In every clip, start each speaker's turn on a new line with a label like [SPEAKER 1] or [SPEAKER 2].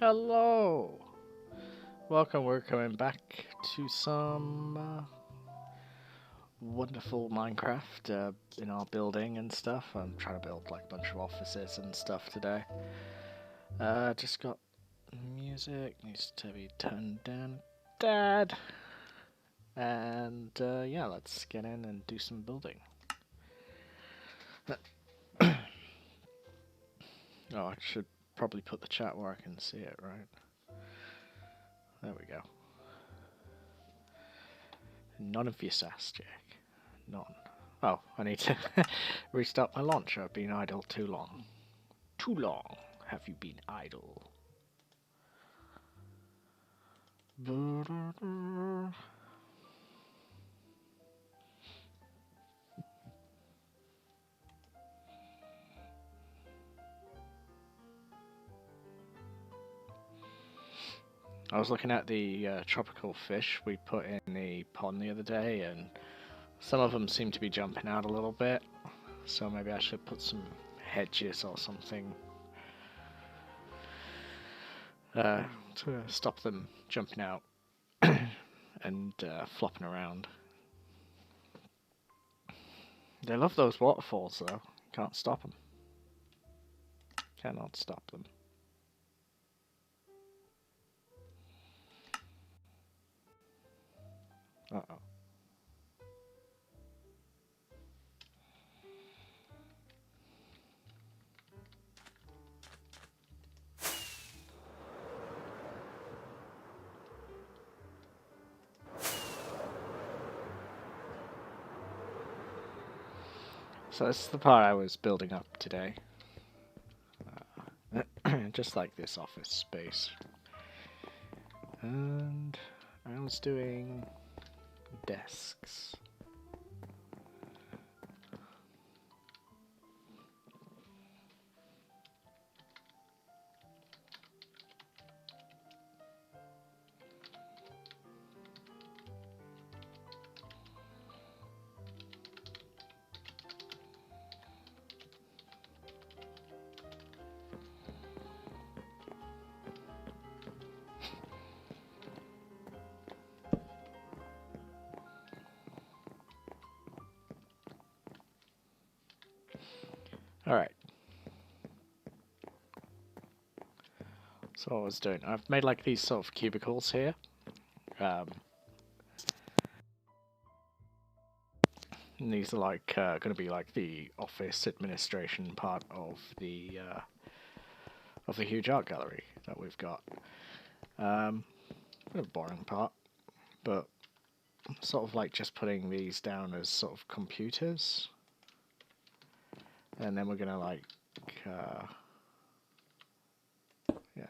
[SPEAKER 1] Hello! Welcome, we're coming back to some wonderful Minecraft in our building and stuff. I'm trying to build like a bunch of offices and stuff today. Just got music, needs to be turned down Dad! And yeah, let's get in and do some building. Oh, I should probably put the chat where I can see it, right? There we go. None of your sass, Jake. None. Oh, I need to restart my launcher. I've been idle too long. Too long have you been idle. I was looking at the tropical fish we put in the pond the other day, and some of them seem to be jumping out a little bit. So maybe I should put some hedges or something to stop them jumping out and flopping around. They love those waterfalls though. Can't stop them. Cannot stop them. Uh-oh. So this is the part I was building up today. Just like this office space. And I was doing desks. Alright. So what I was doing, I've made like these sort of cubicles here. And these are like going to be like the office administration part of the huge art gallery that we've got. Bit of a boring part, but sort of like just putting these down as sort of computers. And then we're gonna like, yeah,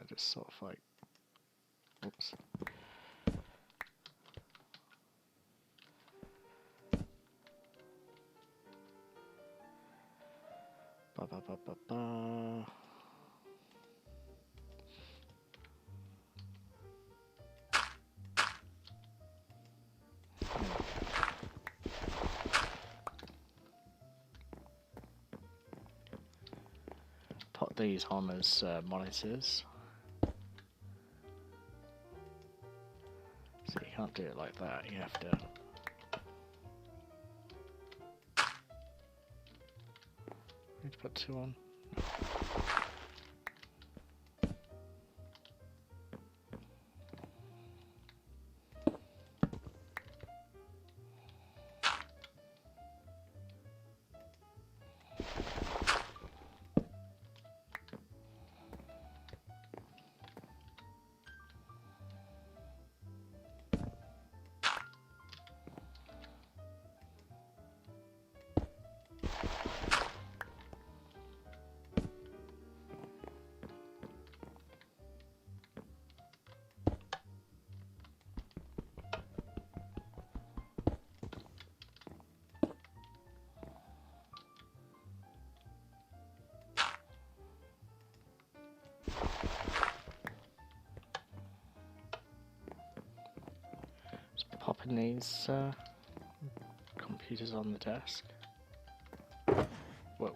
[SPEAKER 1] just sort of like, oops. Ba ba ba ba ba. Put these on as monitors. So you can't do it like that, you have to... Need to put two on. Popping these computers on the desk. Whoa.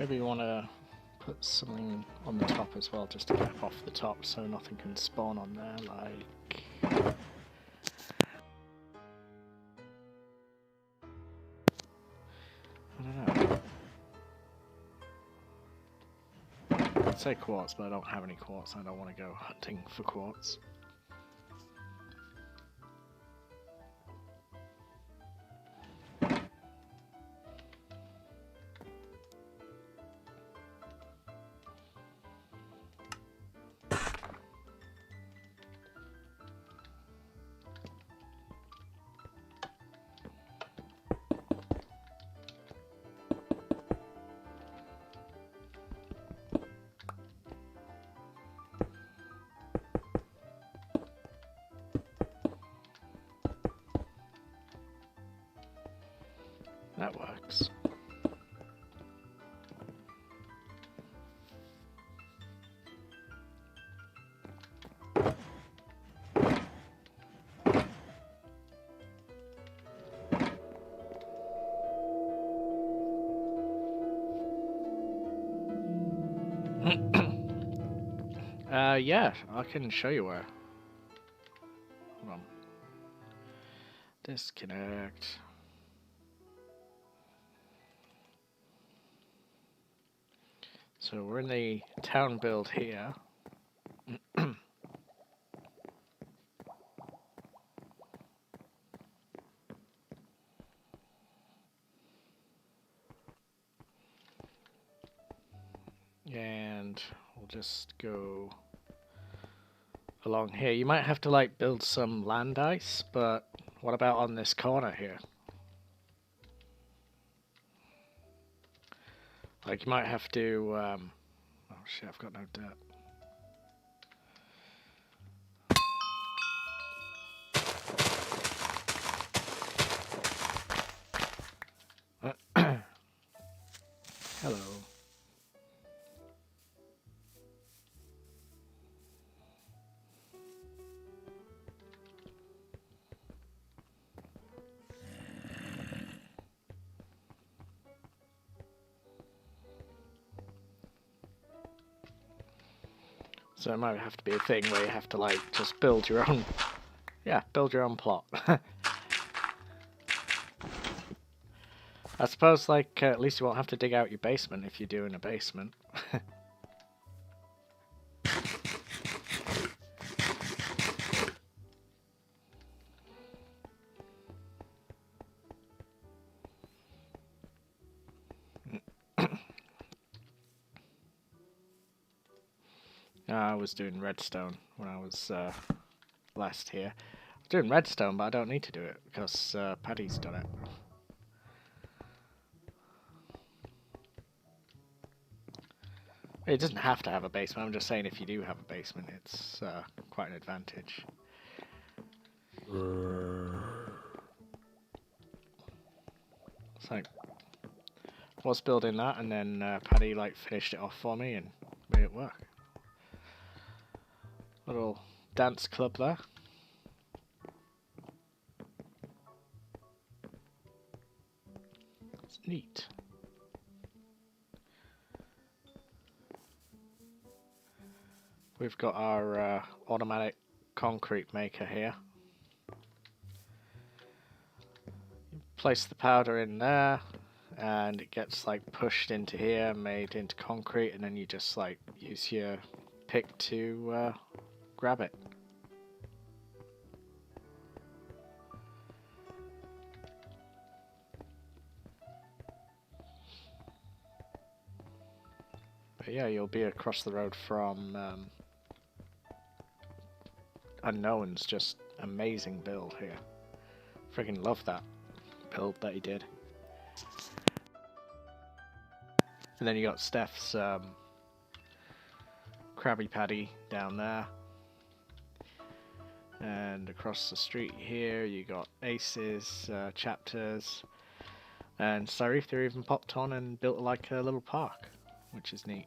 [SPEAKER 1] Maybe you want to put something on the top as well, just to cap off the top so nothing can spawn on there, like... I don't know. I'd say quartz, but I don't have any quartz. I don't want to go hunting for quartz. That works. Yeah, I can show you where. Hold on. Disconnect. So we're in the town build here. And we'll just go along here. You might have to like build some land ice, but what about on this corner here? Like you might have to, oh shit, I've got no dirt. Hello. So it might have to be a thing where you have to like just build your own, yeah, build your own plot. I suppose like at least you won't have to dig out your basement if you do in a basement. I was doing redstone when I was last here. I was doing redstone, but I don't need to do it because Paddy's done it. It doesn't have to have a basement. I'm just saying if you do have a basement, it's quite an advantage. So I was building that, and then Paddy like finished it off for me and made it work. Little dance club there. It's neat. We've got our automatic concrete maker here. You place the powder in there, and it gets like pushed into here, made into concrete, and then you just like use your pick to grab it. But yeah, you'll be across the road from Unknown's just amazing build here. Friggin' love that build that he did. And then you got Steph's Krabby Patty down there. And across the street here you got Ace's chapters. And Sarif, they even popped on and built like a little park, which is neat.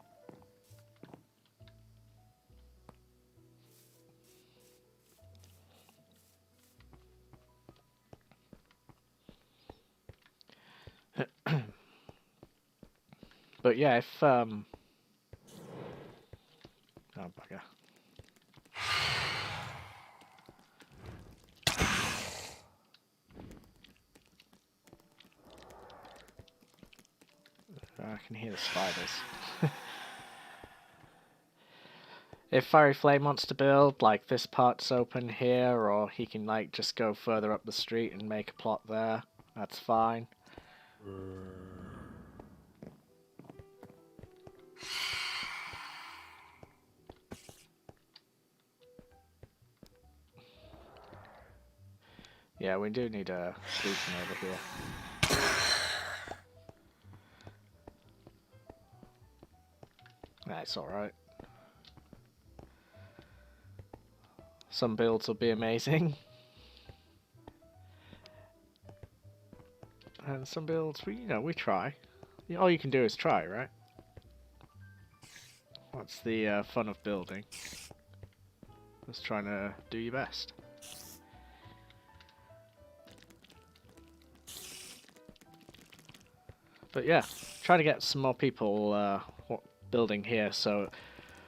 [SPEAKER 1] But yeah, if oh bugger. I can hear the spiders. If Fiery Flame wants to build, like this part's open here, or he can like just go further up the street and make a plot there, that's fine. Yeah, we do need a beacon over here. That's alright. Some builds will be amazing. And some builds, we try. All you can do is try, right? That's the fun of building. Just trying to do your best. But yeah, try to get some more people building here, so...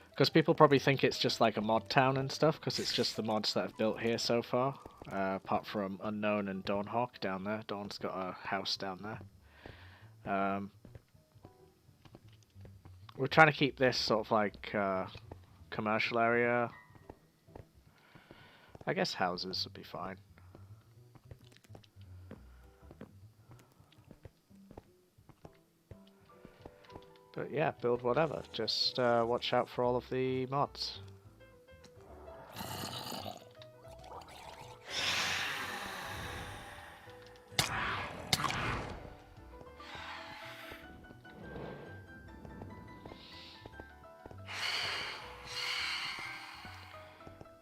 [SPEAKER 1] Because people probably think it's just like a mod town and stuff, because it's just the mods that have built here so far. Apart from Unknown and Dawnhawk down there. Dawn's got a house down there. We're trying to keep this sort of like commercial area. I guess houses would be fine. But yeah, build whatever. Just watch out for all of the mods.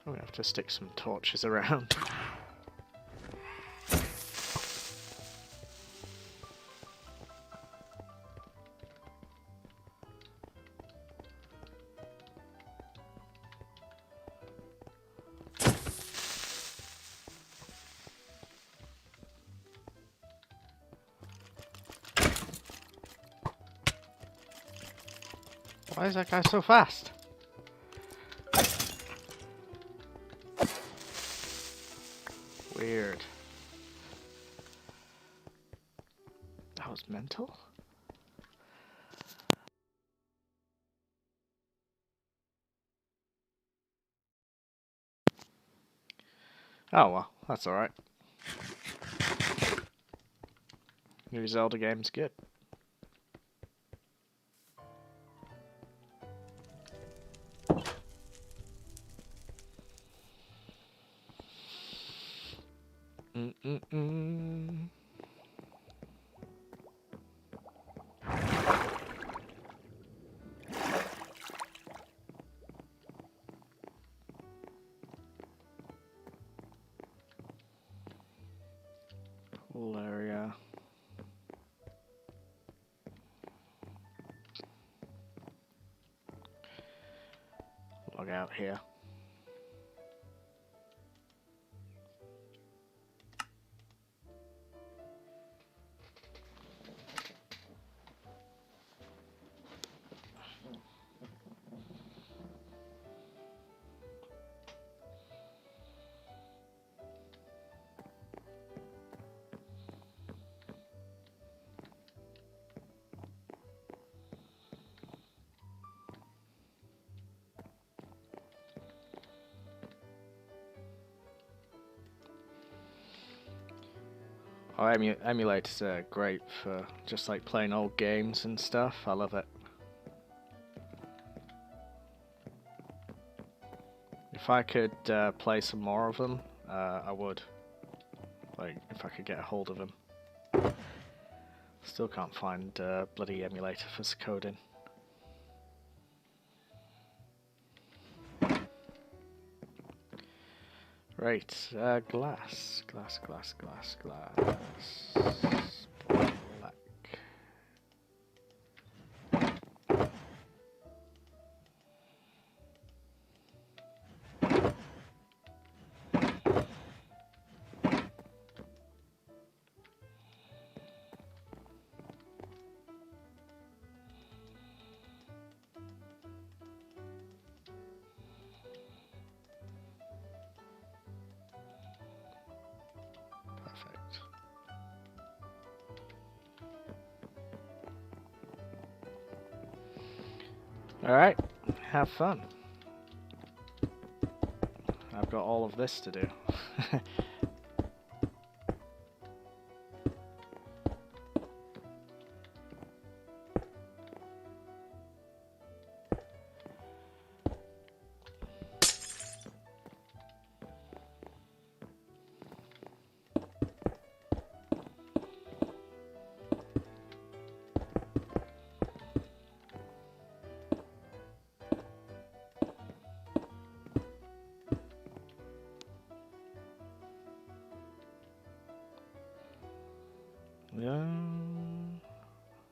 [SPEAKER 1] I'm gonna have to stick some torches around. Why is that guy so fast? Weird. That was mental? Oh well, that's alright. New Zelda game's good. Pool area. Log out here. Oh, emulators are great for just like playing old games and stuff. I love it. If I could play some more of them, I would. Like, if I could get a hold of them. Still can't find a bloody emulator for Suikoden. Right, glass. Black. Alright, have fun. I've got all of this to do.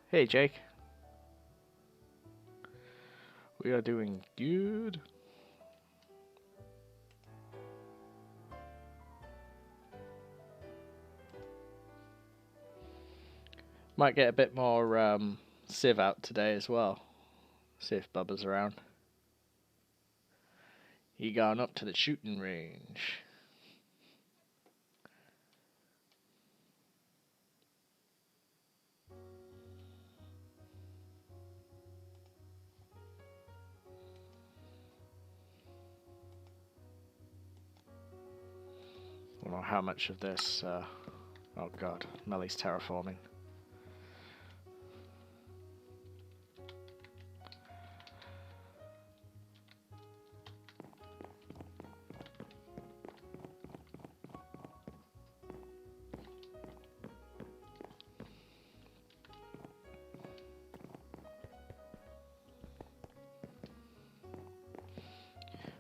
[SPEAKER 1] Hey Jake. We are doing good. Might get a bit more Civ out today as well. See if Bubba's around. He gone up to the shooting range. I don't know how much of this. Oh god, Melly's terraforming.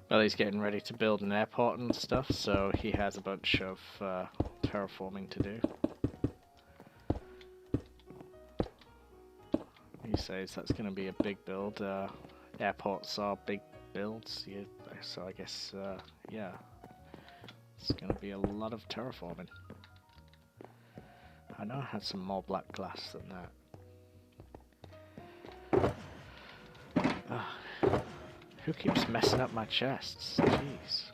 [SPEAKER 1] Well, he's getting ready to build an airport and stuff, so he has a bunch of terraforming to do. He says that's going to be a big build. Airports are big builds, yeah, so I guess, yeah, it's going to be a lot of terraforming. I know I had some more black glass than that. Who keeps messing up my chests? Jeez.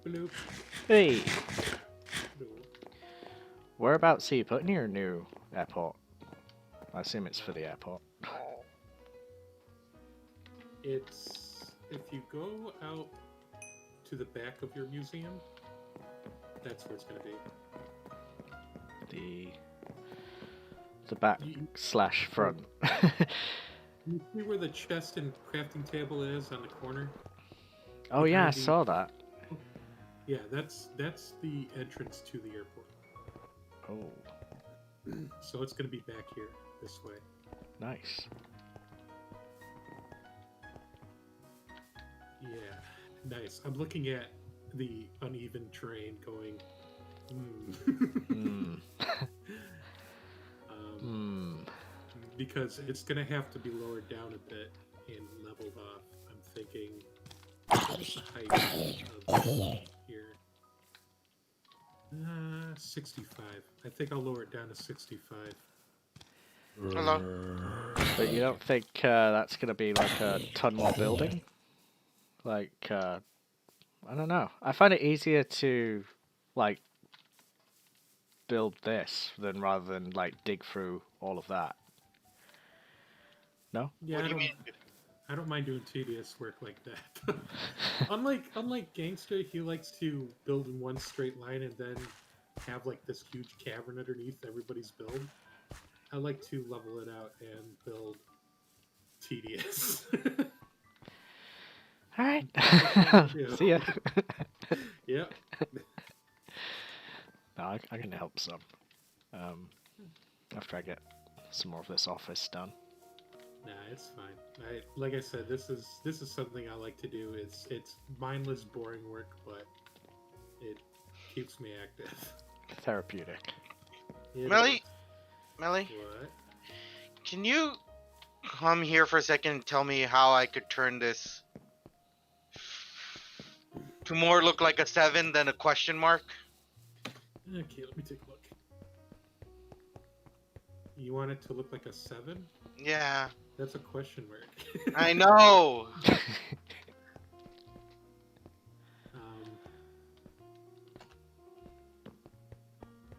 [SPEAKER 2] Hello.
[SPEAKER 1] Hey!
[SPEAKER 2] Hello.
[SPEAKER 1] Whereabouts are you putting your new airport? I assume it's for the airport.
[SPEAKER 2] It's if you go out to the back of your museum, that's where it's going to be.
[SPEAKER 1] The back slash front.
[SPEAKER 2] You see where the chest and crafting table is on the corner?
[SPEAKER 1] Oh yeah, I
[SPEAKER 2] Behind the-
[SPEAKER 1] saw that.
[SPEAKER 2] Yeah, that's the entrance to the airport.
[SPEAKER 1] Oh,
[SPEAKER 2] So it's going to be back here this way.
[SPEAKER 1] nice.
[SPEAKER 2] Yeah, nice. I'm looking at the uneven terrain going, because it's going to have to be lowered down a bit and leveled off. I'm thinking, what's the height of here? 65. I think I'll lower it down to 65.
[SPEAKER 3] Hello.
[SPEAKER 1] But you don't think that's gonna be like a ton more building? Like, I don't know. I find it easier to, like, build this than rather than, like, dig through all of that. No?
[SPEAKER 2] Yeah,
[SPEAKER 3] What do you mean?
[SPEAKER 2] I don't mind doing tedious work like that. unlike Gangster, he likes to build in one straight line and then have like this huge cavern underneath everybody's build. I like to level it out and build tedious.
[SPEAKER 1] Alright.
[SPEAKER 2] Yeah.
[SPEAKER 1] See ya.
[SPEAKER 2] Yep.
[SPEAKER 1] No, I can help some. after I get some more of this office done.
[SPEAKER 2] Nah, it's fine. Like I said, this is something I like to do. It's mindless, boring work, but it keeps me active.
[SPEAKER 1] Therapeutic.
[SPEAKER 2] It
[SPEAKER 3] Melly,
[SPEAKER 2] is.
[SPEAKER 3] Melly,
[SPEAKER 2] What?
[SPEAKER 3] can you come here for a second and tell me how I could turn this to more look like a 7 than a question mark?
[SPEAKER 2] Okay, let me take a look. You want it to look like a 7?
[SPEAKER 3] Yeah,
[SPEAKER 2] That's a question mark.
[SPEAKER 3] I know.
[SPEAKER 2] um,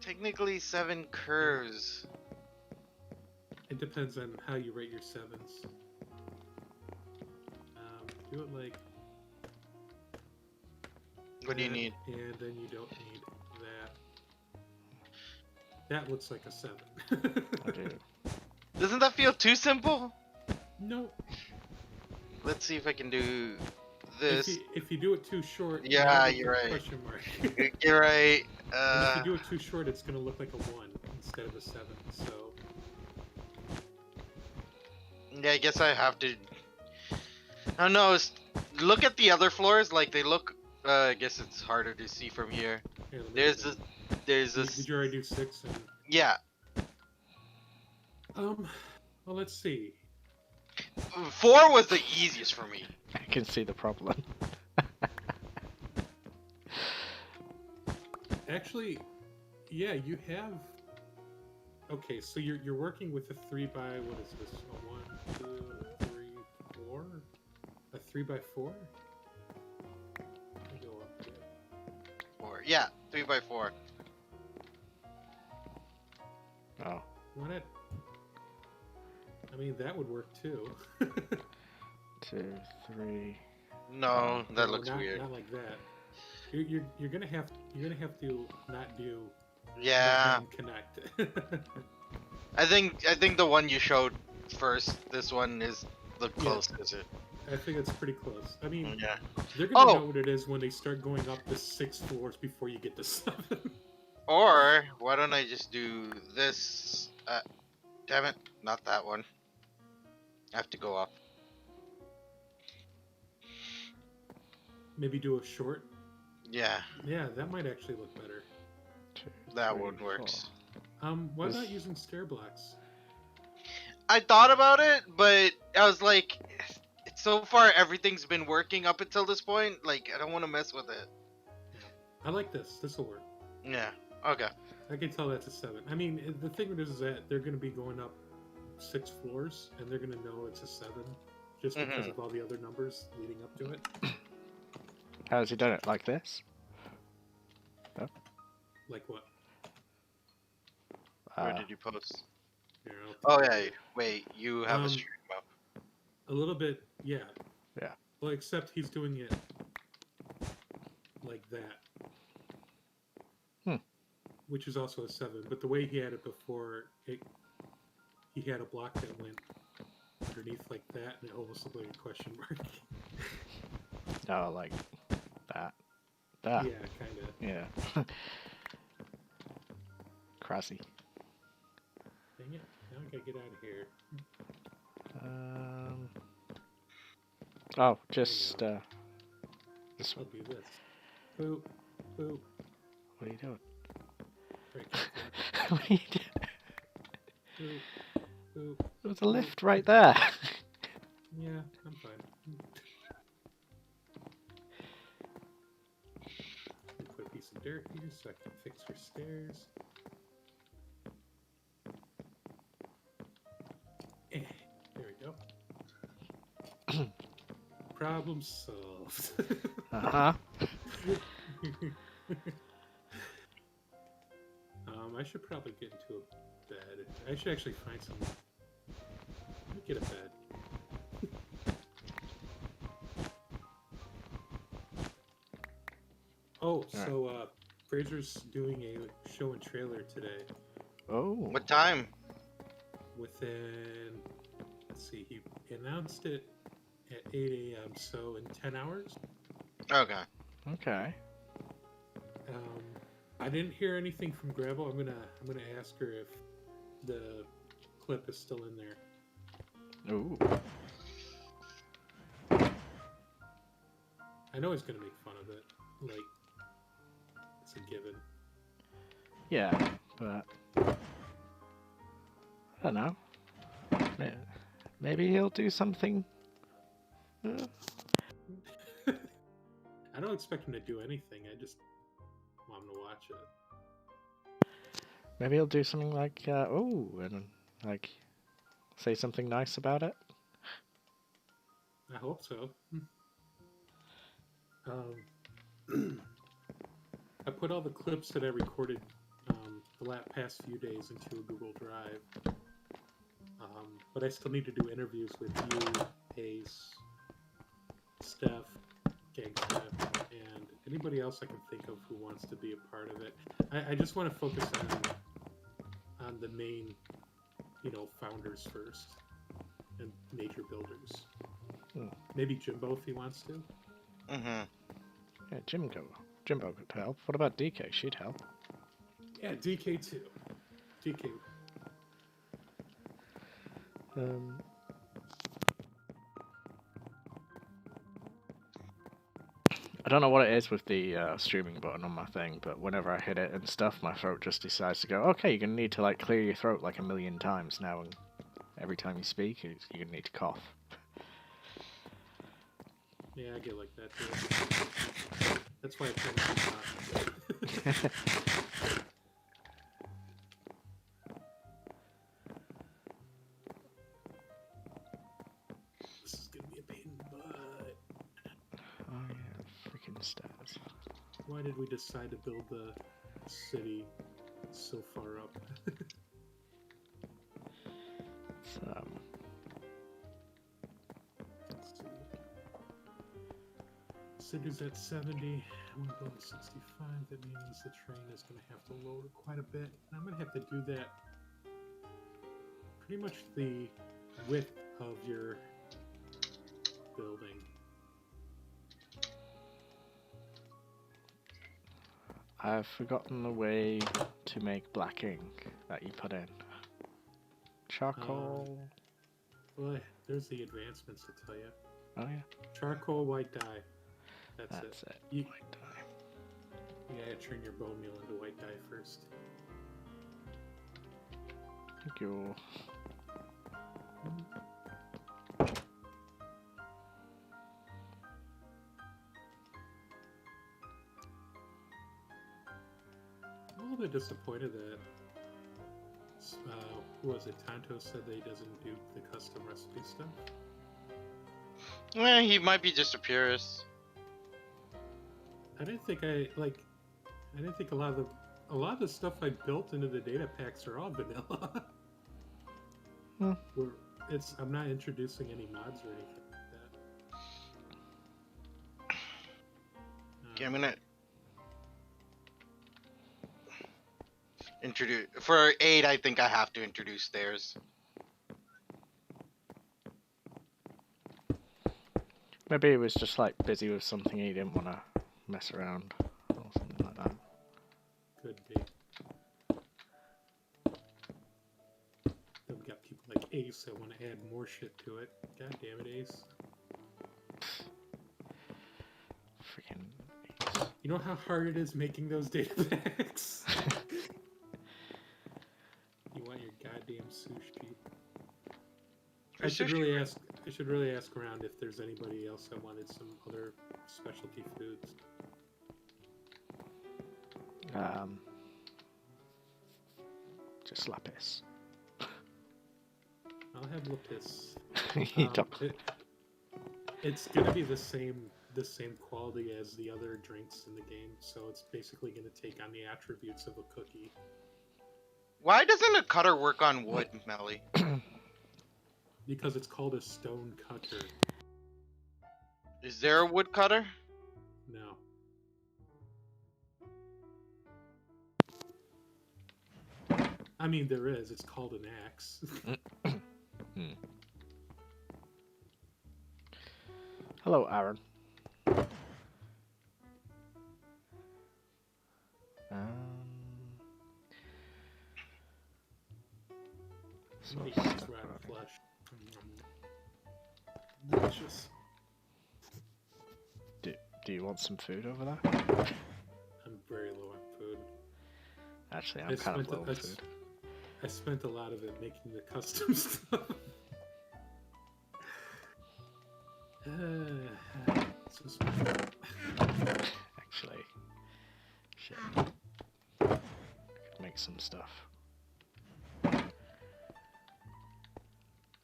[SPEAKER 3] Technically 7 curves.
[SPEAKER 2] it depends on how you rate your 7s. Do it like
[SPEAKER 3] What do you
[SPEAKER 2] that,
[SPEAKER 3] need?
[SPEAKER 2] and then you don't need that. That looks like a 7.
[SPEAKER 1] I do.
[SPEAKER 3] Doesn't that feel too simple?
[SPEAKER 2] No.
[SPEAKER 3] Let's see if I can do
[SPEAKER 2] If
[SPEAKER 3] this.
[SPEAKER 2] you do it too short,
[SPEAKER 3] Yeah,
[SPEAKER 2] now it looks
[SPEAKER 3] you're
[SPEAKER 2] like a
[SPEAKER 3] right.
[SPEAKER 2] question mark.
[SPEAKER 3] You're right.
[SPEAKER 2] And if you do it too short, it's going to look like a 1 instead of a 7. So
[SPEAKER 3] Yeah, I guess I have to. I don't know. Look at the other floors. Like they look. I guess it's harder to see from here.
[SPEAKER 2] here, let me
[SPEAKER 3] There's
[SPEAKER 2] do
[SPEAKER 3] a.
[SPEAKER 2] that.
[SPEAKER 3] There's
[SPEAKER 2] Did,
[SPEAKER 3] a.
[SPEAKER 2] did you already do 6? And,
[SPEAKER 3] Yeah.
[SPEAKER 2] well, let's see.
[SPEAKER 3] 4 was the easiest for me.
[SPEAKER 1] I can see the problem.
[SPEAKER 2] Actually, yeah, you have. Okay, so you're working with a 3 by what is this? A 1, 2, 3, 4? A 3 by 4? Let me go up here.
[SPEAKER 3] 4. Yeah, 3 by 4.
[SPEAKER 1] Oh.
[SPEAKER 2] Why not? I mean, that would work too.
[SPEAKER 1] 2, 3.
[SPEAKER 3] No, that
[SPEAKER 2] No,
[SPEAKER 3] looks weird.
[SPEAKER 2] Not like that. You're gonna have to not do.
[SPEAKER 3] Yeah.
[SPEAKER 2] Not connect.
[SPEAKER 3] I think the one you showed first. This one is the
[SPEAKER 2] Yeah.
[SPEAKER 3] closest.
[SPEAKER 2] I think it's pretty close. I mean,
[SPEAKER 3] Yeah.
[SPEAKER 2] they're gonna
[SPEAKER 3] Oh!
[SPEAKER 2] know what it is when they start going up the 6 floors before you get to 7.
[SPEAKER 3] Or why don't I just do this? Damn it, not that one. I have to go up.
[SPEAKER 2] Maybe do a short.
[SPEAKER 3] Yeah,
[SPEAKER 2] Yeah, that might actually look better.
[SPEAKER 1] 2,
[SPEAKER 3] that
[SPEAKER 1] 3,
[SPEAKER 3] one works.
[SPEAKER 2] Why
[SPEAKER 1] This-
[SPEAKER 2] not using stair blocks?
[SPEAKER 3] I thought about it, but I was like, so far everything's been working up until this point. Like, I don't want to mess with it.
[SPEAKER 2] I like this. This will work.
[SPEAKER 3] Yeah. Okay.
[SPEAKER 2] I can tell that's a 7. I mean, the thing is that they're going to be going up 6 floors, and they're going to know it's a 7, just because
[SPEAKER 3] Mhm.
[SPEAKER 2] of all the other numbers leading up to it.
[SPEAKER 1] How has he done it? Like this?
[SPEAKER 2] Like what?
[SPEAKER 3] Where
[SPEAKER 1] Uh,
[SPEAKER 3] did you post?
[SPEAKER 2] Here,
[SPEAKER 3] Oh yeah. Wait, you have a
[SPEAKER 2] Um,
[SPEAKER 3] stream up.
[SPEAKER 2] A little bit, yeah.
[SPEAKER 1] Yeah.
[SPEAKER 2] Well, except he's doing it like that. Which is also a 7, but the way he had it before, he had a block that went underneath like that, and it almost looked like a question mark.
[SPEAKER 1] no, like that. That.
[SPEAKER 2] Yeah, kind of.
[SPEAKER 1] Yeah. Crassy.
[SPEAKER 2] Dang it. Now I gotta get out of here.
[SPEAKER 1] Oh, just this
[SPEAKER 2] I'll
[SPEAKER 1] one.
[SPEAKER 2] do this. Boop. Boop.
[SPEAKER 1] What are you doing?
[SPEAKER 2] Break
[SPEAKER 1] What are you doing?
[SPEAKER 2] Boop. Boop.
[SPEAKER 1] There's a lift right there.
[SPEAKER 2] Yeah, I'm fine. Put a piece of dirt here so I can fix her stairs. There we go. Problem solved.
[SPEAKER 1] Uh-huh.
[SPEAKER 2] I should probably get into a bed. I should actually find some. Let me get a bed. Oh, so Fraser's doing a show and trailer today.
[SPEAKER 1] Oh.
[SPEAKER 3] What time?
[SPEAKER 2] Within, let's see, he announced it at 8 a.m. So in 10 hours.
[SPEAKER 3] Okay.
[SPEAKER 1] Okay.
[SPEAKER 2] I didn't hear anything from Gravel. I'm gonna ask her if the clip is still in there.
[SPEAKER 1] Ooh.
[SPEAKER 2] I know he's gonna make fun of it. Like, it's a given.
[SPEAKER 1] Yeah, but I don't know. Maybe he'll do something.
[SPEAKER 2] I don't expect him to do anything. I just want him to watch it.
[SPEAKER 1] Maybe he'll do something like, and like say something nice about it.
[SPEAKER 2] I hope so. I put all the clips that I recorded the past few days into a Google Drive. But I still need to do interviews with you, Ace, Steph, Gangsta, and anybody else I can think of who wants to be a part of it. I just want to focus on the main, founders first and major builders. Maybe Jimbo if he wants to.
[SPEAKER 3] Mm-hmm.
[SPEAKER 1] Yeah, Jimbo could help. What about DK? She'd help.
[SPEAKER 2] Yeah, DK too. DK.
[SPEAKER 1] I don't know what it is with the streaming button on my thing, but whenever I hit it and stuff, my throat just decides to go, okay, you're going to need to like clear your throat like 1,000,000 times now, and every time you speak, you're going to need to cough.
[SPEAKER 2] Yeah, I get like that too. That's why I try not to talk. This is gonna be a pain in the butt.
[SPEAKER 1] Oh yeah, freaking stairs.
[SPEAKER 2] Why did we decide to build the city so far up? Let's see. City's at 70. I'm gonna build a 65. That means the train is gonna have to load quite a bit. And I'm gonna have to do that pretty much the width of your building.
[SPEAKER 1] I've forgotten the way to make black ink that you put in. Charcoal.
[SPEAKER 2] Well, there's the advancements to tell you.
[SPEAKER 1] Oh yeah.
[SPEAKER 2] Charcoal, white dye. That's
[SPEAKER 1] it.
[SPEAKER 2] White dye. You gotta turn your bone meal into white dye first.
[SPEAKER 1] Thank you.
[SPEAKER 2] I'm a little bit disappointed that who was it? Tanto said that he doesn't do the custom recipe stuff.
[SPEAKER 3] Well, he might be just a purist.
[SPEAKER 2] I didn't think a lot of the stuff I built into the data packs are all vanilla. I'm not introducing any mods or anything like that.
[SPEAKER 3] Okay, I'm gonna introduce for 8. I think I have to introduce stairs.
[SPEAKER 1] Maybe he was just like busy with something he didn't want to mess around or something like that.
[SPEAKER 2] Could be. Then we got people like Ace that want to add more shit to it. God damn it, Ace.
[SPEAKER 1] Freaking.
[SPEAKER 2] You know how hard it is making those data packs? You want your goddamn sushi. I should really ask around if there's anybody else that wanted some other specialty foods.
[SPEAKER 1] Just lapis.
[SPEAKER 2] I'll have lapis.
[SPEAKER 1] Don't.
[SPEAKER 2] It's gonna be the same quality as the other drinks in the game, so it's basically gonna take on the attributes of a cookie.
[SPEAKER 3] Why doesn't a cutter work on wood, Melly?
[SPEAKER 2] Because it's called a stone cutter.
[SPEAKER 3] Is there a wood cutter?
[SPEAKER 2] No. I mean, there is. It's called an axe.
[SPEAKER 1] Hello, Aaron.
[SPEAKER 2] delicious.
[SPEAKER 1] Do you want some food over there?
[SPEAKER 2] I'm very low on food.
[SPEAKER 1] Actually, I'm kind of low on food.
[SPEAKER 2] I spent a lot of it making the custom stuff.
[SPEAKER 1] Actually, shit. I could make some stuff.
[SPEAKER 2] I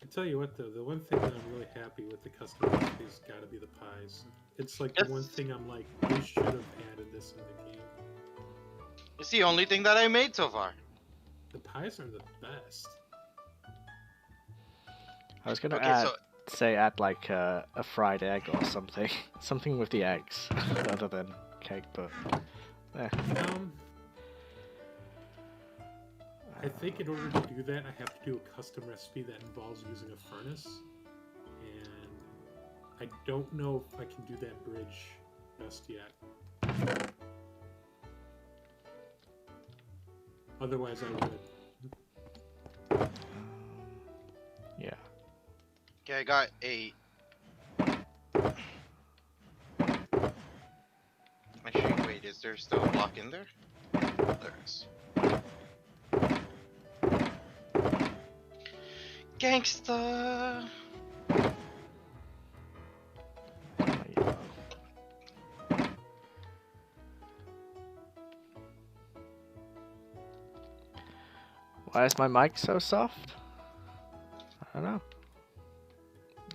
[SPEAKER 2] tell you what, though, the one thing that I'm really happy with the custom recipes got to be the pies. It's like the one thing I'm like, they should have added this in the game.
[SPEAKER 3] It's the only thing that I made so far.
[SPEAKER 2] The pies are the best.
[SPEAKER 1] I was gonna
[SPEAKER 3] Okay,
[SPEAKER 1] add like a fried egg or something, something with the eggs, other than cake. But
[SPEAKER 2] I think in order to do that, I have to do a custom recipe that involves using a furnace, and I don't know if I can do that bridge just yet. Otherwise, I would.
[SPEAKER 1] Yeah.
[SPEAKER 3] Okay, I got 8. Actually, wait, is there still a block in there? There is. Gangsta!
[SPEAKER 1] Why is my mic so soft? I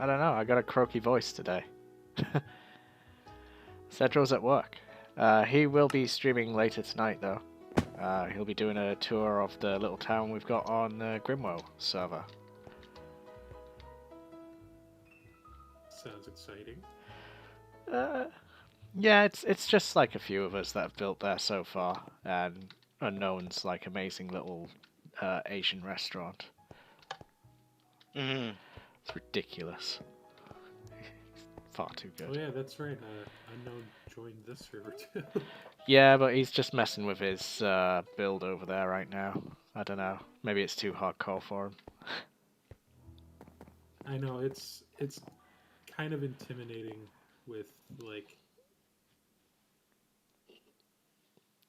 [SPEAKER 1] don't know. I got a croaky voice today. Cedrill's at work. He will be streaming later tonight, though. He'll be doing a tour of the little town we've got on the Grimwo server.
[SPEAKER 2] Sounds exciting.
[SPEAKER 1] Yeah, it's just like a few of us that have built there so far, and Unknown's like amazing little Asian restaurant.
[SPEAKER 3] Mm-hmm.
[SPEAKER 1] It's ridiculous. Far too good.
[SPEAKER 2] Oh yeah, that's right. Unknown joined this server too.
[SPEAKER 1] Yeah, but he's just messing with his build over there right now. I don't know. Maybe it's too hardcore for him.
[SPEAKER 2] I know it's kind of intimidating with like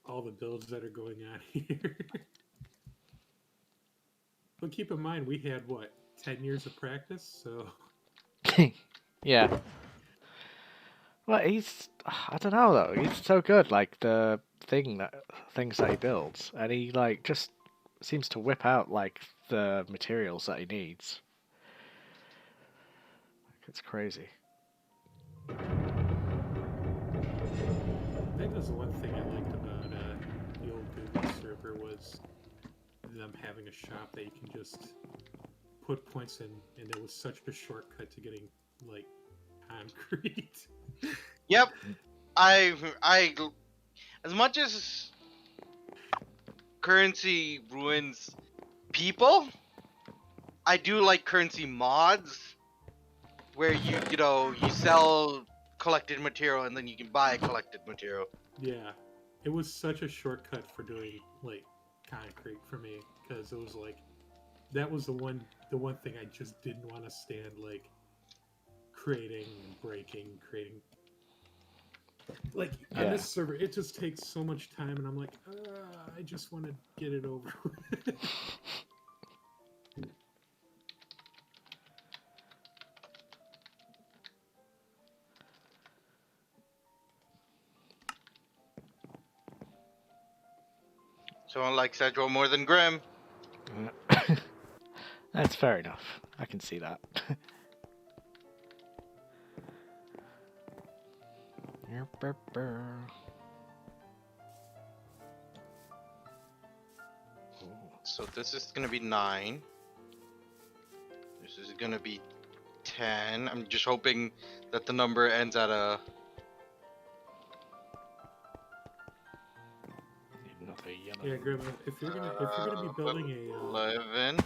[SPEAKER 2] all the builds that are going on here. But keep in mind, we had what 10 years of practice, so
[SPEAKER 1] Yeah. Well, I don't know though. He's so good. Like the things that he builds, and he like just seems to whip out like the materials that he needs. It's crazy.
[SPEAKER 2] I think that's the one thing I liked about the old Google server was them having a shop that you can just put points in, and it was such a shortcut to getting like concrete.
[SPEAKER 3] Yep. I as much as currency ruins people, I do like currency mods where you sell collected material and then you can buy collected material.
[SPEAKER 2] Yeah, it was such a shortcut for doing like concrete for me, because it was like that was the one thing I just didn't want to stand like creating and breaking, creating. Like on this server, it just takes so much time, and I'm like, I just want to get it over with.
[SPEAKER 3] Someone like Cedro more than Grim.
[SPEAKER 1] That's fair enough. I can see that.
[SPEAKER 3] So this is gonna be 9. This is gonna be 10. I'm just hoping that the number ends at a.
[SPEAKER 2] Yeah, Grim, if you're gonna be building a
[SPEAKER 3] 11.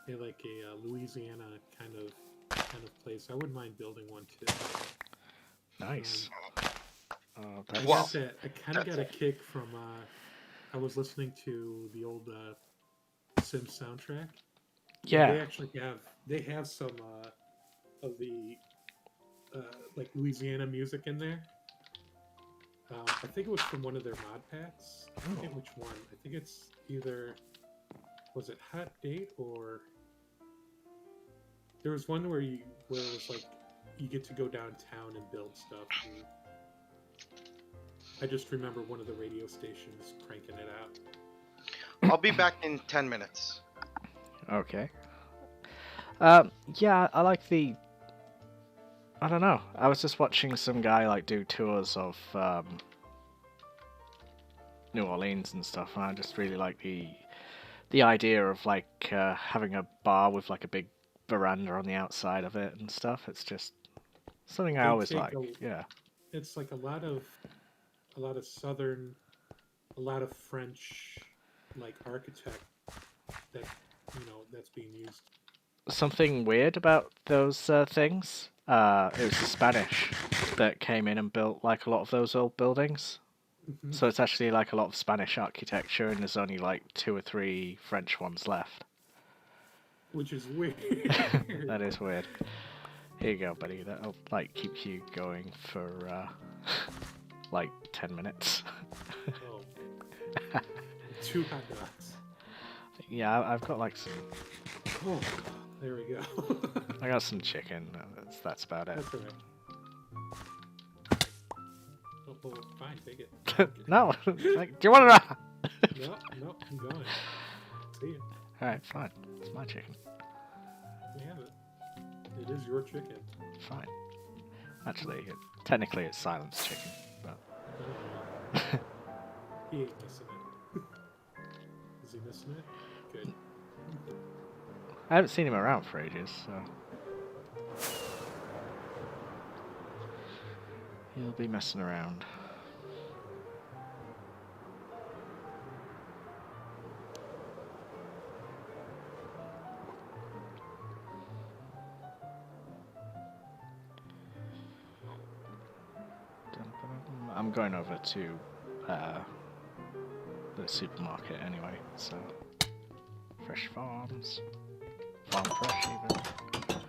[SPEAKER 2] like a Louisiana kind of place, I wouldn't mind building one too.
[SPEAKER 1] Nice.
[SPEAKER 3] Wow.
[SPEAKER 2] I kind of got a kick from I was listening to the old Sims soundtrack.
[SPEAKER 1] Yeah.
[SPEAKER 2] They actually have some of the like Louisiana music in there. I think it was from one of their mod packs. I forget which one. I think it's either was it Hot Date or there was one where it was like you get to go downtown and build stuff. And I just remember one of the radio stations cranking it out.
[SPEAKER 3] I'll be back in 10 minutes.
[SPEAKER 1] Okay. Yeah, I like the. I don't know. I was just watching some guy like do tours of New Orleans and stuff, and I just really like the idea of like having a bar with like a big veranda on the outside of it and stuff. It's just something I
[SPEAKER 2] They
[SPEAKER 1] always
[SPEAKER 2] take
[SPEAKER 1] like. Yeah.
[SPEAKER 2] It's like a lot of southern, a lot of French, like architect that that's being used.
[SPEAKER 1] Something weird about those things. It was the Spanish that came in and built like a lot of those old buildings.
[SPEAKER 2] Mhm.
[SPEAKER 1] So it's actually like a lot of Spanish architecture, and there's only like 2 or 3 French ones left.
[SPEAKER 2] Which is weird.
[SPEAKER 1] That is weird. Here you go, buddy. That'll like keep you going for like 10 minutes.
[SPEAKER 2] Oh. 2 hot dogs.
[SPEAKER 1] Yeah, I've got like some.
[SPEAKER 2] Oh, there we go.
[SPEAKER 1] I got some chicken. That's about it.
[SPEAKER 2] That's all right. Oh, fine, take it.
[SPEAKER 1] No, like, do you want to?
[SPEAKER 2] No, I'm going. See ya.
[SPEAKER 1] All right, fine. It's my chicken.
[SPEAKER 2] You have it. It is your chicken.
[SPEAKER 1] Fine. Actually, technically it's Silence chicken, but
[SPEAKER 2] He ain't missing it. Is he missing it? Good.
[SPEAKER 1] I haven't seen him around for ages, so he'll be messing around. I'm going over to the supermarket anyway, so Fresh Farms, Farm Fresh even.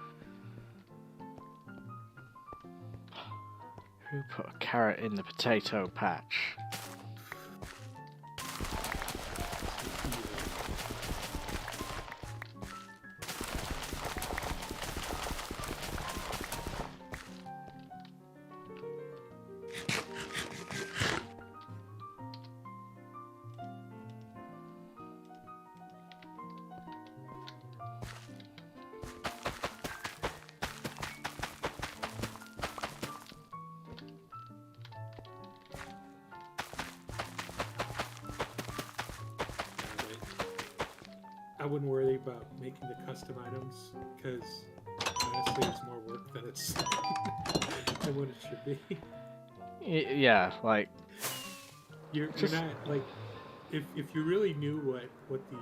[SPEAKER 1] Who put a carrot in the potato patch?
[SPEAKER 2] I wouldn't worry about making the custom items because honestly, it's more work than it's than what it should be.
[SPEAKER 1] Yeah, like
[SPEAKER 2] You're
[SPEAKER 1] Just-
[SPEAKER 2] not like if you really knew what the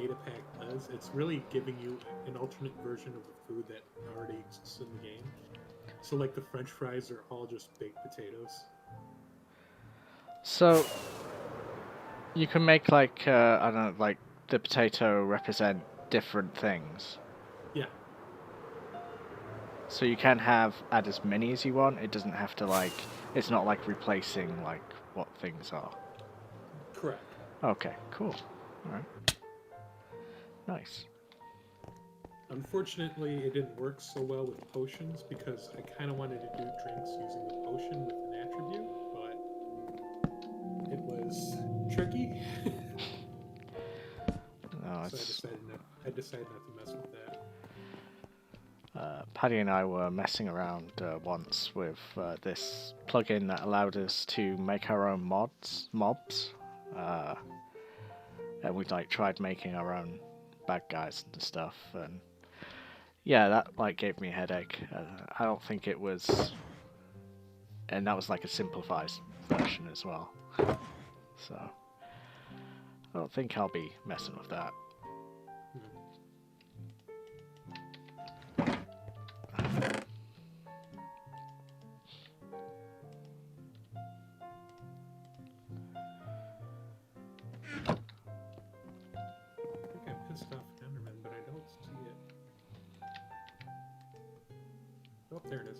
[SPEAKER 2] data pack does, it's really giving you an alternate version of the food that already exists in the game. So like the French fries are all just baked potatoes.
[SPEAKER 1] so you can make like I don't know, like the potato represent different things.
[SPEAKER 2] Yeah,
[SPEAKER 1] So you can add as many as you want. It doesn't have to like. It's not like replacing like what things are.
[SPEAKER 2] correct.
[SPEAKER 1] Okay, cool. All right. Nice.
[SPEAKER 2] Unfortunately, it didn't work so well with potions because I kind of wanted to do drinks using the potion with an attribute, but it was tricky.
[SPEAKER 1] No,
[SPEAKER 2] So
[SPEAKER 1] it's
[SPEAKER 2] I decided not to mess with that.
[SPEAKER 1] Paddy and I were messing around once with this plugin that allowed us to make our own mobs, and we like tried making our own bad guys and stuff, and yeah, that like gave me a headache. I don't think it was, and that was like a simplified version as well. So I don't think I'll be messing with that.
[SPEAKER 2] I think I pissed off Enderman, but I don't see it. Oh, there it is.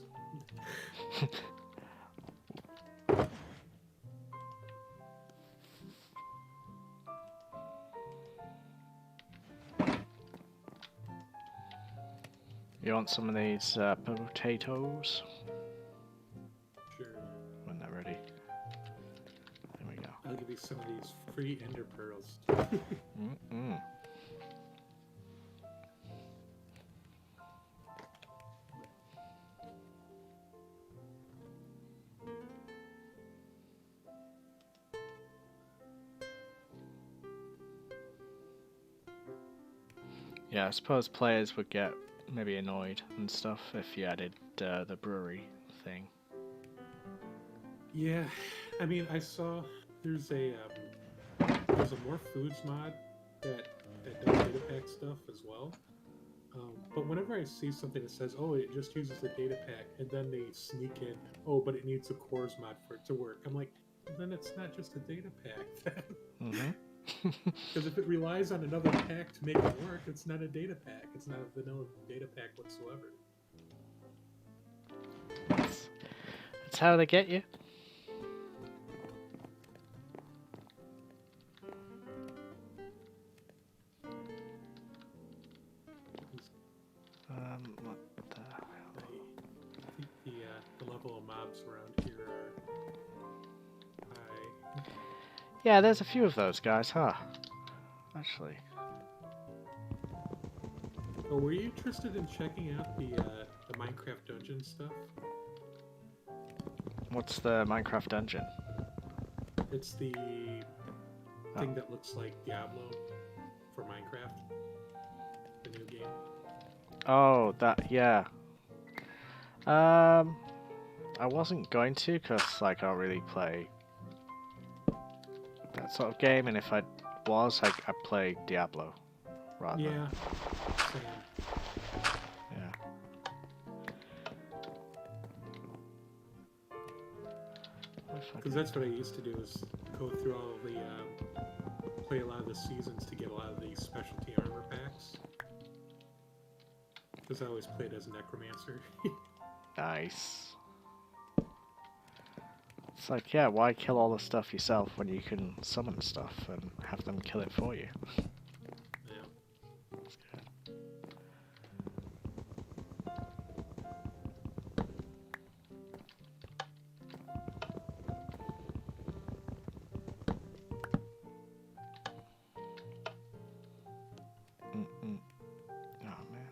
[SPEAKER 1] You want some of these potatoes?
[SPEAKER 2] Sure.
[SPEAKER 1] When they're ready. There we go.
[SPEAKER 2] I'll give you some of these free ender pearls.
[SPEAKER 1] Mm-mm. Yeah, I suppose players would get maybe annoyed and stuff if you added the brewery thing.
[SPEAKER 2] Yeah, I mean, I saw there's a more foods mod that does data pack stuff as well. But whenever I see something that says, "Oh, it just uses the data pack," and then they sneak in, "Oh, but it needs a cores mod for it to work," I'm like, well, then it's not just a data pack.
[SPEAKER 1] Mm-hmm.
[SPEAKER 2] Because if it relies on another pack to make it work, it's not a data pack. It's not a vanilla data pack whatsoever.
[SPEAKER 1] That's how they get you. What the hell?
[SPEAKER 2] I think the level of mobs around here are high.
[SPEAKER 1] Yeah, there's a few of those guys, huh? Actually.
[SPEAKER 2] Oh, were you interested in checking out the Minecraft dungeon stuff?
[SPEAKER 1] What's the Minecraft dungeon?
[SPEAKER 2] It's the thing that looks like Diablo for Minecraft, the new game.
[SPEAKER 1] Oh, that, yeah. I wasn't going to, because, like, I don't really play that sort of game, and if I was, I'd play Diablo, rather.
[SPEAKER 2] Yeah, same.
[SPEAKER 1] Yeah.
[SPEAKER 2] Because that's what I used to do, is go through all of the, play a lot of the seasons to get a lot of the specialty armor packs. Because I always played as a necromancer.
[SPEAKER 1] Nice. It's like, yeah, why kill all the stuff yourself when you can summon stuff and have them kill it for you?
[SPEAKER 2] Yeah.
[SPEAKER 1] That's good. Mm-mm. Oh, man.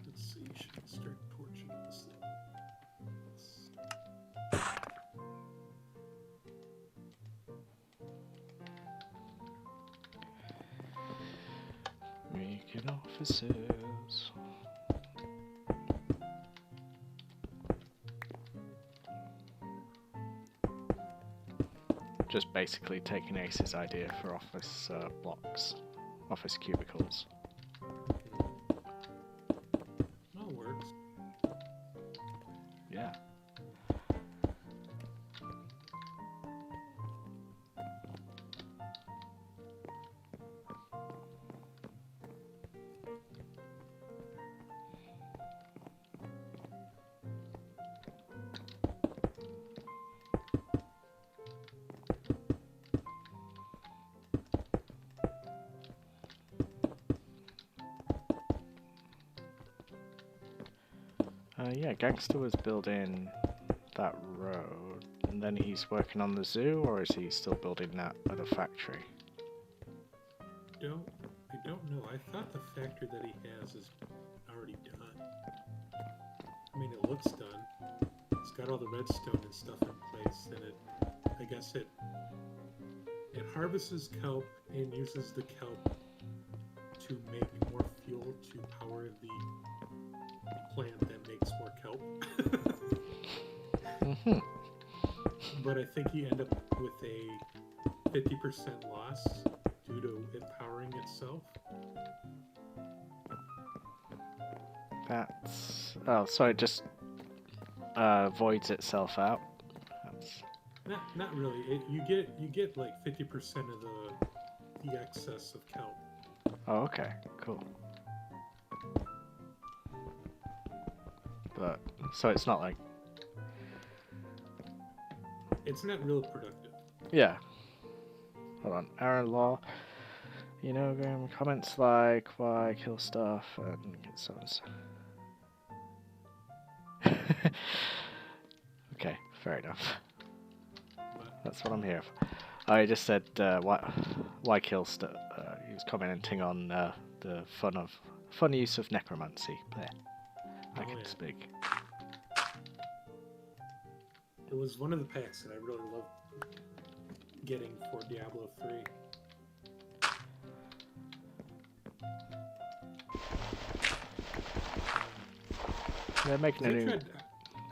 [SPEAKER 2] Let's see, should I start torching this thing?
[SPEAKER 1] Making offices. Just basically taking Ace's idea for office blocks, office cubicles.
[SPEAKER 2] Oh, it works.
[SPEAKER 1] Yeah. Yeah, Gangster was building that road, and then he's working on the zoo, or is he still building that other factory?
[SPEAKER 2] I don't know. I thought the factory that he has is already done. I mean, it looks done. It's got all the redstone and stuff in place, and I guess it harvests kelp and uses the kelp to make more fuel to power the plant that makes more kelp.
[SPEAKER 1] Mm-hmm.
[SPEAKER 2] But I think you end up with a 50% loss due to it powering itself.
[SPEAKER 1] That's... Oh, so it just voids itself out. That's...
[SPEAKER 2] Not really. You get like 50% of the excess of count.
[SPEAKER 1] Oh, okay, cool. But so it's not like...
[SPEAKER 2] It's not real productive.
[SPEAKER 1] Yeah. Hold on. Aaron Law. You know, comments like why kill stuff and get someone's. Okay, fair enough. That's what I'm here for. I just said why kill stuff. He was commenting on the fun use of necromancy. There, I can speak.
[SPEAKER 2] It was one of the packs that I really loved getting for Diablo 3.
[SPEAKER 1] They're making a new.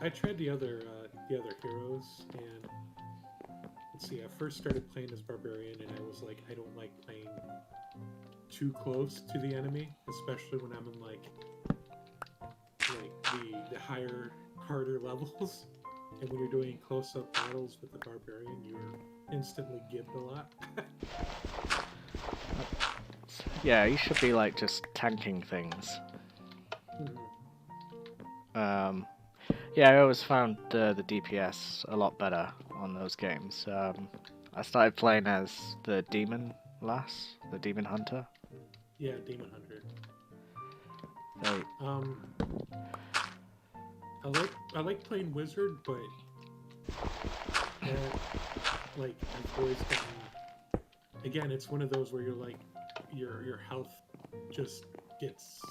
[SPEAKER 2] I tried the other heroes, and let's see. I first started playing as barbarian, and I was like, I don't like playing too close to the enemy, especially when I'm in like the higher, harder levels. And when you're doing close-up battles with the barbarian, you're instantly gibbed a lot.
[SPEAKER 1] Yeah, you should be like just tanking things. Yeah, I always found the DPS a lot better on those games. I started playing as the demon lass, the demon hunter.
[SPEAKER 2] Yeah, demon hunter.
[SPEAKER 1] They...
[SPEAKER 2] I like playing wizard, but like I've always gotten. Again, it's one of those where you're like your health just gets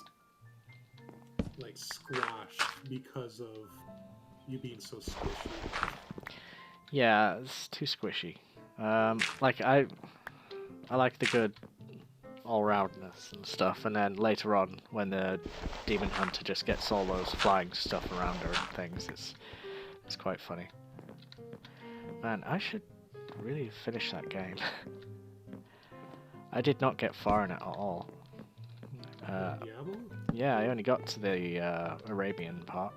[SPEAKER 2] like squashed because of you being so squishy.
[SPEAKER 1] Yeah, it's too squishy. Like I like the good all-roundness and stuff, and then later on, when the demon hunter just gets all those flying stuff around her and things, it's quite funny. Man, I should really finish that game. I did not get far in it at all.
[SPEAKER 2] Diablo?
[SPEAKER 1] Yeah, I only got to the Arabian part.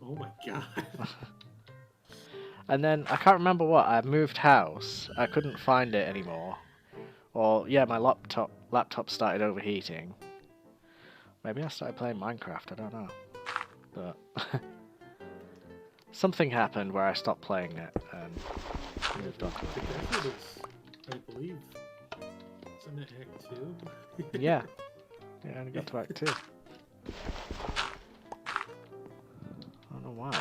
[SPEAKER 2] Oh my god.
[SPEAKER 1] And then, I can't remember what, I moved house, I couldn't find it anymore. Or, yeah, my laptop started overheating. Maybe I started playing Minecraft, I don't know. But, something happened where I stopped playing it, and moved on to
[SPEAKER 2] The
[SPEAKER 1] it.
[SPEAKER 2] desert is, I believe, isn't it Act 2?
[SPEAKER 1] Yeah. Yeah, I only got to Act 2. I don't know why.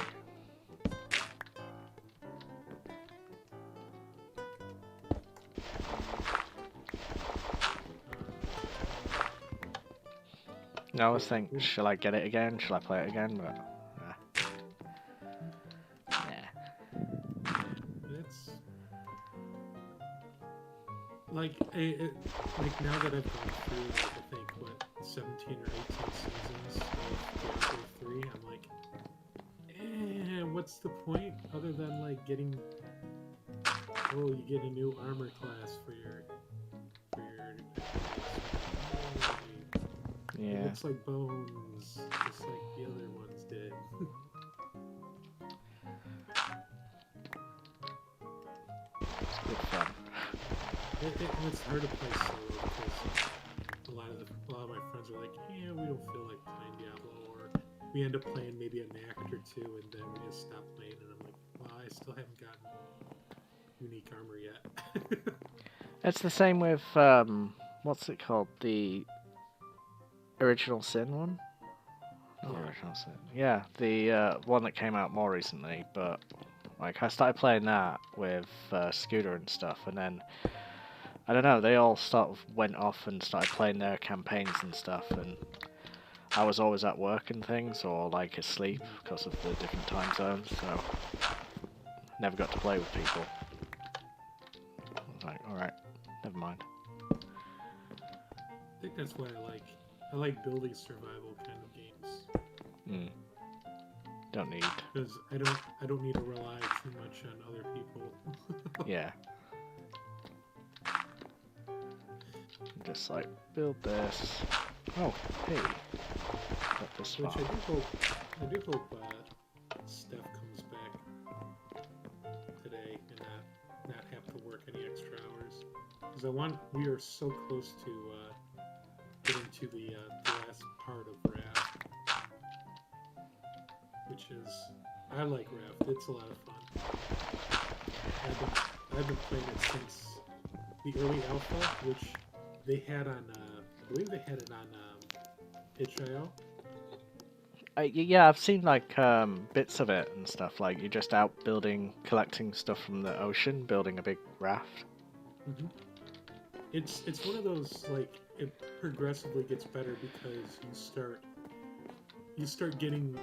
[SPEAKER 1] No, I was thinking, shall I get it again? Shall I play it again? But, nah.
[SPEAKER 2] It's like like now that I've gone through like, I think what 17 or 18 seasons of Diablo 3, I'm like, what's the point other than like getting you get a new armor class for your
[SPEAKER 1] Yeah.
[SPEAKER 2] It looks like bones, just like the other ones did.
[SPEAKER 1] It's good fun.
[SPEAKER 2] It's hard to play solo because a lot of my friends are like, yeah, we don't feel like playing Diablo, or we end up playing maybe an act or two and then we just stop playing, and I'm like, well, I still haven't gotten unique armor yet.
[SPEAKER 1] It's the same with, what's it called? The Original Sin one? Not
[SPEAKER 2] Yeah.
[SPEAKER 1] Original Sin. Yeah, the one that came out more recently, but like I started playing that with Scooter and stuff, and then I don't know, they all sort of went off and started playing their campaigns and stuff, and I was always at work and things, or like asleep because of the different time zones, so never got to play with people. I was like, alright, never mind.
[SPEAKER 2] I think that's why I like building survival kind of games.
[SPEAKER 1] Don't need.
[SPEAKER 2] Because I don't need to rely too much on other people.
[SPEAKER 1] Yeah. Just like build this. Oh, hey. But this
[SPEAKER 2] Which
[SPEAKER 1] far.
[SPEAKER 2] I do hope Steph comes back today and not have to work any extra hours. Because we are so close to getting to the last part of Raft, which is, I like Raft. It's a lot of fun. I've been playing it since the early alpha, which they had on, I believe they had it on itch.io.
[SPEAKER 1] Yeah, I've seen like bits of it and stuff. Like you're just out building, collecting stuff from the ocean, building a big raft.
[SPEAKER 2] Mm-hmm. It's one of those, like, it progressively gets better because you start getting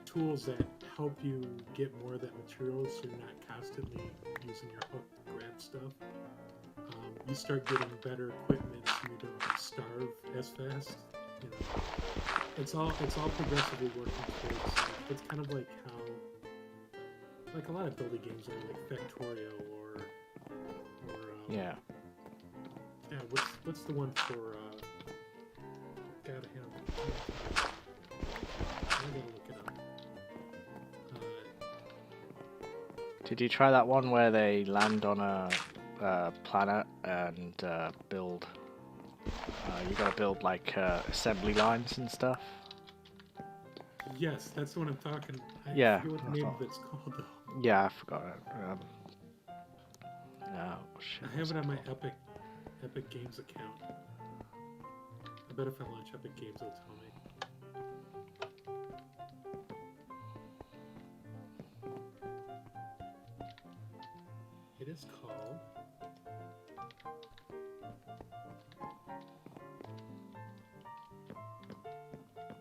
[SPEAKER 2] tools that help you get more of that material, so you're not constantly using your hook to grab stuff. You start getting better equipment, so you don't starve as fast. You know, it's all progressively working towards. It's kind of like how, like a lot of building games are, like Factorio or
[SPEAKER 1] Yeah.
[SPEAKER 2] yeah. What's the one for? Gotta have. I gotta look it up.
[SPEAKER 1] Did you try that one where they land on a planet and build? You gotta build like assembly lines and stuff.
[SPEAKER 2] Yes, that's the one I'm talking. I
[SPEAKER 1] Yeah,
[SPEAKER 2] forget what the
[SPEAKER 1] I
[SPEAKER 2] name
[SPEAKER 1] thought-
[SPEAKER 2] of it's called though.
[SPEAKER 1] Yeah, I forgot it. Oh shit.
[SPEAKER 2] I have it on my Epic Games account. I bet if I launch Epic Games, it'll tell me. It is called.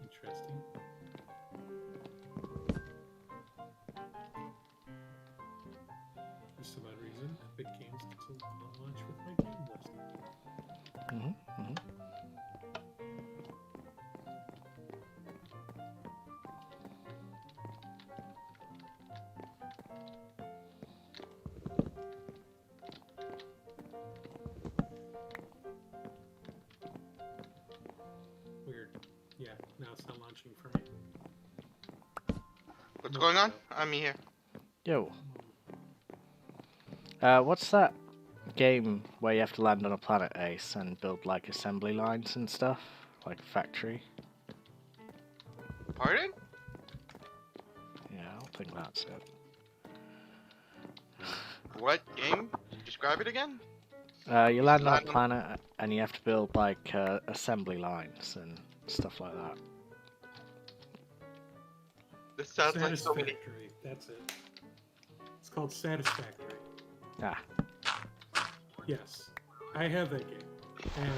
[SPEAKER 2] Interesting. For some odd reason, Epic Games doesn't launch with my game list. Weird. Yeah, now it's not launching for me.
[SPEAKER 3] What's going on? I'm here.
[SPEAKER 1] Yo. What's that game where you have to land on a planet, Ace, and build like assembly lines and stuff, like a factory?
[SPEAKER 3] Pardon?
[SPEAKER 1] Yeah, I don't think that's it.
[SPEAKER 3] What game? Describe it again?
[SPEAKER 1] You land on a
[SPEAKER 3] land on-
[SPEAKER 1] planet and you have to build like assembly lines and stuff like that.
[SPEAKER 3] This sounds like so many.
[SPEAKER 2] Satisfactory. That's it. It's called Satisfactory.
[SPEAKER 1] Ah,
[SPEAKER 2] Yes, I have that game, and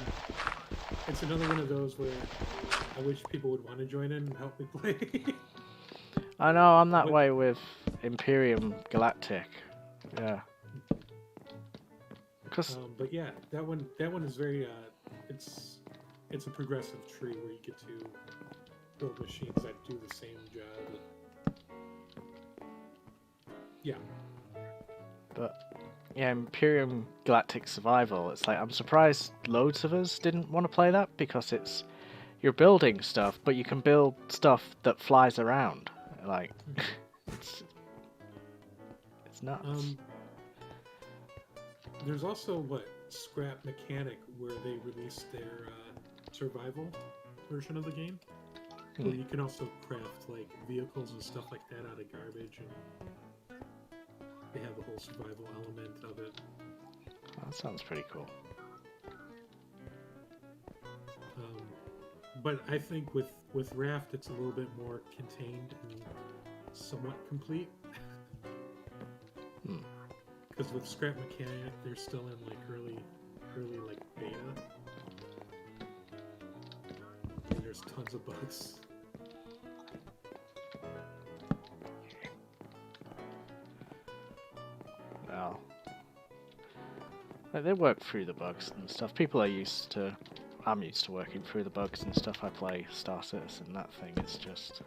[SPEAKER 2] it's another one of those where I wish people would want to join in and help me play.
[SPEAKER 1] I know I'm that
[SPEAKER 2] What-
[SPEAKER 1] way with Imperium Galactic. Yeah. Cause
[SPEAKER 2] But yeah, that one is very it's a progressive tree where you get to build machines that do the same job. Yeah,
[SPEAKER 1] But yeah, Imperium Galactic Survival, it's like I'm surprised loads of us didn't want to play that because you're building stuff, but you can build stuff that flies around. Like it's nuts.
[SPEAKER 2] There's also Scrap Mechanic, where they released their survival version of the game, where you can also craft like vehicles and stuff like that out of garbage, and they have the whole survival element of it.
[SPEAKER 1] That sounds pretty cool.
[SPEAKER 2] But I think with Raft, it's a little bit more contained and somewhat complete. Because with Scrap Mechanic, they're still in like early like beta, and there's tons of bugs.
[SPEAKER 1] Well, like, they work through the bugs and stuff. People are used to. I'm used to working through the bugs and stuff. I play Star Citizen. That thing is just.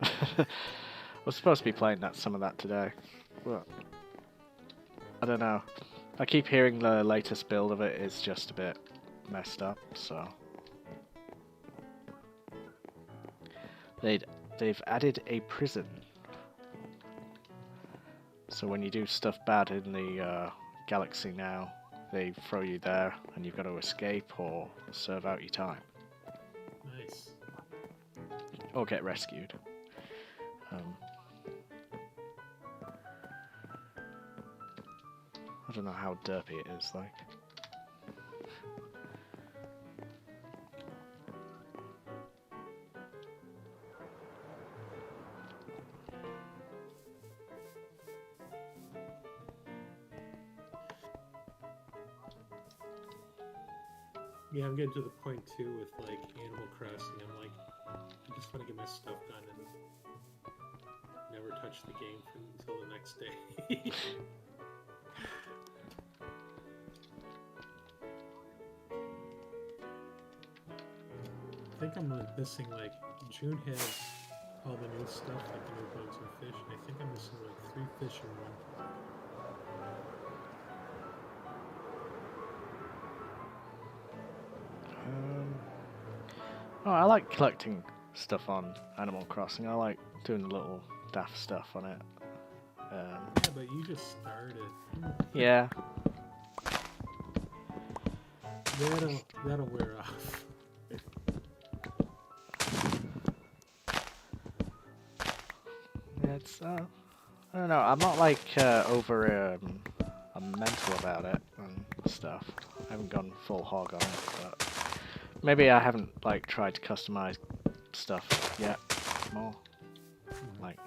[SPEAKER 1] I was supposed to be playing some of that today, but I don't know. I keep hearing the latest build of it is just a bit messed up. So they've added a prison. So when you do stuff bad in the galaxy now, they throw you there, and you've got to escape or serve out your time,
[SPEAKER 2] Nice.
[SPEAKER 1] or get rescued. I don't know how derpy it is, like.
[SPEAKER 2] Yeah, I'm getting to the point too with like Animal Crossing. I'm like, I just want to get my stuff done and never touch the game until the next day. I think I'm missing like June has all the new stuff, like the new bugs and fish, and I think I'm missing like 3 fish in one.
[SPEAKER 1] Oh, I like collecting stuff on Animal Crossing. I like doing the little daft stuff on it.
[SPEAKER 2] Yeah, but you just started.
[SPEAKER 1] Yeah.
[SPEAKER 2] That'll wear off.
[SPEAKER 1] It's I don't know. I'm not like over I'm mental about it and stuff. I haven't gone full hog on it, but maybe I haven't like tried to customize stuff yet more. Like.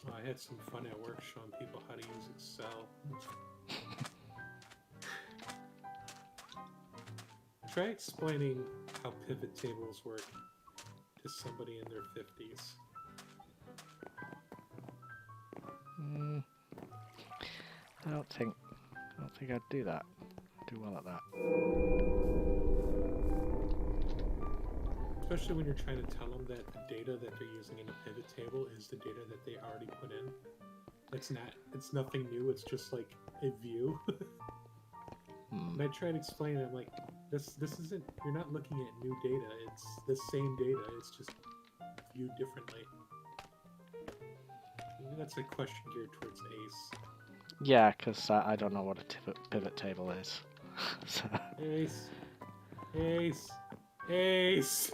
[SPEAKER 2] Oh, I had some fun at work showing people how to use Excel. Try explaining how pivot tables work to somebody in their 50s.
[SPEAKER 1] I don't think I'd do that. I'd do well at that.
[SPEAKER 2] Especially when you're trying to tell them that the data that they're using in a pivot table is the data that they already put in. It's nothing new, it's just like a view. And I try to explain it, I'm like, this isn't, you're not looking at new data, it's the same data, it's just viewed differently. Maybe that's a question geared towards Ace.
[SPEAKER 1] Yeah, because I don't know what a pivot table is. So.
[SPEAKER 2] Ace! Ace! Ace!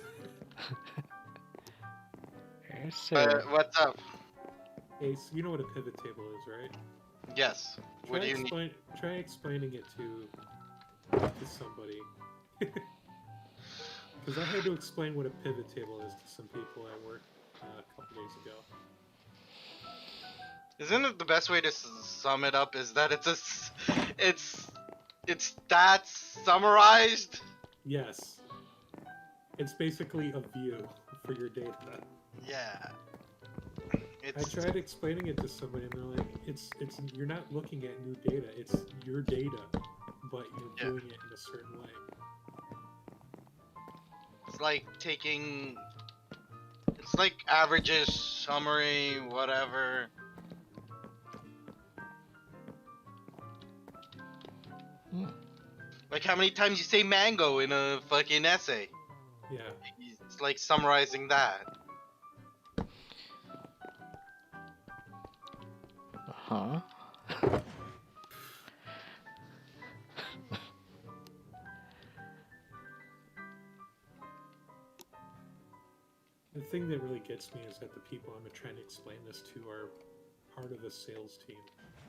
[SPEAKER 3] What's up?
[SPEAKER 2] Ace, you know what a pivot table is, right?
[SPEAKER 3] Yes. What do you need?
[SPEAKER 2] Try explaining it to somebody. Because I had to explain what a pivot table is to some people at work a couple days ago.
[SPEAKER 3] Isn't it the best way to sum it up is that it's stats summarized?
[SPEAKER 2] Yes. It's basically a view for your data.
[SPEAKER 3] Yeah.
[SPEAKER 2] I tried explaining it to somebody and they're like, it's you're not looking at new data, it's your data, but you're viewing it in a certain way.
[SPEAKER 3] It's like it's like averages, summary, whatever. Like how many times you say mango in a fucking essay?
[SPEAKER 2] Yeah.
[SPEAKER 3] It's like summarizing that.
[SPEAKER 1] Huh?
[SPEAKER 2] The thing that really gets me is that the people I'm trying to explain this to are part of the sales team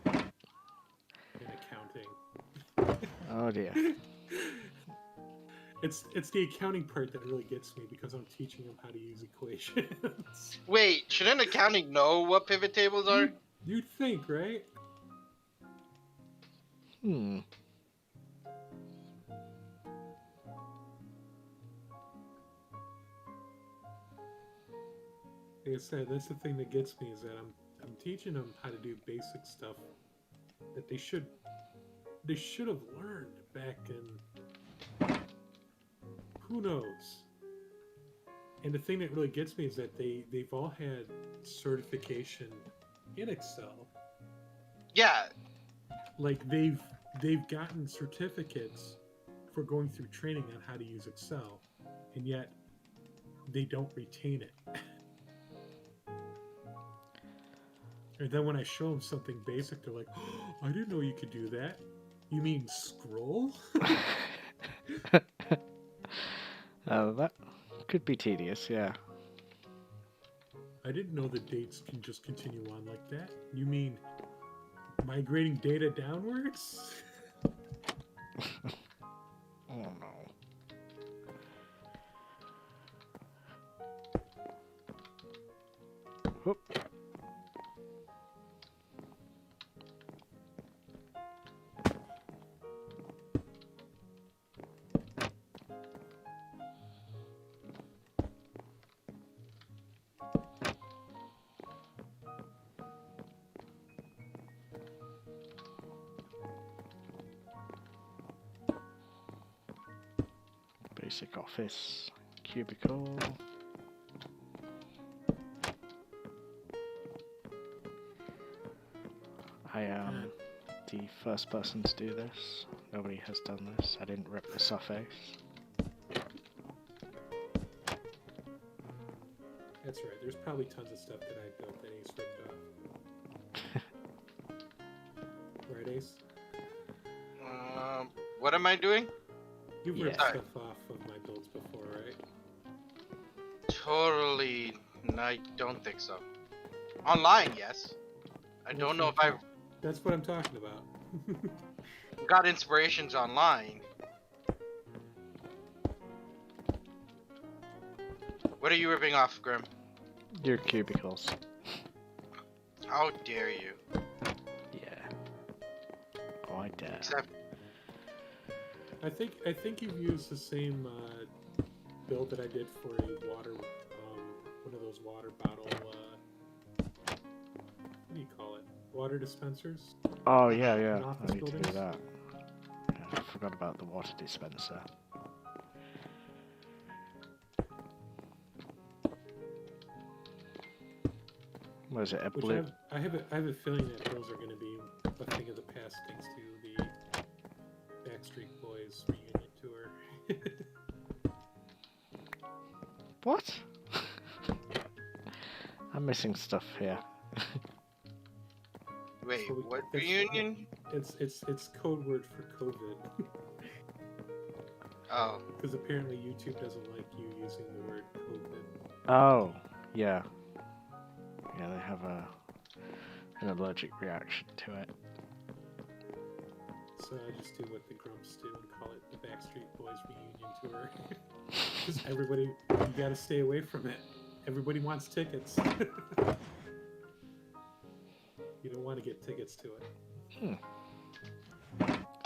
[SPEAKER 2] in accounting.
[SPEAKER 1] Oh dear.
[SPEAKER 2] It's the accounting part that really gets me because I'm teaching them how to use equations.
[SPEAKER 3] Wait, shouldn't accounting know what pivot tables are?
[SPEAKER 2] You'd think, right? I said, that's the thing that gets me is that I'm teaching them how to do basic stuff that they should have learned back in who knows. And the thing that really gets me is that they've all had certification in Excel.
[SPEAKER 3] Yeah,
[SPEAKER 2] Like they've gotten certificates for going through training on how to use Excel, and yet they don't retain it. And then when I show them something basic, they're like, oh, I didn't know you could do that. You mean scroll?
[SPEAKER 1] That could be tedious, yeah.
[SPEAKER 2] I didn't know the dates can just continue on like that. You mean migrating data downwards?
[SPEAKER 1] Oh no. Whoop. Basic office, cubicle. I am the first person to do this. Nobody has done this. I didn't rip the surface.
[SPEAKER 2] That's right. There's probably tons of stuff that I built that Ace ripped off. Right, Ace?
[SPEAKER 3] what am I doing?
[SPEAKER 2] You've ripped
[SPEAKER 1] Yeah.
[SPEAKER 2] stuff off of my builds before, right?
[SPEAKER 3] Totally, I don't think so. Online, yes. I don't know if I've
[SPEAKER 2] That's what I'm talking about.
[SPEAKER 3] got inspirations online. What are you ripping off, Grim?
[SPEAKER 1] Your cubicles.
[SPEAKER 3] How dare you?
[SPEAKER 1] Yeah. Oh, I dare.
[SPEAKER 3] Except,
[SPEAKER 2] I think you've used the same build that I did for a water, one of those water bottle. What do you call it? Water dispensers.
[SPEAKER 1] Oh, yeah,
[SPEAKER 2] In
[SPEAKER 1] yeah.
[SPEAKER 2] office
[SPEAKER 1] I need to do
[SPEAKER 2] buildings?
[SPEAKER 1] that. Yeah, I forgot about the water dispenser. Was it a
[SPEAKER 2] Which
[SPEAKER 1] blue?
[SPEAKER 2] I have a feeling that those are going to be a thing of the past thanks to the Backstreet Boys reunion tour.
[SPEAKER 1] What? I'm missing stuff here.
[SPEAKER 3] wait,
[SPEAKER 2] So
[SPEAKER 3] what
[SPEAKER 2] that's-
[SPEAKER 3] reunion?
[SPEAKER 2] It's code word for COVID.
[SPEAKER 3] Oh,
[SPEAKER 2] Because apparently YouTube doesn't like you using the word COVID.
[SPEAKER 1] Oh, yeah. Yeah, they have an allergic reaction to it.
[SPEAKER 2] So I just do what the Grumps do and call it the Backstreet Boys reunion tour. Because everybody, you gotta stay away from it. Everybody wants tickets. You don't want to get tickets to it.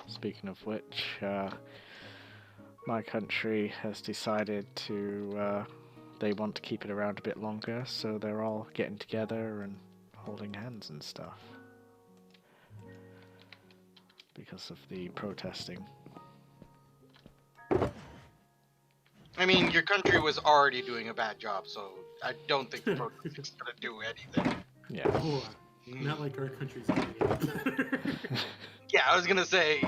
[SPEAKER 1] Speaking of which, my country has decided to, they want to keep it around a bit longer, so they're all getting together and holding hands and stuff. Because of the protesting.
[SPEAKER 3] I mean, your country was already doing a bad job, so I don't think the protest is gonna do anything.
[SPEAKER 1] Yeah.
[SPEAKER 2] Oh, not like our country's doing it.
[SPEAKER 3] Yeah, I was gonna say.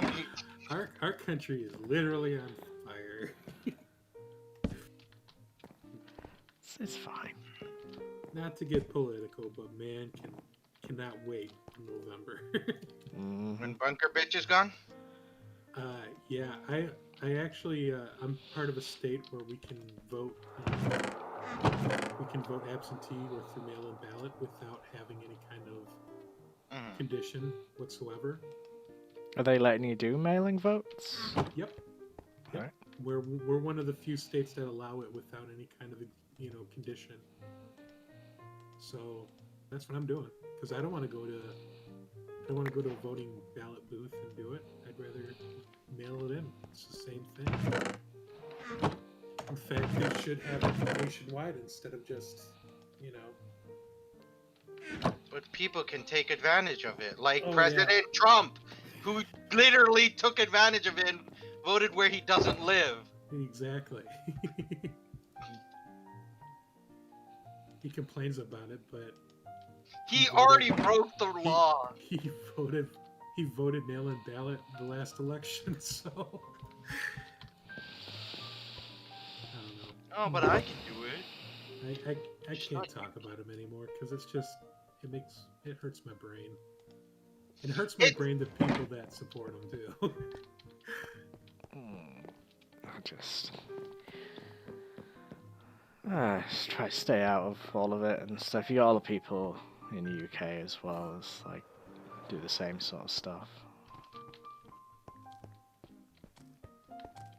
[SPEAKER 2] Our country is literally on fire.
[SPEAKER 1] It's fine.
[SPEAKER 2] Not to get political, but man, cannot wait in November.
[SPEAKER 3] When Bunker Bitch is gone?
[SPEAKER 2] Yeah, I actually I'm part of a state where we can vote. We can vote absentee or through mail-in ballot without having any kind of
[SPEAKER 3] Mhm.
[SPEAKER 2] condition whatsoever.
[SPEAKER 1] Are they letting you do mailing votes?
[SPEAKER 2] Yep.
[SPEAKER 1] Alright.
[SPEAKER 2] We're one of the few states that allow it without any kind of condition. So that's what I'm doing because I don't want to go to a voting ballot booth and do it. I'd rather mail it in. It's the same thing. In fact, they should have it nationwide instead of just
[SPEAKER 3] But people can take advantage of it, like
[SPEAKER 2] Oh,
[SPEAKER 3] President Trump, who literally took advantage of it and voted where he doesn't live.
[SPEAKER 2] Exactly. He complains about it, but
[SPEAKER 3] He
[SPEAKER 2] voted-
[SPEAKER 3] already broke the law.
[SPEAKER 2] he voted mail-in ballot the last election, so I don't know.
[SPEAKER 3] Oh, but I can do it.
[SPEAKER 2] I can't talk about him anymore because it's just it hurts my brain. It hurts my brain the people that support him too.
[SPEAKER 1] I just try to stay out of all of it and stuff. You got all the people in the UK as well as like do the same sort of stuff.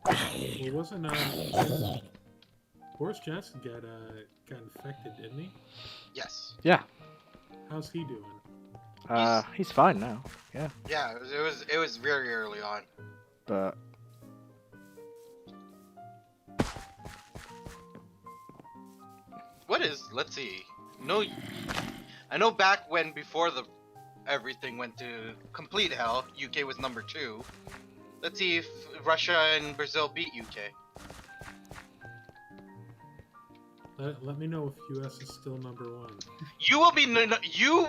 [SPEAKER 2] Well, wasn't Boris Johnson got infected, didn't he?
[SPEAKER 3] Yes.
[SPEAKER 1] Yeah,
[SPEAKER 2] How's he doing?
[SPEAKER 1] he's fine now. Yeah,
[SPEAKER 3] Yeah, it was very early on.
[SPEAKER 1] but
[SPEAKER 3] What is? Let's see. No, I know back when before everything went to complete hell, UK was number 2. Let's see if Russia and Brazil beat UK.
[SPEAKER 2] Let me know if US is still number 1.
[SPEAKER 3] You will be you've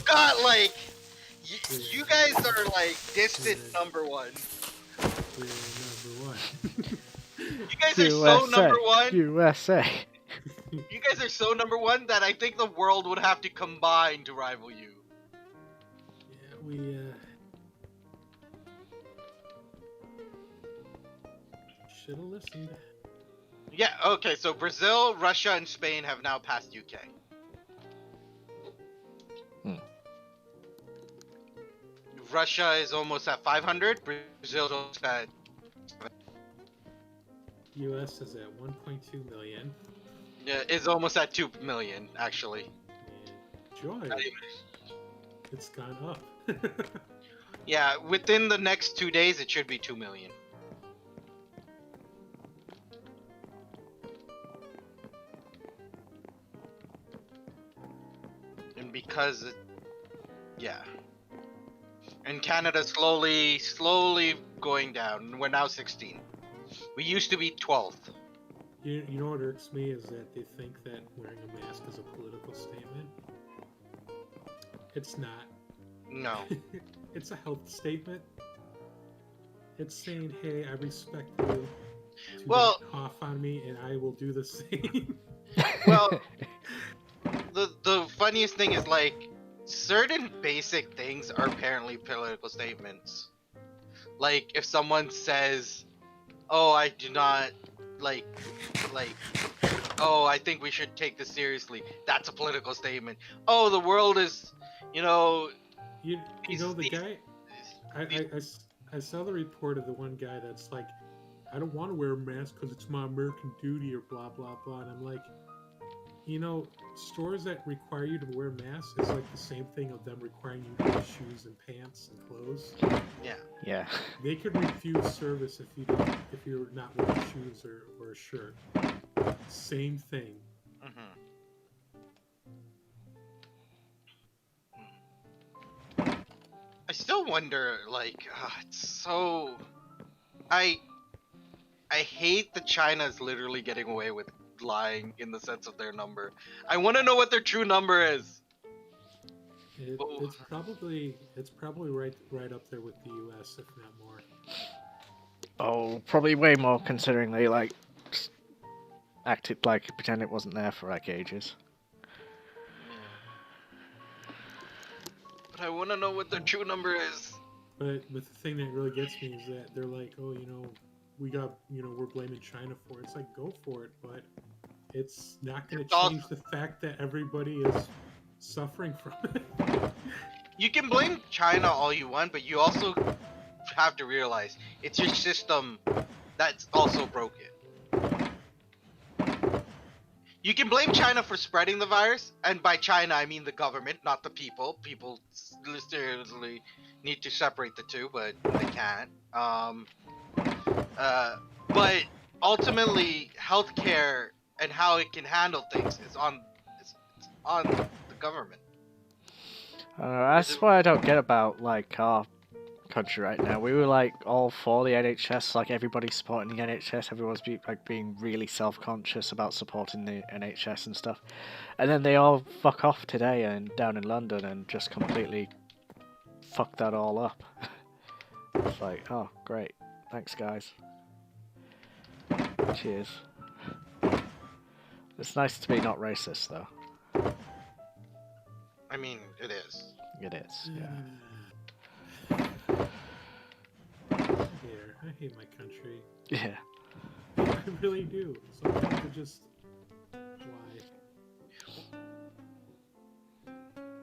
[SPEAKER 3] got like you guys are like distant number 1.
[SPEAKER 2] We're number 1.
[SPEAKER 3] You guys are so number 1.
[SPEAKER 1] USA.
[SPEAKER 3] You guys are so number 1 that I think the world would have to combine to rival you.
[SPEAKER 2] Yeah, we should have listened.
[SPEAKER 3] Yeah, okay, so Brazil, Russia, and Spain have now passed UK. Russia is almost at 500, Brazil's almost at...
[SPEAKER 2] US is at 1.2 million.
[SPEAKER 3] Yeah, is almost at 2 million, actually.
[SPEAKER 2] And joy, it's gone up.
[SPEAKER 3] Yeah, within the next 2 days, it should be 2 million. And because yeah. And Canada slowly going down. We're now 16. We used to be 12th.
[SPEAKER 2] You know what irks me is that they think that wearing a mask is a political statement. It's not.
[SPEAKER 3] No.
[SPEAKER 2] It's a health statement. It's saying, hey, I respect you. Do
[SPEAKER 3] Well-
[SPEAKER 2] not cough on me and I will do the same.
[SPEAKER 3] Well, the funniest thing is like certain basic things are apparently political statements. Like if someone says, "Oh, I do not like oh, I think we should take this seriously." That's a political statement. Oh, the world is,
[SPEAKER 2] You know the
[SPEAKER 3] these-
[SPEAKER 2] guy. I saw the report of the one guy that's like, I don't want to wear a mask because it's my American duty or blah blah blah, and I'm like, stores that require you to wear masks is like the same thing of them requiring you to wear shoes and pants and clothes.
[SPEAKER 3] Yeah.
[SPEAKER 1] Yeah.
[SPEAKER 2] They could refuse service if you're not wearing shoes or a shirt. Same thing.
[SPEAKER 3] I still wonder, like, it's so. I hate that China is literally getting away with lying in the sense of their number. I want to know what their true number is.
[SPEAKER 2] It's probably right up there with the U.S. if not more.
[SPEAKER 1] Oh, probably way more considering they like just acted like pretend it wasn't there for like ages.
[SPEAKER 3] But I want to know what their true number is.
[SPEAKER 2] But the thing that really gets me is that they're like, oh, we're blaming China for it. It's like, go for it, but it's not going to change the fact that everybody is suffering from it.
[SPEAKER 3] You can blame China all you want, but you also have to realize it's your system that's also broken. You can blame China for spreading the virus, and by China I mean the government, not the people. People seriously need to separate the two, but they can't. But ultimately, healthcare and how it can handle things is on the government.
[SPEAKER 1] That's what I don't get about like our country right now. We were like all for the NHS, like everybody supporting the NHS. Everyone's being really self-conscious about supporting the NHS and stuff. And then they all fuck off today and down in London and just completely fuck that all up. It's like, oh great, thanks guys. Cheers. It's nice to be not racist though.
[SPEAKER 3] I mean, it is.
[SPEAKER 1] It is, yeah.
[SPEAKER 2] Here, I hate my country.
[SPEAKER 1] Yeah.
[SPEAKER 2] I really do. Sometimes it just... Why?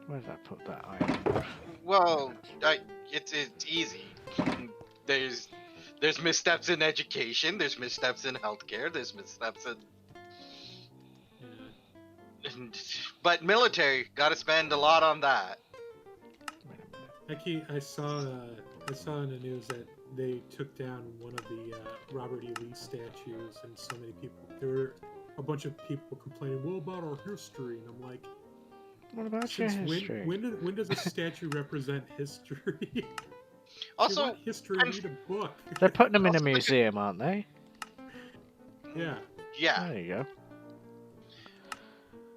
[SPEAKER 1] Where did I put that item?
[SPEAKER 3] Well, it's easy. There's missteps in education. There's missteps in healthcare. There's missteps in.
[SPEAKER 2] Yeah.
[SPEAKER 3] But military, gotta spend a lot on that.
[SPEAKER 2] I saw in the news that they took down one of the Robert E. Lee statues, and so many people. There were a bunch of people complaining, "Well, about our history," and I'm like,
[SPEAKER 1] What about your history?
[SPEAKER 2] when does a statue represent history?
[SPEAKER 3] Also,
[SPEAKER 2] what history need a book?
[SPEAKER 1] They're putting them in a museum, aren't they?
[SPEAKER 2] Yeah.
[SPEAKER 3] Yeah.
[SPEAKER 1] There you go.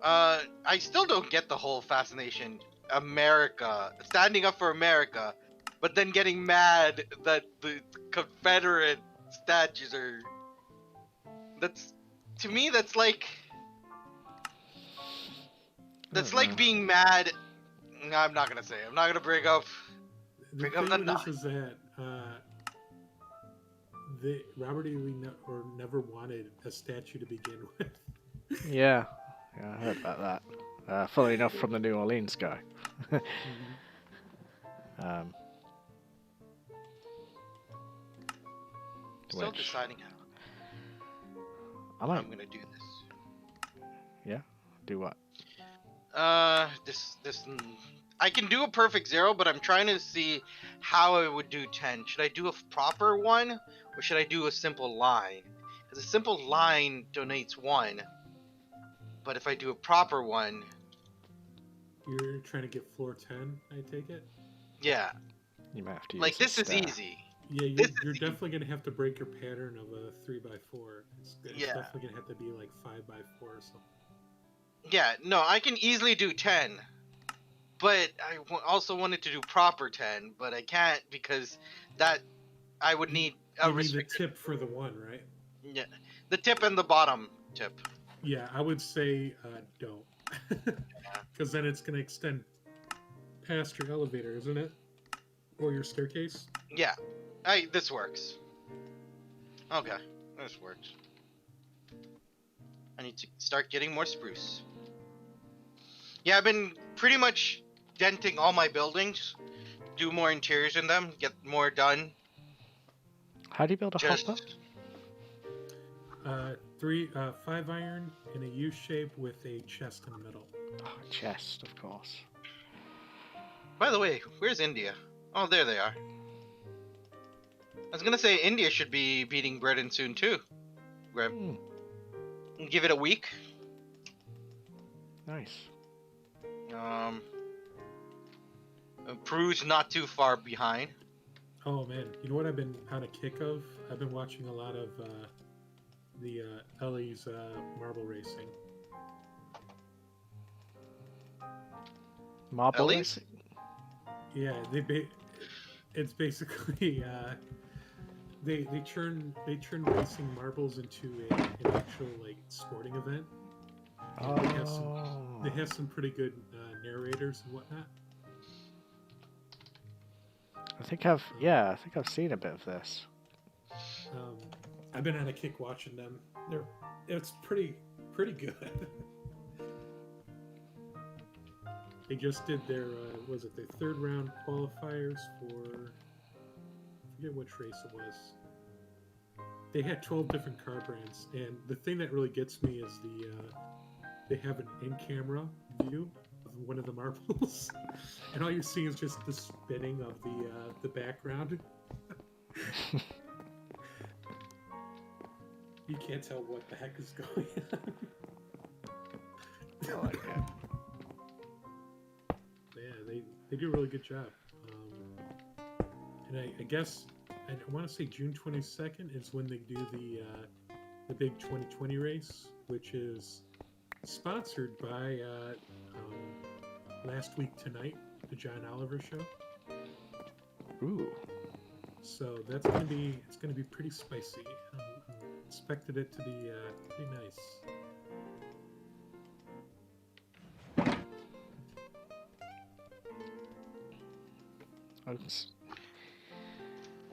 [SPEAKER 3] I still don't get the whole fascination. America, standing up for America, but then getting mad that the Confederate statues are. That's, to me, that's like. That's like being mad. No, I'm not gonna say. I'm not gonna bring up.
[SPEAKER 2] The thing with this is that Robert E. Lee never wanted a statue to begin with.
[SPEAKER 1] Yeah. Yeah, I heard about that. Funnily enough, from the New Orleans guy.
[SPEAKER 3] Still
[SPEAKER 1] Which-
[SPEAKER 3] deciding how
[SPEAKER 1] I might.
[SPEAKER 3] I'm gonna do this.
[SPEAKER 1] Yeah. Do what?
[SPEAKER 3] This. I can do a perfect 0, but I'm trying to see how I would do 10. Should I do a proper one, or should I do a simple line? Because a simple line donates 1, but if I do a proper one,
[SPEAKER 2] You're trying to get floor 10, I take it?
[SPEAKER 3] yeah,
[SPEAKER 1] You might have to use
[SPEAKER 3] like
[SPEAKER 1] a
[SPEAKER 3] this is
[SPEAKER 1] star.
[SPEAKER 3] easy.
[SPEAKER 2] Yeah,
[SPEAKER 3] This
[SPEAKER 2] you're
[SPEAKER 3] is
[SPEAKER 2] definitely going to have to break your pattern of a 3x4. It's
[SPEAKER 3] Yeah.
[SPEAKER 2] definitely going to have to be like 5x4 or something.
[SPEAKER 3] Yeah, no, I can easily do 10, but I also wanted to do proper 10, but I can't because that I would need a
[SPEAKER 2] You need the
[SPEAKER 3] restricted.
[SPEAKER 2] tip for the one, right?
[SPEAKER 3] Yeah, the tip and the bottom tip.
[SPEAKER 2] Yeah, I would say don't. Because then it's going to extend past your elevator, isn't it? Or your staircase?
[SPEAKER 3] Yeah, this works. Okay, this works. I need to start getting more spruce. Yeah, I've been pretty much denting all my buildings, do more interiors in them, get more done.
[SPEAKER 1] How do you build a
[SPEAKER 3] Just
[SPEAKER 1] hopper?
[SPEAKER 2] 5 iron in a U shape with a chest in the middle.
[SPEAKER 1] Oh, a chest, of course.
[SPEAKER 3] by the way, where's India? Oh, there they are. I was gonna say India should be beating Britain soon too. Grab. Give it a week.
[SPEAKER 1] Nice.
[SPEAKER 3] Peru's not too far behind.
[SPEAKER 2] Oh man, you know what I've been on a kick of? I've been watching a lot of the Ellie's marble racing.
[SPEAKER 1] Marble
[SPEAKER 3] Ellie's?
[SPEAKER 1] racing?
[SPEAKER 2] Yeah, it's basically they turn racing marbles into an actual like sporting event. And they have some pretty good narrators and whatnot.
[SPEAKER 1] I think I've seen a bit of this.
[SPEAKER 2] I've been on a kick watching them. It's pretty good. They just did their was it their third round qualifiers for I forget which race it was. They had 12 different car brands, and the thing that really gets me is they have an in-camera view of one of the marbles, and all you see is just the spinning of the background. You can't tell what the heck is going on.
[SPEAKER 1] I like it.
[SPEAKER 2] Yeah, they do a really good job. And I guess I want to say June 22nd is when they do the big 2020 race, which is sponsored by Last Week Tonight, the John Oliver show.
[SPEAKER 1] Ooh.
[SPEAKER 2] So that's gonna be pretty spicy. Expected it to be pretty nice.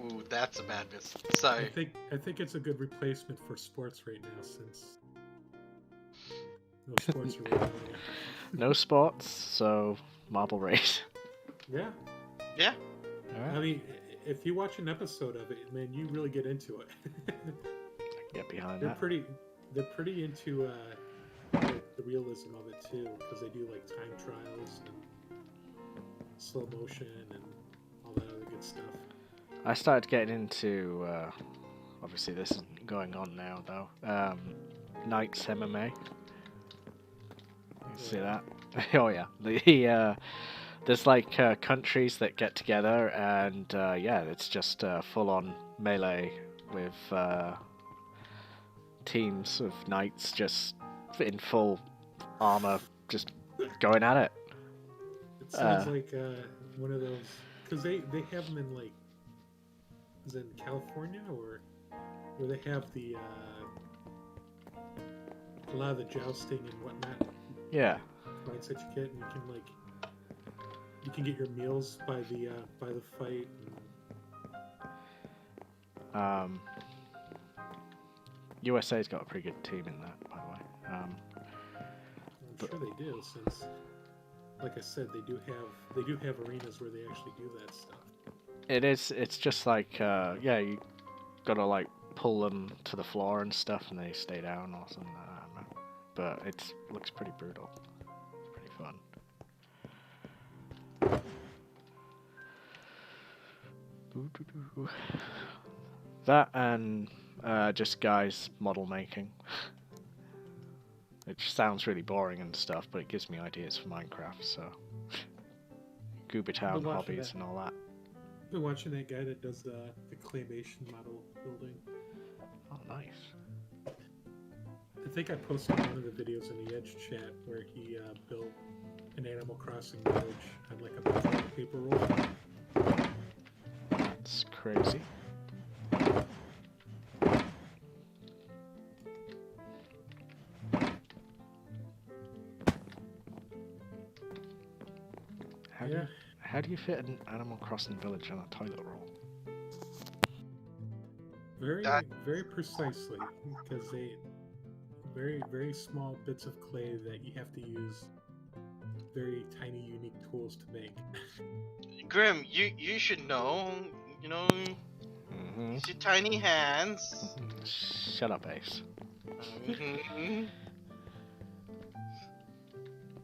[SPEAKER 3] Ooh, that's a bad miss. Sorry.
[SPEAKER 2] I think it's a good replacement for sports right now, since no sports are really going on.
[SPEAKER 1] No spots, so marble race.
[SPEAKER 2] Yeah,
[SPEAKER 3] Yeah.
[SPEAKER 1] Alright.
[SPEAKER 2] I mean, if you watch an episode of it, man, you really get into it.
[SPEAKER 1] Get behind
[SPEAKER 2] they're
[SPEAKER 1] that.
[SPEAKER 2] pretty into the realism of it too, because they do like time trials and slow motion and all that other good stuff.
[SPEAKER 1] I started getting into, obviously this isn't going on now though, Knights MMA. You see that? Oh yeah. There's like countries that get together and yeah, it's just full on melee with teams of knights just in full armor just going at it.
[SPEAKER 2] It sounds like one of those, because they have them in like, is it in California or where they have the a lot of the jousting and whatnot.
[SPEAKER 1] Yeah.
[SPEAKER 2] Fights that you get, and you can get your meals by the fight. And...
[SPEAKER 1] USA's got a pretty good team in that, by the way.
[SPEAKER 2] I'm sure they do, since, like I said, they do have arenas where they actually do that stuff.
[SPEAKER 1] It's just like, yeah, you gotta like pull them to the floor and stuff and they stay down or something, I don't know. But it looks pretty brutal. It's pretty fun. That and just guys model making. It sounds really boring and stuff, but it gives me ideas for Minecraft, so... Goober Town hobbies and all that.
[SPEAKER 2] I've been watching that guy that does the claymation model building.
[SPEAKER 1] Oh, nice.
[SPEAKER 2] I think I posted one of the videos in the Edge chat where he built an Animal Crossing village on like a paper roll.
[SPEAKER 1] That's crazy. How do you fit an Animal Crossing village on a toilet roll?
[SPEAKER 2] Very precisely, because they very small bits of clay that you have to use very tiny unique tools to make.
[SPEAKER 3] Grim, you should know, you know, use your tiny hands.
[SPEAKER 1] Shut up, Ace.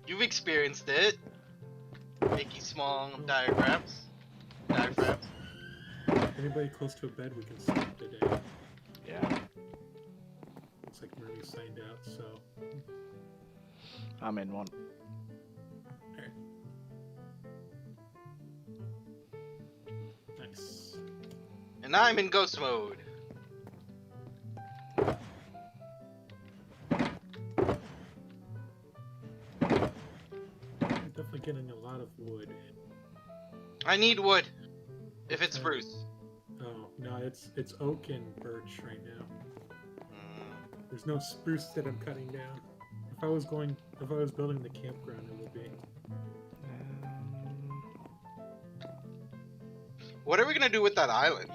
[SPEAKER 3] You've experienced it. Making small diagrams.
[SPEAKER 2] Anybody close to a bed, we can sleep today.
[SPEAKER 1] Yeah.
[SPEAKER 2] Looks like Murray signed out, so...
[SPEAKER 1] I'm in one.
[SPEAKER 2] Alright. Nice.
[SPEAKER 3] And I'm in ghost mode.
[SPEAKER 2] Definitely getting a lot of wood.
[SPEAKER 3] I need wood. If it's spruce.
[SPEAKER 2] Oh no, it's oak and birch right now. There's no spruce that I'm cutting down. If I was building the campground, it would be.
[SPEAKER 3] What are we gonna do with that island?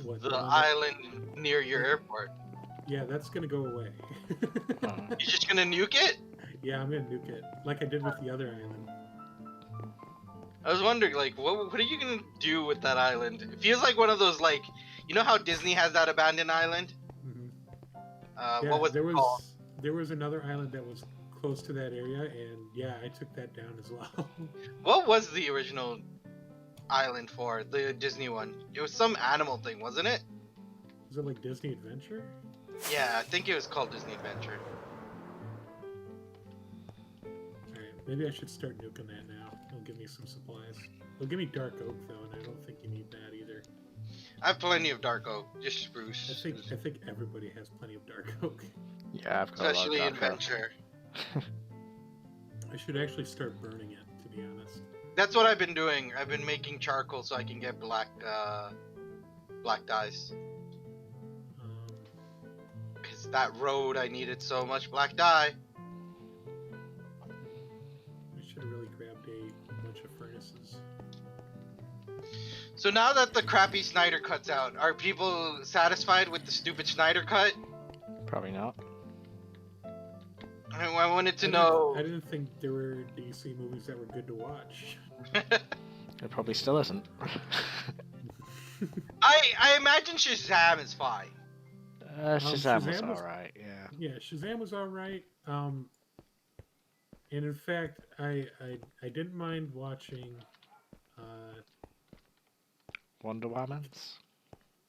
[SPEAKER 2] What,
[SPEAKER 3] The island near your airport.
[SPEAKER 2] Yeah, that's gonna go away.
[SPEAKER 3] You're just gonna nuke it?
[SPEAKER 2] Yeah, I'm gonna nuke it, like I did with the other island.
[SPEAKER 3] I was wondering, like, what are you gonna do with that island? It feels like one of those, like, you know how Disney has that abandoned island?
[SPEAKER 2] Yeah,
[SPEAKER 3] what was it called?
[SPEAKER 2] There was another island that was close to that area, and yeah, I took that down as well.
[SPEAKER 3] What was the original island for, the Disney one? It was some animal thing, wasn't it?
[SPEAKER 2] Was it like Disney Adventure?
[SPEAKER 3] Yeah, I think it was called Disney Adventure.
[SPEAKER 2] Alright, Maybe I should start nuking that now. It'll give me some supplies. It'll give me dark oak though, and I don't think you need that either.
[SPEAKER 3] I have plenty of dark oak, just spruce.
[SPEAKER 2] I think everybody has plenty of dark oak.
[SPEAKER 1] Yeah, I've got a lot of
[SPEAKER 3] Especially in
[SPEAKER 1] dark oak.
[SPEAKER 3] Venture.
[SPEAKER 2] I should actually start burning it, to be honest.
[SPEAKER 3] That's what I've been doing. I've been making charcoal so I can get black dyes. Cause that road I needed so much black dye.
[SPEAKER 2] I should have really grabbed a bunch of furnaces.
[SPEAKER 3] So now that the crappy Snyder cut's out, are people satisfied with the stupid Snyder cut?
[SPEAKER 1] Probably not.
[SPEAKER 3] I wanted to know.
[SPEAKER 2] I didn't think there were DC movies that were good to watch.
[SPEAKER 1] It probably still isn't.
[SPEAKER 3] I imagine Shazam is fine.
[SPEAKER 1] Shazam was
[SPEAKER 2] Shazam was-
[SPEAKER 1] alright, yeah.
[SPEAKER 2] Yeah, Shazam was alright. And in fact, I didn't mind watching.
[SPEAKER 1] Wonder Woman's?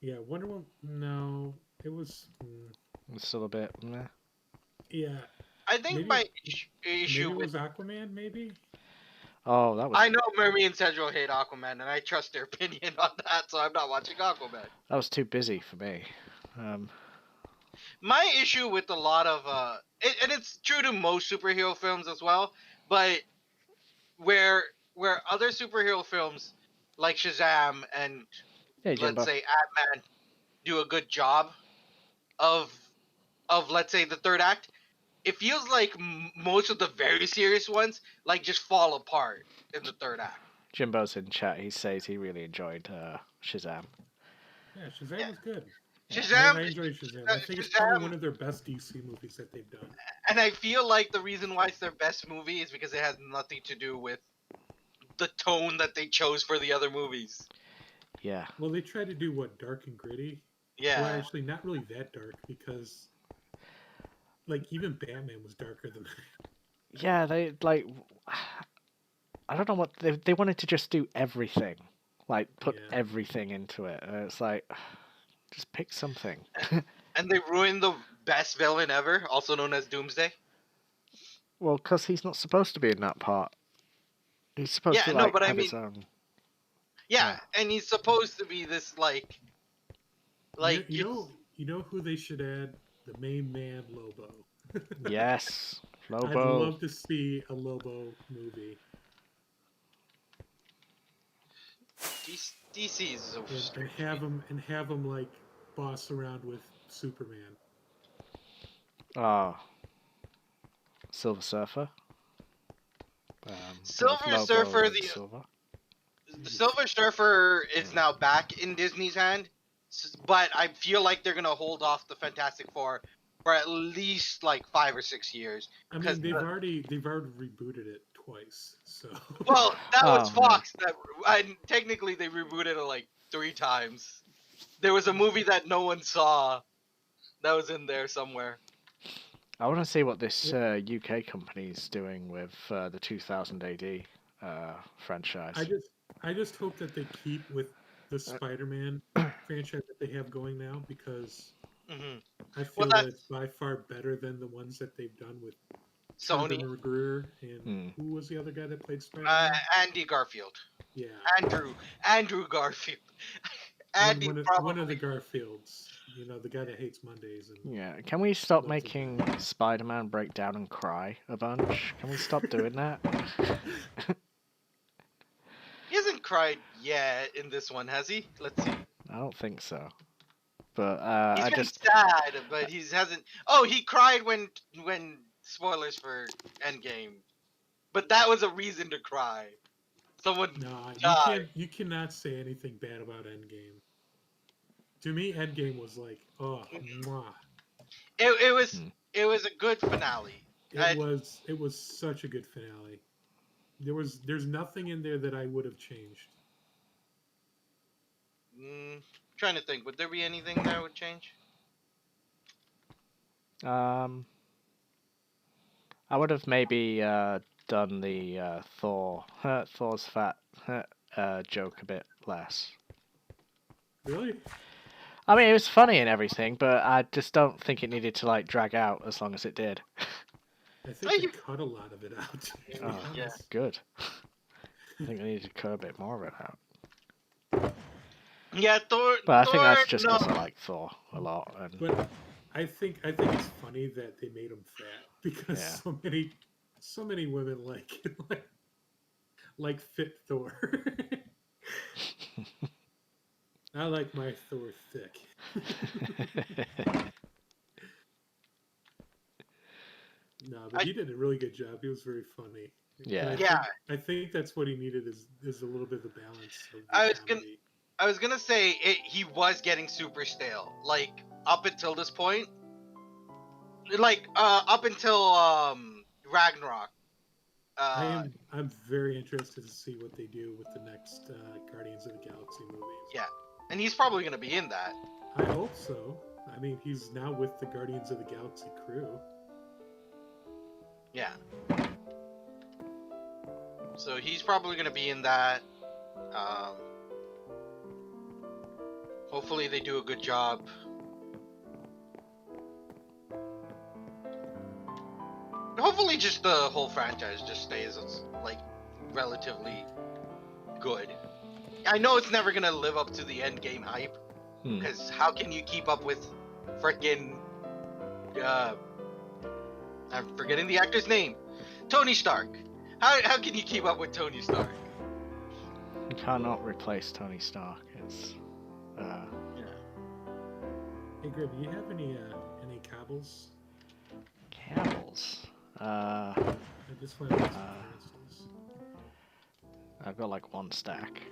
[SPEAKER 2] Yeah, Wonder Woman. No, it was.
[SPEAKER 1] It's still a bit meh.
[SPEAKER 2] Yeah,
[SPEAKER 3] I think
[SPEAKER 2] Maybe-
[SPEAKER 3] my
[SPEAKER 2] maybe
[SPEAKER 3] issue
[SPEAKER 2] it
[SPEAKER 3] with
[SPEAKER 2] was Aquaman. Maybe.
[SPEAKER 1] Oh, that was
[SPEAKER 3] I know Murray and Central hate Aquaman, and I trust their opinion on that, so I'm not watching Aquaman.
[SPEAKER 1] that was too busy for me.
[SPEAKER 3] My issue with a lot of and it's true to most superhero films as well, but where other superhero films like Shazam and
[SPEAKER 1] Yeah, Jimbo.
[SPEAKER 3] let's say Ant-Man do a good job of let's say the third act, it feels like most of the very serious ones like just fall apart in the third act.
[SPEAKER 1] Jimbo's in chat. He says he really enjoyed Shazam.
[SPEAKER 2] Yeah, Shazam
[SPEAKER 3] Yeah.
[SPEAKER 2] was good.
[SPEAKER 3] Shazam,
[SPEAKER 2] I enjoy Shazam. I think it's probably
[SPEAKER 3] Shazam-
[SPEAKER 2] one of their best DC movies that they've done.
[SPEAKER 3] and I feel like the reason why it's their best movie is because it has nothing to do with the tone that they chose for the other movies.
[SPEAKER 1] Yeah.
[SPEAKER 2] Well, they tried to do what, dark and gritty.
[SPEAKER 3] Yeah.
[SPEAKER 2] Well, actually, not really that dark because, like, even Batman was darker than that.
[SPEAKER 1] Yeah, they, like... I don't know what... They wanted to just do everything. Like, put
[SPEAKER 2] Yeah.
[SPEAKER 1] everything into it. And it's like... Just pick something.
[SPEAKER 3] And they ruined the best villain ever, also known as Doomsday.
[SPEAKER 1] Well, because he's not supposed to be in that part. He's supposed
[SPEAKER 3] Yeah,
[SPEAKER 1] to,
[SPEAKER 3] no,
[SPEAKER 1] like,
[SPEAKER 3] but I
[SPEAKER 1] have his
[SPEAKER 3] mean-
[SPEAKER 1] own...
[SPEAKER 3] Yeah, and he's supposed to be this like
[SPEAKER 2] you know who they should add? The main man, Lobo.
[SPEAKER 1] Yes.
[SPEAKER 2] I'd
[SPEAKER 1] Lobo.
[SPEAKER 2] love to see a Lobo movie.
[SPEAKER 3] DC is so
[SPEAKER 2] And have him like boss around with Superman.
[SPEAKER 1] Oh. Silver Surfer.
[SPEAKER 3] Silver
[SPEAKER 1] Lobo
[SPEAKER 3] Surfer,
[SPEAKER 1] and
[SPEAKER 3] the
[SPEAKER 1] Silver.
[SPEAKER 3] Silver Surfer is now back in Disney's hand, but I feel like they're gonna hold off the Fantastic Four for at least like 5 or 6 years.
[SPEAKER 2] I mean,
[SPEAKER 3] 'Cause
[SPEAKER 2] they've already rebooted it twice. So
[SPEAKER 3] Well, that was
[SPEAKER 1] Oh, man.
[SPEAKER 3] Fox. And technically they rebooted it like 3 times. There was a movie that no one saw that was in there somewhere.
[SPEAKER 1] I want to see what this UK company's doing with the 2000 AD franchise.
[SPEAKER 2] I just hope that they keep with the Spider-Man franchise that they have going now because
[SPEAKER 3] hmm
[SPEAKER 2] I feel
[SPEAKER 3] Well,
[SPEAKER 2] that
[SPEAKER 3] that's-
[SPEAKER 2] it's by far better than the ones that they've done with
[SPEAKER 3] Sony,
[SPEAKER 2] Tobey Maguire and
[SPEAKER 1] Hmm.
[SPEAKER 2] who was the other guy that played Spider-Man?
[SPEAKER 3] Andy Garfield,
[SPEAKER 2] Yeah,
[SPEAKER 3] Andrew Garfield, Andy
[SPEAKER 2] one
[SPEAKER 3] probably.
[SPEAKER 2] of the Garfields. You know, the guy that hates Mondays. And
[SPEAKER 1] Yeah, can we stop
[SPEAKER 2] Lots of
[SPEAKER 1] making Spider-Man break down and cry a bunch? Can we stop doing that?
[SPEAKER 3] He hasn't cried yet in this one, has he? Let's see.
[SPEAKER 1] I don't think so. But
[SPEAKER 3] He's
[SPEAKER 1] I
[SPEAKER 3] been
[SPEAKER 1] just
[SPEAKER 3] sad, but he hasn't. Oh, he cried when spoilers for Endgame, but that was a reason to cry. Someone.
[SPEAKER 2] no,
[SPEAKER 3] Die.
[SPEAKER 2] you cannot say anything bad about Endgame. To me, Endgame was like, oh, mwah.
[SPEAKER 3] It was
[SPEAKER 1] Hmm.
[SPEAKER 3] it was a good finale. I-
[SPEAKER 2] It was such a good finale. There's nothing in there that I would have changed.
[SPEAKER 3] Trying to think, would there be anything that would change?
[SPEAKER 1] I would have maybe done the Thor's fat joke a bit less.
[SPEAKER 2] Really?
[SPEAKER 1] I mean, it was funny and everything, but I just don't think it needed to like drag out as long as it did.
[SPEAKER 2] I think they cut a lot of it out. To be
[SPEAKER 1] Oh,
[SPEAKER 3] Yeah.
[SPEAKER 2] honest.
[SPEAKER 1] good. I think I need to cut a bit more of it out.
[SPEAKER 3] Yeah, Thor.
[SPEAKER 1] But I think
[SPEAKER 3] Thor,
[SPEAKER 1] that's just
[SPEAKER 3] no.
[SPEAKER 1] because I like Thor a lot. And
[SPEAKER 2] But I think it's funny that they made him fat because
[SPEAKER 1] Yeah.
[SPEAKER 2] so many women like fit Thor. I like my Thor thick. No, but
[SPEAKER 3] I-
[SPEAKER 2] he did a really good job. He was very funny.
[SPEAKER 1] Yeah.
[SPEAKER 2] And
[SPEAKER 3] Yeah.
[SPEAKER 2] I think that's what he needed is a little bit of the balance of
[SPEAKER 3] I
[SPEAKER 2] the
[SPEAKER 3] was gonna.
[SPEAKER 2] comedy.
[SPEAKER 3] I was gonna say he was getting super stale. Like up until this point, like up until Ragnarok.
[SPEAKER 2] I'm very interested to see what they do with the next Guardians of the Galaxy movies.
[SPEAKER 3] Yeah, and he's probably gonna be in that.
[SPEAKER 2] I hope so. I mean, he's now with the Guardians of the Galaxy crew.
[SPEAKER 3] Yeah. So he's probably gonna be in that. Um, hopefully they do a good job. Hopefully just the whole franchise just stays like relatively good. I know it's never gonna live up to the end game hype, because how can you keep up with frickin' I'm forgetting the actor's name, Tony Stark. How can you keep up with Tony Stark?
[SPEAKER 1] You cannot replace Tony Stark. It's
[SPEAKER 3] Yeah.
[SPEAKER 2] Hey, Grim, do you have any cobbles?
[SPEAKER 1] Camels.
[SPEAKER 2] I just want to make some furnaces.
[SPEAKER 1] I've got like 1 stack.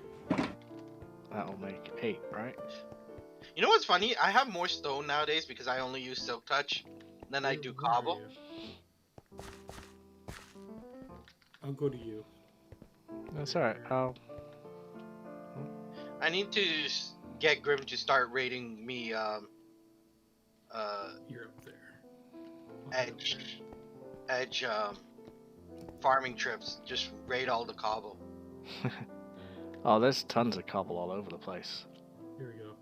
[SPEAKER 1] That'll make 8, right?
[SPEAKER 3] You know what's funny? I have more stone nowadays because I only use Silk Touch than I do
[SPEAKER 2] Where are
[SPEAKER 3] cobble.
[SPEAKER 2] you? I'll go to you.
[SPEAKER 1] That's alright.
[SPEAKER 3] I need to get Grim to start rating me
[SPEAKER 2] You're up there.
[SPEAKER 3] edge farming trips. Just raid all the cobble.
[SPEAKER 1] Oh, there's tons of cobble all over the place.
[SPEAKER 2] Here we go.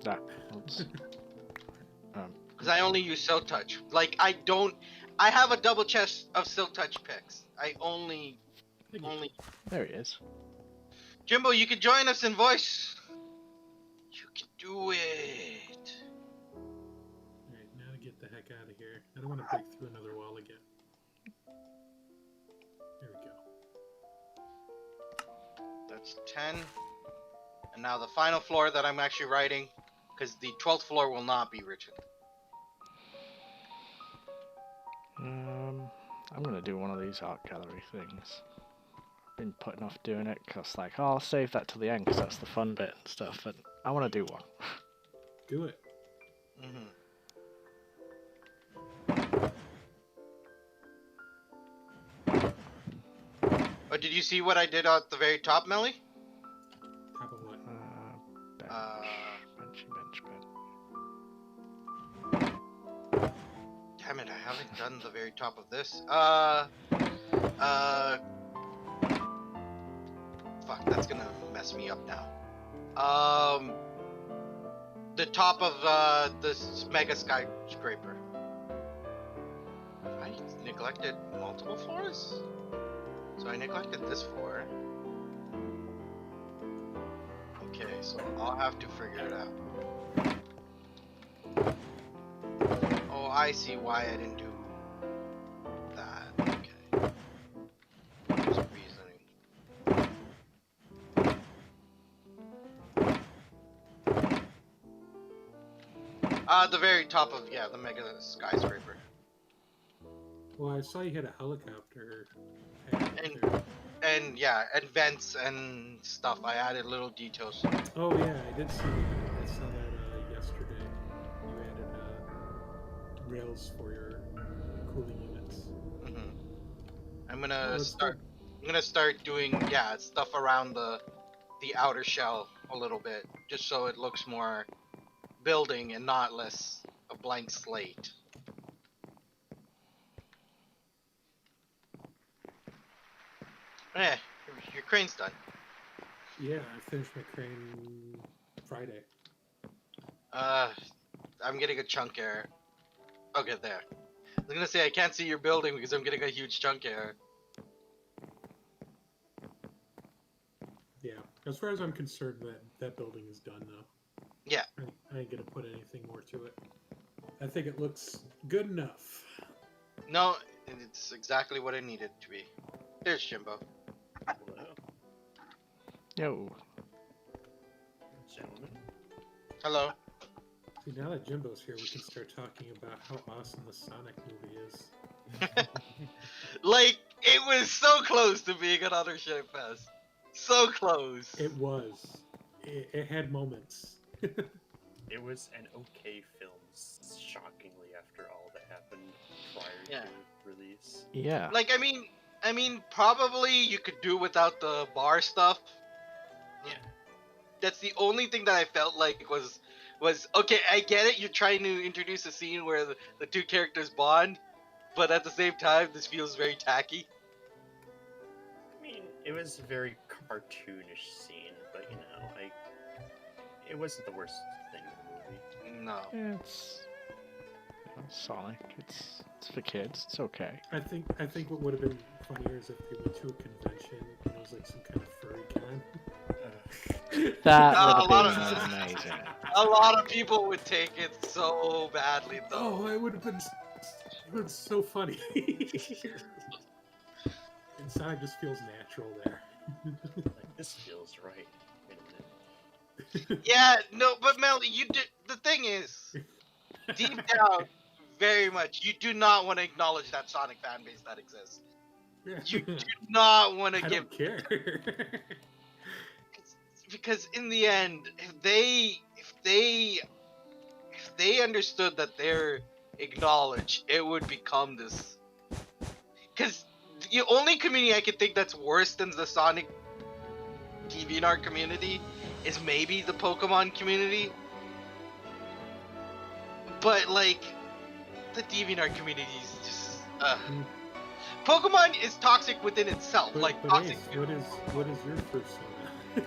[SPEAKER 1] That. Oops.
[SPEAKER 3] Because I only use Silk Touch. Like I have a double chest of Silk Touch picks. I only.
[SPEAKER 1] There he is.
[SPEAKER 3] Jimbo, you can join us in voice. You can do it.
[SPEAKER 2] Alright, now to get the heck out of here. I don't want to break through another wall again. There we go.
[SPEAKER 3] That's 10. And now the final floor that I'm actually writing, because the 12th floor will not be written.
[SPEAKER 1] I'm gonna do one of these art gallery things. I've been putting off doing it because, like, oh, I'll save that till the end because that's the fun bit and stuff. But I want to do one.
[SPEAKER 2] Do it.
[SPEAKER 3] Oh, did you see what I did at the very top, Melly?
[SPEAKER 2] Top of what?
[SPEAKER 1] Bench.
[SPEAKER 3] Damn it, I haven't done the very top of this. Fuck, that's gonna mess me up now. The top of this mega skyscraper. I neglected multiple floors? So I neglected this floor. Okay, so I'll have to figure it out. Oh, I see why I didn't do that. Okay. There's a reasoning. The very top of, yeah, the mega skyscraper.
[SPEAKER 2] Well, I saw you had a helicopter.
[SPEAKER 3] And yeah, and vents and stuff. I added little details.
[SPEAKER 2] Oh yeah, I did see that. I saw that yesterday. You added rails for your cooling units.
[SPEAKER 3] I'm gonna
[SPEAKER 2] Oh,
[SPEAKER 3] start. I'm gonna start doing stuff around the outer shell a little bit, just so it looks more building and not less a blank slate. Eh, your crane's done.
[SPEAKER 2] Yeah, I finished my crane Friday.
[SPEAKER 3] I'm getting a chunk error. Okay, there. was gonna say I can't see your building because I'm getting a huge chunk error.
[SPEAKER 2] Yeah, as far as I'm concerned, that building is done now.
[SPEAKER 3] Yeah.
[SPEAKER 2] I ain't gonna put anything more to it. I think it looks good enough.
[SPEAKER 3] No, it's exactly what I needed it to be. There's Jimbo.
[SPEAKER 4] Hello,
[SPEAKER 1] Yo.
[SPEAKER 4] gentlemen.
[SPEAKER 3] Hello.
[SPEAKER 2] See, now that Jimbo's here, we can start talking about how awesome the Sonic movie is.
[SPEAKER 3] Like, it was so close to being another shit fest. So close.
[SPEAKER 2] It was. It had moments.
[SPEAKER 4] It was an okay film, shockingly, after all that happened prior
[SPEAKER 3] Yeah.
[SPEAKER 4] to release.
[SPEAKER 1] Yeah.
[SPEAKER 3] Like, I mean, probably you could do without the bar stuff.
[SPEAKER 4] Yeah.
[SPEAKER 3] That's the only thing that I felt like was okay. I get it. You're trying to introduce a scene where the two characters bond, but at the same time, this feels very tacky.
[SPEAKER 4] I mean, it was a very cartoonish scene, but you know, like, it wasn't the worst thing in the movie.
[SPEAKER 3] No.
[SPEAKER 1] It's Sonic. It's for kids. It's okay.
[SPEAKER 2] I think what would have been funnier is if they went to a convention and it was like some kind of furry con.
[SPEAKER 1] That
[SPEAKER 3] A
[SPEAKER 1] would
[SPEAKER 3] lot
[SPEAKER 1] have
[SPEAKER 3] of-
[SPEAKER 1] been amazing.
[SPEAKER 3] A lot of people would take it so badly, though.
[SPEAKER 2] Oh, it would have been so funny. And Sonic just feels natural there.
[SPEAKER 4] Like, this feels right. Wait a minute.
[SPEAKER 3] Yeah, no, but Melly, you did. The thing is, deep down, very much, you do not want to acknowledge that Sonic fan base that exists. You do not want to
[SPEAKER 2] I
[SPEAKER 3] give
[SPEAKER 2] don't care.
[SPEAKER 3] because in the end, if they understood that they're acknowledged, it would become this. Because the only community I can think that's worse than the Sonic DeviantArt community is maybe the Pokemon community. But like, the DeviantArt community is just. Pokemon is toxic within itself.
[SPEAKER 2] But,
[SPEAKER 3] like
[SPEAKER 2] but
[SPEAKER 3] toxic.
[SPEAKER 2] Ace, what is your persona?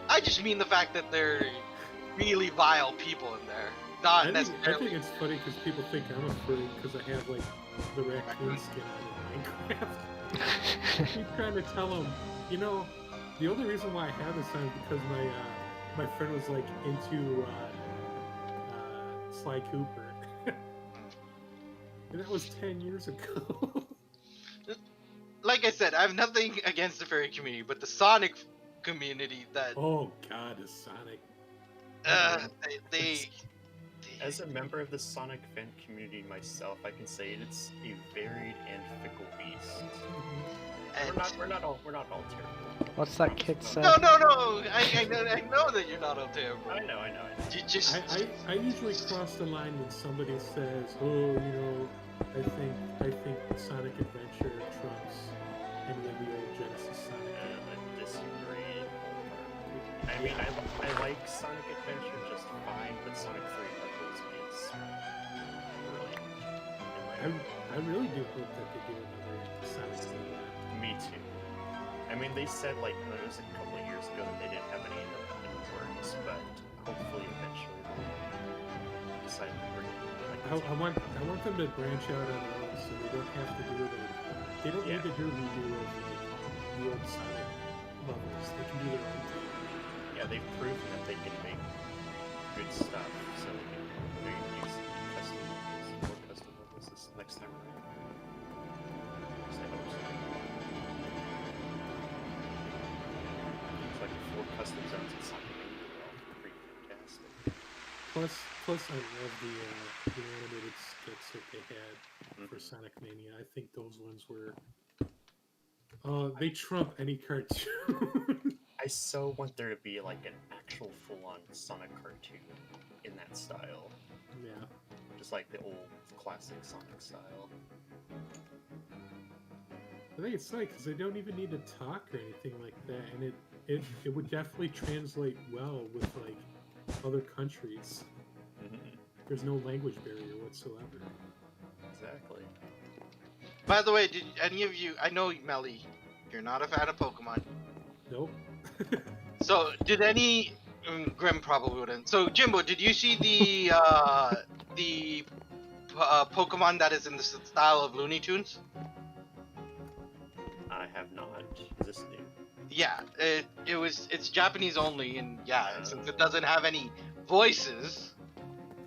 [SPEAKER 3] I just mean the fact that they're really vile people in there. Not
[SPEAKER 2] I
[SPEAKER 3] necessarily.
[SPEAKER 2] think it's funny because people think I'm a furry because I have like the raccoon skin on in Minecraft. I keep trying to tell them, you know, the only reason why I have this on is because my friend was like into Sly Cooper. And that was 10 years ago.
[SPEAKER 3] Like I said, I have nothing against the furry community, but the Sonic community that
[SPEAKER 2] Oh god, is Sonic.
[SPEAKER 3] they
[SPEAKER 4] As a member of the Sonic fan community myself, I can say it's a varied and fickle beast.
[SPEAKER 3] and
[SPEAKER 4] We're not all terrible.
[SPEAKER 1] What's that kid say?
[SPEAKER 3] no. I know that you're not all terrible.
[SPEAKER 4] I know.
[SPEAKER 3] You just
[SPEAKER 2] I usually cross the line when somebody says, "Oh, you know, I think Sonic Adventure trumps any of the old Genesis Sonic."
[SPEAKER 4] I disagree. I mean, I like Sonic Adventure just fine, but Sonic 3 Knuckles is brilliant. in my opinion.
[SPEAKER 2] I really do hope that they do another Sonic game.
[SPEAKER 4] Me too. I mean, they said like it was a couple of years ago that they didn't have any in the works, but hopefully eventually they'll decide to bring it. Like,
[SPEAKER 2] I want them to branch out on their own so they don't have to do it. They don't need to do a redo of like the old Sonic levels. They can do their own thing.
[SPEAKER 4] yeah, they've proven that they can make good stuff, so they can maybe use custom levels, more custom levels this next time around. At least I hope so. It's like 4 custom zones in Sonic Mania are all pretty fantastic.
[SPEAKER 2] Plus, I love the animated skits that they had for Sonic Mania. I think those ones were. They trump any cartoon.
[SPEAKER 4] I so want there to be like an actual full-on Sonic cartoon in that style,
[SPEAKER 2] Yeah.
[SPEAKER 4] just like the old classic Sonic style.
[SPEAKER 2] I think it's funny because they don't even need to talk or anything like that, and it would definitely translate well with like other countries. There's no language barrier whatsoever.
[SPEAKER 4] Exactly.
[SPEAKER 3] By the way, did any of you? I know Melly, you're not a fan of Pokemon.
[SPEAKER 2] Nope.
[SPEAKER 3] So did any? Grim probably wouldn't. So Jimbo, did you see the Pokemon that is in the style of Looney Tunes?
[SPEAKER 4] I have not. Is this new?
[SPEAKER 3] Yeah, it's Japanese only, and yeah, since it doesn't have any voices,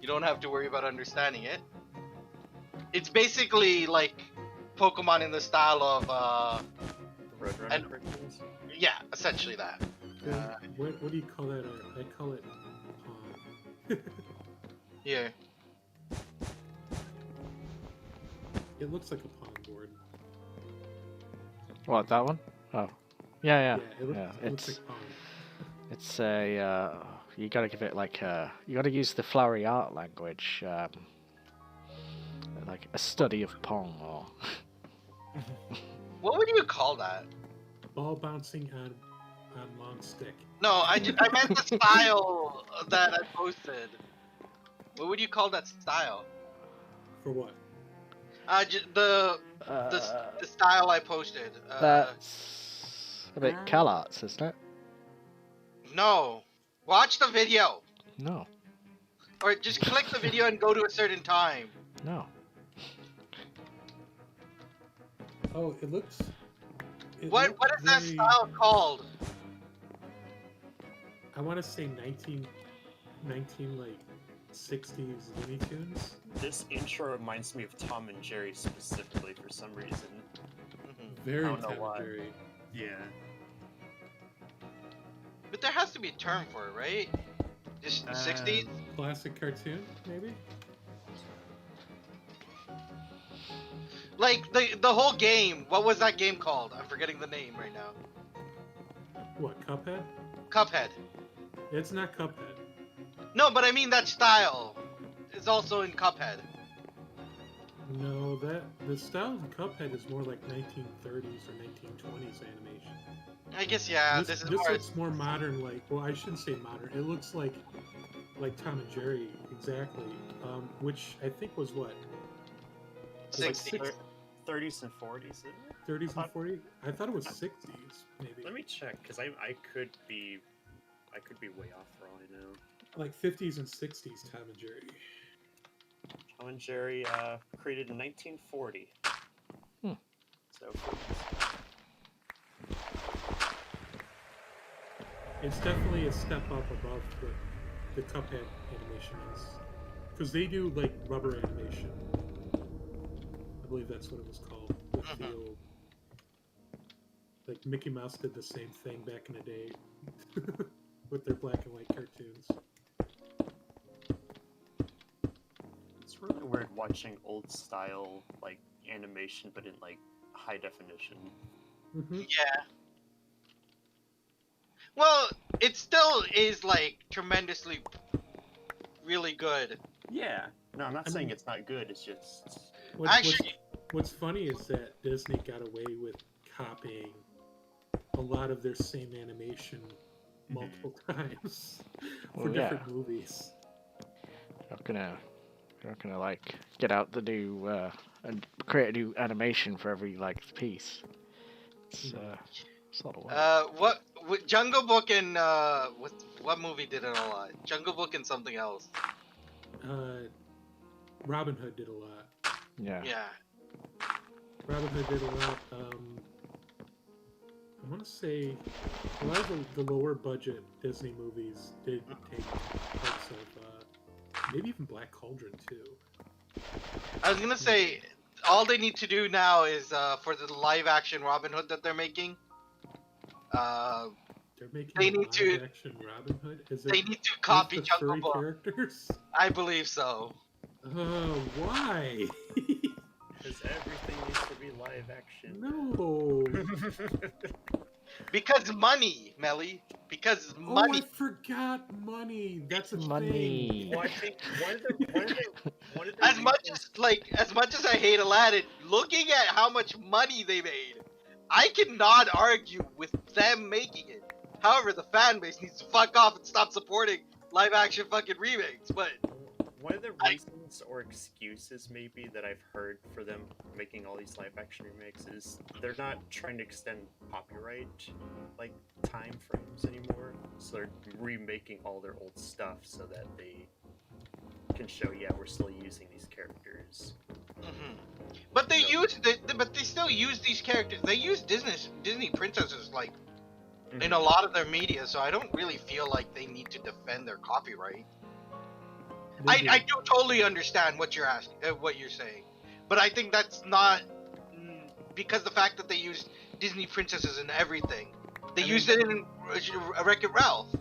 [SPEAKER 3] you don't have to worry about understanding it. It's basically like Pokemon in the style of
[SPEAKER 4] Roadrunner
[SPEAKER 3] and-
[SPEAKER 4] cartoons?
[SPEAKER 3] yeah, essentially that.
[SPEAKER 2] What do you call that art? I call it Pong.
[SPEAKER 3] Here,
[SPEAKER 2] It looks like a Pong board.
[SPEAKER 1] What, that one? Oh. Yeah,
[SPEAKER 2] Yeah, it looks
[SPEAKER 1] it's
[SPEAKER 2] like Pong.
[SPEAKER 1] it's a you gotta give it like you gotta use the flowery art language, like a study of Pong or
[SPEAKER 3] what would you call that?
[SPEAKER 2] Ball bouncing on long stick.
[SPEAKER 3] No, I meant the style that I posted. What would you call that style?
[SPEAKER 2] For what?
[SPEAKER 3] The style I posted.
[SPEAKER 1] that's a bit CalArts, isn't it?
[SPEAKER 3] No, watch the video,
[SPEAKER 1] No,
[SPEAKER 3] or just click the video and go to a certain time.
[SPEAKER 1] no.
[SPEAKER 2] Oh, it looks.
[SPEAKER 3] What is that style called?
[SPEAKER 2] I want to say 19 like 60s Looney Tunes.
[SPEAKER 4] This intro reminds me of Tom and Jerry specifically for some reason.
[SPEAKER 2] Very
[SPEAKER 4] I don't know
[SPEAKER 2] Tom and
[SPEAKER 4] why.
[SPEAKER 2] Jerry.
[SPEAKER 4] Yeah.
[SPEAKER 3] But there has to be a term for it, right? Just the 60s?
[SPEAKER 2] Classic cartoon, maybe.
[SPEAKER 3] Like the whole game. What was that game called? I'm forgetting the name right now.
[SPEAKER 2] What, Cuphead?
[SPEAKER 3] Cuphead.
[SPEAKER 2] It's not Cuphead.
[SPEAKER 3] No, but I mean that style is also in Cuphead.
[SPEAKER 2] No, the style of Cuphead is more like 1930s or 1920s animation.
[SPEAKER 3] I guess yeah. This is more.
[SPEAKER 2] looks more modern. Like, well, I shouldn't say modern. It looks like Tom and Jerry exactly. Which I think was what
[SPEAKER 4] It's like
[SPEAKER 3] 60s.
[SPEAKER 4] 30s and 40s, isn't it?
[SPEAKER 2] 30s and 40s. I thought it was 60s, maybe.
[SPEAKER 4] Let me check, because I could be way off for all I know.
[SPEAKER 2] Like 50s and 60s Tom and Jerry.
[SPEAKER 4] Tom and Jerry created in 1940.
[SPEAKER 1] Hmm.
[SPEAKER 4] So
[SPEAKER 2] It's definitely a step up above the Cuphead animation is. Because they do like rubber animation. I believe that's what it was called. With the old, like Mickey Mouse did the same thing back in the day with their black and white cartoons.
[SPEAKER 4] it's really weird watching old style like animation, but in like high definition.
[SPEAKER 2] Mm-hmm.
[SPEAKER 3] Yeah. Well, it still is like tremendously, really good.
[SPEAKER 4] Yeah. No, I'm not
[SPEAKER 2] I
[SPEAKER 4] saying
[SPEAKER 2] mean-
[SPEAKER 4] it's not good. It's just
[SPEAKER 3] Actually,
[SPEAKER 2] What's funny is that Disney got away with copying a lot of their same animation multiple times for
[SPEAKER 1] Well, yeah.
[SPEAKER 2] different movies.
[SPEAKER 1] You're not gonna like get out the new and create a new animation for every like piece. It's a lot of work.
[SPEAKER 3] what Jungle Book and what movie did it a lot? Jungle Book and something else.
[SPEAKER 2] Robin Hood did a lot.
[SPEAKER 1] Yeah.
[SPEAKER 3] Yeah.
[SPEAKER 2] Robin Hood did a lot. I want to say a lot of the lower budget Disney movies did take parts of maybe even Black Cauldron too.
[SPEAKER 3] I was gonna say, all they need to do now is for the live action Robin Hood that they're making.
[SPEAKER 2] They're making
[SPEAKER 3] They
[SPEAKER 2] a
[SPEAKER 3] need to-
[SPEAKER 2] live action Robin Hood. Is it
[SPEAKER 3] They need to
[SPEAKER 2] with
[SPEAKER 3] copy
[SPEAKER 2] the
[SPEAKER 3] Jungle
[SPEAKER 2] furry
[SPEAKER 3] Book.
[SPEAKER 2] characters?
[SPEAKER 3] I believe so.
[SPEAKER 2] Why?
[SPEAKER 4] because everything needs to be live action.
[SPEAKER 2] No.
[SPEAKER 3] Because money, Melly. Because
[SPEAKER 2] Oh,
[SPEAKER 3] money.
[SPEAKER 2] I forgot money. That's a
[SPEAKER 1] Money.
[SPEAKER 4] Well, I think one of the
[SPEAKER 3] As much
[SPEAKER 4] reasons-
[SPEAKER 3] as much as I hate Aladdin, looking at how much money they made, I cannot argue with them making it. However, the fan base needs to fuck off and stop supporting live action fucking remakes. But
[SPEAKER 4] one of the reasons or excuses maybe that I've heard for them making all these live action remakes is they're not trying to extend copyright like time frames anymore. So they're remaking all their old stuff so that they can show, yeah, we're still using these characters.
[SPEAKER 3] Hmm. But they but they still use these characters. They use Disney princesses like in a lot of their media, so I don't really feel like they need to defend their copyright. I do totally understand what you're asking, what you're saying, but I think that's not because the fact that they use Disney princesses in everything. They used it in Wreck-It Ralph.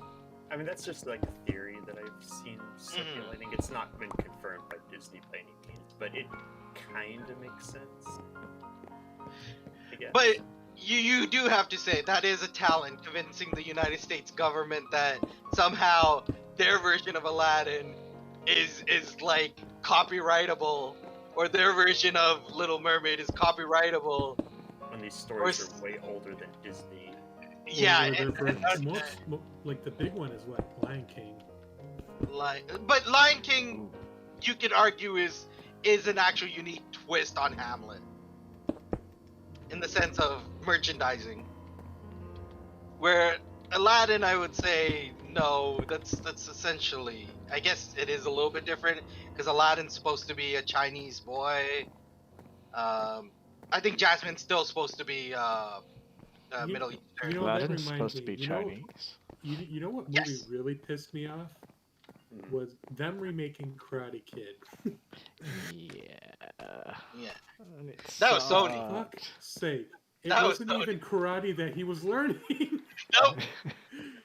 [SPEAKER 4] I mean, that's just like a theory that I've seen circulating. It's not been confirmed by Disney by any means, but it kind of makes sense. I guess.
[SPEAKER 3] But you do have to say that is a talent, convincing the United States government that somehow their version of Aladdin is like copyrightable, or their version of Little Mermaid is copyrightable.
[SPEAKER 4] When these stories are way older than Disney.
[SPEAKER 3] Yeah,
[SPEAKER 2] like the big one is what, Lion King.
[SPEAKER 3] But Lion King, you could argue is an actual unique twist on Hamlet, in the sense of merchandising. Where Aladdin, I would say no. That's essentially. I guess it is a little bit different because Aladdin's supposed to be a Chinese boy. I think Jasmine's still supposed to be Middle Eastern.
[SPEAKER 2] You know, that
[SPEAKER 1] Aladdin's
[SPEAKER 2] reminds
[SPEAKER 1] supposed to
[SPEAKER 2] me,
[SPEAKER 1] be
[SPEAKER 2] you know-
[SPEAKER 1] Chinese.
[SPEAKER 2] You know what movie
[SPEAKER 3] Yes.
[SPEAKER 2] really pissed me off? Was them remaking Karate Kid.
[SPEAKER 1] Yeah.
[SPEAKER 3] Yeah.
[SPEAKER 1] And it
[SPEAKER 3] That was Sony.
[SPEAKER 1] sucked.
[SPEAKER 2] Fuck's sake. It
[SPEAKER 3] That was
[SPEAKER 2] wasn't even karate that he was learning.
[SPEAKER 3] Nope.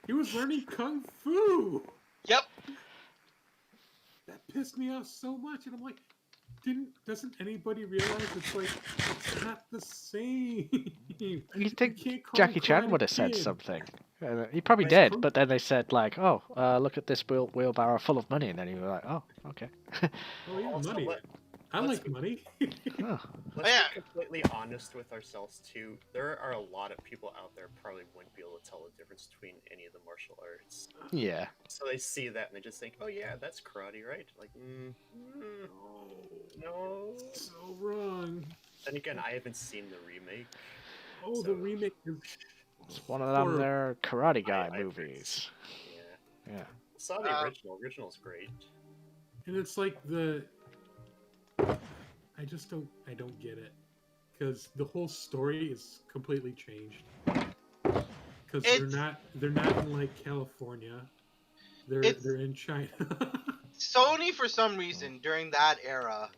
[SPEAKER 2] He was learning Kung Fu.
[SPEAKER 3] Yep.
[SPEAKER 2] That pissed me off so much. And I'm like, doesn't anybody realize it's like, it's not the same.
[SPEAKER 1] You think
[SPEAKER 2] can't call
[SPEAKER 1] Jackie
[SPEAKER 2] it
[SPEAKER 1] Chan
[SPEAKER 2] Karate
[SPEAKER 1] would have said
[SPEAKER 2] Kid.
[SPEAKER 1] something? He probably
[SPEAKER 2] That's
[SPEAKER 1] did,
[SPEAKER 2] true.
[SPEAKER 1] but then they said like, "Oh, look at this wheelbarrow full of money," and then he was like, "Oh, okay."
[SPEAKER 2] Oh yeah,
[SPEAKER 4] Also,
[SPEAKER 2] money. I
[SPEAKER 4] let's-
[SPEAKER 2] like money.
[SPEAKER 1] Oh.
[SPEAKER 4] Let's
[SPEAKER 3] Yeah.
[SPEAKER 4] be completely honest with ourselves too. There are a lot of people out there probably wouldn't be able to tell the difference between any of the martial arts.
[SPEAKER 1] Yeah.
[SPEAKER 4] So they see that and they just think, "Oh yeah, that's karate, right?" Like, no.
[SPEAKER 2] So wrong.
[SPEAKER 4] Then again, I haven't seen the remake.
[SPEAKER 2] Oh,
[SPEAKER 4] So-
[SPEAKER 2] the remake is
[SPEAKER 1] It's one of them
[SPEAKER 2] horrible.
[SPEAKER 1] there Karate Guy
[SPEAKER 4] I've heard-
[SPEAKER 1] movies.
[SPEAKER 4] Yeah.
[SPEAKER 1] Yeah.
[SPEAKER 4] Saw the original. Original's great.
[SPEAKER 2] And it's like I just don't get it, because the whole story is completely changed. Because they're not in like California, they're in China.
[SPEAKER 3] Sony, for some reason, during that era,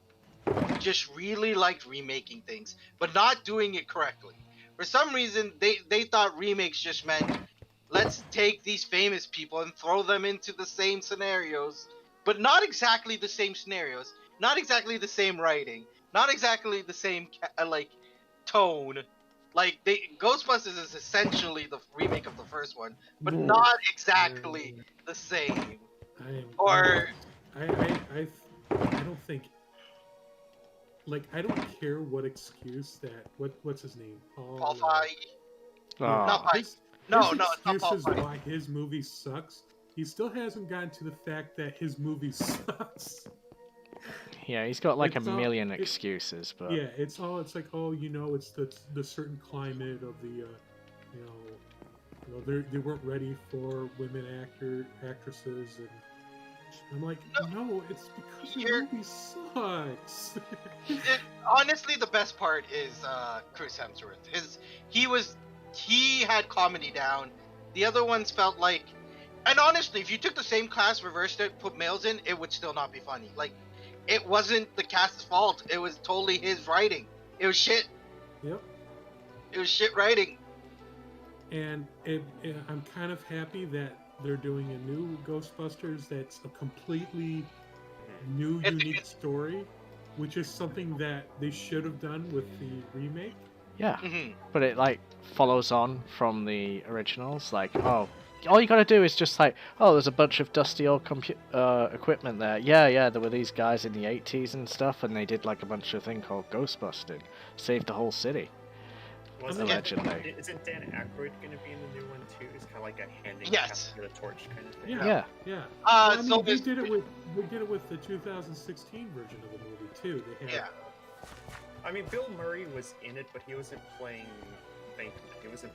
[SPEAKER 3] just really liked remaking things, but not doing it correctly. For some reason, they thought remakes just meant, let's take these famous people and throw them into the same scenarios, but not exactly the same scenarios, not exactly the same writing, not exactly the same tone. Like Ghostbusters is essentially the remake of the first one, but not exactly the same. Or
[SPEAKER 2] I don't think, like, I don't care what excuse that what's his name,
[SPEAKER 3] Paul Feig.
[SPEAKER 1] Oh.
[SPEAKER 3] Not Feig.
[SPEAKER 2] His
[SPEAKER 3] No, it's not Paul
[SPEAKER 2] excuses
[SPEAKER 3] Feig.
[SPEAKER 2] why his movie sucks. He still hasn't gotten to the fact that his movie sucks.
[SPEAKER 1] Yeah, he's got like
[SPEAKER 2] It's
[SPEAKER 1] a
[SPEAKER 2] all-
[SPEAKER 1] million
[SPEAKER 2] it-
[SPEAKER 1] excuses, but
[SPEAKER 2] Yeah, it's like, oh, it's the certain climate of the, they weren't ready for women actresses, and I'm like, no, it's because your movie sucks.
[SPEAKER 3] Honestly, the best part is Chris Hemsworth. He had comedy down. The other ones felt like, and honestly, if you took the same cast, reversed it, put males in, it would still not be funny. Like, it wasn't the cast's fault. It was totally his writing. It was shit.
[SPEAKER 2] Yep.
[SPEAKER 3] It was shit writing.
[SPEAKER 2] And I'm kind of happy that they're doing a new Ghostbusters that's a completely new, unique story, which is something that they should have done with the remake.
[SPEAKER 1] yeah.
[SPEAKER 3] Hmm.
[SPEAKER 1] But it like follows on from the originals. Like, oh, all you gotta do is just like, oh, there's a bunch of dusty old equipment there. Yeah, there were these guys in the 80s and stuff, and they did like a bunch of thing called Ghostbusting, saved the whole city. Allegedly.
[SPEAKER 4] Isn't Dan Aykroyd going to be in the new one too? It's kind of like a handing
[SPEAKER 3] Yes.
[SPEAKER 4] the torch kind of thing.
[SPEAKER 2] Yeah.
[SPEAKER 1] Yeah.
[SPEAKER 2] I mean,
[SPEAKER 3] So
[SPEAKER 2] we
[SPEAKER 3] is-
[SPEAKER 2] did it with the 2016 version of the movie too. They had,
[SPEAKER 3] Yeah.
[SPEAKER 4] I mean, Bill Murray was in it, but he wasn't playing Venkman. He wasn't.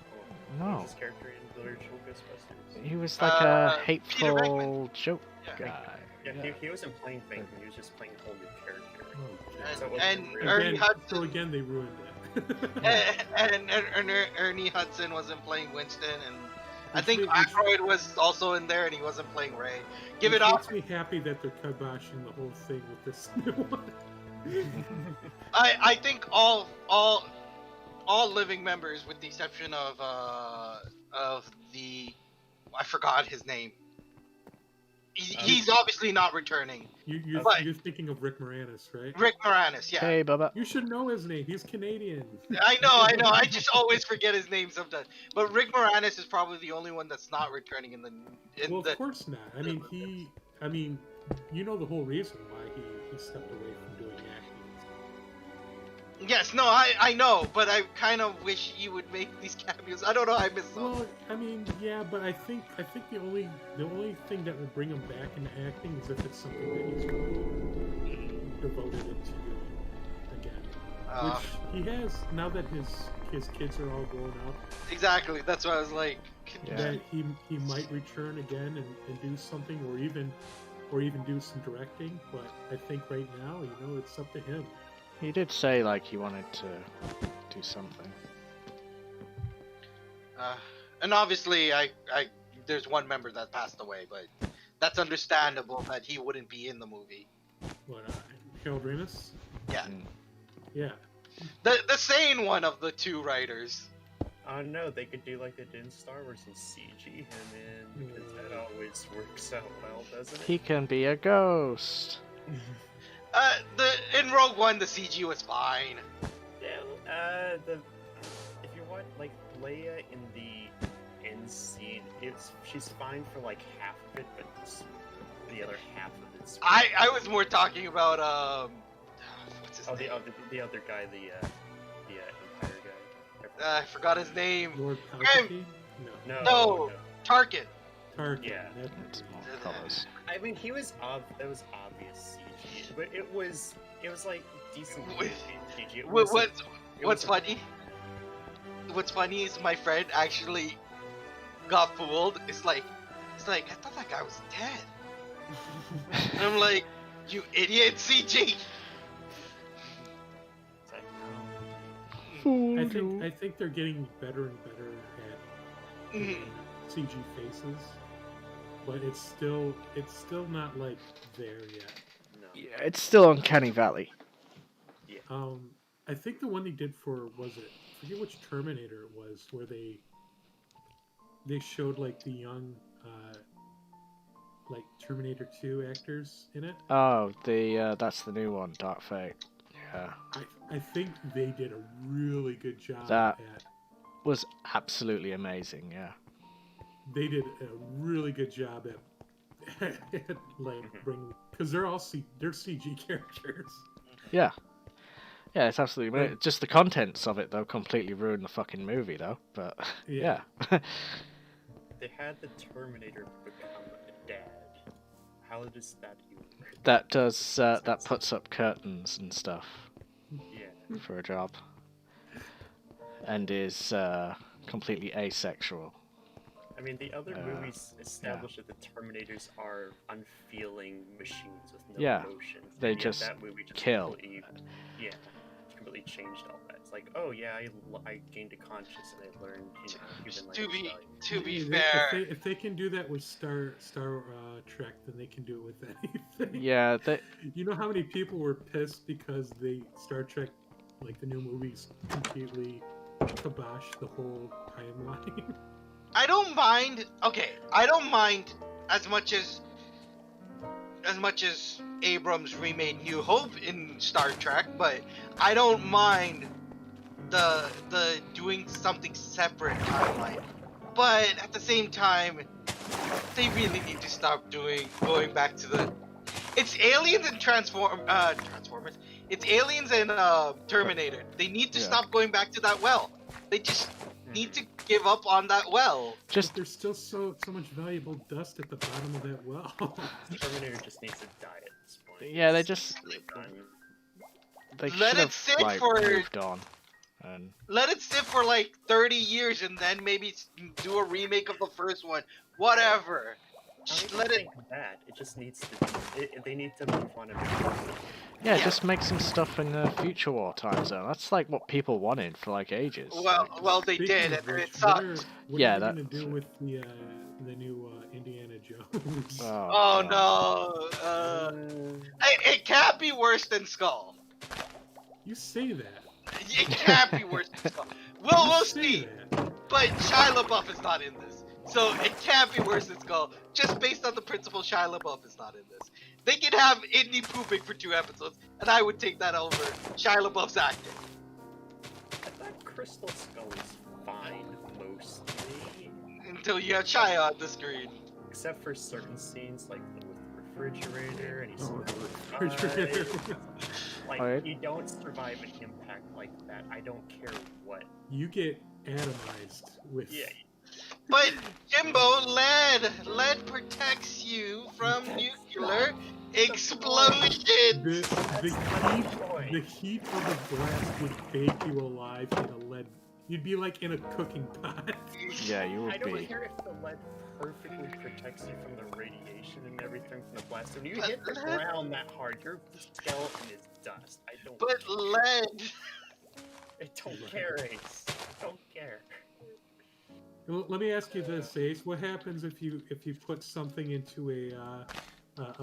[SPEAKER 1] No,
[SPEAKER 4] His character in the original Ghostbusters.
[SPEAKER 1] he was like a
[SPEAKER 3] Peter
[SPEAKER 1] hateful
[SPEAKER 3] Venkman.
[SPEAKER 1] joke
[SPEAKER 3] Yeah.
[SPEAKER 1] guy.
[SPEAKER 4] Yeah, he wasn't playing Venkman, he was just playing a whole new character.
[SPEAKER 2] Oh,
[SPEAKER 4] So it
[SPEAKER 2] God.
[SPEAKER 4] wasn't
[SPEAKER 3] And
[SPEAKER 4] really-
[SPEAKER 3] Ernie
[SPEAKER 2] Again,
[SPEAKER 3] Hudson.
[SPEAKER 2] so again, they ruined it.
[SPEAKER 3] And Ernie Hudson wasn't playing Winston, and I
[SPEAKER 2] Which
[SPEAKER 3] think
[SPEAKER 2] which-
[SPEAKER 3] Aykroyd was also in there, and he wasn't playing Ray. Give
[SPEAKER 2] Which
[SPEAKER 3] it up.
[SPEAKER 2] makes me happy that they're kiboshing the whole thing with this new one.
[SPEAKER 3] I think all living members, with the exception of the I forgot his name. He's obviously not returning.
[SPEAKER 2] You're
[SPEAKER 3] But-
[SPEAKER 2] thinking of Rick Moranis, right?
[SPEAKER 3] Rick Moranis, yeah.
[SPEAKER 1] Hey, Bubba.
[SPEAKER 2] You should know his name. He's Canadian.
[SPEAKER 3] I know. I just always forget his name sometimes. But Rick Moranis is probably the only one that's not returning in the.
[SPEAKER 2] Well, of course not. I mean, you know the whole reason why he stepped away from doing acting.
[SPEAKER 3] Yes, no, I know, but I kind of wish he would make these cameos. I don't know, I miss them.
[SPEAKER 2] Well, I mean, yeah, but I think the only thing that will bring him back into acting is if it's something that he's really devoted into doing again. Which he has now that his kids are all grown up.
[SPEAKER 3] Exactly, that's what I was like.
[SPEAKER 1] Yeah.
[SPEAKER 2] That he might return again and do something, or even do some directing. But I think right now, it's up to him.
[SPEAKER 1] He did say like he wanted to do something.
[SPEAKER 3] And obviously, I there's one member that passed away, but that's understandable that he wouldn't be in the movie.
[SPEAKER 2] What, Harold Ramis?
[SPEAKER 3] Yeah,
[SPEAKER 1] Mm.
[SPEAKER 2] Yeah.
[SPEAKER 3] the sane one of the two writers.
[SPEAKER 4] Oh no, they could do like they did in Star Wars and CG him in, because that always works out well, doesn't it?
[SPEAKER 1] He can be a ghost.
[SPEAKER 3] In Rogue One, the CG was fine.
[SPEAKER 4] Yeah, if you want like Leia in the end scene, she's fine for like half of it, but the other half of it's.
[SPEAKER 3] I was more talking about what's his name?
[SPEAKER 4] the other guy, the Empire guy.
[SPEAKER 3] I forgot his name.
[SPEAKER 2] Lord
[SPEAKER 3] Graham!
[SPEAKER 2] Palpatine? No.
[SPEAKER 3] No. Tarkin.
[SPEAKER 2] Tarkin.
[SPEAKER 4] Yeah.
[SPEAKER 1] It's more colors.
[SPEAKER 4] I mean, that was obvious CG, but it was like decent
[SPEAKER 3] Wait,
[SPEAKER 4] CG. It
[SPEAKER 3] What's
[SPEAKER 4] wasn't- it
[SPEAKER 3] what's
[SPEAKER 4] wasn't-
[SPEAKER 3] funny? What's funny is my friend actually got fooled. It's like I thought that guy was dead. And I'm like, you idiot, CG.
[SPEAKER 4] It's like,
[SPEAKER 2] I think they're getting better and better at
[SPEAKER 3] Mhm.
[SPEAKER 2] doing CG faces, but it's still not like there yet.
[SPEAKER 4] no.
[SPEAKER 1] Yeah, it's still Uncanny Valley.
[SPEAKER 2] I think the one they did for I forget which Terminator it was, where they showed like the young like Terminator 2 actors in it.
[SPEAKER 1] Oh, that's the new one, Dark Fate. Yeah,
[SPEAKER 2] I think they did a really good job
[SPEAKER 1] That-
[SPEAKER 2] at.
[SPEAKER 1] was absolutely amazing. Yeah,
[SPEAKER 2] They did a really good job at like bringing, because they're all they're CG characters.
[SPEAKER 1] yeah, it's absolutely
[SPEAKER 2] Right.
[SPEAKER 1] just the contents of it though completely ruined the fucking movie though. But
[SPEAKER 2] Yeah.
[SPEAKER 1] yeah.
[SPEAKER 4] They had the Terminator become a dad. How does that even work?
[SPEAKER 1] that puts up curtains and stuff
[SPEAKER 4] Yeah.
[SPEAKER 1] for a job, and is completely asexual.
[SPEAKER 4] I mean, the other
[SPEAKER 1] Uh,
[SPEAKER 4] movies establish that the Terminators are unfeeling machines with no
[SPEAKER 1] Yeah,
[SPEAKER 4] emotions.
[SPEAKER 1] they
[SPEAKER 4] and yet
[SPEAKER 1] just
[SPEAKER 4] that movie just
[SPEAKER 1] kill.
[SPEAKER 4] completely changed all that. It's like, oh yeah, I gained a conscience and I learned, human language value.
[SPEAKER 3] To be
[SPEAKER 2] If
[SPEAKER 3] fair,
[SPEAKER 2] if they can do that with Star Trek, then they can do it with anything.
[SPEAKER 1] Yeah,
[SPEAKER 2] You know how many people were pissed because Star Trek, like the new movies, completely kiboshed the whole timeline.
[SPEAKER 3] I don't mind. Okay, I don't mind as much as Abrams remade New Hope in Star Trek, but I don't mind the doing something separate timeline. But at the same time, they really need to stop going back to the. It's aliens and Transformers. It's aliens and Terminator. They need to
[SPEAKER 1] Yeah.
[SPEAKER 3] stop going back to that well. They just need to give up on that well.
[SPEAKER 1] just
[SPEAKER 2] But there's still so much valuable dust at the bottom of that well.
[SPEAKER 4] Terminator just needs to die at this point.
[SPEAKER 1] Yeah, they
[SPEAKER 4] It's
[SPEAKER 1] just-
[SPEAKER 4] done.
[SPEAKER 1] they
[SPEAKER 3] Let
[SPEAKER 1] should
[SPEAKER 3] it
[SPEAKER 1] have
[SPEAKER 3] sit
[SPEAKER 1] like
[SPEAKER 3] for-
[SPEAKER 1] moved on. And
[SPEAKER 3] Let it sit for like 30 years and then maybe do a remake of the first one. Whatever.
[SPEAKER 4] I don't even
[SPEAKER 3] Let it.
[SPEAKER 4] think that. It just needs to. They need to move on and make it.
[SPEAKER 1] yeah,
[SPEAKER 3] Yeah.
[SPEAKER 1] just make some stuff in the future war time zone. That's like what people wanted for like ages.
[SPEAKER 3] Well, they
[SPEAKER 2] Speaking
[SPEAKER 3] did,
[SPEAKER 2] of
[SPEAKER 3] and
[SPEAKER 2] which,
[SPEAKER 3] it sucked.
[SPEAKER 2] what
[SPEAKER 1] Yeah,
[SPEAKER 2] are they gonna
[SPEAKER 1] that's
[SPEAKER 2] do
[SPEAKER 1] it.
[SPEAKER 2] with the new Indiana Jones?
[SPEAKER 1] Oh,
[SPEAKER 3] Oh
[SPEAKER 1] God.
[SPEAKER 3] no. It can't be worse than Skull.
[SPEAKER 2] You say that.
[SPEAKER 3] It can't be worse than Skull.
[SPEAKER 2] You
[SPEAKER 3] We'll
[SPEAKER 2] say
[SPEAKER 3] see.
[SPEAKER 2] that.
[SPEAKER 3] But Shia LaBeouf is not in this. So it can't be worse than Skull. Just based on the principle Shia LaBeouf is not in this. They could have Indy pooping for 2 episodes, and I would take that over Shia LaBeouf's acting.
[SPEAKER 4] I thought Crystal Skull was fine mostly,
[SPEAKER 3] Until you have Shia on the screen.
[SPEAKER 4] except for certain scenes like with the refrigerator and he's
[SPEAKER 2] Oh,
[SPEAKER 4] so
[SPEAKER 2] the refrigerator.
[SPEAKER 4] like
[SPEAKER 1] Alright.
[SPEAKER 4] you don't survive an impact like that. I don't care what.
[SPEAKER 2] You get atomized with.
[SPEAKER 4] Yeah,
[SPEAKER 3] But Jimbo, lead protects you from nuclear explosions.
[SPEAKER 2] The heat of the blast would bake you alive in a lead. You'd be like in a cooking pot.
[SPEAKER 1] Yeah, you
[SPEAKER 4] I
[SPEAKER 1] would
[SPEAKER 4] don't
[SPEAKER 1] be.
[SPEAKER 4] care if the lead perfectly protects you from the radiation and everything from the blast. When you hit the ground that hard, your skeleton is dust. I don't.
[SPEAKER 3] But lead.
[SPEAKER 4] I don't care, Ace. I don't care.
[SPEAKER 2] Well, let me ask you this, Ace. What happens if you put something into a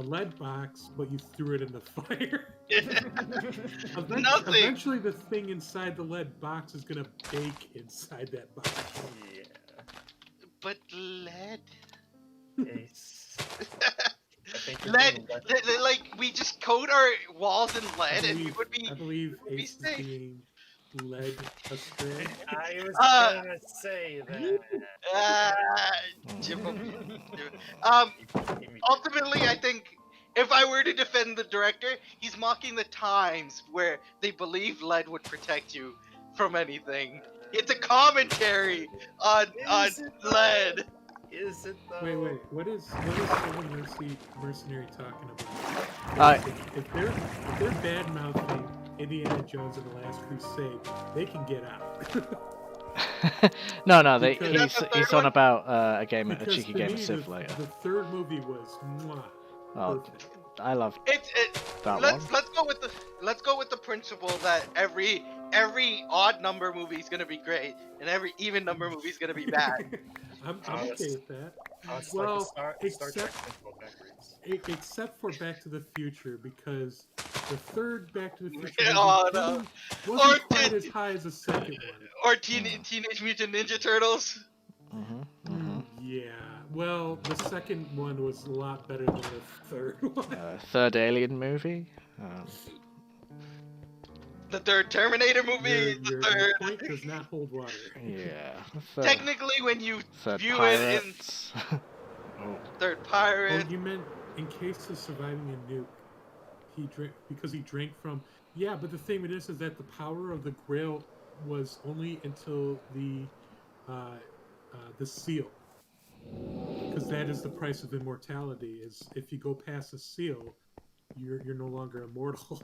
[SPEAKER 2] lead box, but you threw it in the fire?
[SPEAKER 3] Nothing.
[SPEAKER 2] Eventually, the thing inside the lead box is gonna bake inside that box.
[SPEAKER 4] Yeah.
[SPEAKER 3] But lead.
[SPEAKER 4] Ace. I think you're
[SPEAKER 3] Lead,
[SPEAKER 4] being left-
[SPEAKER 3] like we just coat our walls in lead, and we would be.
[SPEAKER 2] I believe
[SPEAKER 3] be
[SPEAKER 2] Ace is
[SPEAKER 3] safe.
[SPEAKER 2] being led astray.
[SPEAKER 4] I was
[SPEAKER 3] Uh,
[SPEAKER 4] gonna say that.
[SPEAKER 3] Jimbo.
[SPEAKER 4] Give me-
[SPEAKER 3] Ultimately, I think if I were to defend the director, he's mocking the times where they believe lead would protect you from anything. It's a commentary on
[SPEAKER 4] Is it though?
[SPEAKER 3] lead.
[SPEAKER 4] Is it though?
[SPEAKER 2] Wait. What is Silver Mercenary talking about?
[SPEAKER 1] I-
[SPEAKER 2] If they're bad mouthing Indiana Jones and the Last Crusade, they can get out.
[SPEAKER 1] no,
[SPEAKER 2] Because-
[SPEAKER 1] he's on about a game, a
[SPEAKER 2] Because
[SPEAKER 1] cheeky
[SPEAKER 2] for
[SPEAKER 1] game
[SPEAKER 2] me,
[SPEAKER 1] of Civ later.
[SPEAKER 2] the third movie was mwah,
[SPEAKER 1] Oh,
[SPEAKER 2] perfect.
[SPEAKER 1] I love that
[SPEAKER 3] Let's
[SPEAKER 1] one.
[SPEAKER 3] let's go with the principle that every odd number movie is gonna be great, and every even number movie is gonna be bad.
[SPEAKER 2] I'm
[SPEAKER 4] Oh,
[SPEAKER 2] okay with that.
[SPEAKER 4] It's
[SPEAKER 2] Well,
[SPEAKER 4] like the Star Trek
[SPEAKER 2] except-
[SPEAKER 4] principle backwards.
[SPEAKER 2] Except for Back to the Future, because the third Back to the Future
[SPEAKER 3] Oh,
[SPEAKER 2] movie
[SPEAKER 3] no.
[SPEAKER 2] wasn't
[SPEAKER 3] Or
[SPEAKER 2] quite
[SPEAKER 3] did-
[SPEAKER 2] as high as the second one.
[SPEAKER 3] Or Teenage Mutant Ninja Turtles.
[SPEAKER 2] Yeah, well, the second one was a lot better than the third one.
[SPEAKER 1] Third Alien movie.
[SPEAKER 3] The third Terminator movie.
[SPEAKER 2] Your
[SPEAKER 3] The third.
[SPEAKER 2] point does not hold water.
[SPEAKER 1] Yeah.
[SPEAKER 3] Technically, when you
[SPEAKER 1] Third
[SPEAKER 3] view it in
[SPEAKER 1] Pirates. Oh.
[SPEAKER 3] third
[SPEAKER 2] Oh,
[SPEAKER 3] Pirate.
[SPEAKER 2] you meant in case of surviving a nuke, he drank from. Yeah, but the thing with this is that the power of the Grail was only until the seal, because that is the price of immortality. Is if you go past the seal, you're no longer immortal.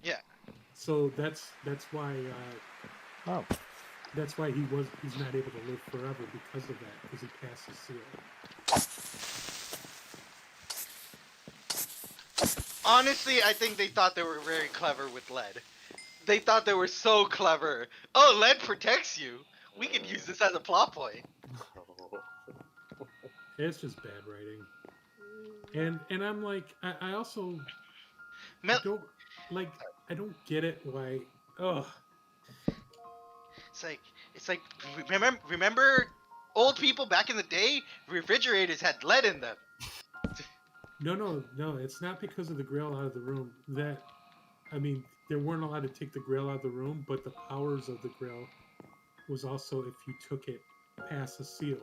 [SPEAKER 3] Yeah.
[SPEAKER 2] So that's why
[SPEAKER 1] Oh.
[SPEAKER 2] he's not able to live forever because of that, because he passed the seal.
[SPEAKER 3] Honestly, I think they thought they were very clever with lead. They thought they were so clever. Oh, lead protects you. We could use this as a plot point.
[SPEAKER 2] It's just bad writing. And I'm like, I also
[SPEAKER 3] Mel-
[SPEAKER 2] I don't get it why. Ugh.
[SPEAKER 3] It's like remember old people back in the day? Refrigerators had lead in them.
[SPEAKER 2] No. It's not because of the Grail out of the room. They weren't allowed to take the Grail out of the room, but the powers of the Grail was also if you took it past the seal.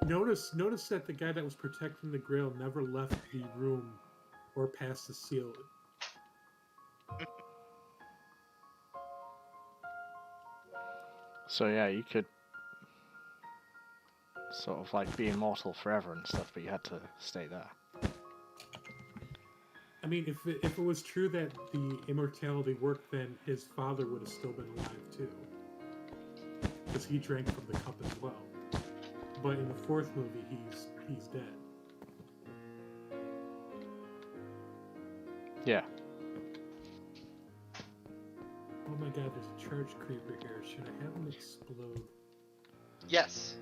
[SPEAKER 2] Notice that the guy that was protecting the Grail never left the room or past the seal.
[SPEAKER 1] So yeah, you could sort of like be immortal forever and stuff, but you had to stay there.
[SPEAKER 2] mean, if it was true that the immortality worked, then his father would have still been alive too, because he drank from the cup as well. But in the fourth movie, he's dead.
[SPEAKER 1] Yeah.
[SPEAKER 2] Oh my god, there's a charge creeper here. Should I have him explode?
[SPEAKER 3] Yes.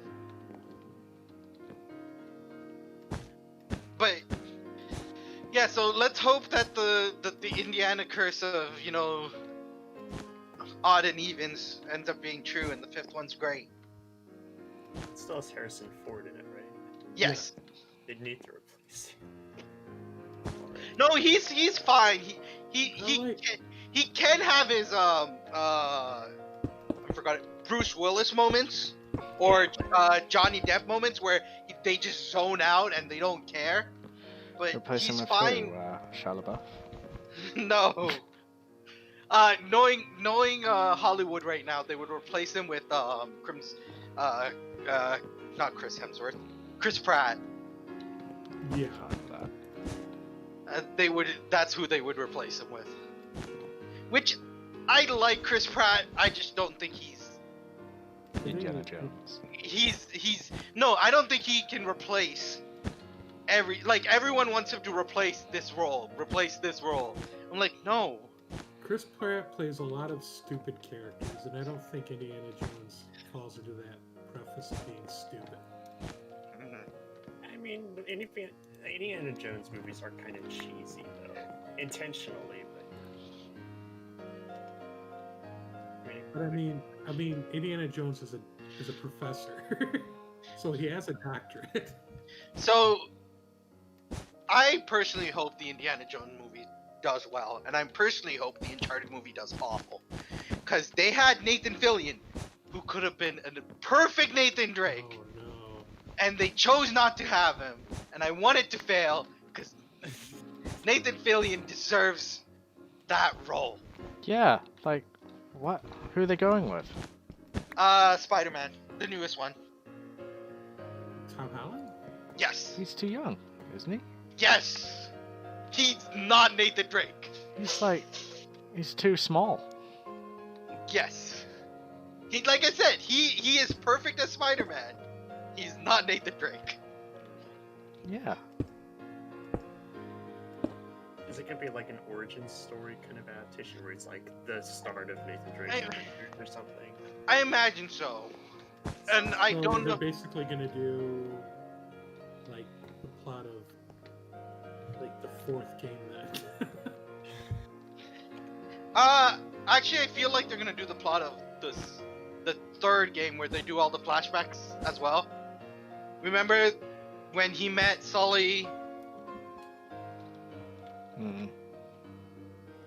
[SPEAKER 3] But yeah, so let's hope that the Indiana curse of, you know, odd and evens ends up being true, and the fifth one's great.
[SPEAKER 4] It still has Harrison Ford in it, right?
[SPEAKER 3] Yes.
[SPEAKER 4] They'd need to replace him.
[SPEAKER 3] No, he's fine.
[SPEAKER 2] I like-
[SPEAKER 3] He can have his I forgot it, Bruce Willis moments or Johnny Depp moments where they just zone out and they don't care. But
[SPEAKER 1] Replace him
[SPEAKER 3] he's
[SPEAKER 1] with
[SPEAKER 3] fine.
[SPEAKER 1] who? Shia LaBeouf?
[SPEAKER 3] No. Knowing Hollywood right now, they would replace him with not Chris Hemsworth, Chris Pratt.
[SPEAKER 2] Yeah.
[SPEAKER 1] Fine with that.
[SPEAKER 3] They would. That's who they would replace him with. Which I like Chris Pratt. I just don't think he's.
[SPEAKER 1] Indiana Jones.
[SPEAKER 3] He's no. I don't think he can replace everyone wants him to replace this role. Replace this role. I'm like, no.
[SPEAKER 2] Chris Pratt plays a lot of stupid characters, and I don't think Indiana Jones falls into that preface of being stupid.
[SPEAKER 4] I mean, Indiana Jones movies are kind of cheesy, though. Intentionally,
[SPEAKER 2] But I mean, Indiana Jones is a professor, so he has a doctorate.
[SPEAKER 3] So, I personally hope the Indiana Jones movie does well, and I personally hope the Uncharted movie does awful, because they had Nathan Fillion, who could have been a perfect Nathan Drake,
[SPEAKER 2] Oh no!
[SPEAKER 3] and they chose not to have him, and I want it to fail, because Nathan Fillion deserves that role.
[SPEAKER 1] Yeah, like, what? Who are they going with?
[SPEAKER 3] Spider-Man, the newest one.
[SPEAKER 2] Tom Holland?
[SPEAKER 3] Yes.
[SPEAKER 1] He's too young, isn't he?
[SPEAKER 3] Yes! He's not Nathan Drake.
[SPEAKER 1] He's too small.
[SPEAKER 3] Yes. Like I said, he is perfect as Spider-Man. He's not Nathan Drake.
[SPEAKER 1] Yeah.
[SPEAKER 4] is it gonna be like an origin story kind of adaptation where it's like the start of Nathan Drake's career or something?
[SPEAKER 3] I imagine so. And I
[SPEAKER 2] So
[SPEAKER 3] don't
[SPEAKER 2] they're
[SPEAKER 3] know.
[SPEAKER 2] basically gonna do like the plot of like the fourth game then.
[SPEAKER 3] Actually, I feel like they're gonna do the plot of the third game where they do all the flashbacks as well. Remember when he met Sully?
[SPEAKER 1] Mm.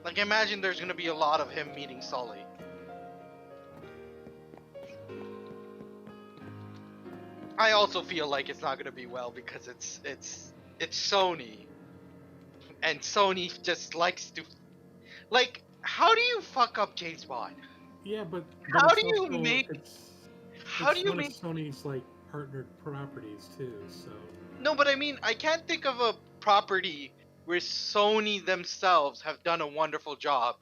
[SPEAKER 3] Like, imagine there's gonna be a lot of him meeting Sully. I also feel like it's not gonna be well because it's Sony, and Sony just likes to, like, how do you fuck up James Bond?
[SPEAKER 2] Yeah, but
[SPEAKER 3] How
[SPEAKER 2] it's
[SPEAKER 3] do you
[SPEAKER 2] also-
[SPEAKER 3] make-
[SPEAKER 2] It's,
[SPEAKER 3] How
[SPEAKER 2] it's
[SPEAKER 3] do you
[SPEAKER 2] one
[SPEAKER 3] make?
[SPEAKER 2] of Sony's like partnered properties too? So
[SPEAKER 3] No, but I mean, I can't think of a property where Sony themselves have done a wonderful job.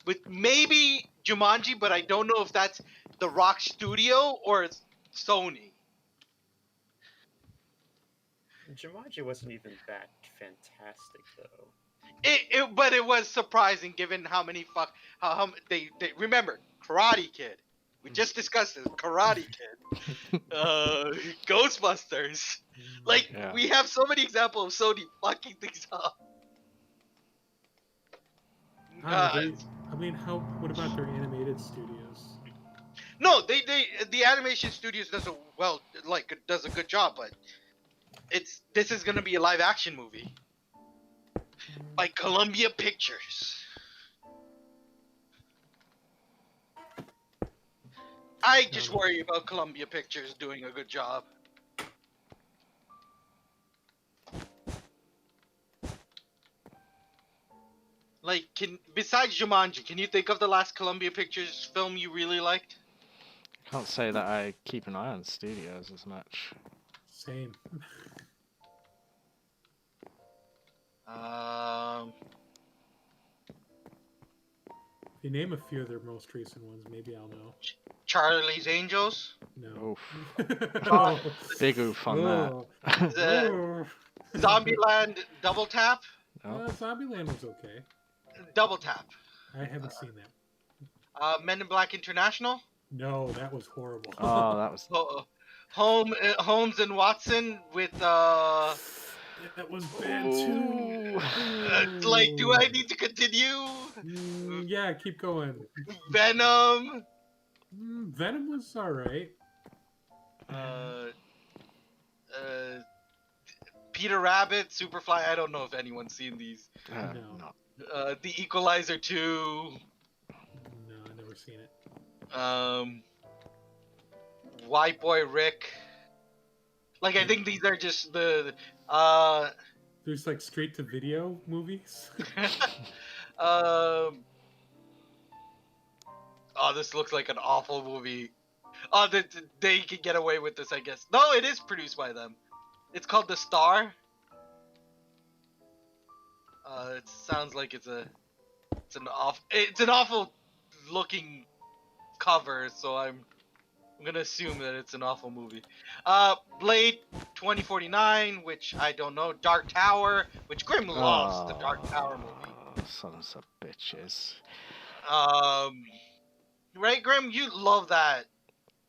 [SPEAKER 3] With maybe Jumanji, but I don't know if that's the Rock Studio or it's Sony.
[SPEAKER 4] Jumanji wasn't even that fantastic though.
[SPEAKER 3] But it was surprising given how many how they remember Karate Kid. We just discussed this Karate Kid, Ghostbusters. Like,
[SPEAKER 1] Yeah.
[SPEAKER 3] we have so many examples of Sony fucking things up.
[SPEAKER 2] I mean, what about their animated studios?
[SPEAKER 3] No, the animation studios does a good job, but this is gonna be a live action movie by Columbia Pictures. I just worry about Columbia Pictures doing a good job. Like, besides Jumanji, can you think of the last Columbia Pictures film you really liked?
[SPEAKER 1] Can't say that I keep an eye on studios as much.
[SPEAKER 2] Same. If you name a few of their most recent ones, maybe I'll know.
[SPEAKER 3] Charlie's Angels.
[SPEAKER 2] No.
[SPEAKER 1] Oof.
[SPEAKER 2] Oh.
[SPEAKER 1] Big oof on
[SPEAKER 2] Oh.
[SPEAKER 1] that.
[SPEAKER 3] The
[SPEAKER 2] Oh.
[SPEAKER 3] Zombieland Double Tap.
[SPEAKER 1] Oh.
[SPEAKER 2] Zombieland was okay.
[SPEAKER 3] Double Tap.
[SPEAKER 2] I haven't seen that.
[SPEAKER 3] Men in Black International.
[SPEAKER 2] No, that was horrible.
[SPEAKER 1] Oh, that was.
[SPEAKER 3] Holmes and Watson with
[SPEAKER 2] That was bad too.
[SPEAKER 3] like, do I need to continue?
[SPEAKER 2] Yeah, keep going.
[SPEAKER 3] Venom.
[SPEAKER 2] Venom was alright.
[SPEAKER 3] Uh, Peter Rabbit, Superfly. I don't know if anyone's seen these.
[SPEAKER 1] No.
[SPEAKER 3] The Equalizer 2.
[SPEAKER 2] No, I've never seen it.
[SPEAKER 3] White Boy Rick. Like, I think these are just the
[SPEAKER 2] There's like straight to video movies.
[SPEAKER 3] oh, this looks like an awful movie. Oh, they can get away with this, I guess. No, it is produced by them. It's called The Star. It sounds like it's an awful looking cover, so I'm gonna assume that it's an awful movie. Blade 2049, which I don't know. Dark Tower, which Grim loves the Dark Tower movie.
[SPEAKER 1] Sons of bitches.
[SPEAKER 3] Right, Grim, you love that.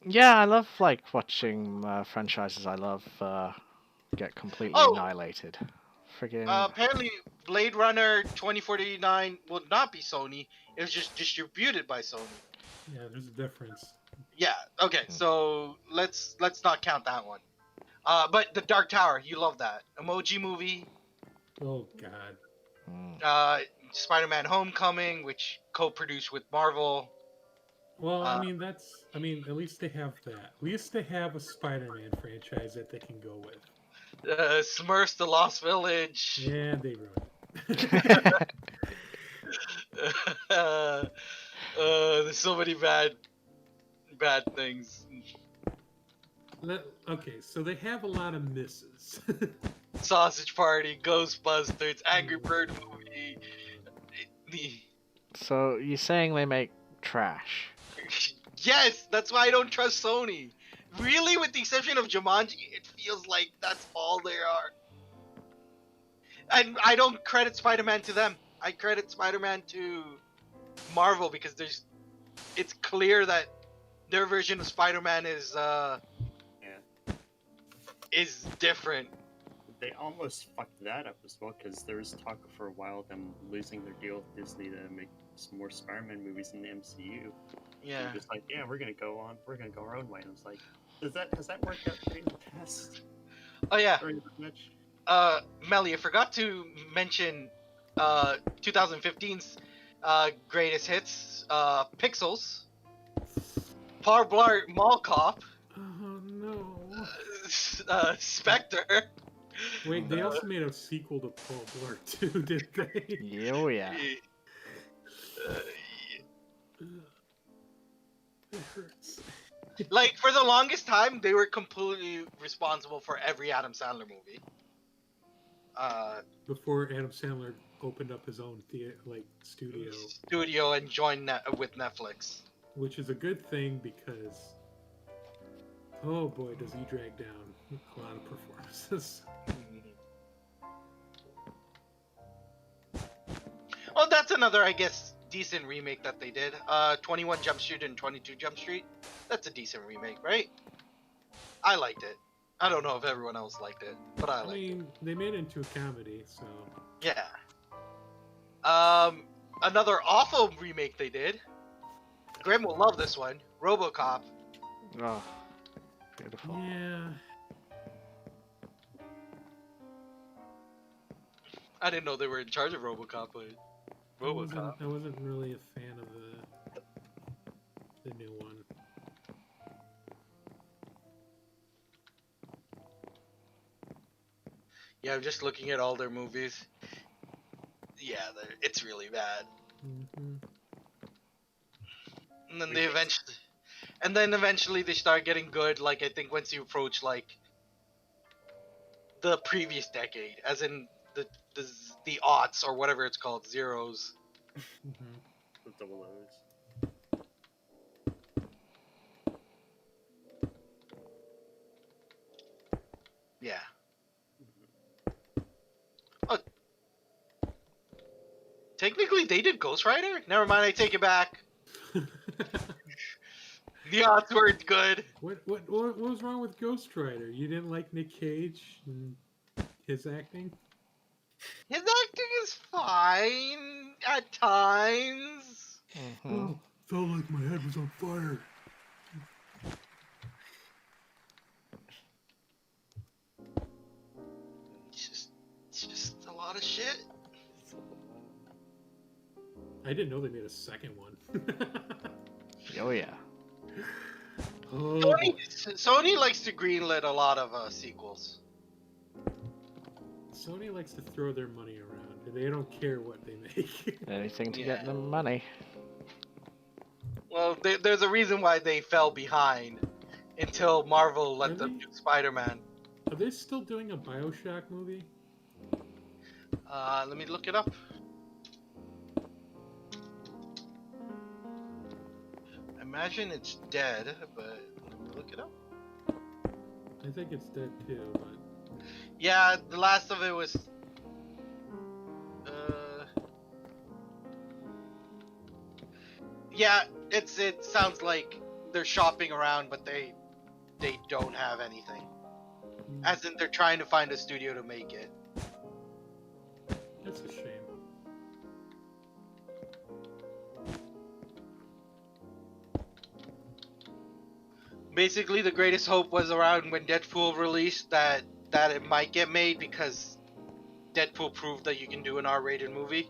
[SPEAKER 1] Yeah, I love like watching franchises I love get completely annihilated. Friggin'.
[SPEAKER 3] Apparently, Blade Runner 2049 will not be Sony. It was just distributed by Sony.
[SPEAKER 2] Yeah, there's a difference.
[SPEAKER 3] Yeah. Okay. So let's not count that one. But the Dark Tower, you love that Emoji Movie.
[SPEAKER 2] Oh God.
[SPEAKER 3] Spider-Man: Homecoming, which co-produced with Marvel.
[SPEAKER 2] Well, I mean at least they have that. At least they have a Spider-Man franchise that they can go with.
[SPEAKER 3] Smurfs: The Lost Village.
[SPEAKER 2] Yeah, they ruined it.
[SPEAKER 3] There's so many bad things.
[SPEAKER 2] Okay, so they have a lot of misses.
[SPEAKER 3] Sausage Party, Ghostbusters, Angry Bird movie.
[SPEAKER 1] So you're saying they make trash?
[SPEAKER 3] Yes, that's why I don't trust Sony. Really, with the exception of Jumanji, it feels like that's all they are. And I don't credit Spider-Man to them. I credit Spider-Man to Marvel because it's clear that their version of Spider-Man is different.
[SPEAKER 4] They almost fucked that up as well because there was talk for a while of them losing their deal with Disney to make some more Spider-Man movies in the MCU.
[SPEAKER 3] Yeah.
[SPEAKER 4] They're just like, yeah, we're gonna go our own way. And I was like, has that worked out great in the past?
[SPEAKER 3] Oh yeah.
[SPEAKER 4] Very much.
[SPEAKER 3] Melly, I forgot to mention 2015's greatest hits, Pixels, Paul Blart Mall Cop,
[SPEAKER 2] Oh no.
[SPEAKER 3] Spectre.
[SPEAKER 2] Wait, they also made a sequel to Paul Blart too, did they?
[SPEAKER 1] Oh yeah.
[SPEAKER 2] It hurts.
[SPEAKER 3] Like, for the longest time, they were completely responsible for every Adam Sandler movie.
[SPEAKER 2] Before Adam Sandler opened up his own studio,
[SPEAKER 3] And joined with Netflix.
[SPEAKER 2] which is a good thing because, oh boy, does he drag down a lot of performances.
[SPEAKER 3] Oh, that's another, I guess, decent remake that they did. 21 Jump Street and 22 Jump Street. That's a decent remake, right? I liked it. I don't know if everyone else liked it, but I liked it.
[SPEAKER 2] They made it into a comedy, so.
[SPEAKER 3] Yeah. Another awful remake they did. Grim will love this one. RoboCop.
[SPEAKER 1] Oh, beautiful.
[SPEAKER 2] Yeah.
[SPEAKER 3] I didn't know they were in charge of RoboCop, but RoboCop.
[SPEAKER 2] I wasn't really a fan of the new one.
[SPEAKER 3] Yeah, I'm just looking at all their movies. Yeah, it's really bad.
[SPEAKER 2] Mm-hmm.
[SPEAKER 3] And then eventually they start getting good. Like, I think once you approach like the previous decade, as in the aughts or whatever it's called, zeros.
[SPEAKER 2] Mm-hmm.
[SPEAKER 4] The double O's.
[SPEAKER 3] Yeah.
[SPEAKER 4] Mhm.
[SPEAKER 3] Oh, technically they did Ghost Rider? Never mind, I take it back. The odds weren't good.
[SPEAKER 2] what was wrong with Ghost Rider? You didn't like Nick Cage and his acting?
[SPEAKER 3] His acting is fine at times.
[SPEAKER 1] Mm-hmm.
[SPEAKER 2] Felt like my head was on fire.
[SPEAKER 3] It's just a lot of shit.
[SPEAKER 2] I didn't know they made a second one.
[SPEAKER 1] Oh yeah.
[SPEAKER 2] Oh
[SPEAKER 3] Sony,
[SPEAKER 2] boy.
[SPEAKER 3] Sony likes to greenlit a lot of sequels.
[SPEAKER 2] Sony likes to throw their money around, and they don't care what they make.
[SPEAKER 1] Anything to
[SPEAKER 3] Yeah.
[SPEAKER 1] get them money.
[SPEAKER 3] Well, there's a reason why they fell behind until Marvel let them
[SPEAKER 2] Really?
[SPEAKER 3] do Spider-Man.
[SPEAKER 2] Are they still doing a Bioshock movie?
[SPEAKER 3] Let me look it up. I imagine it's dead, but let me look it up.
[SPEAKER 2] I think it's dead too, but
[SPEAKER 3] Yeah, the last of it was. Uh, yeah, it sounds like they're shopping around, but they don't have anything. As in, they're trying to find a studio to make it.
[SPEAKER 2] that's a shame.
[SPEAKER 3] Basically, the greatest hope was around when Deadpool released that it might get made because Deadpool proved that you can do an R-rated movie.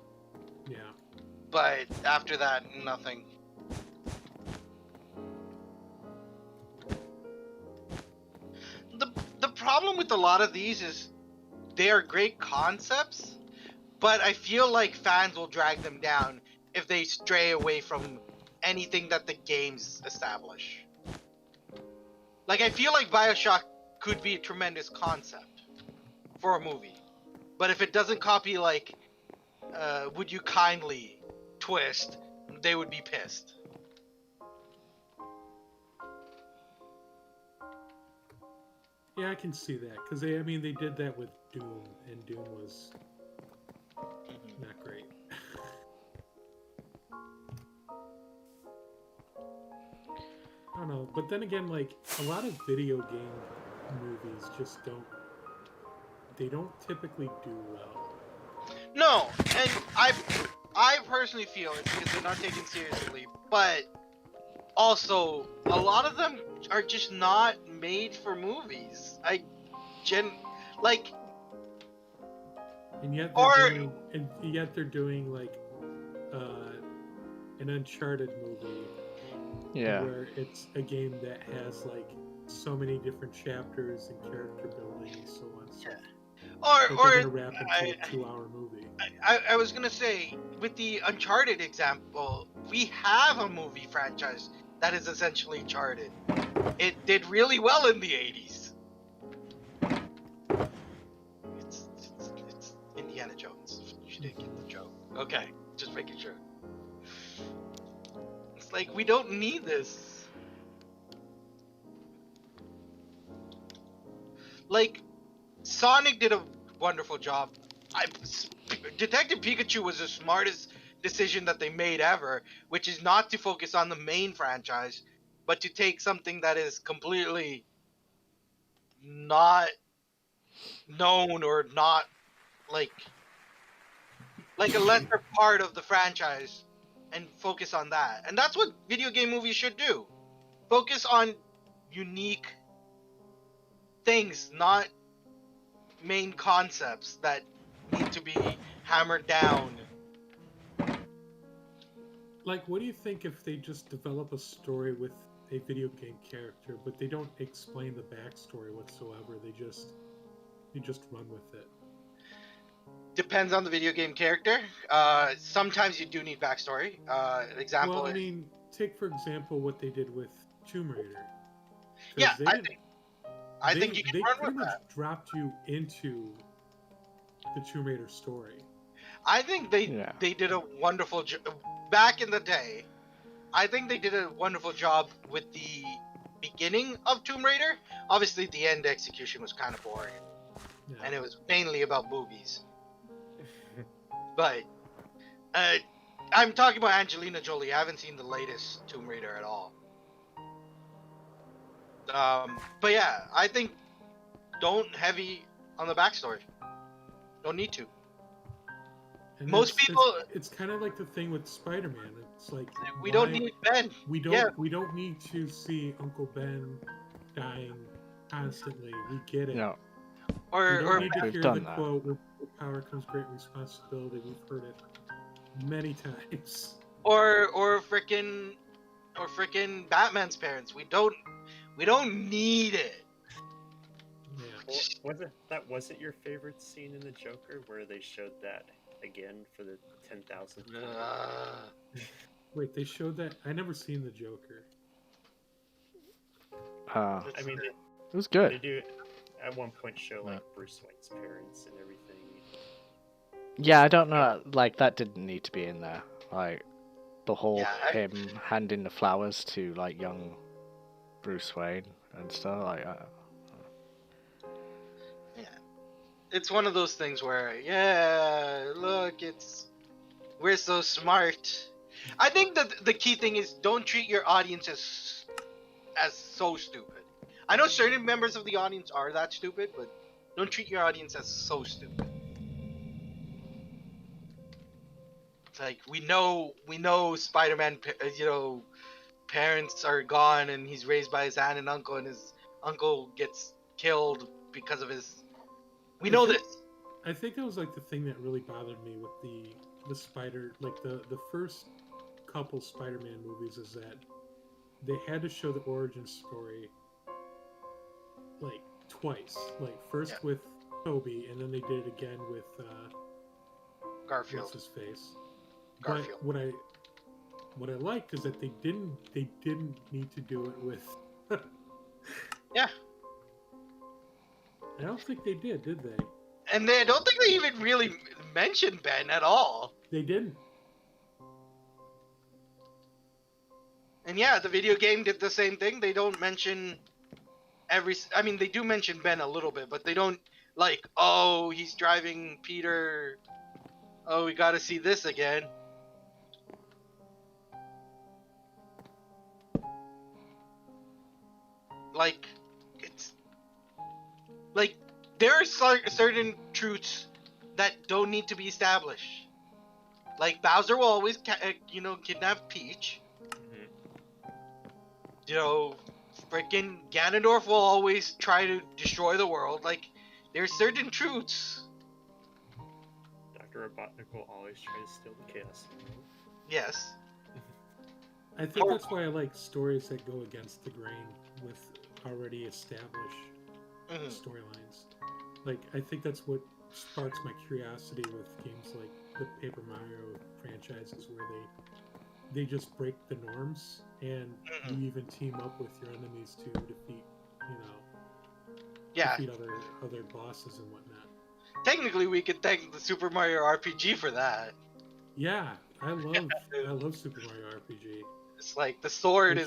[SPEAKER 2] Yeah.
[SPEAKER 3] But after that, nothing. The problem with a lot of these is they are great concepts, but I feel like fans will drag them down if they stray away from anything that the games establish. Like, I feel like BioShock could be a tremendous concept for a movie, but if it doesn't copy, like, Would You Kindly twist, they would be pissed.
[SPEAKER 2] Yeah, I can see that because they did that with Doom, and Doom was not great. I don't know, but then again, like a lot of video game movies just don't. They don't typically do well.
[SPEAKER 3] No, and I personally feel it's because they're not taken seriously, but also a lot of them are just not made for movies. Like,
[SPEAKER 2] And yet
[SPEAKER 3] Or-
[SPEAKER 2] they're doing like an Uncharted movie
[SPEAKER 1] Yeah.
[SPEAKER 2] where it's a game that has like so many different chapters and character building and so on. So that they're gonna wrap into a 2-hour movie.
[SPEAKER 3] I was gonna say, with the Uncharted example, we have a movie franchise that is essentially Uncharted. It did really well in the 80s. It's Indiana Jones. You didn't get the joke. Okay, just making sure. It's like, we don't need this. Like, Sonic did a wonderful job. Detective Pikachu was the smartest decision that they made ever, which is not to focus on the main franchise, but to take something that is completely not known or not like a lesser part of the franchise and focus on that. And that's what video game movies should do. Focus on unique things, not main concepts that need to be hammered down.
[SPEAKER 2] Like, what do you think if they just develop a story with a video game character, but they don't explain the backstory whatsoever? They just run with it.
[SPEAKER 3] Depends on the video game character. Sometimes you do need backstory. Example.
[SPEAKER 2] Well, take for example what they did with Tomb Raider. 'Cause
[SPEAKER 3] Yeah,
[SPEAKER 2] they
[SPEAKER 3] I think you can
[SPEAKER 2] they
[SPEAKER 3] run
[SPEAKER 2] pretty
[SPEAKER 3] with
[SPEAKER 2] much
[SPEAKER 3] that.
[SPEAKER 2] dropped you into the Tomb Raider story.
[SPEAKER 3] I think
[SPEAKER 1] Yeah.
[SPEAKER 3] they did a wonderful job back in the day. I think they did a wonderful job with the beginning of Tomb Raider. Obviously, the end execution was kind of boring,
[SPEAKER 2] Yeah.
[SPEAKER 3] and it was mainly about boobies. But uh, I'm talking about Angelina Jolie. I haven't seen the latest Tomb Raider at all. But yeah, I think don't heavy on the backstory. Don't need to.
[SPEAKER 2] And
[SPEAKER 3] Most people,
[SPEAKER 2] it's kind of like the thing with Spider-Man. It's like
[SPEAKER 3] we
[SPEAKER 2] why
[SPEAKER 3] don't need Ben.
[SPEAKER 2] we
[SPEAKER 3] Yeah.
[SPEAKER 2] don't need to see Uncle Ben dying constantly. We get it.
[SPEAKER 1] No.
[SPEAKER 2] We don't
[SPEAKER 3] Or
[SPEAKER 2] need to
[SPEAKER 1] We've
[SPEAKER 2] hear
[SPEAKER 1] done
[SPEAKER 2] the
[SPEAKER 1] that.
[SPEAKER 2] quote, "With power comes great responsibility." We've heard it many times.
[SPEAKER 3] or frickin' Batman's parents. We don't need it.
[SPEAKER 2] Yeah.
[SPEAKER 4] Well, was it your favorite scene in the Joker where they showed that again for the 10,000th time?
[SPEAKER 2] Wait, they showed that? I never seen the Joker.
[SPEAKER 1] Uh,
[SPEAKER 4] I mean,
[SPEAKER 1] it was
[SPEAKER 4] they
[SPEAKER 1] good.
[SPEAKER 4] do at one point show like Bruce Wayne's parents and everything.
[SPEAKER 1] Yeah, I don't know. Like that didn't need to be in there. Like the whole
[SPEAKER 3] Yeah,
[SPEAKER 1] him handing the flowers to like young Bruce Wayne and stuff. Like,
[SPEAKER 3] it's one of those things where, yeah, look, we're so smart. I think that the key thing is don't treat your audience as so stupid. I know certain members of the audience are that stupid, but don't treat your audience as so stupid. It's like we know Spider-Man, parents are gone and he's raised by his aunt and uncle, and his uncle gets killed because of his. We know this.
[SPEAKER 2] I think that was like the thing that really bothered me with the Spider, like the first couple Spider-Man movies, is that they had to show the origin story like twice. Like first with Toby, and then they did it again with
[SPEAKER 3] Garfield.
[SPEAKER 2] what's his face.
[SPEAKER 3] Garfield.
[SPEAKER 2] But what I liked is that they didn't need to do it with.
[SPEAKER 3] Yeah.
[SPEAKER 2] I don't think they did they?
[SPEAKER 3] And I don't think they even really mentioned Ben at all.
[SPEAKER 2] They didn't.
[SPEAKER 3] And yeah, the video game did the same thing. They don't mention I mean, they do mention Ben a little bit, but they don't like, oh, he's driving Peter. Oh, we gotta see this again. Like, it's like there are certain truths that don't need to be established. Like Bowser will always, kidnap Peach. Freaking Ganondorf will always try to destroy the world. Like, there's certain truths.
[SPEAKER 4] Dr. Robotnik will always try to steal the Chaos Emerald.
[SPEAKER 3] Yes.
[SPEAKER 2] I think that's why I like stories that go against the grain with already established storylines. Like, I think that's what sparks my curiosity with games like the Paper Mario franchises, where they just break the norms, and you even team up with your enemies to defeat, defeat other bosses and whatnot.
[SPEAKER 3] Technically, we could thank the Super Mario RPG for that.
[SPEAKER 2] Yeah, I love Super Mario RPG.
[SPEAKER 3] It's like the sword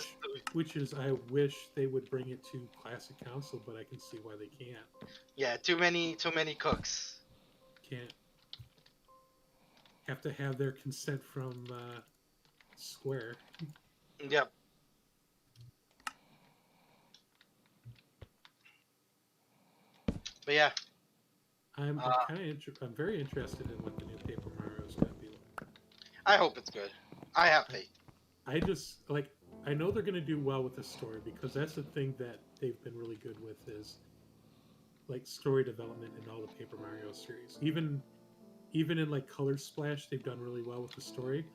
[SPEAKER 2] Which is, I wish they would bring it to Classic Console, but I can see why they can't.
[SPEAKER 3] Yeah, too many cooks.
[SPEAKER 2] Can't. Have to have their consent from Square.
[SPEAKER 3] Yep. But yeah,
[SPEAKER 2] I'm very interested in what the new Paper Mario is going to be like.
[SPEAKER 3] I hope it's good. I have faith.
[SPEAKER 2] I just I know they're going to do well with the story, because that's the thing that they've been really good with, is like story development in all the Paper Mario series. Even in like Color Splash, they've done really well with the story.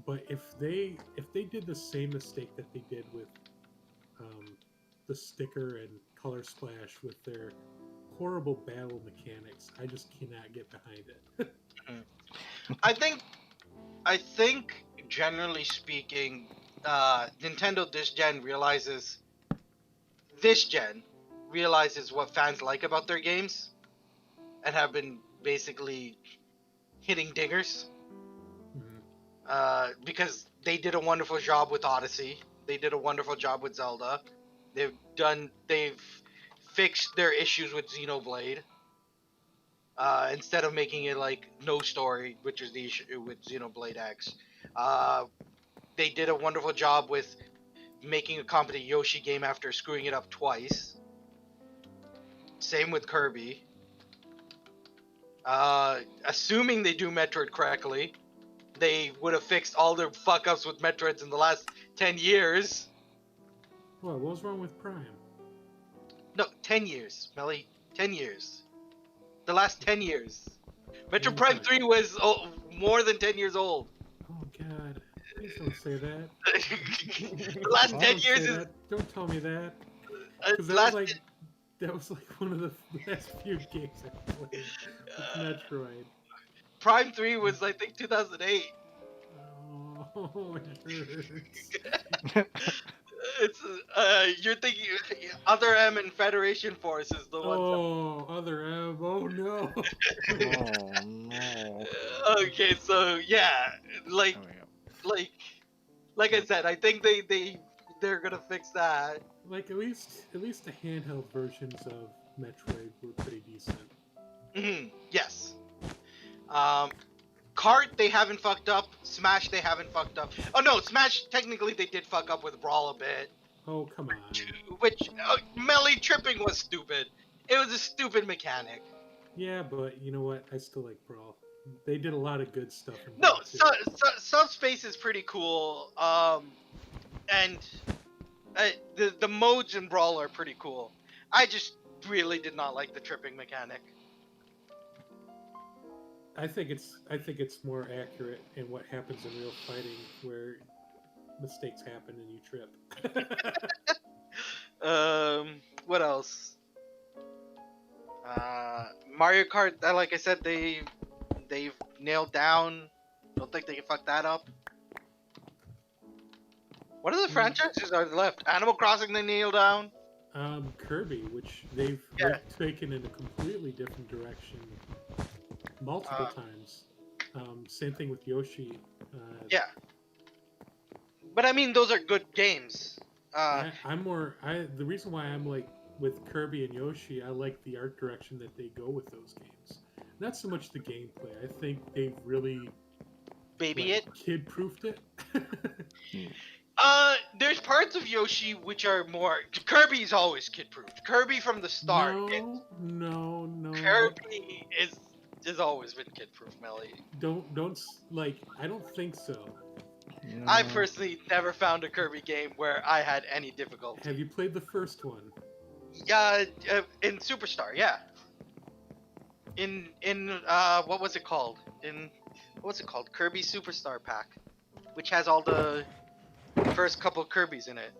[SPEAKER 2] But if they did the same mistake that they did with the sticker and Color Splash with their horrible battle mechanics, I just cannot get behind it.
[SPEAKER 3] I think generally speaking, Nintendo this gen realizes what fans like about their games, and have been basically hitting dingers.
[SPEAKER 2] Mhm.
[SPEAKER 3] Because they did a wonderful job with Odyssey. They did a wonderful job with Zelda. They've fixed their issues with Xenoblade. Instead of making it like no story, which is the issue with Xenoblade X. Uh, they did a wonderful job with making a competent Yoshi game after screwing it up twice. Same with Kirby. Assuming they do Metroid correctly, they would have fixed all their fuck ups with Metroids in the last 10 years.
[SPEAKER 2] What was wrong with Prime?
[SPEAKER 3] No, 10 years, Melly. 10 years. The last 10 years. Metro
[SPEAKER 2] Oh,
[SPEAKER 3] Prime
[SPEAKER 2] God.
[SPEAKER 3] 3 was more than 10 years old.
[SPEAKER 2] Oh God! Please don't say that.
[SPEAKER 3] The last 10
[SPEAKER 2] Don't
[SPEAKER 3] years
[SPEAKER 2] say
[SPEAKER 3] is.
[SPEAKER 2] that. Don't tell me that.
[SPEAKER 3] Uh,
[SPEAKER 2] Because
[SPEAKER 3] last
[SPEAKER 2] that was like one of the last few games I played with Metroid.
[SPEAKER 3] Prime 3 was, I think, 2008.
[SPEAKER 2] Oh, it hurts.
[SPEAKER 3] It's you're thinking Other M and Federation Force is the ones.
[SPEAKER 2] Oh, other M. Oh no.
[SPEAKER 1] Oh no.
[SPEAKER 3] Okay, so yeah, like
[SPEAKER 1] There we go.
[SPEAKER 3] like like I said, I think they're gonna fix that.
[SPEAKER 2] Like at least the handheld versions of Metroid were pretty decent.
[SPEAKER 3] Yes. Um, Kart they haven't fucked up. Smash they haven't fucked up. Oh no, Smash technically they did fuck up with Brawl a bit.
[SPEAKER 2] Oh come on.
[SPEAKER 3] Which melee tripping was stupid. It was a stupid mechanic.
[SPEAKER 2] Yeah, but you know what? I still like Brawl. They did a lot of good stuff in
[SPEAKER 3] No,
[SPEAKER 2] Brawl too.
[SPEAKER 3] Subspace is pretty cool. And the modes in Brawl are pretty cool. I just really did not like the tripping mechanic.
[SPEAKER 2] I think it's more accurate in what happens in real fighting, where mistakes happen and you trip.
[SPEAKER 3] What else? Mario Kart. Like I said, they've nailed down. Don't think they can fuck that up. What other franchises are left? Animal Crossing they nailed down.
[SPEAKER 2] Kirby, which they've taken in a completely different direction multiple times. Same thing with Yoshi.
[SPEAKER 3] Yeah. But I mean, those are good games.
[SPEAKER 2] The reason why I'm like with Kirby and Yoshi, I like the art direction that they go with those games. Not so much the gameplay. I think they've really
[SPEAKER 3] Baby it.
[SPEAKER 2] kid-proofed it.
[SPEAKER 3] There's parts of Yoshi which are more. Kirby's always kid-proofed. Kirby from the start.
[SPEAKER 2] No.
[SPEAKER 3] Kirby has always been kid-proof, Melly.
[SPEAKER 2] Don't like. I don't think so.
[SPEAKER 1] No.
[SPEAKER 3] I personally never found a Kirby game where I had any difficulty.
[SPEAKER 2] Have you played the first one?
[SPEAKER 3] Yeah, in Superstar, yeah. In what was it called? Kirby Superstar Pack, which has all the first couple Kirbys in it.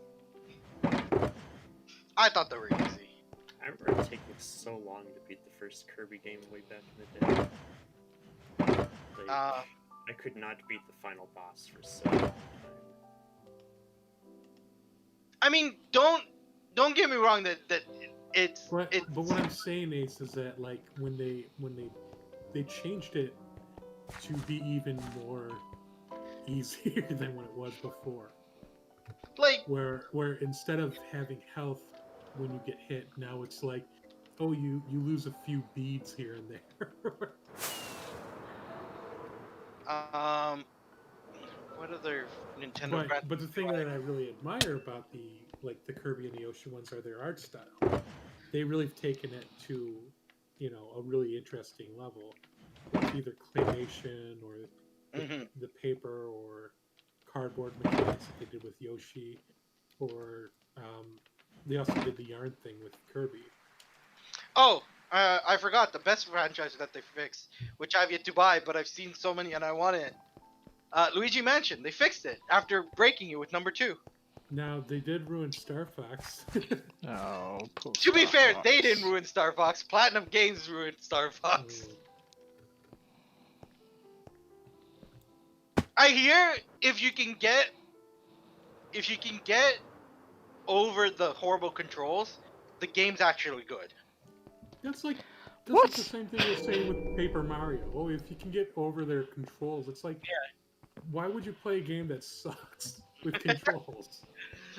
[SPEAKER 3] I thought they were easy.
[SPEAKER 4] I remember it taking so long to beat the first Kirby game way back in the day. Like, I could not beat the final boss for so long time.
[SPEAKER 3] I mean, don't get me wrong that it's
[SPEAKER 2] But what I'm saying, Ace, is that like when they changed it to be even more easier than what it was before.
[SPEAKER 3] like
[SPEAKER 2] Where instead of having health when you get hit, now it's like, oh, you lose a few beads here and there.
[SPEAKER 3] what other Nintendo
[SPEAKER 2] but the thing that I really admire about the Kirby and the Yoshi ones are their art style. They really have taken it to, a really interesting level. Either claymation or the paper or cardboard mechanics that they did with Yoshi, or they also did the yarn thing with Kirby.
[SPEAKER 3] Oh, I forgot the best franchise that they fixed, which I've yet to buy, but I've seen so many and I want it. Luigi Mansion. They fixed it after breaking it with number 2.
[SPEAKER 2] Now they did ruin Star Fox.
[SPEAKER 1] Oh, poor
[SPEAKER 3] To be
[SPEAKER 1] Star
[SPEAKER 3] fair,
[SPEAKER 1] Fox.
[SPEAKER 3] they didn't ruin Star Fox. Platinum Games ruined Star Fox. I hear if you can get over the horrible controls, the game's actually good.
[SPEAKER 2] That's like This
[SPEAKER 1] What?
[SPEAKER 2] is the same thing you're saying with Paper Mario. Oh, if you can get over their controls, it's like, why would you play a game that sucks with controls?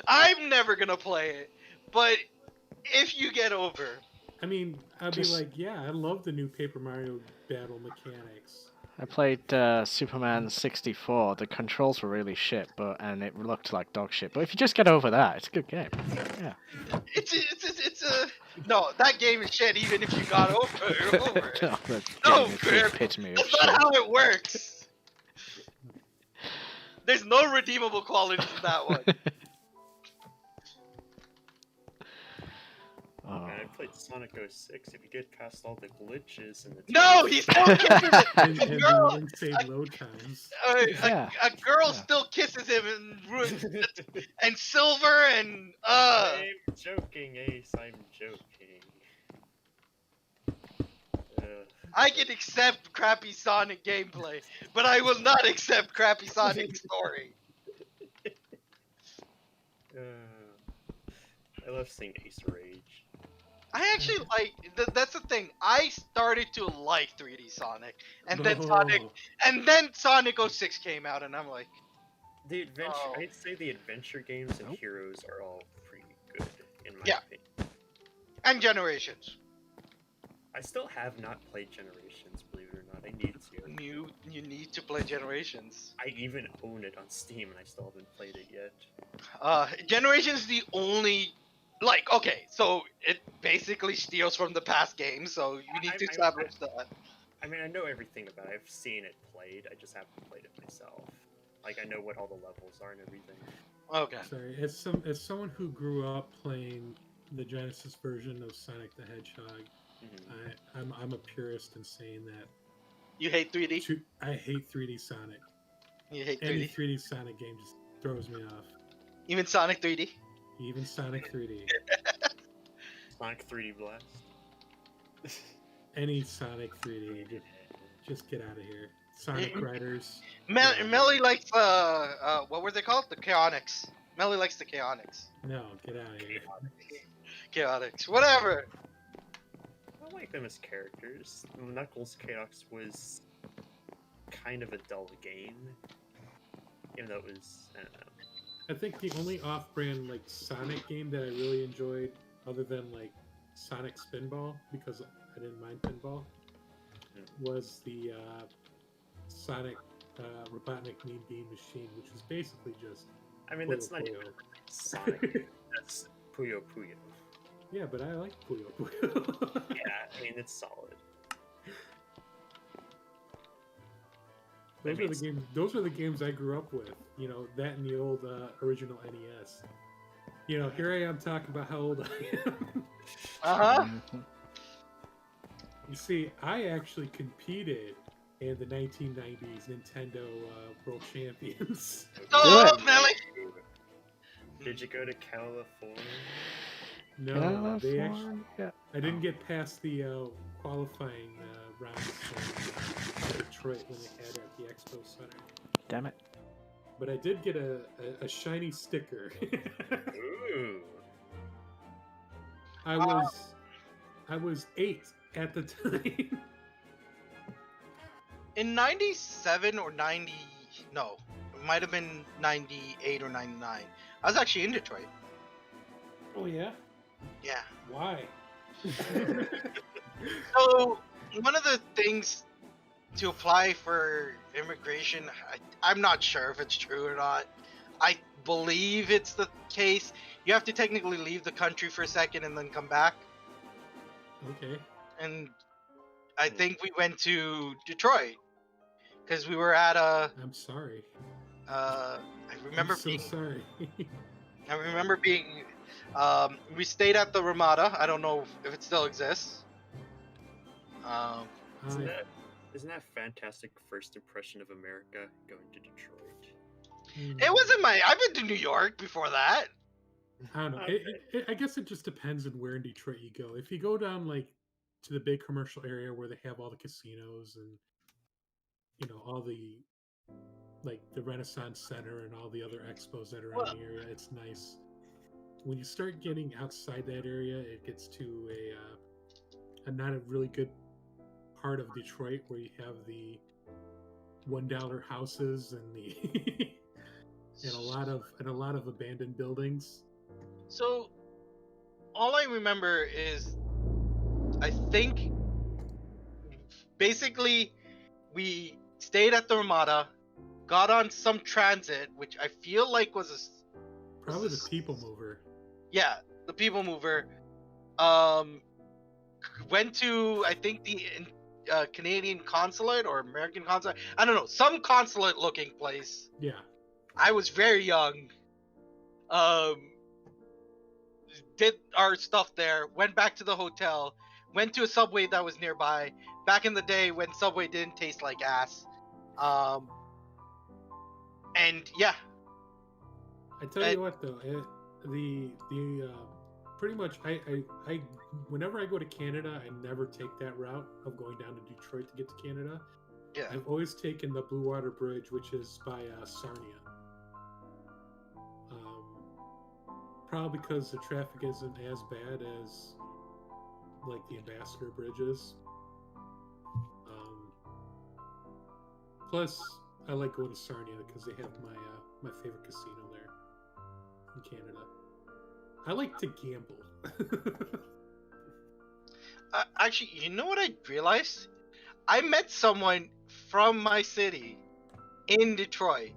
[SPEAKER 3] I'm never gonna play it, but if you get over,
[SPEAKER 2] I mean, I'd be
[SPEAKER 1] Just-
[SPEAKER 2] like, yeah, I love the new Paper Mario battle mechanics.
[SPEAKER 1] I played Superman 64. The controls were really shit, and it looked like dog shit. But if you just get over that, it's a good game. Yeah.
[SPEAKER 3] it's a no. That game is shit, even if you got over it.
[SPEAKER 1] No, that
[SPEAKER 3] No,
[SPEAKER 1] game is the
[SPEAKER 3] Grip,
[SPEAKER 1] epitome of
[SPEAKER 3] that's
[SPEAKER 1] shit.
[SPEAKER 3] not how it works. There's no redeemable qualities in that one.
[SPEAKER 1] Oh.
[SPEAKER 4] And I played Sonic 06. If you get past all the glitches and the
[SPEAKER 3] No, he's still kissing
[SPEAKER 2] And,
[SPEAKER 3] a
[SPEAKER 2] and
[SPEAKER 3] girl.
[SPEAKER 2] the insane load times.
[SPEAKER 1] Yeah.
[SPEAKER 3] A girl
[SPEAKER 1] Yeah.
[SPEAKER 3] still kisses him and ruins and Silver and
[SPEAKER 4] I'm joking, Ace. I'm joking.
[SPEAKER 3] I can accept crappy Sonic gameplay, but I will not accept crappy Sonic story.
[SPEAKER 4] I love seeing Ace rage.
[SPEAKER 3] I actually like that's the thing. I started to like 3D Sonic, and then Sonic 06 came out, and I'm like,
[SPEAKER 4] The adventure.
[SPEAKER 3] Oh.
[SPEAKER 4] I'd say the adventure games and
[SPEAKER 1] Nope.
[SPEAKER 4] Heroes are all pretty good in my
[SPEAKER 3] Yeah.
[SPEAKER 4] opinion.
[SPEAKER 3] and Generations.
[SPEAKER 4] I still have not played Generations, believe it or not. I need to.
[SPEAKER 3] You need to play Generations.
[SPEAKER 4] I even own it on Steam, and I still haven't played it yet.
[SPEAKER 3] Generations is the only. Like, okay, so it basically steals from the past games, so you need to establish that.
[SPEAKER 4] I mean, I know everything about it. I've seen it played. I just haven't played it myself. Like, I know what all the levels are and everything.
[SPEAKER 3] Okay.
[SPEAKER 2] Sorry, as someone who grew up playing the Genesis version of Sonic the Hedgehog,
[SPEAKER 4] Mhm.
[SPEAKER 2] I'm a purist in saying that.
[SPEAKER 3] You hate 3D?
[SPEAKER 2] I hate 3D Sonic.
[SPEAKER 3] You hate
[SPEAKER 2] Any
[SPEAKER 3] 3D?
[SPEAKER 2] 3D Sonic game just throws me off.
[SPEAKER 3] Even Sonic 3D?
[SPEAKER 2] Even Sonic 3D.
[SPEAKER 4] Sonic 3D Blast.
[SPEAKER 2] Any Sonic 3D, just get out of here. Sonic Riders.
[SPEAKER 3] Melly likes what were they called? The Chaotix. Melly likes the Chaotix.
[SPEAKER 2] No, get out of here.
[SPEAKER 3] Chaotix. Whatever.
[SPEAKER 4] I like them as characters. Knuckles Chaos was kind of a dull game. Even though it was, I don't know.
[SPEAKER 2] I think the only off-brand like Sonic game that I really enjoyed, other than like Sonic Spinball, because I didn't mind pinball, was the Sonic Robotnik Mean Bean Machine, which was basically just
[SPEAKER 4] I mean,
[SPEAKER 2] Puyo
[SPEAKER 4] that's not
[SPEAKER 2] Puyo.
[SPEAKER 4] even Sonic. That's Puyo Puyo.
[SPEAKER 2] Yeah, but I like Puyo Puyo.
[SPEAKER 4] Yeah, I mean, it's solid.
[SPEAKER 2] Those are the games I grew up with. You know, that and the old original NES. You know, here I am talking about how old I am.
[SPEAKER 3] Uh-huh.
[SPEAKER 2] You see, I actually competed in the 1990s Nintendo World Champions.
[SPEAKER 3] Oh, Melly!
[SPEAKER 4] Did you go to California?
[SPEAKER 2] No, they actually,
[SPEAKER 1] California.
[SPEAKER 2] I didn't get past the qualifying rounds in Detroit when they had it at the Expo Center.
[SPEAKER 1] Damn it.
[SPEAKER 2] But I did get a shiny sticker.
[SPEAKER 4] Ooh.
[SPEAKER 2] I was 8 at the time.
[SPEAKER 3] In 97 or 90... No. It might have been 98 or 99. I was actually in Detroit.
[SPEAKER 2] Oh yeah?
[SPEAKER 3] Yeah.
[SPEAKER 2] Why?
[SPEAKER 3] So, one of the things to apply for immigration, I'm not sure if it's true or not. I believe it's the case. You have to technically leave the country for a second and then come back.
[SPEAKER 2] Okay.
[SPEAKER 3] And I think we went to Detroit because we were at a.
[SPEAKER 2] I'm sorry.
[SPEAKER 3] I remember
[SPEAKER 2] I'm so
[SPEAKER 3] being.
[SPEAKER 2] sorry.
[SPEAKER 3] I remember being. We stayed at the Ramada. I don't know if it still exists.
[SPEAKER 4] Isn't
[SPEAKER 2] I-
[SPEAKER 4] that a fantastic first impression of America going to Detroit?
[SPEAKER 3] It wasn't my. I've been to New York before that.
[SPEAKER 2] I don't know. I guess it just depends on where in Detroit you go. If you go down like to the big commercial area where they have all the casinos and you know all the like the Renaissance Center and all the other expos that are in the area, it's nice. When you start getting outside that area, it gets to a not a really good part of Detroit where you have the $1 houses and the and a lot of abandoned buildings.
[SPEAKER 3] So, all I remember is, I think, basically, we stayed at the Ramada, got on some transit, which I feel like was
[SPEAKER 2] Probably the
[SPEAKER 3] this-
[SPEAKER 2] people mover.
[SPEAKER 3] yeah, the People Mover. Went to, I think, the Canadian consulate or American consulate. I don't know, some consulate-looking place.
[SPEAKER 2] Yeah.
[SPEAKER 3] I was very young. Did our stuff there. Went back to the hotel. Went to a Subway that was nearby. Back in the day when Subway didn't taste like ass. And yeah,
[SPEAKER 2] I tell you what though, pretty much I whenever I go to Canada, I never take that route of going down to Detroit to get to Canada.
[SPEAKER 3] yeah.
[SPEAKER 2] I've always taken the Blue Water Bridge, which is by Sarnia. Probably because the traffic isn't as bad as like the Ambassador Bridges. Plus, I like going to Sarnia because they have my favorite casino there in Canada. I like to gamble.
[SPEAKER 3] Actually, you know what I realized? I met someone from my city in Detroit,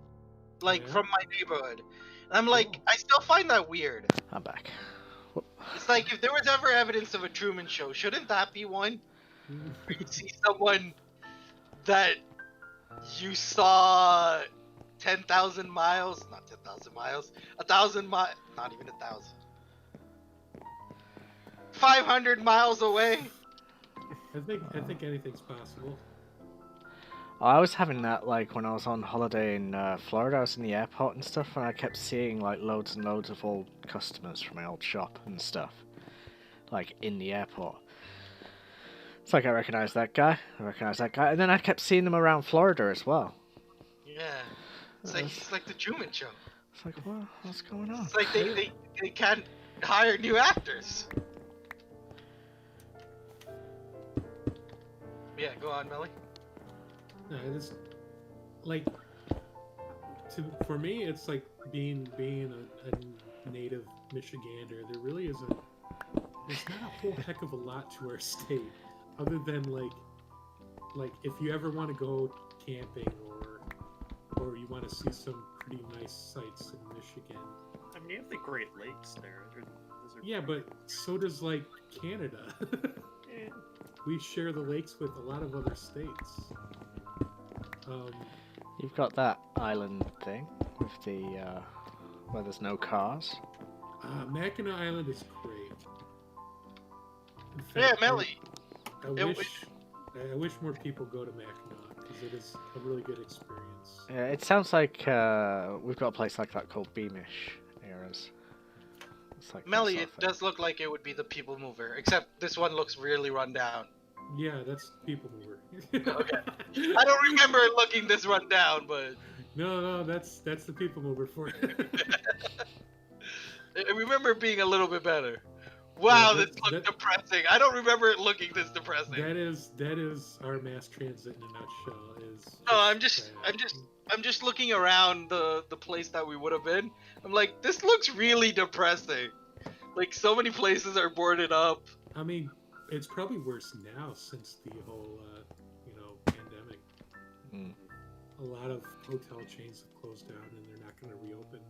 [SPEAKER 3] like
[SPEAKER 2] Yeah?
[SPEAKER 3] from my neighborhood. And I'm like,
[SPEAKER 2] Cool.
[SPEAKER 3] I still find that weird.
[SPEAKER 1] I'm back.
[SPEAKER 3] It's like, if there was ever evidence of a Truman Show, shouldn't that be one? Where you see someone that you saw 10,000 miles, not 10,000 miles, 1,000 miles, not even 1,000. 500 miles away.
[SPEAKER 2] I think anything's possible.
[SPEAKER 1] I was having that like when I was on holiday in Florida. I was in the airport and stuff, and I kept seeing like loads and loads of old customers from my old shop and stuff, like in the airport. It's like I recognize that guy, and then I kept seeing them around Florida as well.
[SPEAKER 3] Yeah. It's like the Truman Show.
[SPEAKER 1] It's like, what's going on?
[SPEAKER 3] It's like they can't hire new actors. Yeah, go on, Melly.
[SPEAKER 2] No, I just like for me, it's like being a native Michigander. There really isn't. There's not a whole heck of a lot to our state, other than like if you ever want to go camping or you want to see some pretty nice sights in Michigan.
[SPEAKER 4] I mean, you have the Great Lakes there. Those are
[SPEAKER 2] Yeah, but so does like Canada.
[SPEAKER 4] eh,
[SPEAKER 2] We share the lakes with a lot of other states.
[SPEAKER 1] You've got that island thing with the where there's no cars.
[SPEAKER 2] Mackinac Island is great. In
[SPEAKER 3] Yeah,
[SPEAKER 2] fact,
[SPEAKER 3] Melly.
[SPEAKER 2] I wish more people go to Mackinac because it is a really good experience.
[SPEAKER 1] Yeah, it sounds like we've got a place like that called Beamish Eras. It's like that
[SPEAKER 3] Melly,
[SPEAKER 1] sort
[SPEAKER 3] it
[SPEAKER 1] of thing.
[SPEAKER 3] does look like it would be the People Mover, except this one looks really run down.
[SPEAKER 2] Yeah, that's People Mover.
[SPEAKER 3] Okay. I don't remember it looking this run down, but
[SPEAKER 2] No, that's the People Mover for you.
[SPEAKER 3] I remember it being a little bit better. Wow,
[SPEAKER 2] Yeah,
[SPEAKER 3] this looked depressing. I don't remember it looking this depressing.
[SPEAKER 2] that is our mass transit in a nutshell.
[SPEAKER 3] No, I'm just looking around the place that we would have been. I'm like, this looks really depressing. Like, so many places are boarded up.
[SPEAKER 2] I mean, it's probably worse now since the whole pandemic.
[SPEAKER 1] Mm.
[SPEAKER 2] A lot of hotel chains have closed down and they're not going to reopen.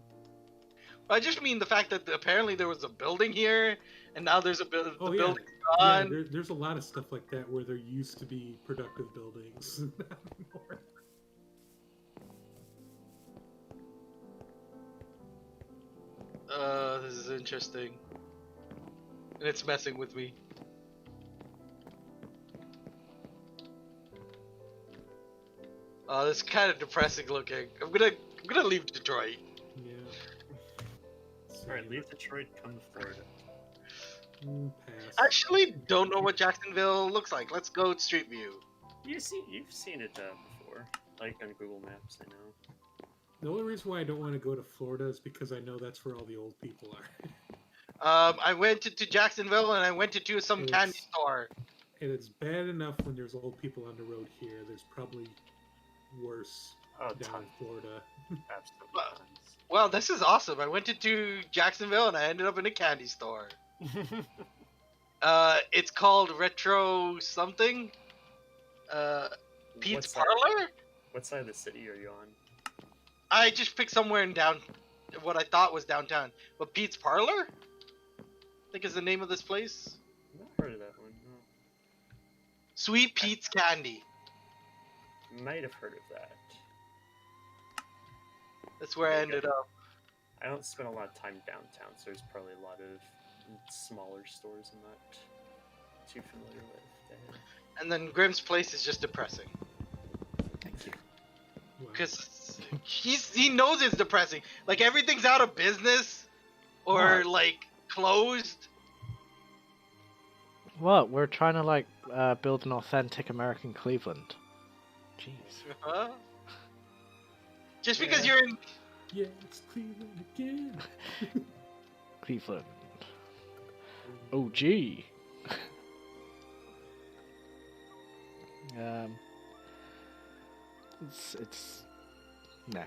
[SPEAKER 3] I just mean the fact that apparently there was a building here, and now there's the building's
[SPEAKER 2] Yeah,
[SPEAKER 3] gone.
[SPEAKER 2] there's a lot of stuff like that where there used to be productive buildings. Not anymore.
[SPEAKER 3] This is interesting. And it's messing with me. Oh, this is kind of depressing looking. I'm gonna leave Detroit.
[SPEAKER 2] Yeah.
[SPEAKER 4] Alright, leave Detroit, come to Florida.
[SPEAKER 2] Pass.
[SPEAKER 3] Actually, don't know what Jacksonville looks like. Let's go Street View.
[SPEAKER 4] You've seen it before, like on Google Maps. I know.
[SPEAKER 2] The only reason why I don't want to go to Florida is because I know that's where all the old people are.
[SPEAKER 3] I went to Jacksonville and I went to some candy
[SPEAKER 2] It's-
[SPEAKER 3] store.
[SPEAKER 2] and it's bad enough when there's old people on the road here. There's probably worse
[SPEAKER 4] Oh,
[SPEAKER 2] down in
[SPEAKER 4] tons.
[SPEAKER 2] Florida.
[SPEAKER 4] Absolutely tons.
[SPEAKER 3] Well, this is awesome. I went into Jacksonville and I ended up in a candy store. It's called Retro something. Pete's Parlor?
[SPEAKER 4] What side of the city are you on?
[SPEAKER 3] I just picked somewhere in what I thought was downtown. But Pete's Parlor? I think is the name of this place.
[SPEAKER 4] I've not heard of that one. No.
[SPEAKER 3] Sweet Pete's Candy.
[SPEAKER 4] Might have heard of that.
[SPEAKER 3] That's where I ended up.
[SPEAKER 4] I don't spend a lot of time downtown, so there's probably a lot of smaller stores I'm not too familiar with there.
[SPEAKER 3] And then Grimm's place is just depressing.
[SPEAKER 1] Thank you.
[SPEAKER 2] Wow.
[SPEAKER 3] Because he knows it's depressing. Like everything's out of business or
[SPEAKER 1] What?
[SPEAKER 3] like closed.
[SPEAKER 1] What? We're trying to like build an authentic American Cleveland. Jeez.
[SPEAKER 3] Huh? Just because
[SPEAKER 4] Yeah.
[SPEAKER 3] you're in.
[SPEAKER 2] Yeah, it's Cleveland again.
[SPEAKER 1] Cleveland. Oh, gee. It's nah.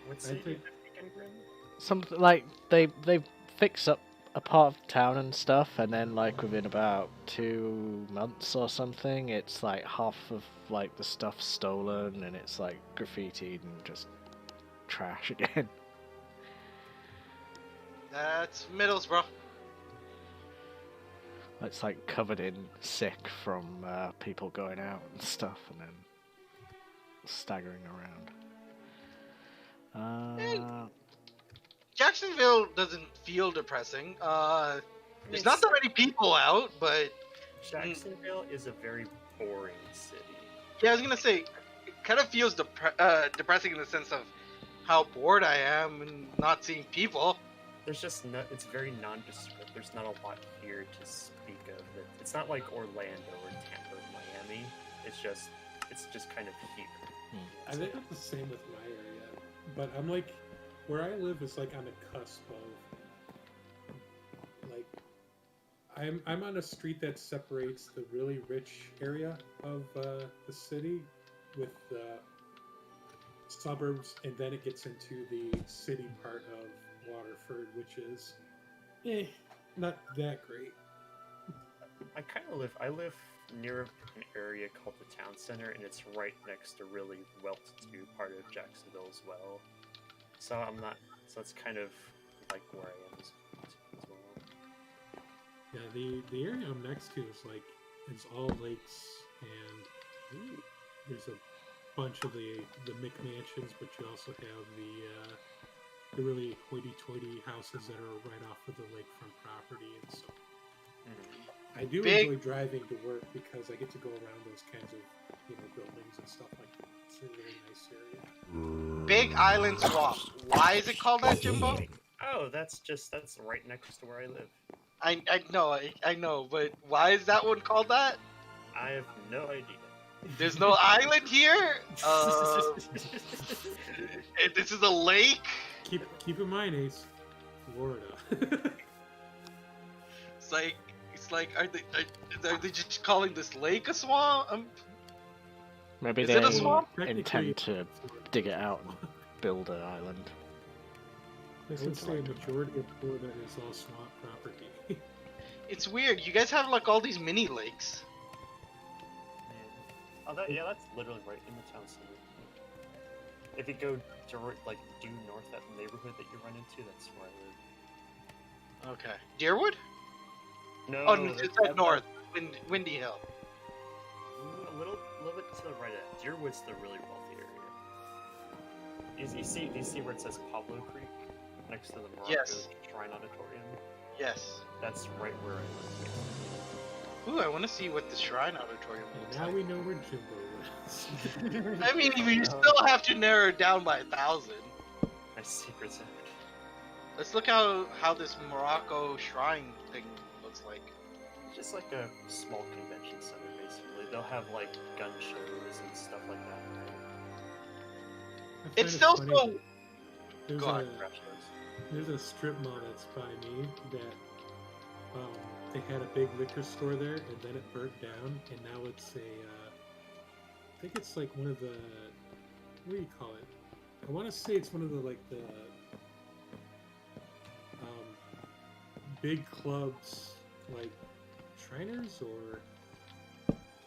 [SPEAKER 4] What
[SPEAKER 2] I
[SPEAKER 4] city
[SPEAKER 2] think-
[SPEAKER 4] in Grim?
[SPEAKER 1] Something like they fix up a part of town and stuff, and then like within about 2 months or something, it's like half of like the stuff stolen, and it's like graffitied and just trash again.
[SPEAKER 3] That's Middlesbrough.
[SPEAKER 1] It's like covered in sick from people going out and stuff, and then staggering around.
[SPEAKER 3] Jacksonville doesn't feel depressing. There's not that many people out, but
[SPEAKER 4] Jacksonville is a very boring city.
[SPEAKER 3] yeah, I was gonna say, it kind of feels depressing in the sense of how bored I am and not seeing people.
[SPEAKER 4] There's just no, it's very nondescript. There's not a lot here to speak of. It's not like Orlando or Tampa or Miami. It's just kind of here.
[SPEAKER 2] I think it's the same with my area, but I'm like, where I live is like on the cusp of, like, I'm on a street that separates the really rich area of the city with the suburbs, and then it gets into the city part of Waterford, which is, not that great.
[SPEAKER 4] I live near an area called the Town Center, and it's right next to really well-to-do part of Jacksonville as well. So it's kind of like where I am as well.
[SPEAKER 2] Yeah, the area I'm next to is like, it's all lakes, and there's a bunch of the McMansions, but you also have the really hoity-toity houses that are right off of the lakefront property, and so I do enjoy driving to work because I get to go around those kinds of buildings and stuff like that. It's a really nice area.
[SPEAKER 3] Big Island Swamp. Why is it called that, Jimbo?
[SPEAKER 4] Oh, that's right next to where I live.
[SPEAKER 3] I know, but why is that one called that?
[SPEAKER 4] I have no idea.
[SPEAKER 3] There's no island here. This is a lake.
[SPEAKER 2] Keep in mind, Ace, Florida.
[SPEAKER 3] It's like, are they just calling this lake a swamp?
[SPEAKER 1] Maybe
[SPEAKER 3] Is
[SPEAKER 1] they
[SPEAKER 3] it a swamp?
[SPEAKER 1] intend to dig it out and build an island.
[SPEAKER 2] I would say a majority of Florida is all swamp property.
[SPEAKER 3] It's weird. You guys have like all these mini lakes.
[SPEAKER 4] Oh, that's literally right in the town center. If you go due north that neighborhood that you run into, that's where I live.
[SPEAKER 3] Okay. Deerwood?
[SPEAKER 4] No,
[SPEAKER 3] Oh, it's up north. Windy Hill.
[SPEAKER 4] A little bit to the right of that. Deerwood's the really wealthy area. You see where it says Pablo Creek next to the Morocco
[SPEAKER 3] Yes.
[SPEAKER 4] Shrine Auditorium?
[SPEAKER 3] Yes.
[SPEAKER 4] That's right where I live.
[SPEAKER 3] Ooh, I want to see what the Shrine Auditorium looks
[SPEAKER 2] Now
[SPEAKER 3] like.
[SPEAKER 2] we know where Jimbo is.
[SPEAKER 3] I mean, we still have to narrow it down by 1,000.
[SPEAKER 4] My secret zone.
[SPEAKER 3] Let's look how this Morocco Shrine thing looks like.
[SPEAKER 4] It's just like a small convention center, basically. They'll have like gun shows and stuff like that.
[SPEAKER 2] I find
[SPEAKER 3] It's
[SPEAKER 2] it
[SPEAKER 3] still
[SPEAKER 2] funny,
[SPEAKER 3] so.
[SPEAKER 2] There's
[SPEAKER 3] Go on.
[SPEAKER 2] a strip mall that's by me that they had a big liquor store there, and then it burnt down, and now it's a. I think it's like one of the. What do you call it? I want to say it's one of the big clubs, like Shriners or.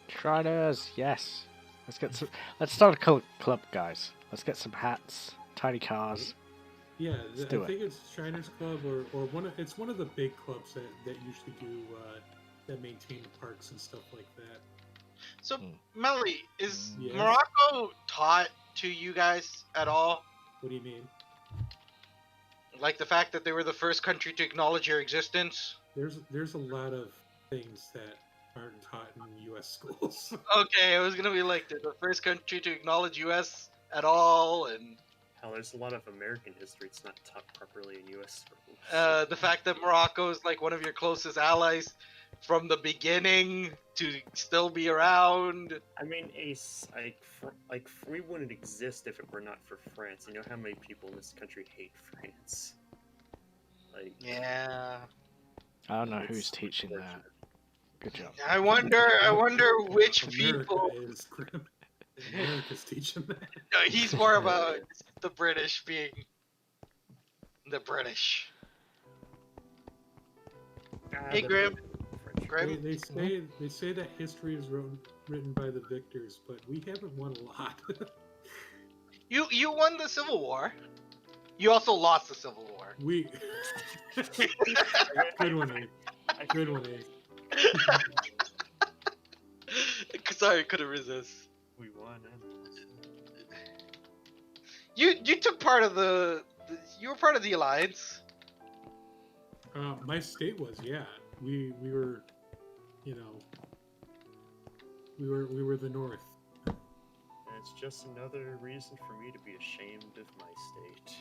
[SPEAKER 1] Shriners, yes. Let's start a club, guys. Let's get some hats, tiny cars.
[SPEAKER 2] Yeah,
[SPEAKER 1] Let's
[SPEAKER 2] I
[SPEAKER 1] do
[SPEAKER 2] think it's Shriners Club or it's one of the big clubs that usually do that maintain the parks and stuff like that.
[SPEAKER 3] So, Melly, is
[SPEAKER 2] Yes?
[SPEAKER 3] Morocco taught to you guys at all?
[SPEAKER 2] What do you mean?
[SPEAKER 3] Like the fact that they were the first country to acknowledge your existence?
[SPEAKER 2] There's a lot of things that aren't taught in U.S. schools.
[SPEAKER 3] Okay, I was gonna be like, they're the first country to acknowledge U.S. at all, and
[SPEAKER 4] Hell, there's a lot of American history it's not taught properly in U.S. schools.
[SPEAKER 3] the fact that Morocco is like one of your closest allies from the beginning to still be around.
[SPEAKER 4] I mean, we wouldn't exist if it were not for France. You know how many people in this country hate France? Like,
[SPEAKER 3] Yeah.
[SPEAKER 1] I don't know
[SPEAKER 4] it's
[SPEAKER 1] who's teaching that.
[SPEAKER 4] unfortunate.
[SPEAKER 1] Good job.
[SPEAKER 3] I wonder which
[SPEAKER 2] America
[SPEAKER 3] people.
[SPEAKER 2] is grim. America's teaching that.
[SPEAKER 3] No, he's more about the British being the British. Hey,
[SPEAKER 4] The
[SPEAKER 3] Grim.
[SPEAKER 4] French-
[SPEAKER 3] Grim.
[SPEAKER 2] They say that history is written by the victors, but we haven't won a lot.
[SPEAKER 3] You won the Civil War. You also lost the Civil War.
[SPEAKER 2] we good one, Abe. Good one, Abe.
[SPEAKER 3] Sorry, couldn't resist.
[SPEAKER 4] We won and lost.
[SPEAKER 3] You took part of you were part of the alliance.
[SPEAKER 2] My state was, yeah. We were, you know, we were the North.
[SPEAKER 4] And it's just another reason for me to be ashamed of my state.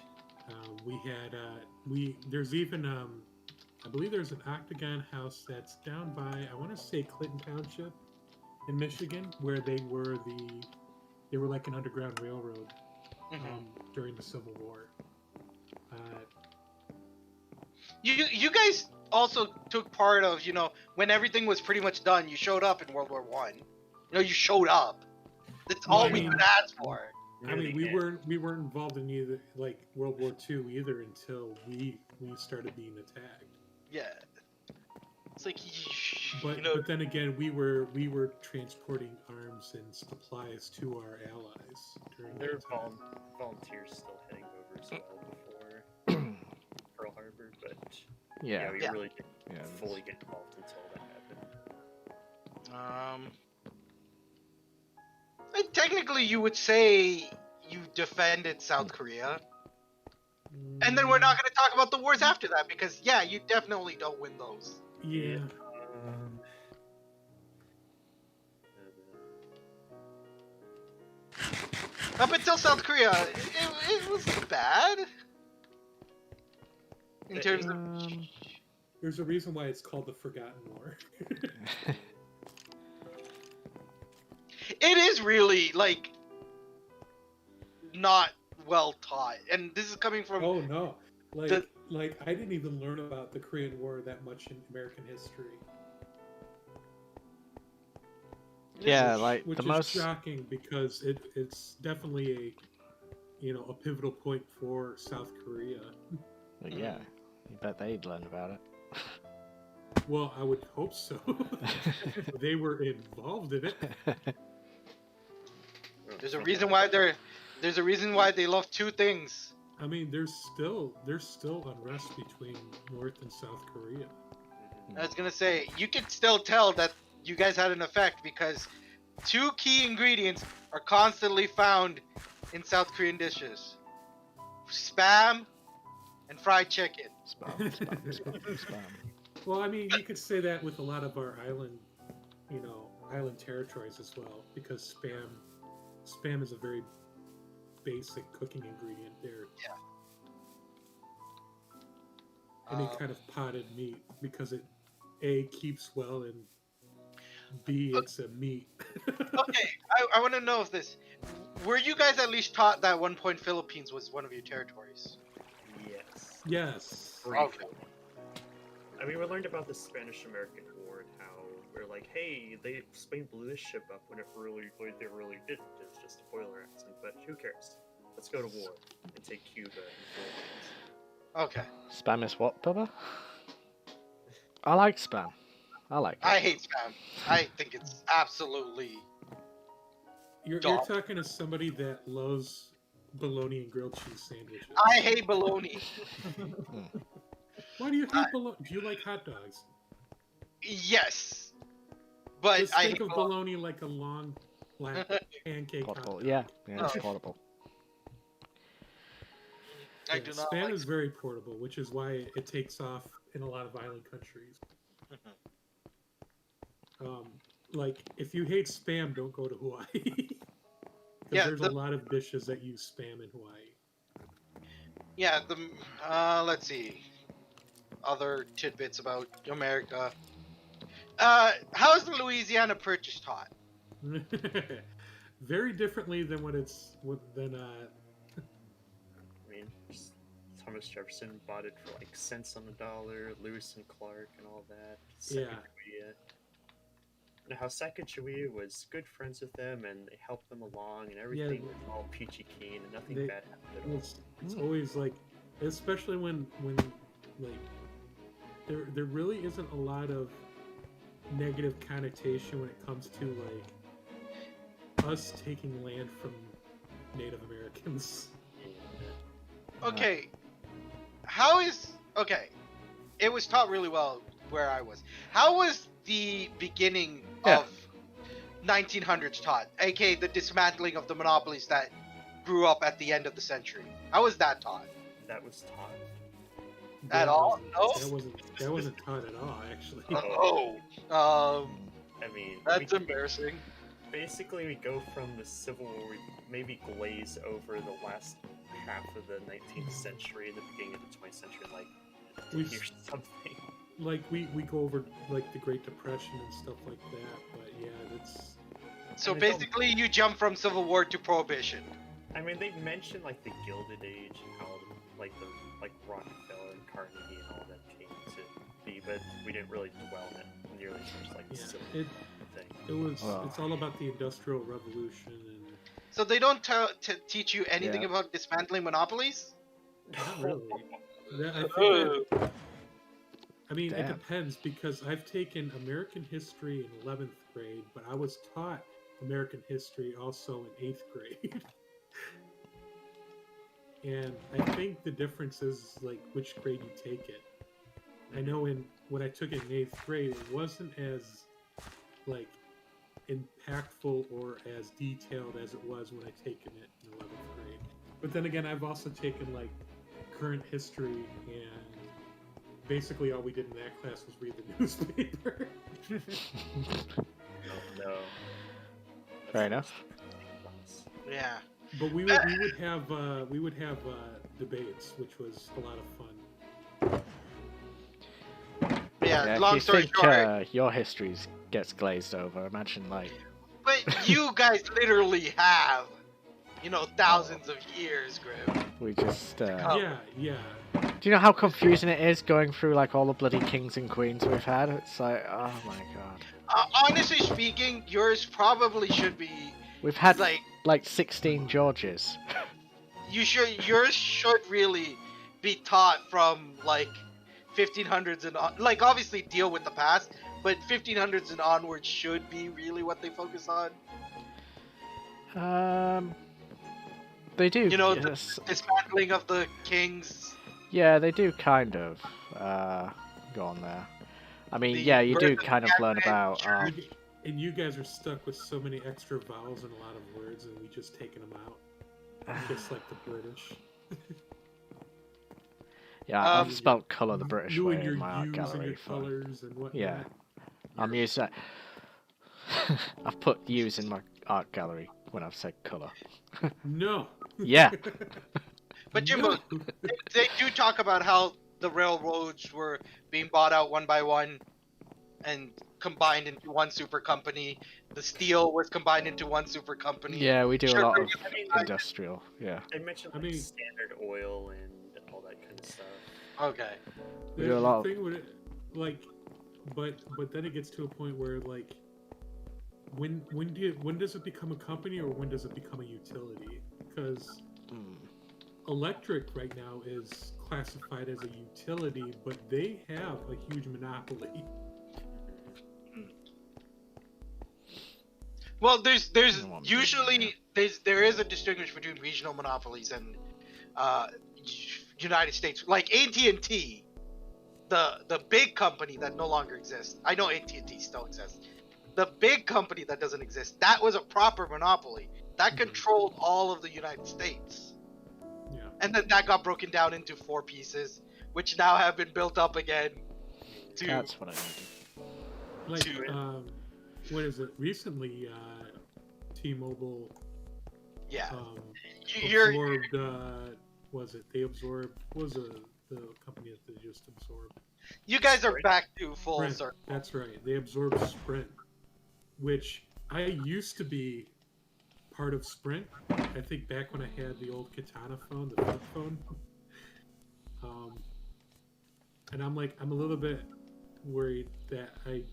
[SPEAKER 2] We had there's even I believe there's an Octagon House that's down by, I want to say, Clinton Township in Michigan, where they were like an underground railroad during the Civil War.
[SPEAKER 3] You guys also took part of, when everything was pretty much done. You showed up in World War One. You showed up. That's
[SPEAKER 2] Well,
[SPEAKER 3] all
[SPEAKER 2] I
[SPEAKER 3] we
[SPEAKER 2] mean-
[SPEAKER 3] could ask for.
[SPEAKER 2] I mean, we weren't involved in either like World War II either until we started being attacked.
[SPEAKER 3] Yeah. It's like,
[SPEAKER 2] But then again, we were transporting arms and supplies to our allies during
[SPEAKER 4] There
[SPEAKER 2] that
[SPEAKER 4] are
[SPEAKER 2] time.
[SPEAKER 4] volunteers still heading over as well before Pearl Harbor, but
[SPEAKER 1] Yeah.
[SPEAKER 4] we
[SPEAKER 3] Yeah.
[SPEAKER 4] really didn't
[SPEAKER 1] Yeah,
[SPEAKER 4] fully get involved until that happened.
[SPEAKER 3] and technically, you would say you defended South Korea, and then we're not going to talk about the wars after that because, yeah, you definitely don't win those.
[SPEAKER 2] Yeah.
[SPEAKER 4] Um,
[SPEAKER 3] Up until South Korea, it was bad in terms of.
[SPEAKER 2] There's a reason why it's called the Forgotten War.
[SPEAKER 3] It is really like not well taught, and this is coming from.
[SPEAKER 2] Oh no.
[SPEAKER 3] The-
[SPEAKER 2] Like I didn't even learn about the Korean War that much in American history.
[SPEAKER 1] Yeah,
[SPEAKER 2] which,
[SPEAKER 1] like
[SPEAKER 2] which
[SPEAKER 1] the
[SPEAKER 2] is
[SPEAKER 1] most.
[SPEAKER 2] shocking because it's definitely a pivotal point for South Korea.
[SPEAKER 1] Yeah, you bet they'd learn about it.
[SPEAKER 2] Well, I would hope so. They were involved in it.
[SPEAKER 3] There's a reason why they love two things.
[SPEAKER 2] I mean, there's still unrest between North and South Korea.
[SPEAKER 3] I was gonna say you can still tell that you guys had an effect because two key ingredients are constantly found in South Korean dishes: spam and fried chicken.
[SPEAKER 1] Spam.
[SPEAKER 2] Well, I mean, you could say that with a lot of our island territories as well, because spam is a very basic cooking ingredient there.
[SPEAKER 3] Yeah.
[SPEAKER 2] Any kind of potted meat, because it A, keeps well, and B, it's a meat.
[SPEAKER 3] Okay, I want to know if this. Were you guys at least taught that at one point Philippines was one of your territories?
[SPEAKER 4] Yes.
[SPEAKER 2] Yes.
[SPEAKER 3] Okay.
[SPEAKER 4] I mean, we learned about the Spanish-American War and how we're like, hey, Spain blew this ship up when they really didn't. It's just a boiler accident, but who cares? Let's go to war and take Cuba and Philippines.
[SPEAKER 3] Okay.
[SPEAKER 1] Spam is what, Bubba? I like spam. I like it.
[SPEAKER 3] I hate spam. I think it's absolutely.
[SPEAKER 2] You're
[SPEAKER 3] Dog.
[SPEAKER 2] talking to somebody that loves bologna and grilled cheese sandwiches.
[SPEAKER 3] I hate bologna.
[SPEAKER 2] Why do you hate bologna? Do you like hot dogs?
[SPEAKER 3] Yes, but
[SPEAKER 2] Just
[SPEAKER 3] I
[SPEAKER 2] think
[SPEAKER 3] hate
[SPEAKER 2] of bologna like a long, flat pancake hot
[SPEAKER 1] Portable.
[SPEAKER 2] dog.
[SPEAKER 1] Yeah, it's
[SPEAKER 3] Oh.
[SPEAKER 1] portable.
[SPEAKER 3] I
[SPEAKER 2] Yeah,
[SPEAKER 3] do not
[SPEAKER 2] Spam
[SPEAKER 3] like.
[SPEAKER 2] is very portable, which is why it takes off in a lot of island countries. Like, if you hate Spam, don't go to Hawaii. Because
[SPEAKER 3] Yeah,
[SPEAKER 2] there's a lot of dishes that use Spam in Hawaii.
[SPEAKER 3] Yeah, let's see. Other tidbits about America. How is the Louisiana Purchase taught?
[SPEAKER 2] Very differently than
[SPEAKER 4] I mean, Thomas Jefferson bought it for like cents on the dollar, Lewis and Clark and all that. Sacagawea. And how Sacagawea was good friends with them and they helped them along and everything was all peachy keen and nothing bad happened at all.
[SPEAKER 2] it's always like, especially when like there really isn't a lot of negative connotation when it comes to like us taking land from Native Americans.
[SPEAKER 3] Okay, how is okay? It was taught really well where I was. How was the beginning
[SPEAKER 1] Yeah.
[SPEAKER 3] of 1900s taught? aka the dismantling of the monopolies that grew up at the end of the century. How was that taught?
[SPEAKER 4] That was taught.
[SPEAKER 3] At
[SPEAKER 2] That
[SPEAKER 3] all?
[SPEAKER 2] That wasn't taught at all, actually.
[SPEAKER 3] Oh,
[SPEAKER 4] I mean,
[SPEAKER 3] that's embarrassing.
[SPEAKER 4] basically we go from the Civil War, we maybe glaze over the last half of the 19th century and the beginning of the 20th century, like,
[SPEAKER 2] We-
[SPEAKER 4] here's something.
[SPEAKER 2] Like we go over like the Great Depression and stuff like that, but yeah, that's
[SPEAKER 3] So
[SPEAKER 4] And it's all-
[SPEAKER 3] basically, you jump from Civil War to Prohibition.
[SPEAKER 4] I mean, they mentioned like the Gilded Age and how like Rockefeller and Carnegie and all that came to be, but we didn't really dwell on it nearly as much like the
[SPEAKER 2] yeah.
[SPEAKER 4] Civil
[SPEAKER 2] It
[SPEAKER 4] thing.
[SPEAKER 2] was
[SPEAKER 1] Wow.
[SPEAKER 2] it's all about the Industrial Revolution and
[SPEAKER 3] So they don't teach you anything
[SPEAKER 1] Yeah.
[SPEAKER 3] about dismantling monopolies?
[SPEAKER 2] not really. Yeah, I think
[SPEAKER 3] Ugh.
[SPEAKER 2] I mean, it
[SPEAKER 1] Damn.
[SPEAKER 2] depends because I've taken American history in 11th grade, but I was taught American history also in 8th grade. And I think the difference is like which grade you take it. I know when I took it in 8th grade, it wasn't as like impactful or as detailed as it was when I taken it in 11th grade. But then again, I've also taken like current history, and basically all we did in that class was read the newspaper.
[SPEAKER 4] No.
[SPEAKER 1] Fair enough.
[SPEAKER 3] Yeah.
[SPEAKER 2] But we would have debates, which was a lot of fun.
[SPEAKER 3] Yeah,
[SPEAKER 1] Yeah, if
[SPEAKER 3] long
[SPEAKER 1] you
[SPEAKER 3] story
[SPEAKER 1] think
[SPEAKER 3] short.
[SPEAKER 1] your history gets glazed over, imagine like
[SPEAKER 3] But you guys literally have, thousands of years, Grim.
[SPEAKER 1] we just.
[SPEAKER 3] Oh.
[SPEAKER 2] Yeah.
[SPEAKER 1] Do you know how confusing it is going through like all the bloody kings and queens we've had? It's like, oh my god.
[SPEAKER 3] Honestly speaking, yours probably should be
[SPEAKER 1] We've had
[SPEAKER 3] like
[SPEAKER 1] like 16 Georges.
[SPEAKER 3] yours should really be taught from like 1500s and on, like obviously deal with the past, but 1500s and onwards should be really what they focus on.
[SPEAKER 1] They do.
[SPEAKER 3] You know,
[SPEAKER 1] yes.
[SPEAKER 3] Dismantling of the kings.
[SPEAKER 1] Yeah, they do kind of go on there. I mean,
[SPEAKER 3] The
[SPEAKER 1] yeah, you do
[SPEAKER 3] birth of
[SPEAKER 1] kind of
[SPEAKER 3] the
[SPEAKER 1] learn about.
[SPEAKER 2] And you guys are stuck with so many extra vowels and a lot of words, and we just taken them out, just like the British.
[SPEAKER 1] Yeah, I've spelled colour the British
[SPEAKER 2] You
[SPEAKER 1] way
[SPEAKER 2] and your
[SPEAKER 1] in my art
[SPEAKER 2] U's and
[SPEAKER 1] gallery.
[SPEAKER 2] your
[SPEAKER 1] For,
[SPEAKER 2] colors and whatnot.
[SPEAKER 1] yeah, I'm used to. I've put U's in my art gallery when I've said colour.
[SPEAKER 2] No.
[SPEAKER 1] Yeah.
[SPEAKER 3] But Jimbo,
[SPEAKER 2] No.
[SPEAKER 3] they do talk about how the railroads were being bought out one by one and combined into one super company. The steel was combined into one super company.
[SPEAKER 1] Yeah, we do a
[SPEAKER 3] Sure,
[SPEAKER 1] lot of
[SPEAKER 3] I mean, like-
[SPEAKER 1] industrial. Yeah.
[SPEAKER 4] They mentioned like Standard Oil and all that kind of stuff.
[SPEAKER 3] Okay.
[SPEAKER 1] We do a lot of-
[SPEAKER 2] thing with it, like, but then it gets to a point where like, when does it become a company or when does it become a utility? Because
[SPEAKER 1] Hmm.
[SPEAKER 2] electric right now is classified as a utility, but they have a huge monopoly.
[SPEAKER 3] Well, there's
[SPEAKER 1] No, I'm
[SPEAKER 3] usually there is a distinguish between regional monopolies and uh, United States, like AT&T, the big company that no longer exists. I know AT&T still exists. The big company that doesn't exist, that was a proper monopoly that
[SPEAKER 2] Mhm.
[SPEAKER 3] controlled all of the United States,
[SPEAKER 2] Yeah.
[SPEAKER 3] and then that got broken down into 4 pieces, which now have been built up again to
[SPEAKER 1] That's what I needed.
[SPEAKER 2] Like,
[SPEAKER 3] to
[SPEAKER 2] what is it? Recently, T-Mobile
[SPEAKER 3] yeah.
[SPEAKER 2] um,
[SPEAKER 3] You're
[SPEAKER 2] absorbed. Was it? They absorbed. What was the company that they just absorbed?
[SPEAKER 3] you guys are
[SPEAKER 4] Sprint?
[SPEAKER 3] back to full
[SPEAKER 2] Sprint.
[SPEAKER 3] circle.
[SPEAKER 2] That's right. They absorbed Sprint, which I used to be part of Sprint. I think back when I had the old Katana phone, the flip phone. And I'm a little bit worried that I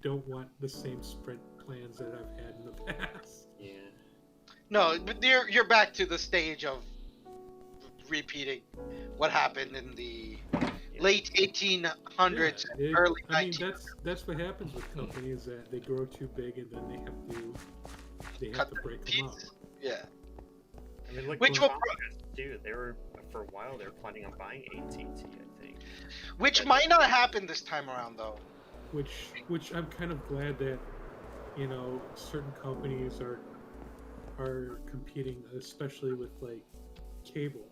[SPEAKER 2] don't want the same Sprint plans that I've had in the past.
[SPEAKER 4] Yeah.
[SPEAKER 3] No, but you're back to the stage of repeating what happened in the late 1800s and early
[SPEAKER 2] I mean,
[SPEAKER 3] 1900s.
[SPEAKER 2] that's what happens with companies that they grow too big and then they have
[SPEAKER 3] Cut
[SPEAKER 2] to
[SPEAKER 3] the
[SPEAKER 2] break them up.
[SPEAKER 3] teeth. Yeah.
[SPEAKER 4] I mean, look
[SPEAKER 3] Which
[SPEAKER 4] what
[SPEAKER 3] will
[SPEAKER 4] Comcast do. They were for a while. They were planning on buying AT&T, I think.
[SPEAKER 3] which might not happen this time around though.
[SPEAKER 2] Which I'm kind of glad that certain companies are competing, especially with like cable,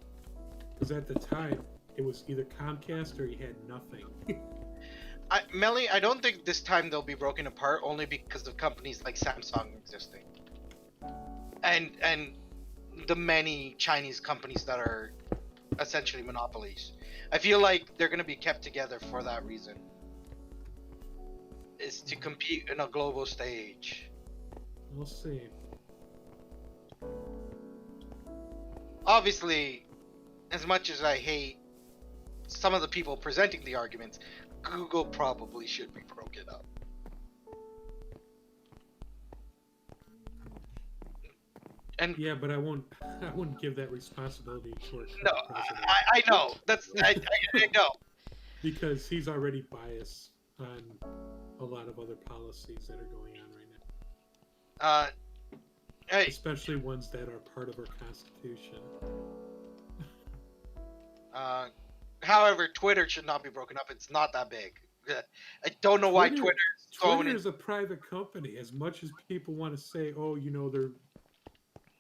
[SPEAKER 2] because at the time it was either Comcast or you had nothing.
[SPEAKER 3] Melly, I don't think this time they'll be broken apart only because of companies like Samsung existing. And the many Chinese companies that are essentially monopolies. I feel like they're going to be kept together for that reason. Is to compete in a global stage.
[SPEAKER 2] We'll see.
[SPEAKER 3] Obviously, as much as I hate some of the people presenting the arguments, Google probably should be broken up. And
[SPEAKER 2] Yeah, but I wouldn't give that responsibility to our
[SPEAKER 3] no,
[SPEAKER 2] current president
[SPEAKER 3] I know I know.
[SPEAKER 2] because he's already biased on a lot of other policies that are going on right now,
[SPEAKER 3] Hey,
[SPEAKER 2] especially ones that are part of our constitution.
[SPEAKER 3] however, Twitter should not be broken up. It's not that big. I don't know why Twitter is thrown
[SPEAKER 2] Twitter
[SPEAKER 3] in.
[SPEAKER 2] is a private company. As much as people want to say, "Oh,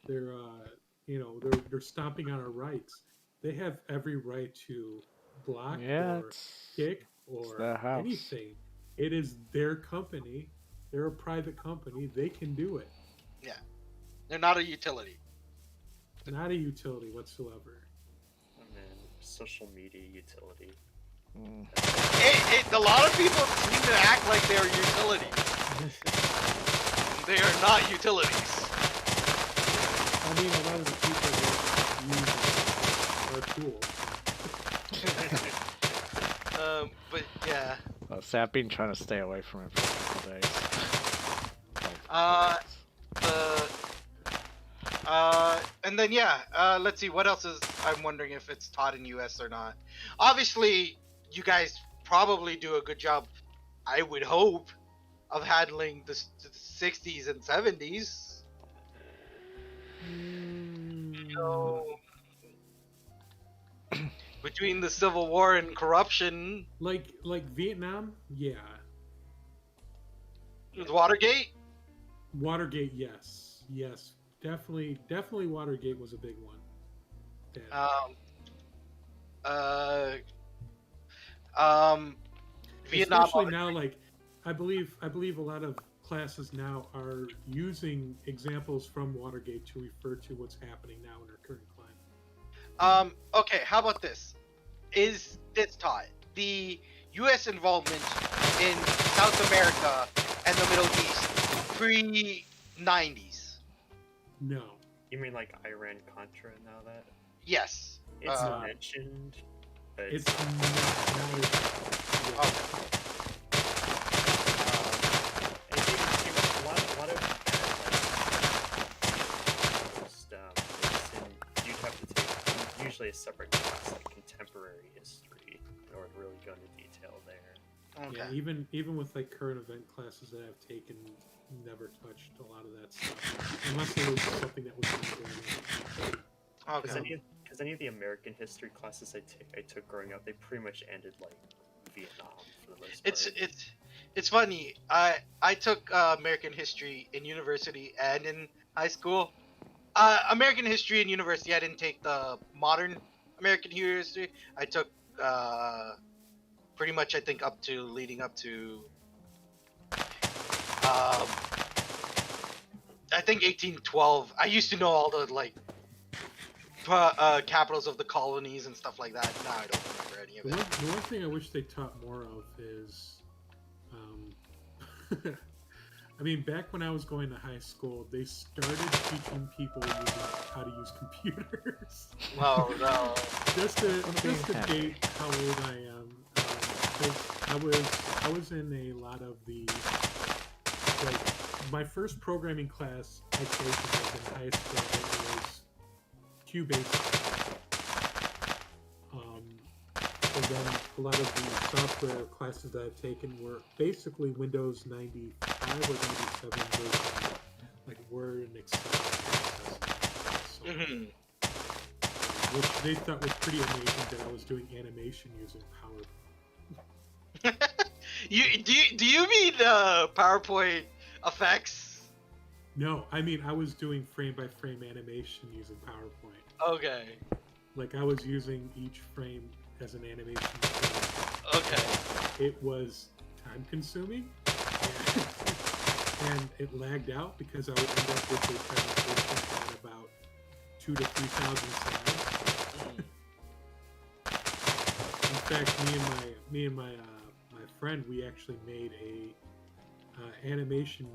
[SPEAKER 2] they're stomping on our rights," they have every right to block
[SPEAKER 1] Yeah,
[SPEAKER 2] or kick
[SPEAKER 1] it's
[SPEAKER 2] or
[SPEAKER 1] their house.
[SPEAKER 2] anything. It is their company. They're a private company. They can do it.
[SPEAKER 3] They're not a utility.
[SPEAKER 2] Not a utility whatsoever.
[SPEAKER 4] Oh man, social media utility.
[SPEAKER 1] Mm.
[SPEAKER 3] A lot of people seem to act like they're utilities. They are not utilities.
[SPEAKER 2] I mean, a lot of the people that use our tools.
[SPEAKER 3] But yeah.
[SPEAKER 1] Well, see, I've been trying to stay away from it for a couple of days.
[SPEAKER 3] And then yeah, let's see what else is. I'm wondering if it's taught in US or not. Obviously, you guys probably do a good job, I would hope, of handling the 60s and 70s. So, between the Civil War and corruption,
[SPEAKER 2] like Vietnam, yeah.
[SPEAKER 3] with Watergate.
[SPEAKER 2] Watergate, yes, definitely Watergate was a big one.
[SPEAKER 3] Vietnam.
[SPEAKER 2] Especially now, like I believe a lot of classes now are using examples from Watergate to refer to what's happening now in our current climate.
[SPEAKER 3] Okay, how about this? Is this taught? The U.S. involvement in South America and the Middle East pre-90s.
[SPEAKER 4] You mean like Iran Contra and all that?
[SPEAKER 3] Yes.
[SPEAKER 4] It's
[SPEAKER 2] Uh,
[SPEAKER 4] mentioned, But
[SPEAKER 2] It's not
[SPEAKER 3] Oh,
[SPEAKER 4] and a lot of you'd have to take usually a separate class like contemporary history in order to really go into detail there.
[SPEAKER 3] okay.
[SPEAKER 2] Yeah, even with like current event classes that I've taken, never touched a lot of that stuff unless it was something that was ongoing.
[SPEAKER 3] Okay.
[SPEAKER 4] Because any of the American history classes I took growing up, they pretty much ended like Vietnam for the most part.
[SPEAKER 3] It's funny. I took American history in university and in high school. American history in university, I didn't take the modern American history. I took pretty much, I think, up to leading up to um, I think 1812. I used to know all the like capitals of the colonies and stuff like that. Now I don't remember any of
[SPEAKER 2] The
[SPEAKER 3] it.
[SPEAKER 2] one thing I wish they taught more of is, I mean, back when I was going to high school, they started teaching people how to use computers.
[SPEAKER 3] Oh no.
[SPEAKER 2] just to date how old I am, 'cause I was in a lot of the like my first programming class I taken was in high school. It was Q-based, and then a lot of the software classes that I've taken were basically Windows 95 or 97 version, like Word and Excel, so,
[SPEAKER 3] Mhm.
[SPEAKER 2] which they thought was pretty amazing that I was doing animation using PowerPoint.
[SPEAKER 3] Do you mean PowerPoint effects?
[SPEAKER 2] No, I mean I was doing frame by frame animation using PowerPoint.
[SPEAKER 3] Okay.
[SPEAKER 2] Like I was using each frame as an animation frame.
[SPEAKER 3] Okay.
[SPEAKER 2] It was time consuming and it lagged out because I would end up with a presentation at about 2,000 to 3,000 slides. In fact, me and my friend, we actually made a animation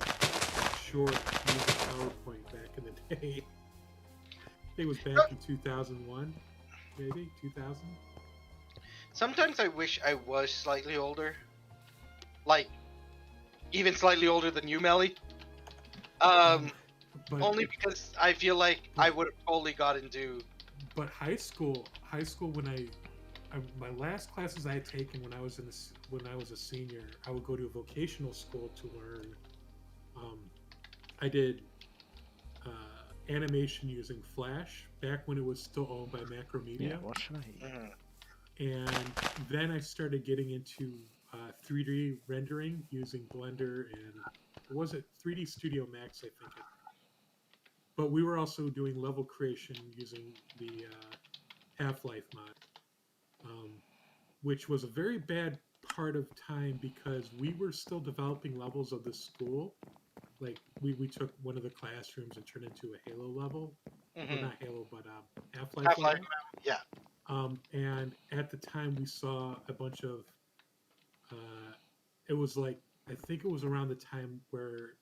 [SPEAKER 2] short using PowerPoint back in the day. I think it was back in 2001, maybe 2000.
[SPEAKER 3] Sometimes I wish I was slightly older, like even slightly older than you, Melly.
[SPEAKER 2] But
[SPEAKER 3] Only because I feel like I would have totally got into.
[SPEAKER 2] but high school when my last classes I had taken when I was when I was a senior, I would go to a vocational school to learn. I did animation using Flash back when it was still owned by Macromedia.
[SPEAKER 1] Yeah, what should I eat?
[SPEAKER 2] And then I started getting into 3D rendering using Blender and was it 3D Studio Max, I think. But we were also doing level creation using the Half-Life mod, which was a very bad part of time because we were still developing levels of the school. Like we took one of the classrooms and turned it into a Halo level, well, not Halo, but Half-Life
[SPEAKER 3] Half-Life,
[SPEAKER 2] level.
[SPEAKER 3] yeah.
[SPEAKER 2] And at the time, we saw a bunch of. It was like I think it was around the time where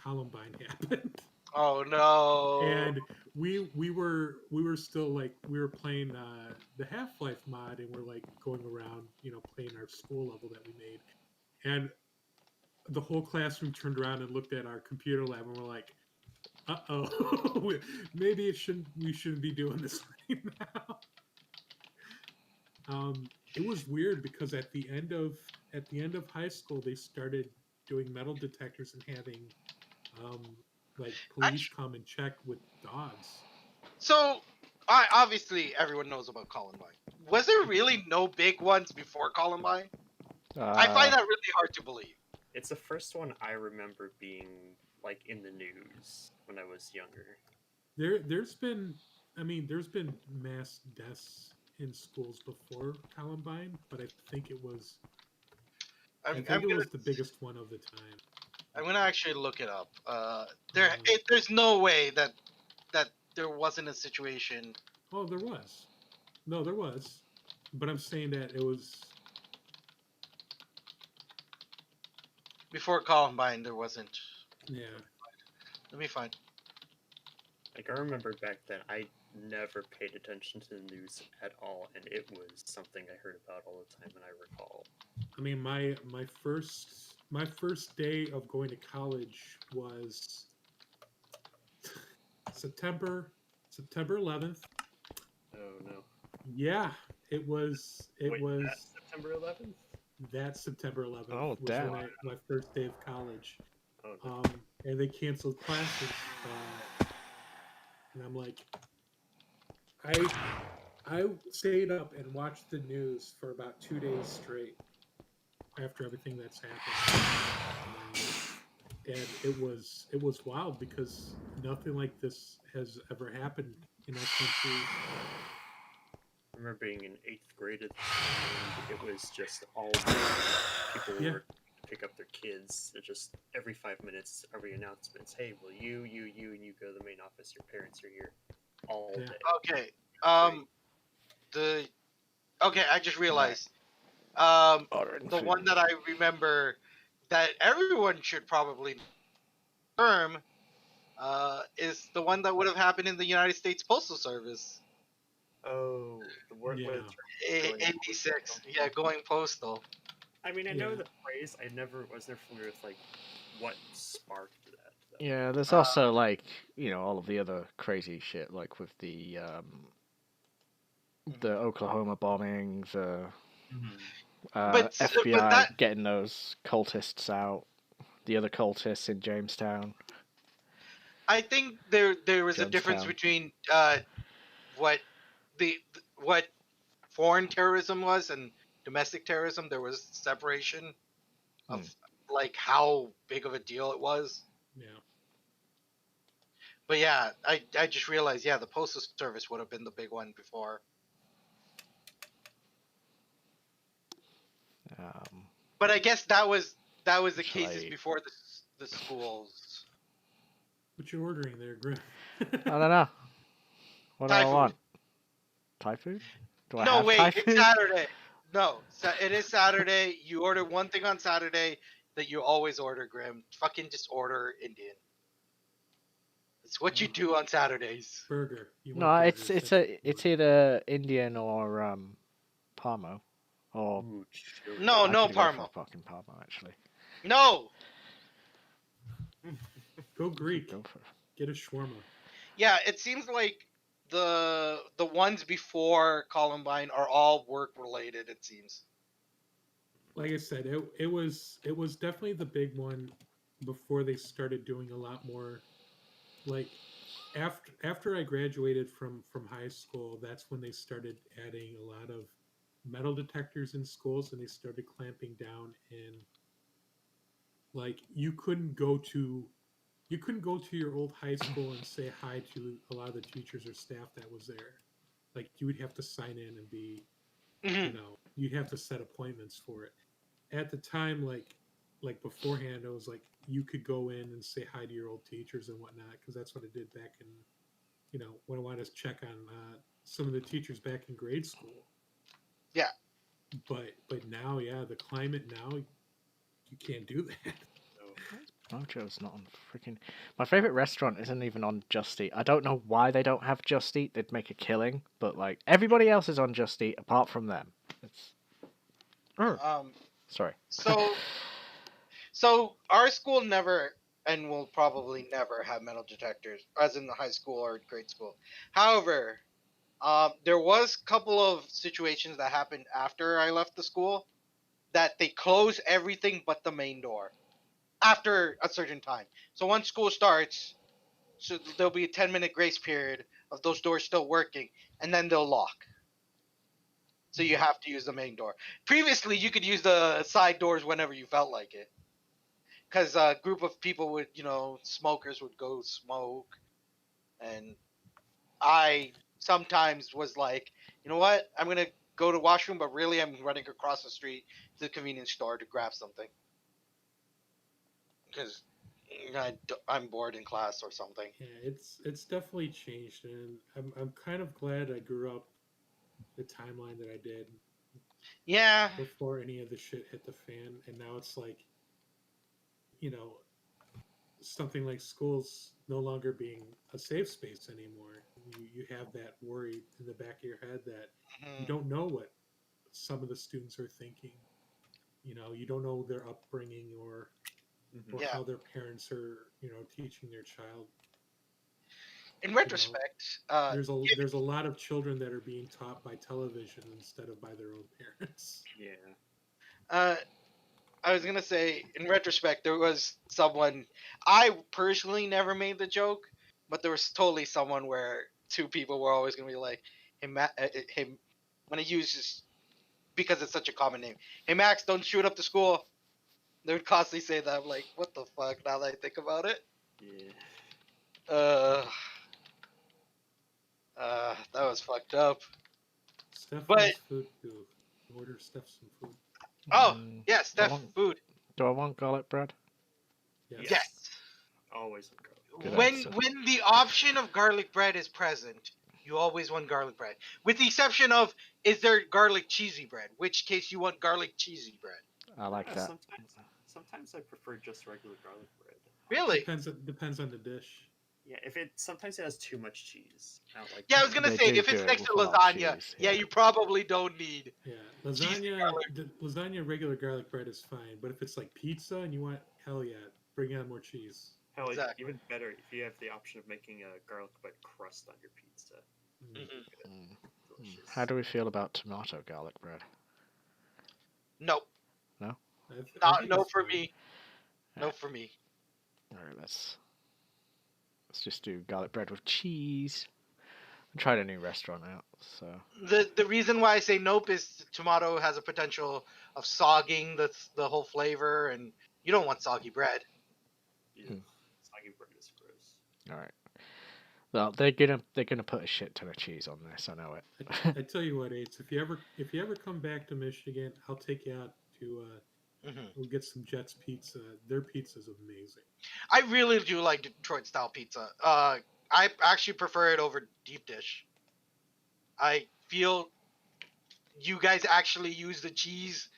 [SPEAKER 2] Columbine happened,
[SPEAKER 3] Oh no.
[SPEAKER 2] and we were still like we were playing the Half-Life mod, and we're like going around, playing our school level that we made, and the whole classroom turned around and looked at our computer lab, and we're like, "Uh-oh, maybe we shouldn't be doing this right now." It was weird because at the end of high school, they started doing metal detectors and having like police come and check with dogs.
[SPEAKER 3] So, obviously everyone knows about Columbine. Was there really no big ones before Columbine? I find that really hard to believe.
[SPEAKER 4] It's the first one I remember being like in the news when I was younger.
[SPEAKER 2] There's been mass deaths in schools before Columbine, but I think it was the biggest one of the time.
[SPEAKER 3] I'm gonna actually look it up. There's no way that there wasn't a situation.
[SPEAKER 2] Oh, there was. No, there was, but I'm saying that it was.
[SPEAKER 3] Before Columbine, there wasn't.
[SPEAKER 2] Yeah.
[SPEAKER 3] Let me find.
[SPEAKER 4] Like, I remember back then, I never paid attention to the news at all, and it was something I heard about all the time, and I recall.
[SPEAKER 2] I mean, my first day of going to college was September 11th.
[SPEAKER 4] Oh no!
[SPEAKER 2] Yeah, it was
[SPEAKER 4] Wait, that's September 11th.
[SPEAKER 2] that September 11th
[SPEAKER 1] Oh,
[SPEAKER 2] was
[SPEAKER 1] damn.
[SPEAKER 2] when my first day of college.
[SPEAKER 4] Oh no!
[SPEAKER 2] And they canceled classes, and I'm like, I stayed up and watched the news for about 2 days straight after everything that's happened. And it was wild because nothing like this has ever happened in our country.
[SPEAKER 4] I remember being in 8th grade at the time, and it was just all day. People
[SPEAKER 2] Yeah.
[SPEAKER 4] were pick up their kids. It just every 5 minutes, every announcements. Hey, will you, and you go to the main office. Your parents are here all
[SPEAKER 2] Yeah.
[SPEAKER 4] day.
[SPEAKER 3] Okay. I just realized.
[SPEAKER 1] Orange
[SPEAKER 3] The one
[SPEAKER 1] food.
[SPEAKER 3] that I remember that everyone should probably term is the one that would have happened in the United States Postal Service.
[SPEAKER 4] Oh, the word
[SPEAKER 2] Yeah.
[SPEAKER 4] was Going
[SPEAKER 3] '86.
[SPEAKER 4] postal.
[SPEAKER 3] Yeah, going postal.
[SPEAKER 4] I mean, I know
[SPEAKER 2] Yeah.
[SPEAKER 4] the phrase. I never was never familiar with like what sparked that. Though.
[SPEAKER 1] Yeah, there's
[SPEAKER 3] Uh,
[SPEAKER 1] also like all of the other crazy shit, like with the Oklahoma bombing, the
[SPEAKER 3] but
[SPEAKER 1] FBI
[SPEAKER 3] that
[SPEAKER 1] getting those cultists out, the other cultists in Jamestown,
[SPEAKER 3] I think there was a difference
[SPEAKER 1] Jonestown.
[SPEAKER 3] between what what foreign terrorism was and domestic terrorism. There was separation of like how big of a deal it was.
[SPEAKER 2] Yeah.
[SPEAKER 3] But yeah, I just realized the postal service would have been the big one before.
[SPEAKER 1] Um,
[SPEAKER 3] But I guess that was the
[SPEAKER 1] shall
[SPEAKER 3] cases
[SPEAKER 1] I?
[SPEAKER 3] before the schools.
[SPEAKER 2] What you ordering there, Grim?
[SPEAKER 1] I don't know. What do
[SPEAKER 3] Thai
[SPEAKER 1] I
[SPEAKER 3] food.
[SPEAKER 1] want? Thai food? Do I
[SPEAKER 3] No,
[SPEAKER 1] have Thai
[SPEAKER 3] wait, it's
[SPEAKER 1] food?
[SPEAKER 3] Saturday. No, it is Saturday. You order one thing on Saturday that you always order, Grim. Fucking just order Indian. It's what you do on Saturdays.
[SPEAKER 2] Burger. You
[SPEAKER 1] No,
[SPEAKER 2] want
[SPEAKER 1] it's
[SPEAKER 2] burgers. That's what you
[SPEAKER 1] it's
[SPEAKER 2] want.
[SPEAKER 1] either Indian or Parmo, or
[SPEAKER 4] Ooh, chili.
[SPEAKER 3] No,
[SPEAKER 1] I
[SPEAKER 3] no
[SPEAKER 1] could go for a
[SPEAKER 3] Parma.
[SPEAKER 1] fucking Parmo actually.
[SPEAKER 3] No.
[SPEAKER 2] Go
[SPEAKER 1] Could
[SPEAKER 2] Greek.
[SPEAKER 1] go for.
[SPEAKER 2] Get a shawarma.
[SPEAKER 3] Yeah, it seems like the ones before Columbine are all work related. It seems.
[SPEAKER 2] Like I said, it was definitely the big one before they started doing a lot more. Like after I graduated from high school, that's when they started adding a lot of metal detectors in schools, and they started clamping down. And like you couldn't go to your old high school and say hi to a lot of the teachers or staff that was there. Like you would have to sign in and be,
[SPEAKER 3] Mhm.
[SPEAKER 2] you'd have to set appointments for it. At the time, like beforehand, it was like you could go in and say hi to your old teachers and whatnot, because that's what I did back in, when I wanted to check on some of the teachers back in grade school.
[SPEAKER 3] Yeah.
[SPEAKER 2] But now, yeah, the climate now, you can't do that.
[SPEAKER 1] Mojo's not on freaking. My favorite restaurant isn't even on Just Eat. I don't know why they don't have Just Eat. They'd make a killing, but like everybody else is on Just Eat apart from them. It's.
[SPEAKER 3] Um.
[SPEAKER 1] Sorry.
[SPEAKER 3] So our school never and will probably never have metal detectors, as in the high school or grade school. However, there was a couple of situations that happened after I left the school that they close everything but the main door after a certain time. So once school starts, so there'll be a 10-minute grace period of those doors still working, and then they'll lock. So you have to use the main door. Previously, you could use the side doors whenever you felt like it. Because a group of people would, smokers would go smoke, and I sometimes was like, you know what, I'm gonna go to washroom, but really I'm running across the street to the convenience store to grab something because I'm bored in class or something.
[SPEAKER 2] Yeah, it's definitely changed, and I'm kind of glad I grew up the timeline that I did
[SPEAKER 3] Yeah,
[SPEAKER 2] before any of the shit hit the fan, and now it's like, you know, something like schools no longer being a safe space anymore. You have that worry in the back of your head that you
[SPEAKER 3] Mhm.
[SPEAKER 2] don't know what some of the students are thinking. You don't know their upbringing
[SPEAKER 4] Mhm.
[SPEAKER 2] or
[SPEAKER 3] Yeah.
[SPEAKER 2] how their parents are, teaching their child.
[SPEAKER 3] In
[SPEAKER 2] You know,
[SPEAKER 3] retrospect,
[SPEAKER 2] there's a lot of children that are being taught by television instead of by their own parents.
[SPEAKER 4] Yeah.
[SPEAKER 3] uh, I was gonna say, in retrospect, there was someone. I personally never made the joke, but there was totally someone where two people were always gonna be like, "Hey, hey, I'm gonna use this because it's such a common name. Hey, Max, don't shoot up the school." They would constantly say that. I'm like, what the fuck? Now that I think about it,
[SPEAKER 4] Yeah.
[SPEAKER 3] uh, that was fucked up.
[SPEAKER 2] Steph
[SPEAKER 3] But
[SPEAKER 2] wants food too. Order Steph some food.
[SPEAKER 3] oh
[SPEAKER 1] Mm,
[SPEAKER 3] yeah,
[SPEAKER 1] do I
[SPEAKER 3] Steph,
[SPEAKER 1] want
[SPEAKER 3] food.
[SPEAKER 1] do I want garlic bread?
[SPEAKER 2] Yes.
[SPEAKER 3] Yes.
[SPEAKER 4] Always on garlic.
[SPEAKER 1] Good
[SPEAKER 3] When
[SPEAKER 1] answer.
[SPEAKER 3] the option of garlic bread is present, you always want garlic bread. With the exception of, is there garlic cheesy bread? Which case you want garlic cheesy bread.
[SPEAKER 1] I like that.
[SPEAKER 4] Sometimes I prefer just regular garlic bread.
[SPEAKER 3] Really?
[SPEAKER 2] Depends on the dish.
[SPEAKER 4] Yeah, if it sometimes it has too much cheese. I don't like
[SPEAKER 3] Yeah, I
[SPEAKER 4] that.
[SPEAKER 3] was gonna
[SPEAKER 1] They
[SPEAKER 3] say
[SPEAKER 1] do
[SPEAKER 3] if
[SPEAKER 1] do
[SPEAKER 3] it's
[SPEAKER 1] it
[SPEAKER 3] next
[SPEAKER 1] with
[SPEAKER 3] to
[SPEAKER 1] a lot of
[SPEAKER 3] lasagna,
[SPEAKER 1] cheese.
[SPEAKER 3] yeah, you probably don't need
[SPEAKER 2] Yeah,
[SPEAKER 3] cheesy garlic.
[SPEAKER 2] lasagna regular garlic bread is fine, but if it's like pizza and you want, hell yeah, bring on more cheese.
[SPEAKER 4] Hell,
[SPEAKER 3] Exactly.
[SPEAKER 4] even better if you have the option of making a garlic bread crust on your pizza.
[SPEAKER 2] Mm.
[SPEAKER 3] Hmm.
[SPEAKER 1] Mm. How
[SPEAKER 4] Delicious.
[SPEAKER 1] do we feel about tomato garlic bread?
[SPEAKER 3] No,
[SPEAKER 1] No?
[SPEAKER 2] I
[SPEAKER 3] not
[SPEAKER 2] think
[SPEAKER 3] no
[SPEAKER 2] it's
[SPEAKER 3] for
[SPEAKER 2] fine.
[SPEAKER 3] me. No
[SPEAKER 1] Alright,
[SPEAKER 3] for me.
[SPEAKER 1] alright, let's just do garlic bread with cheese. I tried a new restaurant out, so
[SPEAKER 3] The reason why I say nope is tomato has a potential of sogging the whole flavor, and you don't want soggy bread.
[SPEAKER 4] Yeah,
[SPEAKER 1] Hmm.
[SPEAKER 4] soggy bread is gross.
[SPEAKER 1] alright. Well, they're gonna put a shit ton of cheese on this. I know it.
[SPEAKER 2] I tell you what, Ace, if you ever come back to Michigan, I'll take you out to
[SPEAKER 3] Hmm.
[SPEAKER 2] we'll get some Jets pizza. Their pizza is amazing.
[SPEAKER 3] I really do like Detroit style pizza. I actually prefer it over deep dish. I feel you guys actually use the cheese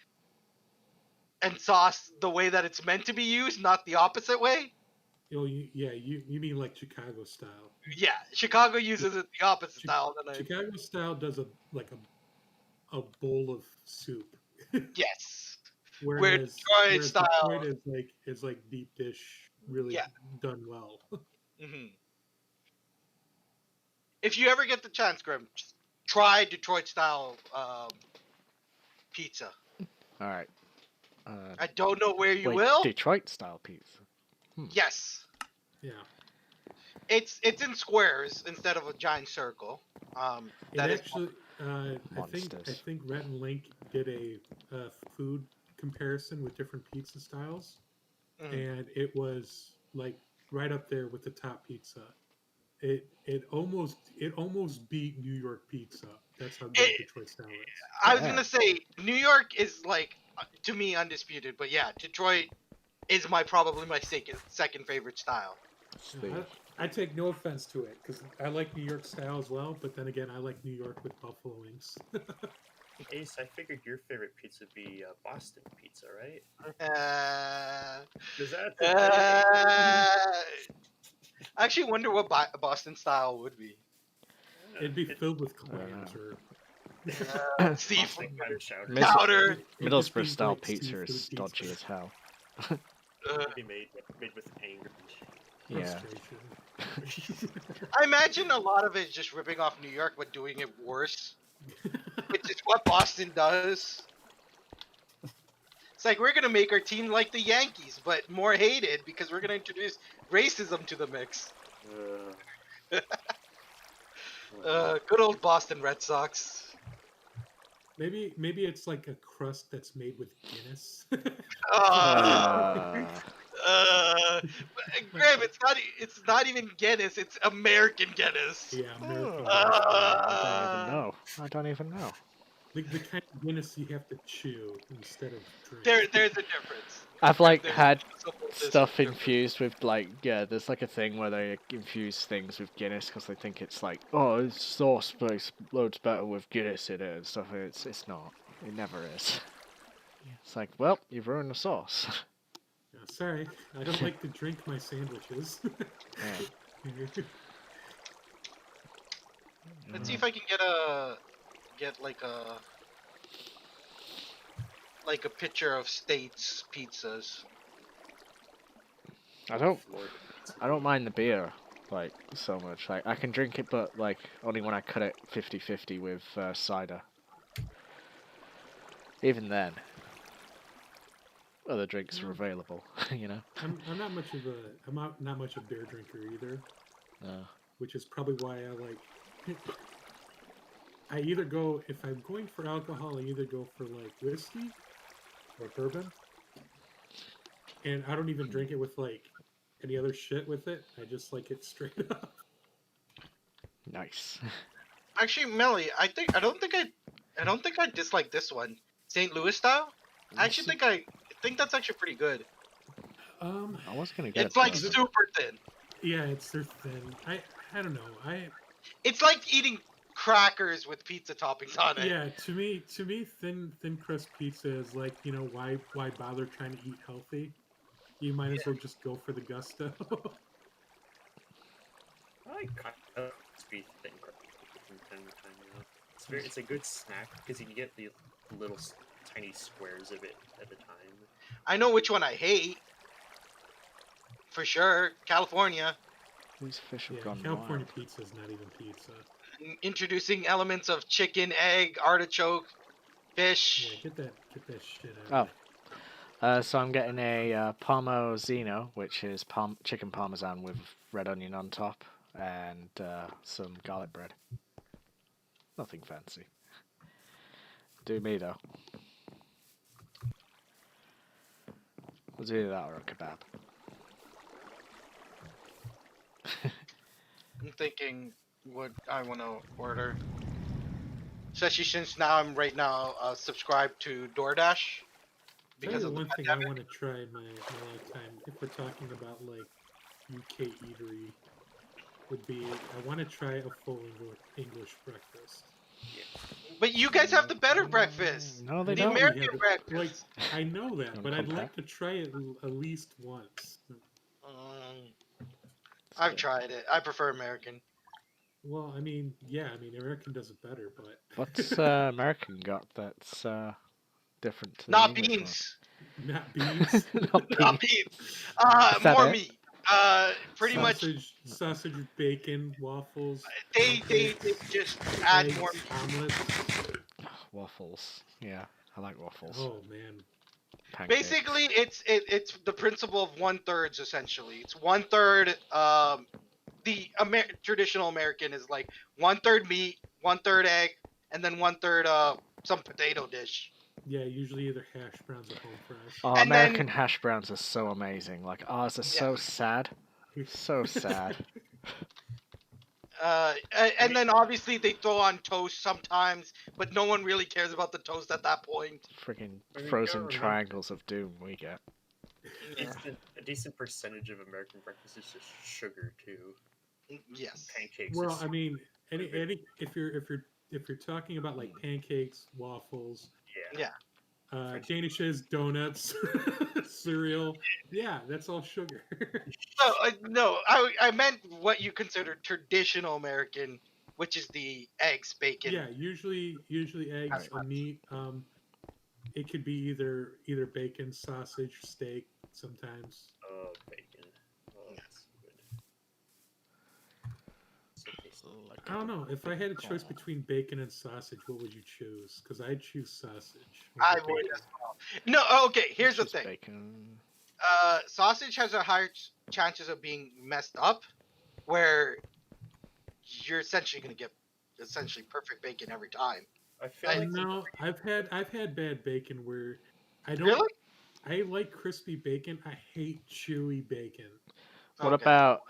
[SPEAKER 3] and sauce the way that it's meant to be used, not the opposite way.
[SPEAKER 2] You mean like Chicago style?
[SPEAKER 3] Yeah, Chicago uses it the opposite
[SPEAKER 2] Chi-
[SPEAKER 3] style than I.
[SPEAKER 2] Chicago style does a bowl of soup,
[SPEAKER 3] Yes, where
[SPEAKER 2] whereas
[SPEAKER 3] Detroit
[SPEAKER 2] whereas Detroit
[SPEAKER 3] style.
[SPEAKER 2] is like deep dish, really
[SPEAKER 3] Yeah.
[SPEAKER 2] done well.
[SPEAKER 3] Hmm. If you ever get the chance, Grim, just try Detroit style pizza.
[SPEAKER 1] Alright. Uh,
[SPEAKER 3] I don't know where you
[SPEAKER 1] wait,
[SPEAKER 3] will.
[SPEAKER 1] Detroit style pizza.
[SPEAKER 3] Yes,
[SPEAKER 2] Yeah,
[SPEAKER 3] it's in squares instead of a giant circle.
[SPEAKER 2] it
[SPEAKER 3] That is.
[SPEAKER 2] actually. I
[SPEAKER 1] Monsters.
[SPEAKER 2] think Rhett and Link did a food comparison with different pizza styles,
[SPEAKER 3] Mhm.
[SPEAKER 2] and it was like right up there with the top pizza. It almost beat New York pizza. That's how good
[SPEAKER 3] It,
[SPEAKER 2] Detroit style is.
[SPEAKER 3] I was
[SPEAKER 1] Damn.
[SPEAKER 3] gonna say New York is like to me undisputed, but yeah, Detroit is probably my second favorite style.
[SPEAKER 1] It's
[SPEAKER 2] You
[SPEAKER 1] the
[SPEAKER 2] know, I take no offense to it because I like New York style as well. But then again, I like New York with buffalo wings.
[SPEAKER 4] Ace, I figured your favorite pizza would be Boston pizza, right?
[SPEAKER 3] Uh,
[SPEAKER 4] Is that the thing?
[SPEAKER 3] I actually wonder what Boston style would be.
[SPEAKER 2] It'd be
[SPEAKER 4] It,
[SPEAKER 2] filled with
[SPEAKER 1] I don't
[SPEAKER 2] clams or
[SPEAKER 3] Seafood
[SPEAKER 4] Boston powder chowder.
[SPEAKER 1] Middle-
[SPEAKER 3] chowder.
[SPEAKER 2] it'd just
[SPEAKER 1] Middlesbrough
[SPEAKER 2] be
[SPEAKER 1] style
[SPEAKER 2] like
[SPEAKER 1] pizza is
[SPEAKER 2] seafood
[SPEAKER 1] dodgy
[SPEAKER 2] pizza.
[SPEAKER 1] as hell.
[SPEAKER 4] It'd be made with anger.
[SPEAKER 1] Yeah.
[SPEAKER 2] Frustration.
[SPEAKER 3] I imagine a lot of it is just ripping off New York, but doing it worse, which is what Boston does. It's like we're gonna make our team like the Yankees, but more hated because we're gonna introduce racism to the mix. Good old Boston Red Sox.
[SPEAKER 2] Maybe it's like a crust that's made with Guinness.
[SPEAKER 3] Uh,
[SPEAKER 1] Uh,
[SPEAKER 3] Graham, it's not even Guinness. It's American Guinness.
[SPEAKER 2] Yeah, American Guinness.
[SPEAKER 1] I don't even
[SPEAKER 3] Uh,
[SPEAKER 1] know. I don't even know.
[SPEAKER 2] The kind of Guinness you have to chew instead of drink.
[SPEAKER 3] there's a difference.
[SPEAKER 1] I've like
[SPEAKER 3] There's
[SPEAKER 1] had
[SPEAKER 3] there's
[SPEAKER 1] stuff
[SPEAKER 3] a difference.
[SPEAKER 1] infused with like there's like a thing where they infuse things with Guinness because they think it's like it's sauce but it's loads better with Guinness in it and stuff. And it's not. It never is. It's like, well, you've ruined the sauce.
[SPEAKER 2] Yeah, Sorry, I don't like to drink my sandwiches.
[SPEAKER 1] Yeah.
[SPEAKER 3] Let's see if I can get like a picture of States pizzas.
[SPEAKER 1] I don't
[SPEAKER 4] Florida pizza.
[SPEAKER 1] I don't mind the beer like so much. Like I can drink it, but like only when I cut it 50-50 with cider. Even then, other drinks are available. You know.
[SPEAKER 2] I'm not much of not much a beer drinker either,
[SPEAKER 1] Uh,
[SPEAKER 2] which is probably why I like. I either go if I'm going for alcohol, I either go for like whiskey or bourbon, and I don't even drink it with like any other shit with it. I just like it straight up.
[SPEAKER 1] nice.
[SPEAKER 3] Actually, Melly, I don't think I dislike this one. St. Louis style. I actually think that's actually pretty good.
[SPEAKER 1] I was gonna get.
[SPEAKER 3] It's like
[SPEAKER 1] that.
[SPEAKER 3] super thin.
[SPEAKER 2] Yeah, they're thin. I don't know.
[SPEAKER 3] It's like eating crackers with pizza toppings on it.
[SPEAKER 2] Yeah, to me, thin crust pizza is like, why bother trying to eat healthy? You might as well just go for the gusto.
[SPEAKER 4] I like kind of crispy thin crust from time to time. It's a good snack because you can get the little tiny squares of it at a time.
[SPEAKER 3] I know which one I hate. For sure, California.
[SPEAKER 1] These fish have
[SPEAKER 2] Yeah,
[SPEAKER 1] gone
[SPEAKER 2] California
[SPEAKER 1] wild.
[SPEAKER 2] pizza is not even pizza.
[SPEAKER 3] Introducing elements of chicken, egg, artichoke,
[SPEAKER 2] Yeah,
[SPEAKER 3] fish.
[SPEAKER 2] get that shit out of
[SPEAKER 1] So I'm getting a Parmo which is chicken parmesan with red onion on top and some garlic bread. Nothing fancy. Do me though. We'll do that or a kebab.
[SPEAKER 3] I'm thinking what I want to order. Especially since now I'm right now subscribed to DoorDash
[SPEAKER 2] Tell
[SPEAKER 3] because
[SPEAKER 2] you
[SPEAKER 3] of the
[SPEAKER 2] one thing I
[SPEAKER 3] pandemic.
[SPEAKER 2] want to try in my lifetime, if we're talking about like UK eatery, would be I want to try a full English breakfast.
[SPEAKER 3] But you guys have the better breakfast.
[SPEAKER 1] No, they
[SPEAKER 3] The
[SPEAKER 1] don't.
[SPEAKER 3] American
[SPEAKER 2] Yeah, like
[SPEAKER 3] breakfast.
[SPEAKER 2] I know that,
[SPEAKER 1] Wanna
[SPEAKER 2] but I'd
[SPEAKER 1] compare?
[SPEAKER 2] like to try it at least once.
[SPEAKER 3] Um,
[SPEAKER 1] It's
[SPEAKER 3] I've
[SPEAKER 1] good.
[SPEAKER 3] tried it. I prefer American.
[SPEAKER 2] Well, yeah, American does it better, but
[SPEAKER 1] What's American got that's different to the
[SPEAKER 3] Not
[SPEAKER 1] English
[SPEAKER 3] beans.
[SPEAKER 2] not beans.
[SPEAKER 1] one? Not
[SPEAKER 3] Not
[SPEAKER 1] beans.
[SPEAKER 3] beans.
[SPEAKER 1] Is that
[SPEAKER 3] More
[SPEAKER 1] it?
[SPEAKER 3] meat. Pretty much
[SPEAKER 2] sausage, bacon, waffles,
[SPEAKER 3] they
[SPEAKER 2] pancakes,
[SPEAKER 3] just add more
[SPEAKER 2] eggs,
[SPEAKER 3] meat.
[SPEAKER 2] omelets.
[SPEAKER 1] Waffles. Yeah, I like waffles.
[SPEAKER 2] Oh man,
[SPEAKER 1] Pancakes.
[SPEAKER 3] Basically, it's the principle of 1/3 essentially. It's 1/3. The traditional American is like 1/3 meat, 1/3 egg, and then 1/3 some potato dish.
[SPEAKER 2] yeah, usually either hash browns or home fresh.
[SPEAKER 1] Oh,
[SPEAKER 3] And then
[SPEAKER 1] American hash browns are so amazing. Like ours are so sad. So sad.
[SPEAKER 3] and then obviously they throw on toast sometimes, but no one really cares about the toast at that point.
[SPEAKER 1] Freaking
[SPEAKER 4] I mean, you
[SPEAKER 1] frozen
[SPEAKER 4] gotta remember-
[SPEAKER 1] triangles of doom we get.
[SPEAKER 3] Yeah.
[SPEAKER 4] A decent percentage of American breakfast is just sugar too.
[SPEAKER 3] Yes.
[SPEAKER 4] Pancakes.
[SPEAKER 2] Well,
[SPEAKER 4] is-
[SPEAKER 2] I mean, any if you're talking about like pancakes, waffles,
[SPEAKER 4] yeah.
[SPEAKER 3] Yeah.
[SPEAKER 2] danishes, donuts, cereal, yeah, that's all sugar.
[SPEAKER 3] No, I meant what you consider traditional American, which is the eggs, bacon.
[SPEAKER 2] Yeah, usually eggs, a meat. It could be either bacon, sausage, steak. Sometimes.
[SPEAKER 4] Oh, bacon. Oh, that's good. So tasty.
[SPEAKER 2] I don't know. If I had a choice between bacon and sausage, what would you choose? Because I'd choose sausage.
[SPEAKER 3] I
[SPEAKER 2] over
[SPEAKER 3] would
[SPEAKER 2] bacon.
[SPEAKER 3] as well. No, okay. Here's the
[SPEAKER 1] Just
[SPEAKER 3] thing.
[SPEAKER 1] Bacon.
[SPEAKER 3] Sausage has a higher chances of being messed up, where you're essentially gonna get essentially perfect bacon every time.
[SPEAKER 4] I feel
[SPEAKER 3] I
[SPEAKER 4] like
[SPEAKER 2] No, I've had bad bacon where I don't.
[SPEAKER 3] Really?
[SPEAKER 2] I like crispy bacon. I hate chewy bacon
[SPEAKER 1] What
[SPEAKER 3] Okay.
[SPEAKER 1] about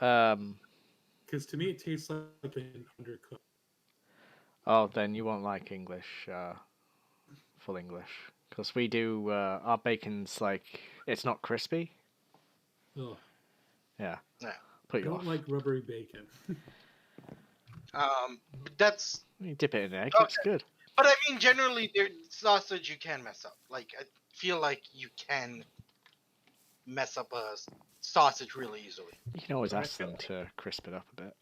[SPEAKER 2] because to me it tastes like an undercooked.
[SPEAKER 1] Oh, then you won't like English, full English, because we do our bacon's like it's not crispy.
[SPEAKER 2] Ugh,
[SPEAKER 1] Yeah.
[SPEAKER 3] Yeah.
[SPEAKER 1] Put
[SPEAKER 2] I
[SPEAKER 1] you
[SPEAKER 2] don't
[SPEAKER 1] off.
[SPEAKER 2] like rubbery bacon.
[SPEAKER 3] But that's.
[SPEAKER 1] You dip it in egg.
[SPEAKER 3] Okay.
[SPEAKER 1] It's good.
[SPEAKER 3] But I mean, generally, sausage you can mess up. Like I feel like you can mess up a sausage really easily.
[SPEAKER 1] You can always
[SPEAKER 4] I
[SPEAKER 1] ask
[SPEAKER 4] feel
[SPEAKER 1] them to crisp it up a bit.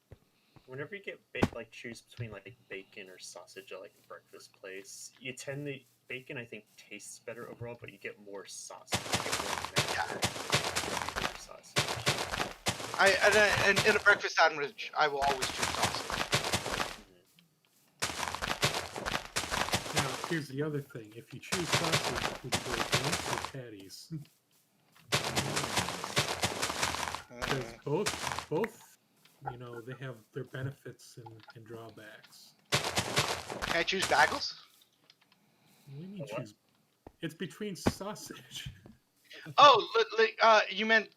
[SPEAKER 4] Whenever you get like choose between like bacon or sausage at like a breakfast place, you tend to bacon I think tastes better overall, but you get more sausage. You get more sausage.
[SPEAKER 3] And in a breakfast sandwich, I will always choose sausage.
[SPEAKER 2] Now, here's the other thing. If you choose sausage, would you go with links or patties? Because both, you know, they have their benefits and drawbacks.
[SPEAKER 3] Can I choose bagels?
[SPEAKER 2] What do you mean
[SPEAKER 4] What?
[SPEAKER 2] choose? It's between sausage.
[SPEAKER 3] Oh, you meant?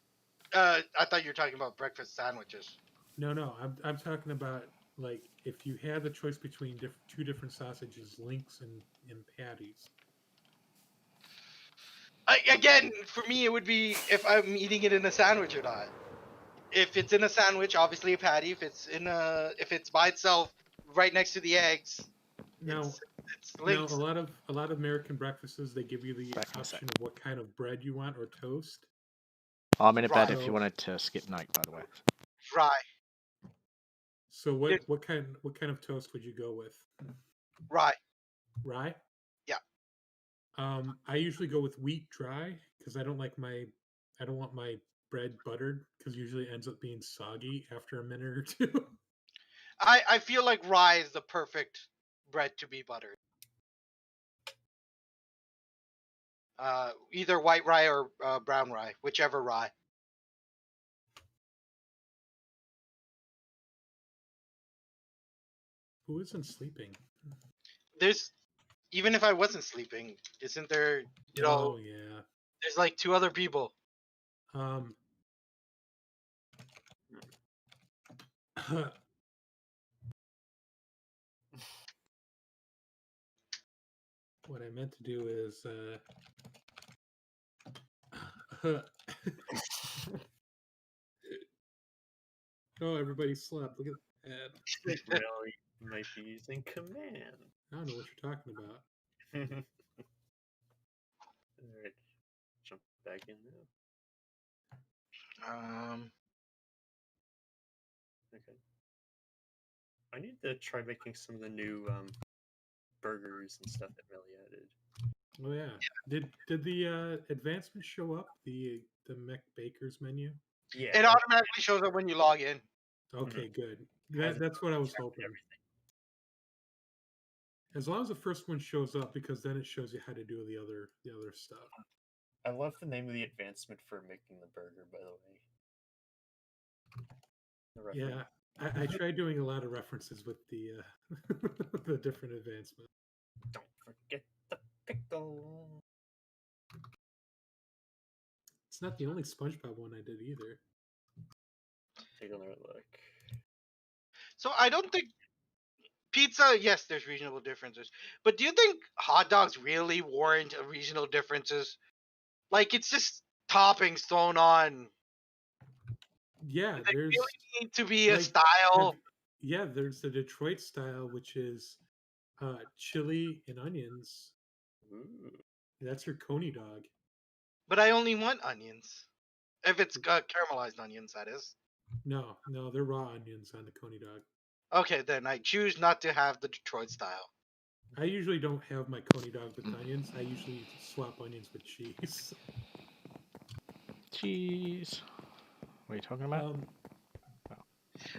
[SPEAKER 3] I thought you were talking about breakfast sandwiches.
[SPEAKER 2] No, I'm talking about like if you had the choice between two different sausages, links and patties.
[SPEAKER 3] Again, for me, it would be if I'm eating it in a sandwich or not. If it's in a sandwich, obviously a patty. If it's by itself, right next to the eggs,
[SPEAKER 2] Now,
[SPEAKER 3] it's
[SPEAKER 2] now
[SPEAKER 3] links.
[SPEAKER 2] a lot of American breakfasts they give you the
[SPEAKER 1] Back in a
[SPEAKER 2] option of what kind of bread you want or toast.
[SPEAKER 1] I'm in a bed
[SPEAKER 3] Right.
[SPEAKER 1] if you wanted to skip night, by the way.
[SPEAKER 3] Rye.
[SPEAKER 2] So
[SPEAKER 3] Yeah.
[SPEAKER 2] what kind of toast would you go with?
[SPEAKER 3] Rye.
[SPEAKER 2] Rye?
[SPEAKER 3] Yeah.
[SPEAKER 2] I usually go with wheat dry because I don't want my bread buttered because usually it ends up being soggy after a minute or two.
[SPEAKER 3] I feel like rye is the perfect bread to be buttered. Either white rye or brown rye, whichever rye.
[SPEAKER 2] Who isn't sleeping?
[SPEAKER 3] There's even if I wasn't sleeping, isn't there? You know,
[SPEAKER 2] Oh yeah.
[SPEAKER 3] there's like 2 other people.
[SPEAKER 2] Um. What I meant to do is oh, everybody slept. Look at that.
[SPEAKER 4] Really, you might be using command.
[SPEAKER 2] I don't know what you're talking about.
[SPEAKER 4] Alright, jump back in now. Okay. I need to try making some of the new burgers and stuff that Melly added.
[SPEAKER 2] Oh yeah. Did the advancements show up? The Mech Baker's menu?
[SPEAKER 4] Yeah,
[SPEAKER 3] It automatically shows up when you log in.
[SPEAKER 2] Okay, good.
[SPEAKER 4] Has
[SPEAKER 2] That's what I was
[SPEAKER 4] everything.
[SPEAKER 2] hoping. As long as the first one shows up, because then it shows you how to do the other stuff.
[SPEAKER 4] I love the name of the advancement for making the burger, by the way. The
[SPEAKER 2] Yeah, I tried doing a lot of references with the the different advancements.
[SPEAKER 4] Don't forget the pickle.
[SPEAKER 2] It's not the only SpongeBob one I did either.
[SPEAKER 4] Take another look.
[SPEAKER 3] So I don't think pizza. Yes, there's regional differences, but do you think hot dogs really warrant regional differences? Like it's just toppings thrown on.
[SPEAKER 2] Yeah,
[SPEAKER 3] They
[SPEAKER 2] there's
[SPEAKER 3] really need to be a
[SPEAKER 2] like
[SPEAKER 3] style.
[SPEAKER 2] yeah, there's the Detroit style, which is chili and onions.
[SPEAKER 4] Ooh.
[SPEAKER 2] That's your Coney dog.
[SPEAKER 3] But I only want onions. If it's caramelized onions, that is.
[SPEAKER 2] No, they're raw onions on the Coney dog.
[SPEAKER 3] Okay, then I choose not to have the Detroit style.
[SPEAKER 2] I usually don't have my Coney dog with onions. I usually swap onions with cheese.
[SPEAKER 1] Cheese. What are you talking about?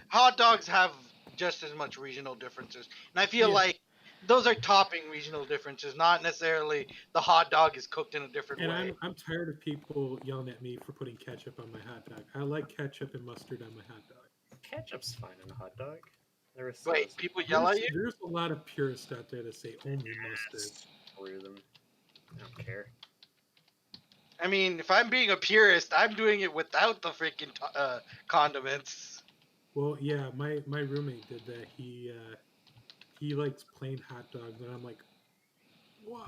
[SPEAKER 3] Hot dogs have just as much regional differences, and I feel
[SPEAKER 2] Yeah.
[SPEAKER 3] like those are topping regional differences, not necessarily the hot dog is cooked in a different
[SPEAKER 2] And
[SPEAKER 3] way.
[SPEAKER 2] I'm tired of people yelling at me for putting ketchup on my hot dog. I like ketchup and mustard on my hot dog.
[SPEAKER 4] Ketchup's fine on a hot dog. Never
[SPEAKER 3] Wait,
[SPEAKER 4] says
[SPEAKER 3] people yell at you?
[SPEAKER 2] There's a lot of purists out there that say only mustard.
[SPEAKER 4] screw them. I don't care.
[SPEAKER 3] I mean, if I'm being a purist, I'm doing it without the freaking condiments.
[SPEAKER 2] Well, yeah, my roommate did that. He likes plain hot dogs, and I'm like, why?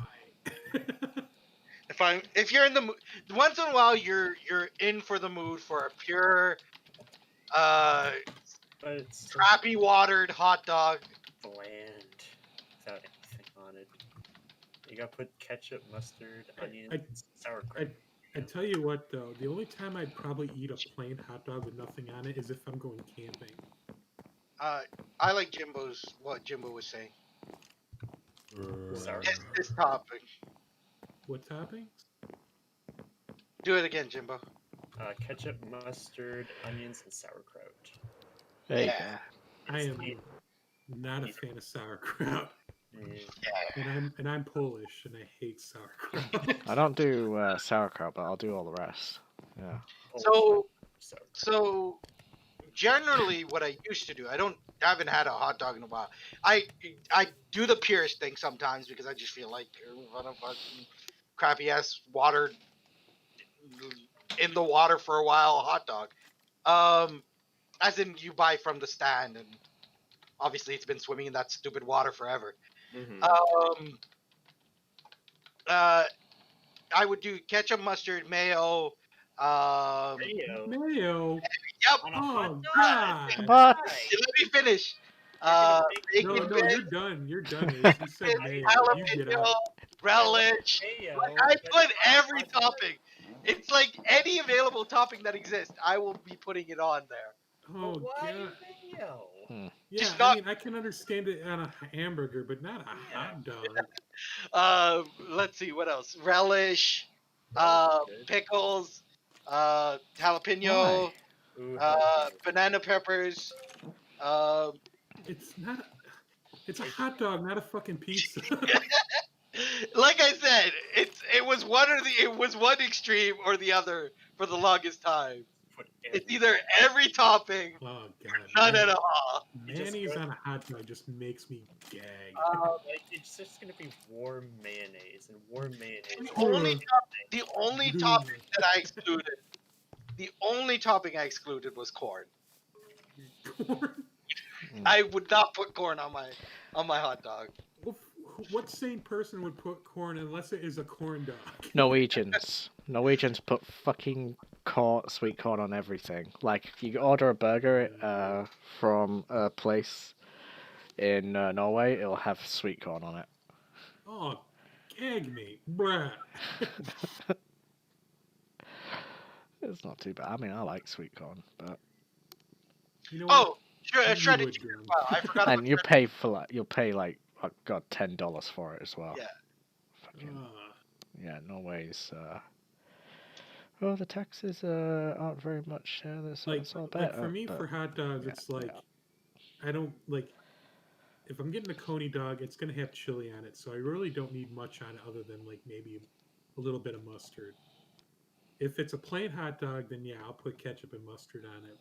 [SPEAKER 3] If you're in the mood, once in a while you're in for the mood for a pure,
[SPEAKER 4] But it's so
[SPEAKER 3] crappy watered hot dog.
[SPEAKER 4] bland without anything on it. You gotta put ketchup, mustard,
[SPEAKER 2] I-
[SPEAKER 4] onions, sour cream.
[SPEAKER 2] I tell you what, though, the only time I'd probably eat a plain hot dog with nothing on it is if I'm going camping.
[SPEAKER 3] I like what Jimbo was saying.
[SPEAKER 4] Sour.
[SPEAKER 3] This topic.
[SPEAKER 2] What toppings?
[SPEAKER 3] Do it again, Jimbo.
[SPEAKER 4] Ketchup, mustard, onions, and sauerkraut.
[SPEAKER 1] There you
[SPEAKER 3] Yeah.
[SPEAKER 1] go.
[SPEAKER 2] I
[SPEAKER 4] It's
[SPEAKER 2] am
[SPEAKER 4] neat.
[SPEAKER 2] not a fan of sauerkraut,
[SPEAKER 4] Yeah.
[SPEAKER 2] and I'm Polish, and I hate sauerkraut.
[SPEAKER 1] I don't do sauerkraut, but I'll do all the rest. Yeah.
[SPEAKER 3] So-
[SPEAKER 4] Sauerkraut.
[SPEAKER 3] So generally, what I used to do, I haven't had a hot dog in a while. I do the purest thing sometimes because I just feel like what a fucking crappy ass water in the water for a while hot dog. As in you buy from the stand, and obviously it's been swimming in that stupid water forever.
[SPEAKER 4] Mhm.
[SPEAKER 3] I would do ketchup, mustard, mayo.
[SPEAKER 4] Mayo.
[SPEAKER 2] Mayo.
[SPEAKER 3] Yep.
[SPEAKER 4] On a
[SPEAKER 2] Oh
[SPEAKER 4] hot
[SPEAKER 2] God.
[SPEAKER 4] dog.
[SPEAKER 1] What?
[SPEAKER 4] Right.
[SPEAKER 3] Let me finish.
[SPEAKER 4] You're gonna make
[SPEAKER 2] No,
[SPEAKER 3] Bacon,
[SPEAKER 2] no,
[SPEAKER 3] bits,
[SPEAKER 2] you're done. You're done. Ace. You said mayo. You get
[SPEAKER 3] jalapeno,
[SPEAKER 2] out.
[SPEAKER 3] relish.
[SPEAKER 4] mayo.
[SPEAKER 3] I
[SPEAKER 4] but
[SPEAKER 3] put
[SPEAKER 4] it's
[SPEAKER 3] every
[SPEAKER 4] hot dog.
[SPEAKER 3] topping. It's like any available topping that exists, I will be putting it on there.
[SPEAKER 2] Oh
[SPEAKER 4] But why
[SPEAKER 2] God.
[SPEAKER 4] mayo?
[SPEAKER 2] Yeah,
[SPEAKER 3] Just
[SPEAKER 2] I
[SPEAKER 3] not-
[SPEAKER 2] mean, I can understand it on a hamburger, but not a
[SPEAKER 4] Yeah.
[SPEAKER 2] hot dog.
[SPEAKER 3] Let's see what else. Relish,
[SPEAKER 4] Relish is good.
[SPEAKER 3] pickles, jalapeno,
[SPEAKER 1] Why?
[SPEAKER 4] Ooh, jalapeno.
[SPEAKER 3] banana peppers.
[SPEAKER 2] It's not. It's a hot dog, not a fucking pizza.
[SPEAKER 3] Like I said, it was one extreme or the other for the longest time.
[SPEAKER 4] Put
[SPEAKER 3] It's
[SPEAKER 4] every-
[SPEAKER 3] either every topping,
[SPEAKER 2] Oh
[SPEAKER 3] none
[SPEAKER 2] God.
[SPEAKER 3] at all.
[SPEAKER 4] You just
[SPEAKER 2] Mayonnaise
[SPEAKER 4] go-
[SPEAKER 2] on a hot dog just makes me gag.
[SPEAKER 4] Like it's just gonna be warm mayonnaise and warm mayonnaise.
[SPEAKER 3] The only topping that I excluded, the only topping I excluded was corn.
[SPEAKER 2] Corn?
[SPEAKER 3] I would not put corn on my hot dog.
[SPEAKER 2] What sane person would put corn unless it is a corn dog?
[SPEAKER 1] Norwegians. Norwegians put fucking sweet corn on everything. Like, you order a burger from a place in Norway, it'll have sweet corn on it.
[SPEAKER 2] Oh, gag me, bruh.
[SPEAKER 1] It's not too bad. I mean, I like sweet corn, but
[SPEAKER 2] You know what?
[SPEAKER 3] Oh,
[SPEAKER 2] You
[SPEAKER 3] shredded
[SPEAKER 2] would,
[SPEAKER 3] cheese
[SPEAKER 2] Graham.
[SPEAKER 3] as well. I forgot
[SPEAKER 1] and
[SPEAKER 3] about
[SPEAKER 1] you
[SPEAKER 3] shredded-
[SPEAKER 1] pay for like oh god, $10 for it as well.
[SPEAKER 3] Yeah.
[SPEAKER 1] Fucking,
[SPEAKER 2] Ah,
[SPEAKER 1] yeah, Norway's. Well, the taxes aren't very much. That's
[SPEAKER 2] like,
[SPEAKER 1] it's all
[SPEAKER 2] like
[SPEAKER 1] better.
[SPEAKER 2] for me,
[SPEAKER 1] but-
[SPEAKER 2] for hot dogs,
[SPEAKER 1] yeah,
[SPEAKER 2] it's like I don't like. If I'm getting a coney dog, it's gonna have chili on it, so I really don't need much on it other than like maybe a little bit of mustard. If it's a plain hot dog, then yeah, I'll put ketchup and mustard on it.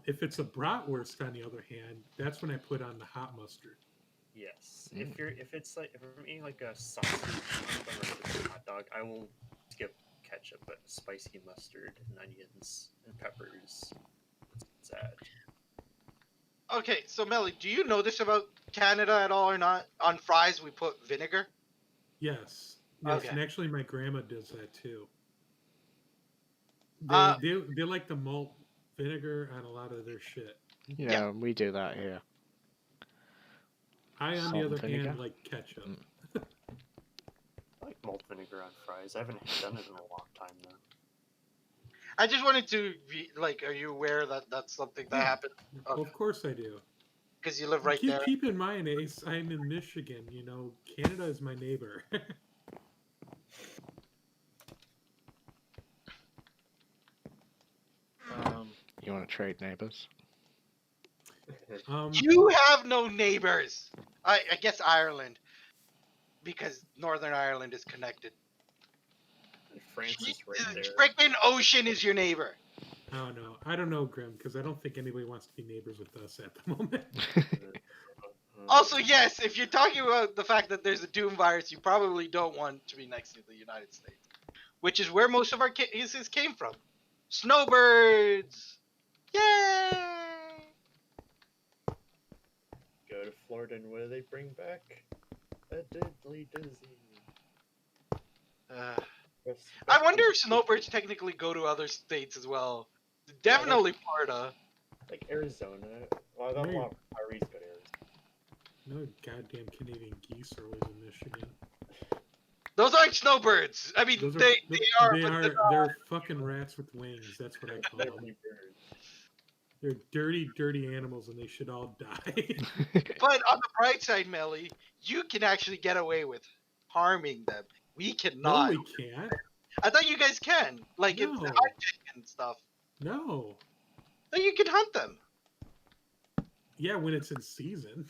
[SPEAKER 2] If it's a bratwurst, on the other hand, that's when I put on the hot mustard.
[SPEAKER 4] Yes. If it's like if I'm eating like a sausage or a hot dog, I will skip ketchup, but spicy mustard and onions and peppers. It's add.
[SPEAKER 3] Okay, so Melly, do you know this about Canada at all or not? On fries, we put vinegar.
[SPEAKER 2] Yes, yes,
[SPEAKER 3] Okay.
[SPEAKER 2] and actually, my grandma does that too.
[SPEAKER 3] Uh,
[SPEAKER 2] They like the malt vinegar on a lot of their shit.
[SPEAKER 1] Yeah, we do that here.
[SPEAKER 2] I, on
[SPEAKER 1] Salt
[SPEAKER 2] the
[SPEAKER 1] and
[SPEAKER 2] other
[SPEAKER 1] vinegar?
[SPEAKER 2] hand, like ketchup.
[SPEAKER 1] Mm.
[SPEAKER 4] I like malt vinegar on fries. I haven't done it in a long time though.
[SPEAKER 3] I just wanted to be like, are you aware that that's something that
[SPEAKER 2] Yeah.
[SPEAKER 3] happened? Okay.
[SPEAKER 2] Of course, I do.
[SPEAKER 3] Because you live right there.
[SPEAKER 2] Keep in mind, Ace, I'm in Michigan. You know, Canada is my neighbor.
[SPEAKER 1] You want to trade neighbors?
[SPEAKER 3] You have no neighbors. I guess Ireland, because Northern Ireland is connected.
[SPEAKER 4] And France is right there.
[SPEAKER 3] Freaking ocean is your neighbor.
[SPEAKER 2] I don't know, Grim, because I don't think anybody wants to be neighbors with us at the moment.
[SPEAKER 3] Also, yes, if you're talking about the fact that there's a doom virus, you probably don't want to be next to the United States, which is where most of our cases came from. Snowbirds! Yay!
[SPEAKER 4] Go to Florida and what do they bring back? A deadly disease.
[SPEAKER 3] I wonder if snowbirds technically go to other states as well. Definitely Florida.
[SPEAKER 4] Like Arizona. Well, I don't
[SPEAKER 2] Right.
[SPEAKER 4] want Paris, but Arizona.
[SPEAKER 2] No goddamn Canadian geese are always in Michigan.
[SPEAKER 3] Those aren't snowbirds. I mean,
[SPEAKER 2] Those
[SPEAKER 3] they are,
[SPEAKER 2] they
[SPEAKER 3] but
[SPEAKER 2] are
[SPEAKER 3] they're not.
[SPEAKER 2] they're fucking rats with wings. That's what I call them.
[SPEAKER 4] Deadly bird.
[SPEAKER 2] They're dirty, dirty animals, and they should all die.
[SPEAKER 3] But on the bright side, Melly, you can actually get away with harming them. We
[SPEAKER 2] No,
[SPEAKER 3] cannot.
[SPEAKER 2] we can't.
[SPEAKER 3] I thought you guys can. Like it's
[SPEAKER 2] No.
[SPEAKER 3] hunting and stuff.
[SPEAKER 2] No.
[SPEAKER 3] Then you can hunt them.
[SPEAKER 2] Yeah, when it's in season.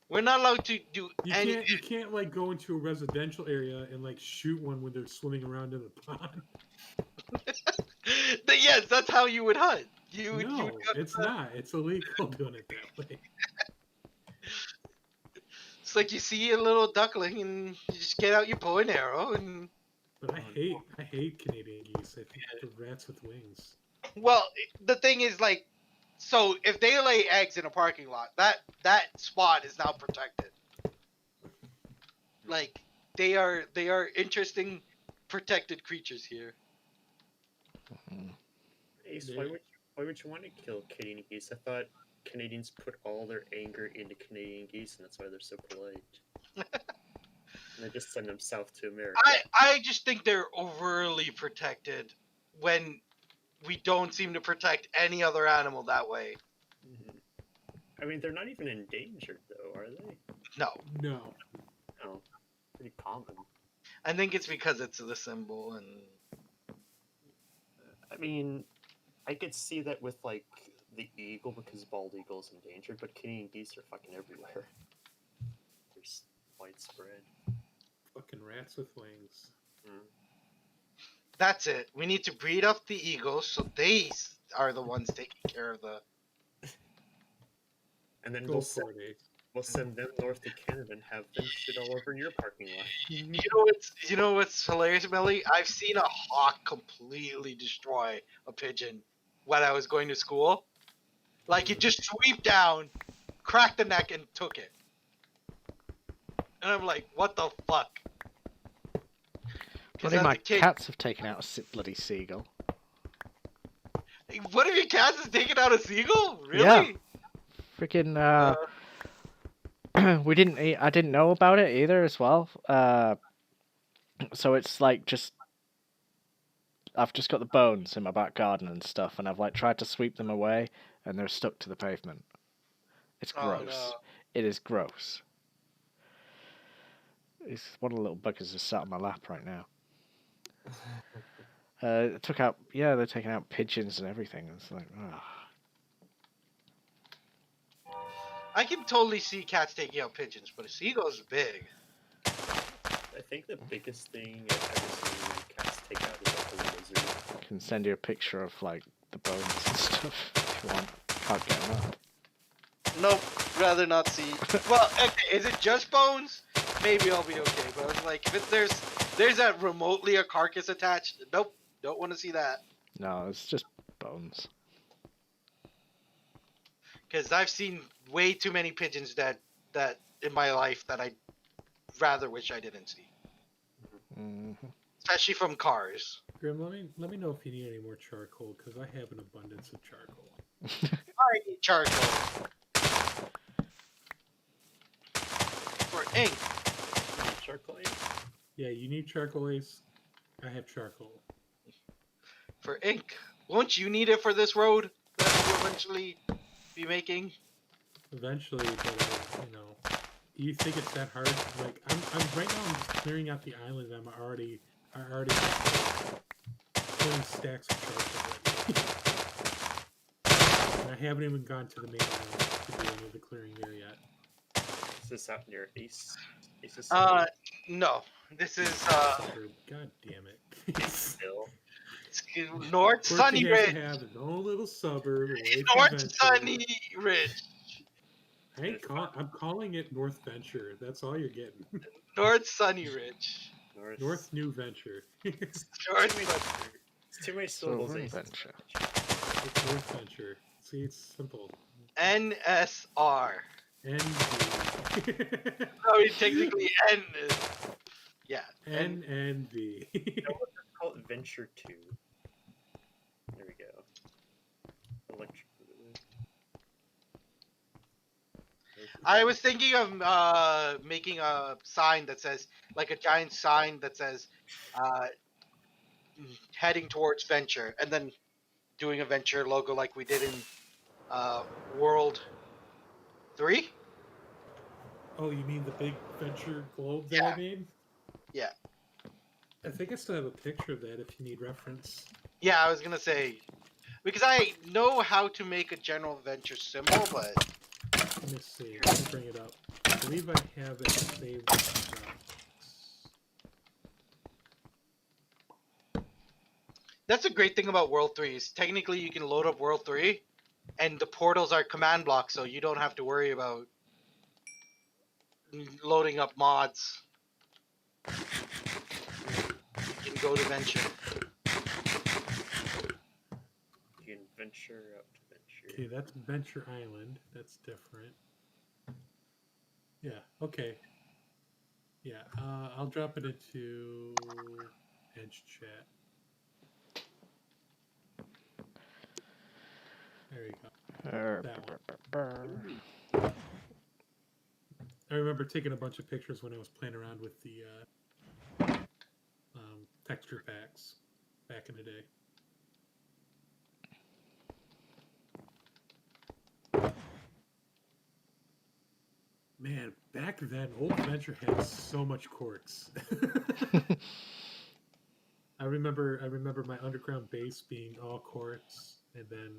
[SPEAKER 3] We're not allowed to do
[SPEAKER 2] You
[SPEAKER 3] anything.
[SPEAKER 2] can't. You can't like go into a residential area and like shoot one when they're swimming around in the pond.
[SPEAKER 3] Yes, that's how you would hunt. You would.
[SPEAKER 2] No, it's not. It's illegal doing it that way.
[SPEAKER 3] It's like you see a little duckling and you just get out your bow and arrow and.
[SPEAKER 2] But I hate Canadian geese. I think they're rats with wings.
[SPEAKER 3] Well, the thing is, like, so if they lay eggs in a parking lot, that spot is now protected. Like, they are interesting, protected creatures here.
[SPEAKER 4] Ace, why would you want to kill Canadian geese? I thought Canadians put all their anger into Canadian geese, and that's why they're so polite. And they just send them south to America.
[SPEAKER 3] I just think they're overly protected when we don't seem to protect any other animal that way.
[SPEAKER 4] Mhm. I mean, they're not even endangered, though, are they?
[SPEAKER 3] No.
[SPEAKER 2] No.
[SPEAKER 4] No, pretty common.
[SPEAKER 3] I think it's because it's the symbol and.
[SPEAKER 4] I mean, I could see that with, like, the eagle, because bald eagle is endangered, but Canadian geese are fucking everywhere. They're widespread.
[SPEAKER 2] Fucking rats with wings.
[SPEAKER 4] Mm.
[SPEAKER 3] That's it. We need to breed up the eagles so they are the ones taking care of the.
[SPEAKER 4] And then
[SPEAKER 2] Go
[SPEAKER 4] we'll
[SPEAKER 2] for it, Ace.
[SPEAKER 4] send them north to Canada and have them shit all over your parking lot.
[SPEAKER 3] You know what's hilarious, Melly? I've seen a hawk completely destroy a pigeon when I was going to school. Like it just swept down, cracked the neck, and took it. And I'm like, what the fuck? 'Cause
[SPEAKER 1] Bloody
[SPEAKER 3] as
[SPEAKER 1] my
[SPEAKER 3] a kid-
[SPEAKER 1] cats have taken out a bloody seagull.
[SPEAKER 3] One of your cats has taken out a seagull? Really?
[SPEAKER 1] Yeah. Freaking we didn't I didn't know about it either as well. So it's like just I've just got the bones in my back garden and stuff, and I've like tried to sweep them away, and they're stuck to the pavement. It's
[SPEAKER 3] Oh,
[SPEAKER 1] gross.
[SPEAKER 3] no.
[SPEAKER 1] It is gross. It's one of the little buggers is sat on my lap right now. It took out, yeah, they're taking out pigeons and everything. It's like, ugh.
[SPEAKER 3] I can totally see cats taking out pigeons, but a seagull's big.
[SPEAKER 4] I think the biggest thing I've ever seen cats take out is like a lizard.
[SPEAKER 1] I can send you a picture of like the bones and stuff if you want. Can't get them up.
[SPEAKER 3] Nope, rather not see. Well, okay, is it just bones? Maybe I'll be okay. But I was like, if there's that remotely a carcass attached, nope, don't want to see that.
[SPEAKER 1] No, it's just bones.
[SPEAKER 3] Because I've seen way too many pigeons that in my life that I rather wish I didn't see,
[SPEAKER 1] Hmm.
[SPEAKER 3] especially from cars.
[SPEAKER 2] Grim, let me know if you need any more charcoal, because I have an abundance of charcoal.
[SPEAKER 3] I need charcoal for ink.
[SPEAKER 4] Charcoal?
[SPEAKER 2] Yeah, you need charcoal, Ace. I have charcoal.
[SPEAKER 3] For ink. Won't you need it for this road that we'll eventually be making?
[SPEAKER 2] Eventually, but you know, you think it's that hard? Like I'm right now. I'm just clearing out the island. I already have 20 stacks of charcoal. And I haven't even gone to the main island to do any of the clearing there yet.
[SPEAKER 4] Is this out near Ace? Ace's
[SPEAKER 3] No. This is
[SPEAKER 2] God damn it!
[SPEAKER 4] Still.
[SPEAKER 3] North
[SPEAKER 2] Of course
[SPEAKER 3] Sunny
[SPEAKER 2] he has
[SPEAKER 3] Ridge.
[SPEAKER 2] to have his own little suburb away from
[SPEAKER 3] North
[SPEAKER 2] Venture.
[SPEAKER 3] Sunny Ridge.
[SPEAKER 2] I'm calling it North Venture. That's all you're getting.
[SPEAKER 3] North Sunny Ridge.
[SPEAKER 2] North New Venture.
[SPEAKER 3] North
[SPEAKER 4] It's too many syllables.
[SPEAKER 1] Silver
[SPEAKER 4] Ace.
[SPEAKER 1] Adventure.
[SPEAKER 2] It's North Venture. See, it's simple.
[SPEAKER 3] NSR.
[SPEAKER 2] NV.
[SPEAKER 3] I mean, technically N is. Yeah.
[SPEAKER 2] NNV.
[SPEAKER 4] Call it Venture 2. There we go. Electric.
[SPEAKER 3] I was thinking of making a sign that says, like a giant sign that says, uh, heading towards Venture, and then doing a Venture logo like we did in World 3.
[SPEAKER 2] Oh, you mean the big venture globe that I
[SPEAKER 3] Yeah.
[SPEAKER 2] made?
[SPEAKER 3] Yeah.
[SPEAKER 2] I think I still have a picture of that if you need reference.
[SPEAKER 3] Yeah, I was gonna say, because I know how to make a general Venture symbol, but
[SPEAKER 2] Let me see. Let me bring it up. I believe I have it saved.
[SPEAKER 3] that's a great thing about World 3 is technically you can load up World 3 and the portals are command blocks, so you don't have to worry about loading up mods. You can go to Venture.
[SPEAKER 4] You can venture out to venture.
[SPEAKER 2] Okay, that's Venture Island. That's different. Yeah, okay. Yeah, I'll drop it into Edge Chat. There you go. That one. I remember taking a bunch of pictures when I was playing around with the texture packs back in the day. Man, back then, Old Venture had so much quartz. I remember my underground base being all quartz, and then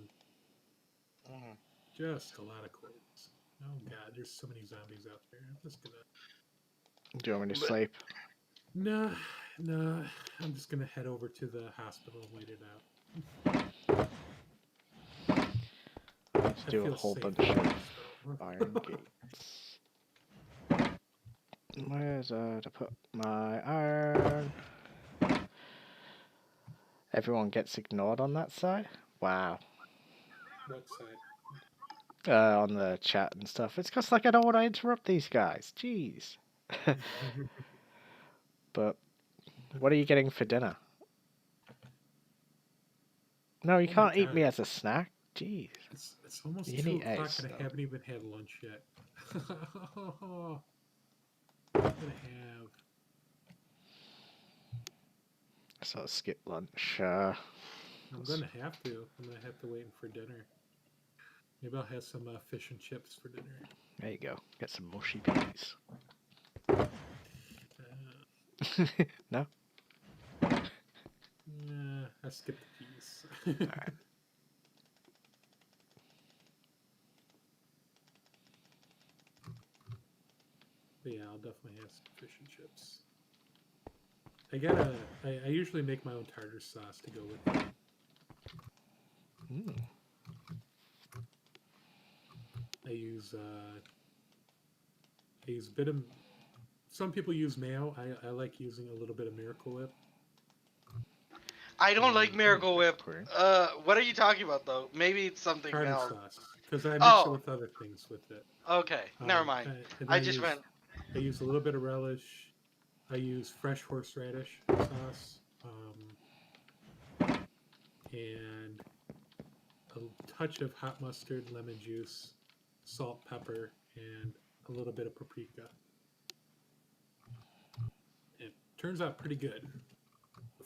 [SPEAKER 2] just a lot of quartz. Oh god, there's so many zombies out there. I'm just gonna.
[SPEAKER 1] Do you want me to sleep?
[SPEAKER 2] Nah, I'm just gonna head over to the hospital and wait it out.
[SPEAKER 1] Let's
[SPEAKER 2] I
[SPEAKER 1] do a
[SPEAKER 2] feel
[SPEAKER 1] whole
[SPEAKER 2] safe
[SPEAKER 1] bunch
[SPEAKER 2] in the
[SPEAKER 1] of
[SPEAKER 2] hospital.
[SPEAKER 1] iron gates. Where's to put my iron? Everyone gets ignored on that side? Wow.
[SPEAKER 2] What side?
[SPEAKER 1] On the chat and stuff. It's because like I don't want to interrupt these guys. Jeez. But what are you getting for dinner? No, you
[SPEAKER 2] Oh my
[SPEAKER 1] can't eat me
[SPEAKER 2] God.
[SPEAKER 1] as a snack. Jeez.
[SPEAKER 2] It's almost
[SPEAKER 1] You
[SPEAKER 2] 2
[SPEAKER 1] need
[SPEAKER 2] o'clock
[SPEAKER 1] eggs,
[SPEAKER 2] and I
[SPEAKER 1] though.
[SPEAKER 2] haven't even had lunch yet. I'm gonna have.
[SPEAKER 1] So skip lunch.
[SPEAKER 2] I'm gonna have to. I'm gonna have to wait for dinner. Maybe I'll have some fish and chips for dinner.
[SPEAKER 1] There you go. Get some mushy peas. No?
[SPEAKER 2] I skipped the peas.
[SPEAKER 1] Alright.
[SPEAKER 2] But yeah, I'll definitely have some fish and chips. I usually make my own tartar sauce to go with it.
[SPEAKER 1] Mm.
[SPEAKER 2] I use a bit of. Some people use mayo. I like using a little bit of Miracle Whip.
[SPEAKER 3] I don't like Miracle Whip.
[SPEAKER 1] Great.
[SPEAKER 3] What are you talking about though? Maybe it's something
[SPEAKER 2] Tartar
[SPEAKER 3] else.
[SPEAKER 2] sauce, because I mix it
[SPEAKER 3] Oh,
[SPEAKER 2] with other things with it.
[SPEAKER 3] okay. Never mind.
[SPEAKER 2] And
[SPEAKER 3] I just meant.
[SPEAKER 2] I use a little bit of relish. I use fresh horseradish sauce, and a touch of hot mustard, lemon juice, salt, pepper, and a little bit of paprika. It turns out pretty good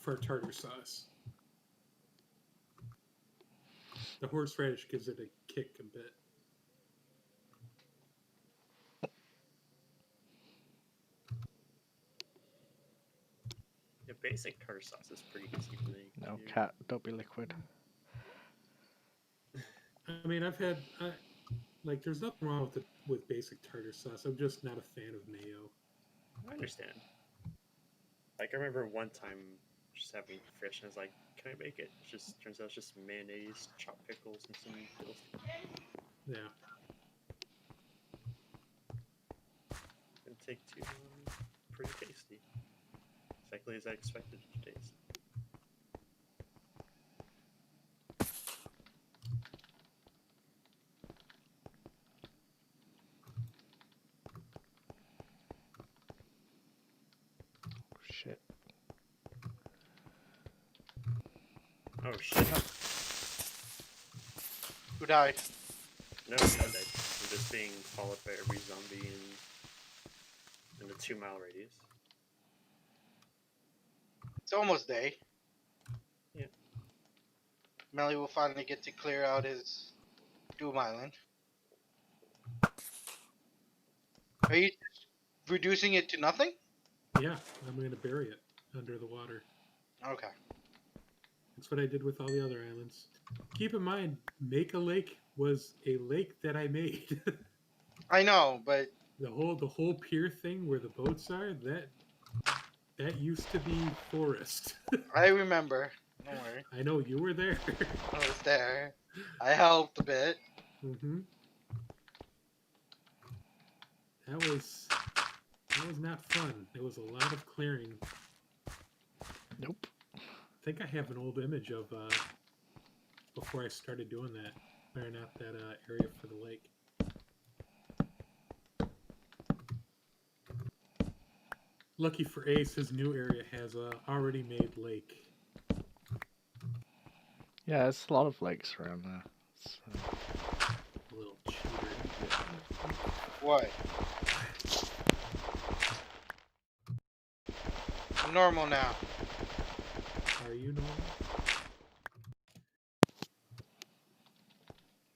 [SPEAKER 2] for tartar sauce. The horseradish gives it a kick a bit.
[SPEAKER 4] The basic tartar sauce is pretty easy to make.
[SPEAKER 1] No,
[SPEAKER 4] too.
[SPEAKER 1] cat, don't be liquid.
[SPEAKER 2] I mean, there's nothing wrong with basic tartar sauce. I'm just not a fan of mayo.
[SPEAKER 4] I understand. Like I remember one time just having fish and I was like, "Can I make it?" It just turns out it's just mayonnaise, chopped pickles, and some meat.
[SPEAKER 2] Yeah.
[SPEAKER 4] Didn't take too long. Pretty tasty. Exactly as I expected it to taste.
[SPEAKER 1] Shit.
[SPEAKER 4] Oh shit!
[SPEAKER 3] Who died?
[SPEAKER 4] No, no, died. just being followed by every zombie in a 2-mile radius.
[SPEAKER 3] It's almost day.
[SPEAKER 4] Yeah.
[SPEAKER 3] Melly will finally get to clear out his Doom Island. Are you reducing it to nothing?
[SPEAKER 2] Yeah, I'm going to bury it under the water.
[SPEAKER 3] Okay.
[SPEAKER 2] That's what I did with all the other islands. Keep in mind, Make a Lake was a lake that I made.
[SPEAKER 3] I know, but
[SPEAKER 2] the whole pier thing where the boats are, that used to be forest.
[SPEAKER 3] I remember. Don't worry.
[SPEAKER 2] I know you were there.
[SPEAKER 3] I was there. I helped a bit.
[SPEAKER 2] Mm-hmm. That was not fun. There was a lot of clearing.
[SPEAKER 1] Nope.
[SPEAKER 2] I think I have an old image of before I started doing that, clearing out that area for the lake. Lucky for Ace, his new area has a already made lake.
[SPEAKER 1] Yeah, there's a lot of lakes around there. It's,
[SPEAKER 2] A little cheater.
[SPEAKER 3] What? I'm normal now.
[SPEAKER 2] Are you normal?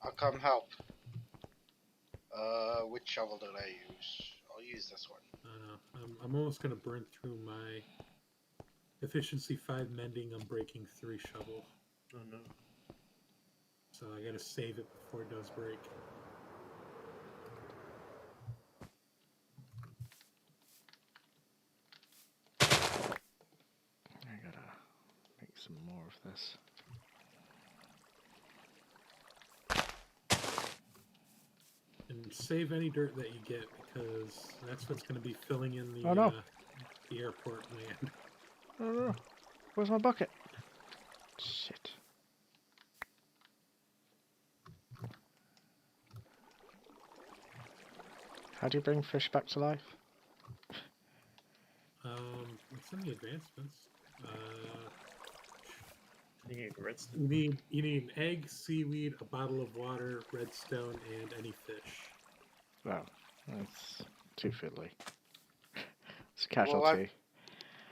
[SPEAKER 3] I'll come help. Which shovel did I use? I'll use this one.
[SPEAKER 2] I'm almost gonna burn through my efficiency 5 mending. I'm breaking 3 shovel,
[SPEAKER 4] Oh no.
[SPEAKER 2] so I gotta save it before it does break.
[SPEAKER 1] I gotta make some more of this.
[SPEAKER 2] And save any dirt that you get, because that's what's gonna be filling in the
[SPEAKER 1] Oh, no.
[SPEAKER 2] the airport land.
[SPEAKER 1] Oh no. Where's my bucket? Shit. How do you bring fish back to life?
[SPEAKER 2] It's in the advancements.
[SPEAKER 4] I think redstone.
[SPEAKER 2] You need an egg, seaweed, a bottle of water, redstone, and any fish.
[SPEAKER 1] Well, that's too fiddly. It's a casualty.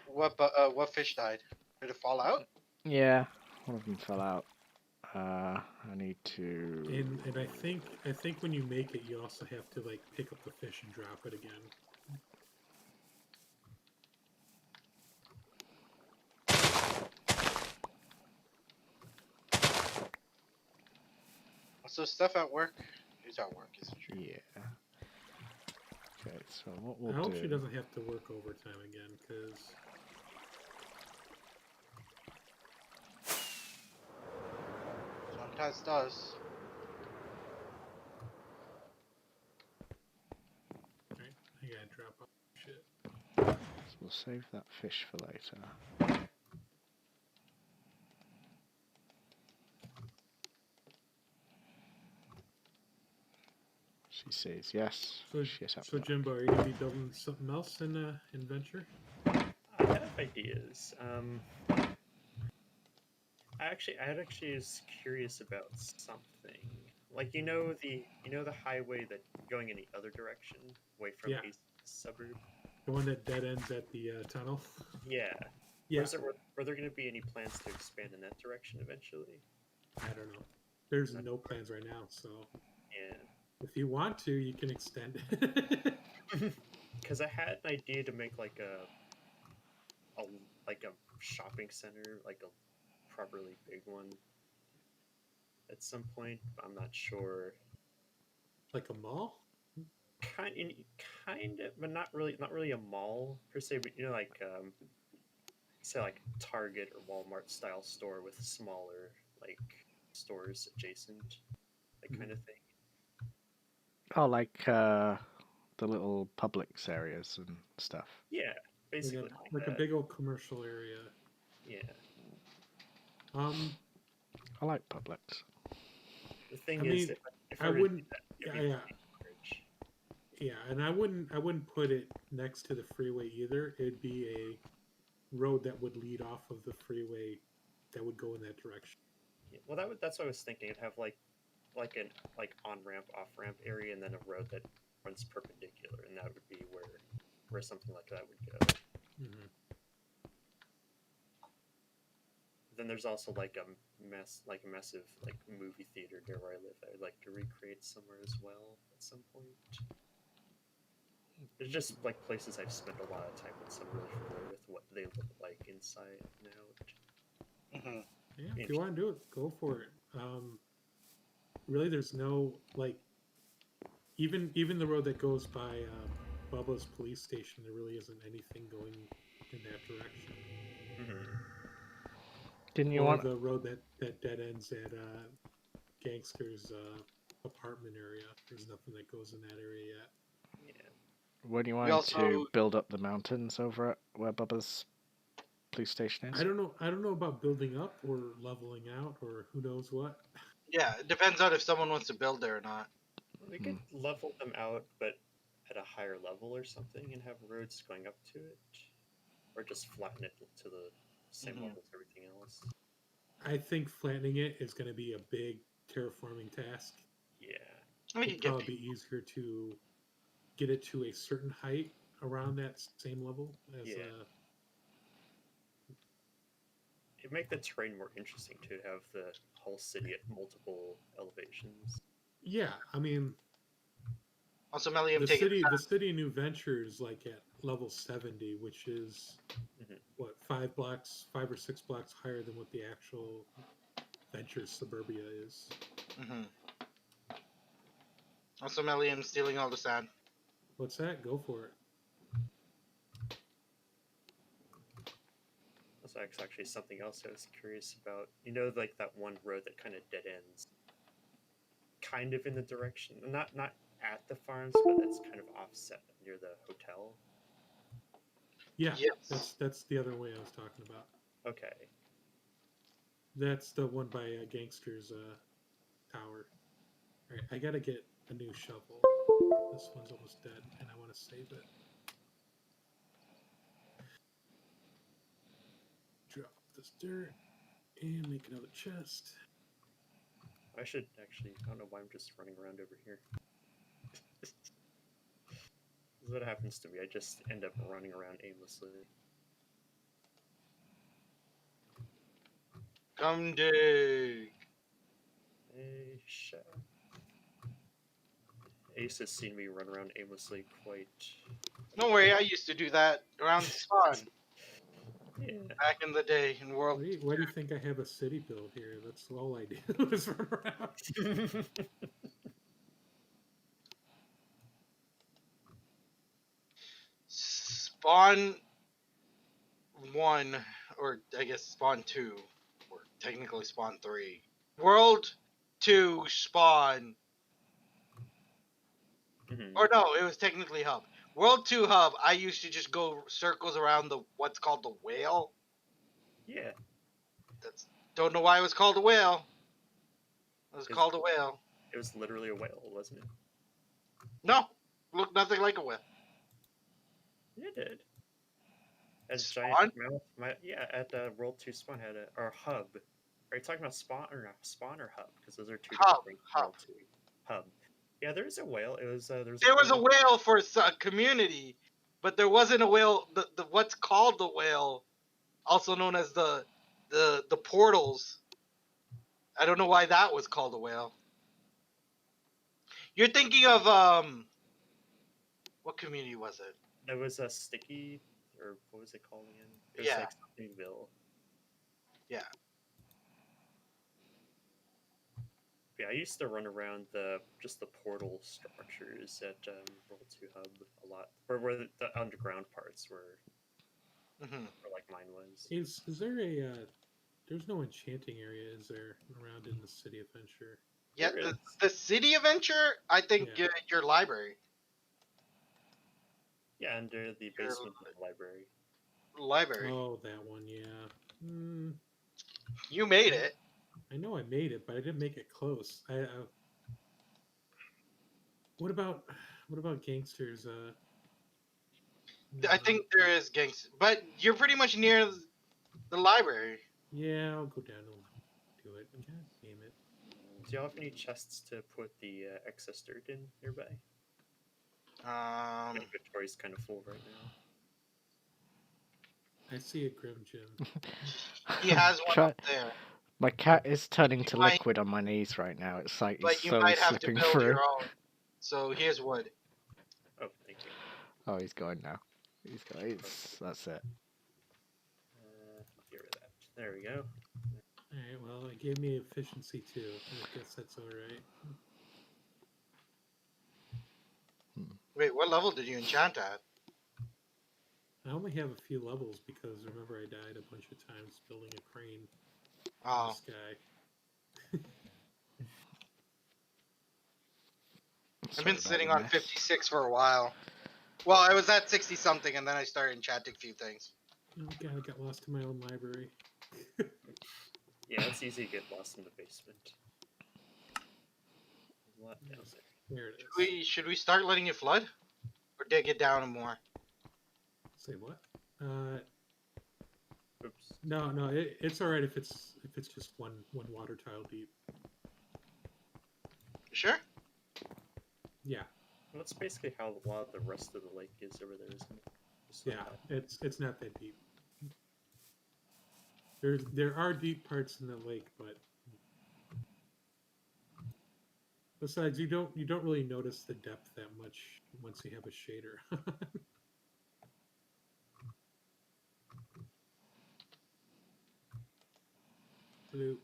[SPEAKER 3] What fish died? Did it fall out?
[SPEAKER 1] Yeah, one of them fell out. I need to.
[SPEAKER 2] And I think when you make it, you also have to like pick up the fish and drop it again.
[SPEAKER 3] So stuff at work is at work, isn't it?
[SPEAKER 1] Yeah. Okay, so what
[SPEAKER 2] I
[SPEAKER 1] we'll
[SPEAKER 2] hope
[SPEAKER 1] do.
[SPEAKER 2] she doesn't have to work overtime again, because
[SPEAKER 3] Sometimes does.
[SPEAKER 2] right, I gotta drop off shit.
[SPEAKER 1] So we'll save that fish for later. She says yes.
[SPEAKER 2] So,
[SPEAKER 1] Shit up
[SPEAKER 2] so
[SPEAKER 1] that.
[SPEAKER 2] Jimbo, are you gonna be building something else in Venture?
[SPEAKER 4] I have ideas. I actually is curious about something. Like the highway that going in the other direction, away from
[SPEAKER 2] Yeah.
[SPEAKER 4] Ace suburb.
[SPEAKER 2] The one that dead ends at the tunnel.
[SPEAKER 4] Yeah.
[SPEAKER 2] Yeah,
[SPEAKER 4] Were there going to be any plans to expand in that direction eventually?
[SPEAKER 2] I don't know. There's no plans right now, so
[SPEAKER 4] Yeah.
[SPEAKER 2] if you want to, you can extend it.
[SPEAKER 4] Because I had an idea to make like a shopping center, like a properly big one. At some point, I'm not sure.
[SPEAKER 2] Like a mall?
[SPEAKER 4] Kind of, but not really. Not really a mall per se. But like say like Target or Walmart style store with smaller like stores adjacent, that kind of thing.
[SPEAKER 1] Oh, like the little Publix areas and stuff.
[SPEAKER 4] Yeah, basically
[SPEAKER 2] Like a
[SPEAKER 4] that.
[SPEAKER 2] big old commercial area.
[SPEAKER 4] Yeah.
[SPEAKER 1] I like Publix.
[SPEAKER 4] The thing
[SPEAKER 2] I
[SPEAKER 4] is,
[SPEAKER 2] mean,
[SPEAKER 4] if
[SPEAKER 2] I
[SPEAKER 4] were to do
[SPEAKER 2] wouldn't.
[SPEAKER 4] that, it'd
[SPEAKER 2] Yeah,
[SPEAKER 4] be
[SPEAKER 2] yeah,
[SPEAKER 4] large.
[SPEAKER 2] yeah. And I wouldn't put it next to the freeway either. It'd be a road that would lead off of the freeway that would go in that direction.
[SPEAKER 4] Yeah, well, that's what I was thinking. It'd have like like an on ramp, off ramp area, and then a road that runs perpendicular, and that would be where something like that would go.
[SPEAKER 2] Mhm.
[SPEAKER 4] Then there's also like a massive like movie theater near where I live. I'd like to recreate somewhere as well at some point. There's just like places I've spent a lot of time with, so I'm really familiar with what they look like inside and out.
[SPEAKER 3] Hmm.
[SPEAKER 2] Yeah, if you want to do it, go for it. Really, there's no like even the road that goes by Bubba's police station. There really isn't anything going in that direction.
[SPEAKER 1] Didn't you
[SPEAKER 2] Or
[SPEAKER 1] want?
[SPEAKER 2] the road that dead ends at Gangster's apartment area. There's nothing that goes in that area yet.
[SPEAKER 4] Yeah.
[SPEAKER 1] When you
[SPEAKER 3] We
[SPEAKER 1] wanted to
[SPEAKER 3] also
[SPEAKER 1] build up the mountains over at where Bubba's police station is?
[SPEAKER 2] I don't know. I don't know about building up or leveling out or who knows what.
[SPEAKER 3] yeah, it depends on if someone wants to build there or not.
[SPEAKER 4] We could level them out, but at a higher level or something, and have roads going up to it, or just flatten it to the same
[SPEAKER 3] Mhm.
[SPEAKER 4] level as everything else.
[SPEAKER 2] I think flattening it is going to be a big terraforming task.
[SPEAKER 4] Yeah.
[SPEAKER 3] We
[SPEAKER 2] It'd
[SPEAKER 3] could get
[SPEAKER 2] probably be easier to get it to a certain height around that same level as
[SPEAKER 4] Yeah. It'd make the terrain more interesting to have the whole city at multiple elevations.
[SPEAKER 2] yeah. I mean,
[SPEAKER 3] also Melium
[SPEAKER 2] the
[SPEAKER 3] take it.
[SPEAKER 2] city New Venture is like at level 70, which is
[SPEAKER 4] Mhm.
[SPEAKER 2] what 5 or 6 blocks higher than what the actual Venture suburbia is.
[SPEAKER 3] Hmm. Also Melium stealing all the sand.
[SPEAKER 2] What's that? Go for it.
[SPEAKER 4] That's actually something else I was curious about. You know, like that one road that kind of dead ends, kind of in the direction, not at the farms, but that's kind of offset near the hotel.
[SPEAKER 2] Yeah,
[SPEAKER 3] Yes.
[SPEAKER 2] that's the other way I was talking about.
[SPEAKER 4] Okay.
[SPEAKER 2] That's the one by Gangster's tower. All right, I gotta get a new shovel. This one's almost dead, and I want to save it. Drop this dirt and make another chest.
[SPEAKER 4] I should actually. I don't know why I'm just running around over here. This is what happens to me. I just end up running around aimlessly.
[SPEAKER 3] Come dig.
[SPEAKER 4] Hey, shit. Ace has seen me run around aimlessly quite.
[SPEAKER 3] Don't worry, I used to do that around spawn
[SPEAKER 4] Yeah.
[SPEAKER 3] back in the day in World.
[SPEAKER 2] Why do you think I have a city build here? That's all I do is run around.
[SPEAKER 3] Spawn 1, or I guess Spawn 2, or technically Spawn 3. World 2 Spawn,
[SPEAKER 4] Mhm.
[SPEAKER 3] or no, it was technically Hub. World 2 Hub, I used to just go circles around the what's called the whale.
[SPEAKER 4] Yeah.
[SPEAKER 3] That's don't know why it was called a whale. It was
[SPEAKER 4] It's-
[SPEAKER 3] called a whale.
[SPEAKER 4] It was literally a whale, wasn't it?
[SPEAKER 3] No, looked nothing like a whale.
[SPEAKER 4] It did. A
[SPEAKER 3] Spawn?
[SPEAKER 4] giant mouth. Yeah, at World 2 Spawn had a or Hub. Are you talking about Spawn or Hub? Because those are two
[SPEAKER 3] Hub,
[SPEAKER 4] different things. in
[SPEAKER 3] Hub.
[SPEAKER 4] World 2. Hub. Yeah, there's a whale. It was there was.
[SPEAKER 3] There was a whale for a community, but there wasn't a whale. The what's called the whale, also known as the portals. I don't know why that was called a whale. You're thinking of what community was it?
[SPEAKER 4] It was a sticky, or what was it called again? It was
[SPEAKER 3] Yeah.
[SPEAKER 4] like somethingville.
[SPEAKER 3] Yeah.
[SPEAKER 4] Yeah, I used to run around just the portal structures at World 2 Hub a lot, where the underground parts were,
[SPEAKER 3] Hmm.
[SPEAKER 4] where like mine was.
[SPEAKER 2] Is there a there's no enchanting area, is there, around in the City of Venture?
[SPEAKER 3] Yeah,
[SPEAKER 4] There is.
[SPEAKER 3] the city adventure. I think
[SPEAKER 2] Yeah.
[SPEAKER 3] your library.
[SPEAKER 4] Yeah, under the basement of the library.
[SPEAKER 3] Library.
[SPEAKER 2] Oh, that one, yeah.
[SPEAKER 3] You made it.
[SPEAKER 2] I know I made it, but I didn't make it close. What about gangsters?
[SPEAKER 3] I think there is gangster, but you're pretty much near the library.
[SPEAKER 2] Yeah, I'll go down and do it. God damn it!
[SPEAKER 4] you have any chests to put the excess dirt in nearby? My
[SPEAKER 3] Um,
[SPEAKER 4] inventory's kind of full right now.
[SPEAKER 2] I see a Grim Jim.
[SPEAKER 3] he has one
[SPEAKER 1] Try-
[SPEAKER 3] up there,
[SPEAKER 1] My cat is turning
[SPEAKER 3] You
[SPEAKER 1] to
[SPEAKER 3] might-
[SPEAKER 1] liquid on my knees right now. It's like he's
[SPEAKER 3] but you
[SPEAKER 1] slowly
[SPEAKER 3] might have to
[SPEAKER 1] slipping
[SPEAKER 3] build
[SPEAKER 1] through.
[SPEAKER 3] your own. So here's wood.
[SPEAKER 4] Oh, thank you.
[SPEAKER 1] Oh, he's going now. That's it.
[SPEAKER 4] Get rid of that. There we go.
[SPEAKER 2] Alright, well, it gave me efficiency too. I guess that's alright.
[SPEAKER 3] Wait, what level did you enchant at?
[SPEAKER 2] I only have a few levels because remember I died a bunch of times building a crane in the
[SPEAKER 3] Oh,
[SPEAKER 2] sky.
[SPEAKER 3] I've been
[SPEAKER 1] Sorry about
[SPEAKER 3] sitting
[SPEAKER 1] the
[SPEAKER 3] on
[SPEAKER 1] mess.
[SPEAKER 3] 56 for a while. Well, I was at 60 something, and then I started enchanting a few things.
[SPEAKER 2] Oh god, I got lost in my own library.
[SPEAKER 4] Yeah, it's easy to get lost in the basement. There's a lot down there.
[SPEAKER 2] There it is.
[SPEAKER 3] Should we start letting it flood, or dig it down more?
[SPEAKER 2] Say what?
[SPEAKER 4] Oops.
[SPEAKER 2] No, it's alright if it's just one water tile deep.
[SPEAKER 3] Sure.
[SPEAKER 2] Yeah,
[SPEAKER 4] Well, that's basically how a lot of the rest of the lake is over there, isn't it? Just like
[SPEAKER 2] yeah,
[SPEAKER 4] that.
[SPEAKER 2] it's not that deep. There are deep parts in the lake, but besides, you don't really notice the depth that much once you have a shader. Blue.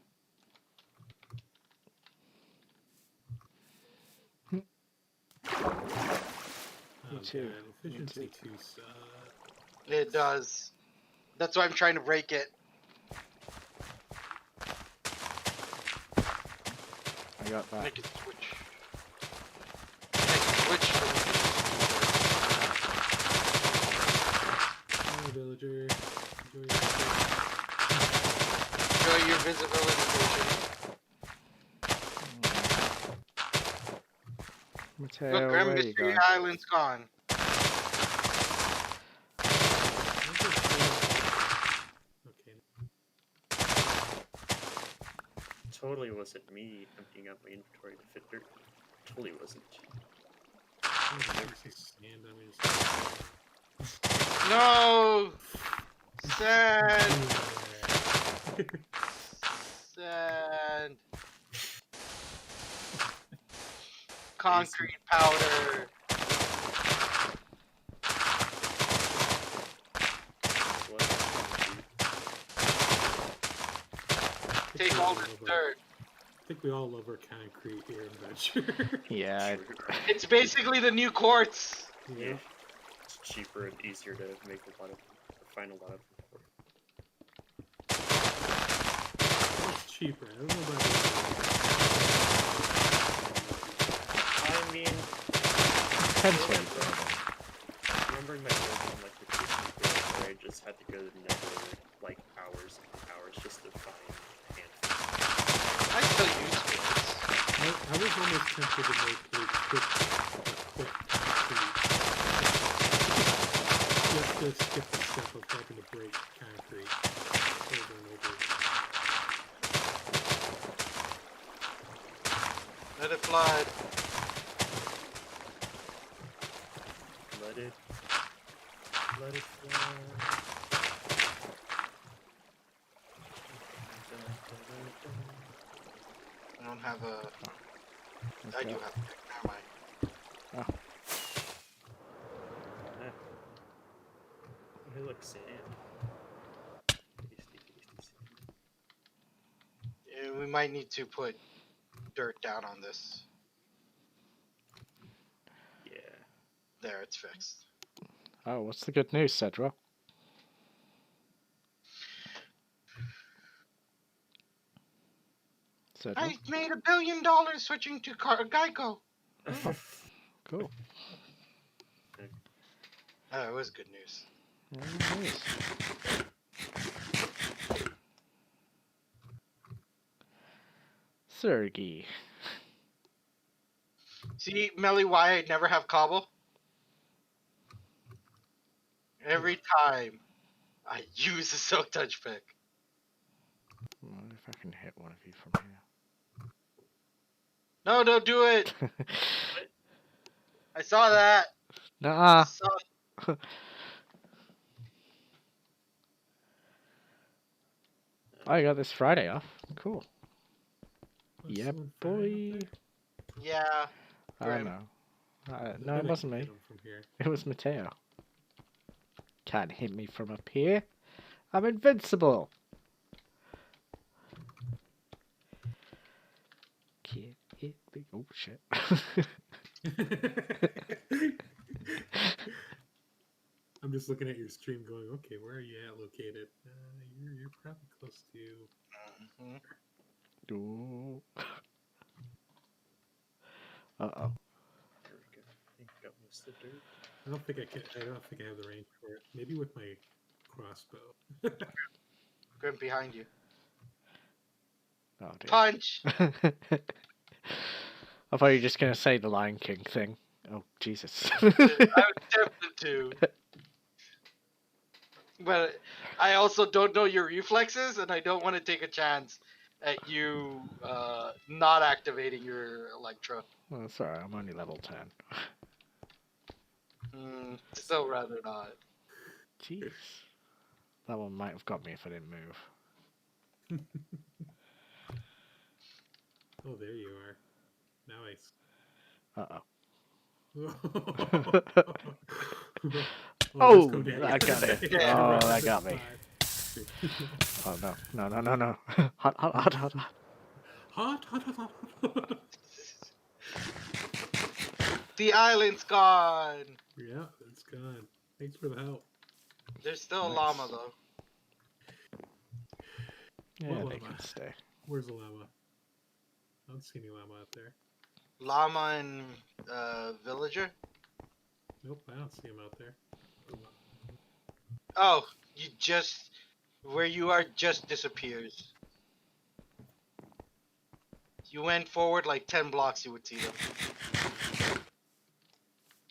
[SPEAKER 2] Oh,
[SPEAKER 1] too,
[SPEAKER 2] God,
[SPEAKER 1] me
[SPEAKER 2] efficiency
[SPEAKER 1] too.
[SPEAKER 2] 2 sucks.
[SPEAKER 3] It does. That's why I'm trying to break it.
[SPEAKER 1] I got that.
[SPEAKER 3] Make it switch. Make it switch from
[SPEAKER 2] Hello, villager.
[SPEAKER 3] enjoy your visibility station.
[SPEAKER 1] Mateo,
[SPEAKER 3] Look, Grim
[SPEAKER 1] where you
[SPEAKER 3] Mystery
[SPEAKER 1] going?
[SPEAKER 3] Island's gone.
[SPEAKER 2] Okay.
[SPEAKER 4] Totally wasn't me emptying out my inventory to fit dirt. Totally wasn't.
[SPEAKER 2] Sand on me.
[SPEAKER 3] No! Sand! Sand! Concrete powder! Take all this dirt.
[SPEAKER 2] I think we all love our concrete here in Venture.
[SPEAKER 1] Yeah,
[SPEAKER 3] It's basically the new quartz!
[SPEAKER 4] Yeah. It's cheaper and easier to make a lot of, find a lot of.
[SPEAKER 2] It's cheaper. I don't know about you.
[SPEAKER 4] I mean,
[SPEAKER 1] depends what you build.
[SPEAKER 4] remembering my build on like the kitchen where I just had to go to the nether like hours and hours just to find a handful.
[SPEAKER 3] I still use quartz.
[SPEAKER 2] I was almost tempted to make a quick just to skip the step of having to break concrete over and over.
[SPEAKER 3] Let it flood.
[SPEAKER 4] Let it fly.
[SPEAKER 3] I don't have a... I do have a pick. Never mind.
[SPEAKER 4] Hey, look, sand. Tasty, tasty sand.
[SPEAKER 3] Yeah, we might need to put dirt down on this.
[SPEAKER 4] Yeah.
[SPEAKER 3] There, it's fixed.
[SPEAKER 1] Oh, what's the good news, Cedra? Cedra?
[SPEAKER 3] I made $1 billion switching to Geico.
[SPEAKER 1] Cool.
[SPEAKER 3] Oh, it was good news.
[SPEAKER 1] Very nice. Sergey.
[SPEAKER 3] See, Melly, why I never have cobble? Every time I use a silk touch pick.
[SPEAKER 1] I wonder if I can hit one of you from here.
[SPEAKER 3] No, don't do it. I saw that.
[SPEAKER 1] Nah.
[SPEAKER 3] Saw-
[SPEAKER 1] I got this Friday off. Cool.
[SPEAKER 2] Was
[SPEAKER 1] Yeah,
[SPEAKER 2] someone firing
[SPEAKER 1] boy.
[SPEAKER 2] up
[SPEAKER 3] Yeah.
[SPEAKER 1] I
[SPEAKER 3] Grim.
[SPEAKER 1] know.
[SPEAKER 2] there?
[SPEAKER 1] No,
[SPEAKER 2] I
[SPEAKER 1] it
[SPEAKER 2] bet I
[SPEAKER 1] wasn't
[SPEAKER 2] can
[SPEAKER 1] me.
[SPEAKER 2] get 'em from here.
[SPEAKER 1] It was Mateo. Can't hit me from up here. I'm invincible. Can't hit me. Oh shit.
[SPEAKER 2] I'm just looking at your stream, going, okay, where are you at located? You're probably close to.
[SPEAKER 3] Mhm.
[SPEAKER 1] Ooh. Uh-oh.
[SPEAKER 4] There we go. I think I got most of the dirt.
[SPEAKER 2] I don't think I can. I don't think I have the range for it. Maybe with my crossbow.
[SPEAKER 3] Grim behind you.
[SPEAKER 1] Oh dear.
[SPEAKER 3] Punch.
[SPEAKER 1] I thought you were just gonna say the Lion King thing. Oh Jesus.
[SPEAKER 3] I was tempted to. But I also don't know your reflexes, and I don't want to take a chance at you not activating your Electro.
[SPEAKER 1] Well, sorry, I'm only level 10.
[SPEAKER 3] Still rather not.
[SPEAKER 1] Jeez. That one might have got me if I didn't move.
[SPEAKER 2] Oh, there you are. Now
[SPEAKER 1] Uh-oh.
[SPEAKER 2] Let's
[SPEAKER 1] Oh,
[SPEAKER 2] go, Daddy.
[SPEAKER 1] that got me.
[SPEAKER 3] Yeah.
[SPEAKER 1] Oh,
[SPEAKER 2] Right,
[SPEAKER 1] that
[SPEAKER 2] that's
[SPEAKER 1] got me.
[SPEAKER 2] fine.
[SPEAKER 1] Oh no. No, no, no, no. Hot, hot, hot, hot, hot.
[SPEAKER 2] Hot, hot, hot, hot.
[SPEAKER 3] The island's gone.
[SPEAKER 2] Yeah, it's gone. Thanks for the help.
[SPEAKER 3] There's still a
[SPEAKER 1] Nice.
[SPEAKER 3] llama though.
[SPEAKER 1] Yeah,
[SPEAKER 2] What
[SPEAKER 1] they
[SPEAKER 2] llama?
[SPEAKER 1] can stay.
[SPEAKER 2] Where's the llama? I don't see any llama out there.
[SPEAKER 3] Llama and villager.
[SPEAKER 2] Nope, I don't see him out there.
[SPEAKER 3] Oh, you just where you are just disappears. You went forward like 10 blocks, you would see them.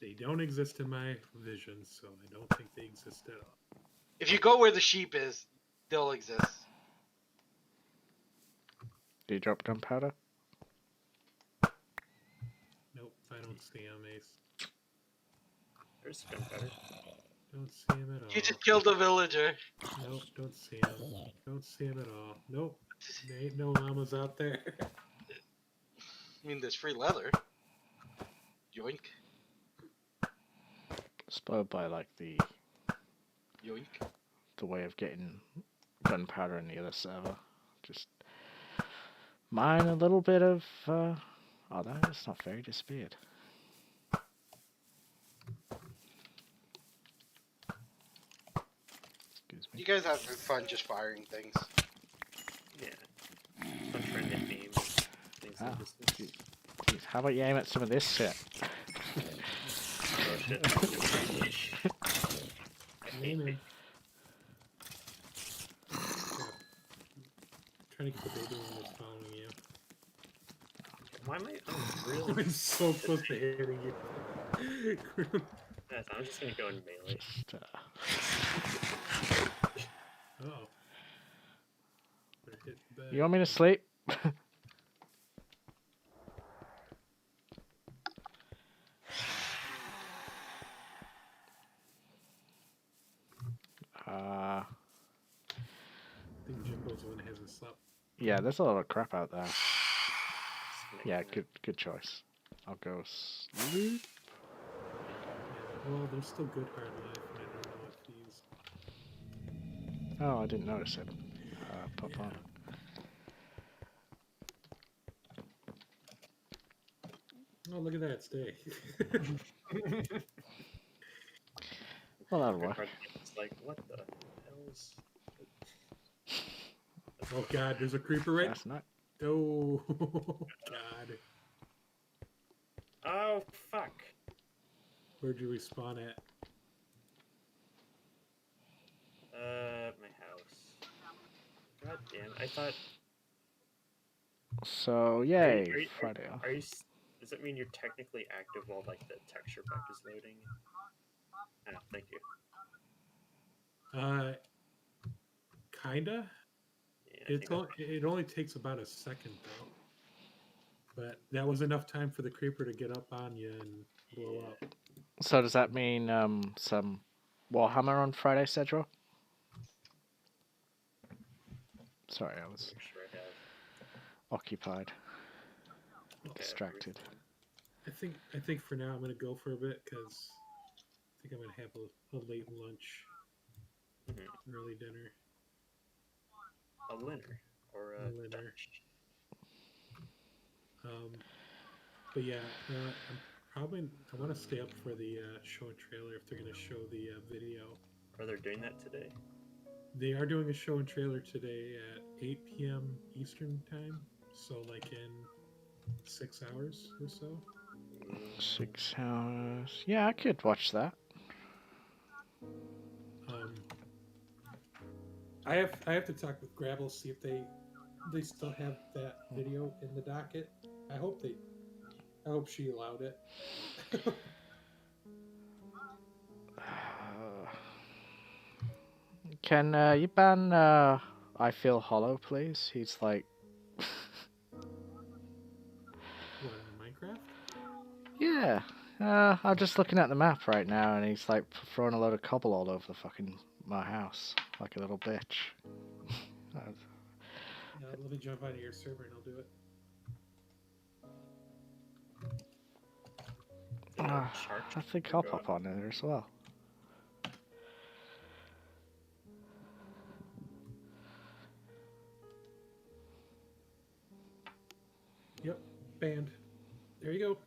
[SPEAKER 2] They don't exist in my vision, so I don't think they exist at all.
[SPEAKER 3] If you go where the sheep is, they'll exist.
[SPEAKER 1] Do you drop gunpowder?
[SPEAKER 2] Nope, I don't see him, Ace.
[SPEAKER 4] There's gunpowder.
[SPEAKER 2] Don't see him at all.
[SPEAKER 3] You just killed a villager.
[SPEAKER 2] Nope, don't see him. Don't see him at all. Nope, there ain't no llamas out there.
[SPEAKER 3] I mean, there's free leather. Yoink.
[SPEAKER 1] Spoiled by like the
[SPEAKER 3] Yoink.
[SPEAKER 1] way of getting gunpowder in the other server. Just mine a little bit of oh no, it's not very disappeared. Excuse me.
[SPEAKER 3] You guys have fun just firing things.
[SPEAKER 4] Yeah. I'm trying to aim things
[SPEAKER 1] Ah,
[SPEAKER 4] like this.
[SPEAKER 1] Jeez, how about you aim at some of this shit?
[SPEAKER 4] Oh shit. I hate
[SPEAKER 2] Aiming.
[SPEAKER 4] me.
[SPEAKER 2] Trying to get the baby one that's following you.
[SPEAKER 4] Why am I? I'm really.
[SPEAKER 2] I'm so close to hitting you.
[SPEAKER 4] Yes, I'm just gonna go in melee.
[SPEAKER 1] Just,
[SPEAKER 2] Oh. Better hit the bed.
[SPEAKER 1] you want me to sleep?
[SPEAKER 2] I think Jimbo's the one that hasn't slept.
[SPEAKER 1] Yeah, there's a lot of crap out there.
[SPEAKER 4] Just
[SPEAKER 1] Yeah,
[SPEAKER 4] making
[SPEAKER 1] good choice. I'll go sleep.
[SPEAKER 2] Yeah, well, there's still good hard life, and I don't know if he's.
[SPEAKER 1] Oh, I didn't notice it. Pop
[SPEAKER 2] Yeah.
[SPEAKER 1] on.
[SPEAKER 2] Oh, look at that, stay.
[SPEAKER 1] Well, that'll
[SPEAKER 4] Good
[SPEAKER 1] work.
[SPEAKER 4] part. It's like, what the hell's?
[SPEAKER 2] Oh god, there's a creeper right.
[SPEAKER 1] That's not.
[SPEAKER 2] Oh god.
[SPEAKER 4] Oh fuck!
[SPEAKER 2] Where'd you respawn at?
[SPEAKER 4] My house. God damn! I thought.
[SPEAKER 1] So
[SPEAKER 4] Are
[SPEAKER 1] yay,
[SPEAKER 4] you- are you-
[SPEAKER 1] Friday off.
[SPEAKER 4] Are you? Does that mean you're technically active while like the texture pack is loading? Oh, thank you.
[SPEAKER 2] Kinda.
[SPEAKER 4] Yeah, I think
[SPEAKER 2] It only takes about a second though. But that was enough time for the creeper to get up on you and blow up.
[SPEAKER 1] So does that mean some Warhammer on Friday, Cedro? Sorry, I was
[SPEAKER 4] Make sure I have.
[SPEAKER 1] occupied,
[SPEAKER 4] Okay,
[SPEAKER 1] distracted.
[SPEAKER 2] I think for now I'm gonna go for a bit because I think I'm gonna have a late lunch, early dinner.
[SPEAKER 4] A winner or a
[SPEAKER 2] Winner.
[SPEAKER 4] Dutch.
[SPEAKER 2] But yeah, I want to stay up for the show and trailer if they're gonna show the video.
[SPEAKER 4] Are they doing that today?
[SPEAKER 2] They are doing a show and trailer today at 8 p.m. Eastern time, so like in 6 hours or so.
[SPEAKER 1] 6 hours. Yeah, I could watch that.
[SPEAKER 2] I have to talk with Gravel, see if they still have that video in the docket. I hope she allowed it.
[SPEAKER 1] Can you ban I Feel Hollow, please? He's like...
[SPEAKER 2] What, on Minecraft?
[SPEAKER 1] Yeah. I'm just looking at the map right now, and he's like throwing a load of cobble all over the fucking my house, like a little bitch.
[SPEAKER 2] Let me jump onto your server and I'll do it.
[SPEAKER 1] I think I'll pop on there as well.
[SPEAKER 2] Yep, banned. There you go.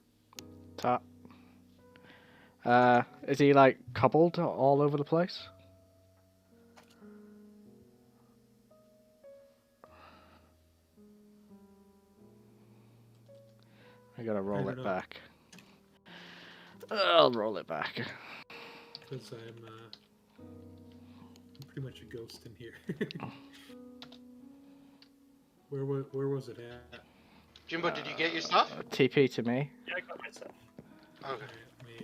[SPEAKER 1] Top. Is he like cobbled all over the place? I gotta roll it back. I'll roll it back.
[SPEAKER 2] Because I'm pretty much a ghost in here. Where was it at?
[SPEAKER 3] Jimbo, did you get your stuff?
[SPEAKER 1] TP to me.
[SPEAKER 4] Yeah, I got my stuff.
[SPEAKER 3] Okay.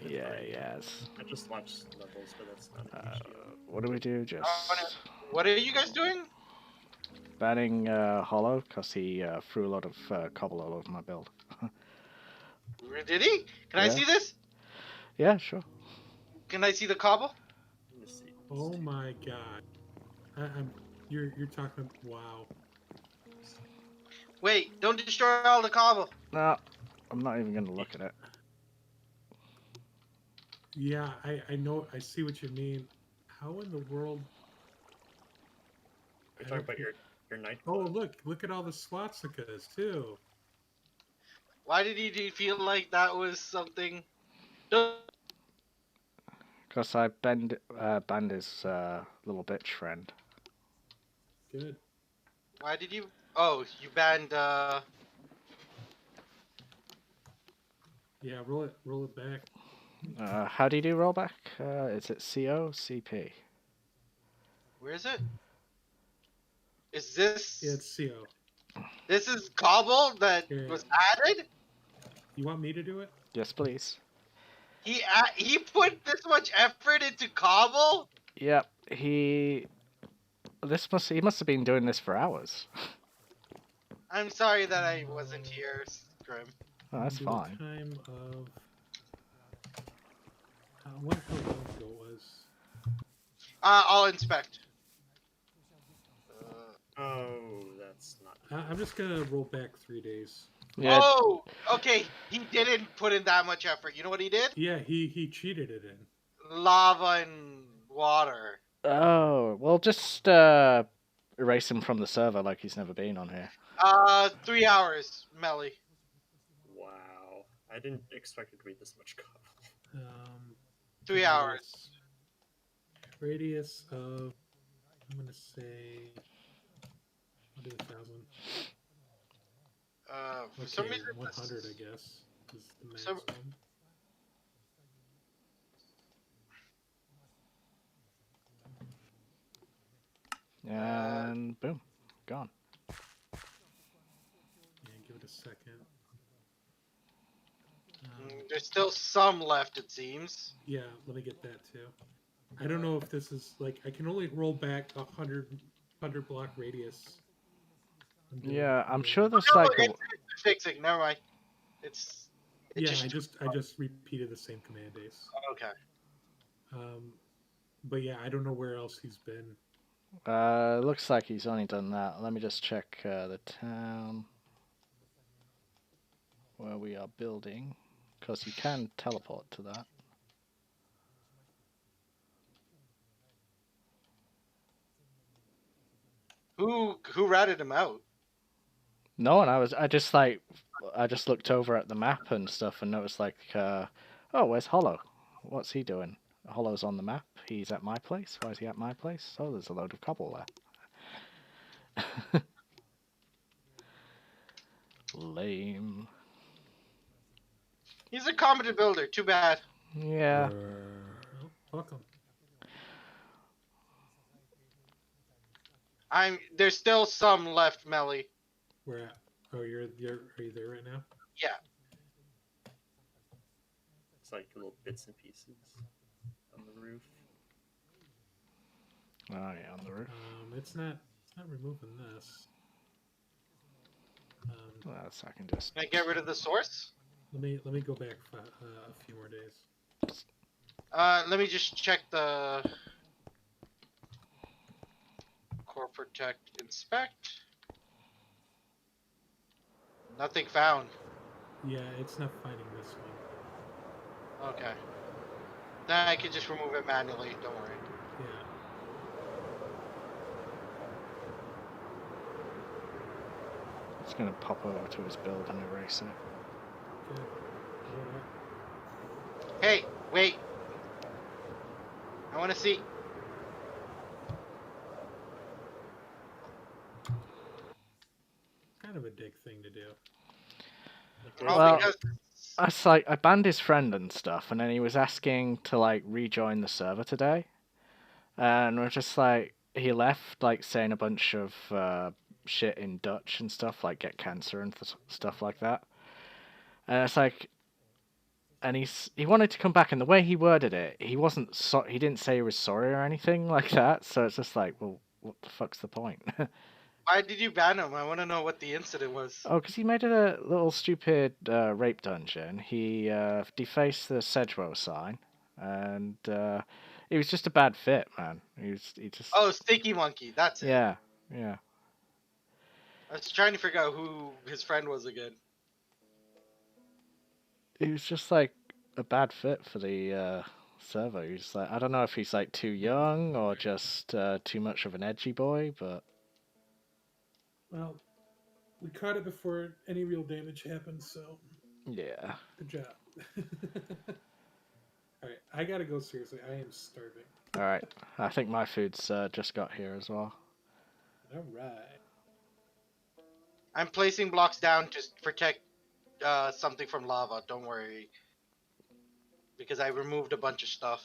[SPEAKER 1] Yeah, yes.
[SPEAKER 4] I just launched levels, but that's not a huge deal.
[SPEAKER 1] What do we do? Just
[SPEAKER 3] What are you guys doing?
[SPEAKER 1] banning Hollow because he threw a lot of cobble all over my build.
[SPEAKER 3] Did he? Can I see this?
[SPEAKER 1] Yeah, sure.
[SPEAKER 3] Can I see the cobble?
[SPEAKER 4] Let me see.
[SPEAKER 2] Oh my god. You're talking. Wow.
[SPEAKER 3] Wait, don't destroy all the cobble.
[SPEAKER 1] No, I'm not even gonna look at it.
[SPEAKER 2] Yeah, I know. I see what you mean. How in the world?
[SPEAKER 4] You're talking about your night.
[SPEAKER 2] Oh, look at all the swastikas too.
[SPEAKER 3] Why did he feel like that was something?
[SPEAKER 1] Because I banned his little bitch friend.
[SPEAKER 2] Good.
[SPEAKER 3] Why did you? Oh, you banned.
[SPEAKER 2] Yeah, roll it back.
[SPEAKER 1] How do you do rollback? Is it CO? CP?
[SPEAKER 3] Where is it? Is this?
[SPEAKER 2] Yeah, it's CO.
[SPEAKER 3] This is cobble that was added.
[SPEAKER 2] You want me to do it?
[SPEAKER 1] Yes, please.
[SPEAKER 3] He put this much effort into cobble.
[SPEAKER 1] Yep, he must have been doing this for hours.
[SPEAKER 3] I'm sorry that I wasn't here, Scrim.
[SPEAKER 1] Oh, that's
[SPEAKER 2] Do a
[SPEAKER 1] fine.
[SPEAKER 2] Time of. I wonder how long ago it was.
[SPEAKER 3] I'll inspect.
[SPEAKER 4] Oh, that's not.
[SPEAKER 2] I'm just gonna roll back 3 days.
[SPEAKER 1] Yeah.
[SPEAKER 3] Oh, okay. He didn't put in that much effort. You know what he did?
[SPEAKER 2] Yeah, he cheated it in.
[SPEAKER 3] Lava and water.
[SPEAKER 1] Oh, well, just erase him from the server like he's never been on here.
[SPEAKER 3] 3 hours, Melly.
[SPEAKER 4] Wow, I didn't expect it to be this much cobble.
[SPEAKER 3] 3 hours.
[SPEAKER 2] Radius of. I'm gonna say. I'll do 1,000.
[SPEAKER 3] For some reason,
[SPEAKER 2] 100, I guess, is the
[SPEAKER 3] For
[SPEAKER 2] maximum.
[SPEAKER 3] some-
[SPEAKER 1] And boom, gone.
[SPEAKER 2] Yeah, give it a second.
[SPEAKER 3] There's still some left, it seems.
[SPEAKER 2] Yeah, let me get that too. I don't know if this is like I can only roll back 100 block radius.
[SPEAKER 1] Yeah, I'm sure there's
[SPEAKER 3] No,
[SPEAKER 1] like
[SPEAKER 3] it's fixing. Never mind. It's
[SPEAKER 2] Yeah, I just repeated the same command, Ace.
[SPEAKER 3] okay.
[SPEAKER 2] But yeah, I don't know where else he's been.
[SPEAKER 1] Looks like he's only done that. Let me just check the town where we are building, because you can teleport to that.
[SPEAKER 3] Who ratted him out?
[SPEAKER 1] No one. I just looked over at the map and stuff and noticed like, oh, where's Hollow? What's he doing? Hollow's on the map. He's at my place. Why is he at my place? Oh, there's a load of cobble there. Lame.
[SPEAKER 3] He's a competent builder. Too bad.
[SPEAKER 1] Yeah.
[SPEAKER 2] Oh, welcome.
[SPEAKER 3] There's still some left, Melly.
[SPEAKER 2] Where at? Oh, are you there right now?
[SPEAKER 3] Yeah.
[SPEAKER 4] It's like little bits and pieces on the roof.
[SPEAKER 1] Oh yeah, on the roof.
[SPEAKER 2] It's not removing this.
[SPEAKER 1] Well, that's, I can just.
[SPEAKER 3] Can I get rid of the source?
[SPEAKER 2] Let me go back a few more days.
[SPEAKER 3] Let me just check the core protect inspect. Nothing found.
[SPEAKER 2] Yeah, it's not finding this one.
[SPEAKER 3] Okay. Then I can just remove it manually. Don't worry.
[SPEAKER 2] Yeah.
[SPEAKER 1] It's gonna pop over to his build and erase it.
[SPEAKER 2] Okay.
[SPEAKER 3] Hey, wait. I want to see.
[SPEAKER 2] Kind of a dick thing to do.
[SPEAKER 1] Well,
[SPEAKER 3] Because
[SPEAKER 1] I banned his friend and stuff, and then he was asking to like rejoin the server today, and we're just like he left like saying a bunch of shit in Dutch and stuff like get cancer and stuff like that, and it's like, and he wanted to come back, and the way he worded it, he didn't say he was sorry or anything like that, so it's just like, well, what the fuck's the point?
[SPEAKER 3] why did you ban him? I want to know what the incident was.
[SPEAKER 1] Oh, because he made it a little stupid rape dungeon. He defaced the Sedgerow sign, and it was just a bad fit, man. He just.
[SPEAKER 3] Oh, Sticky Monkey. That's it.
[SPEAKER 1] Yeah, yeah.
[SPEAKER 3] I was trying to figure out who his friend was again.
[SPEAKER 1] He was just like a bad fit for the server. He's like, I don't know if he's like too young or just too much of an edgy boy, but
[SPEAKER 2] Well, we caught it before any real damage happened, so
[SPEAKER 1] yeah.
[SPEAKER 2] good job. All right, I gotta go. Seriously, I am starving.
[SPEAKER 1] All right, I think my food's just got here as well.
[SPEAKER 2] All right.
[SPEAKER 3] I'm placing blocks down to protect something from lava. Don't worry. Because I removed a bunch of stuff.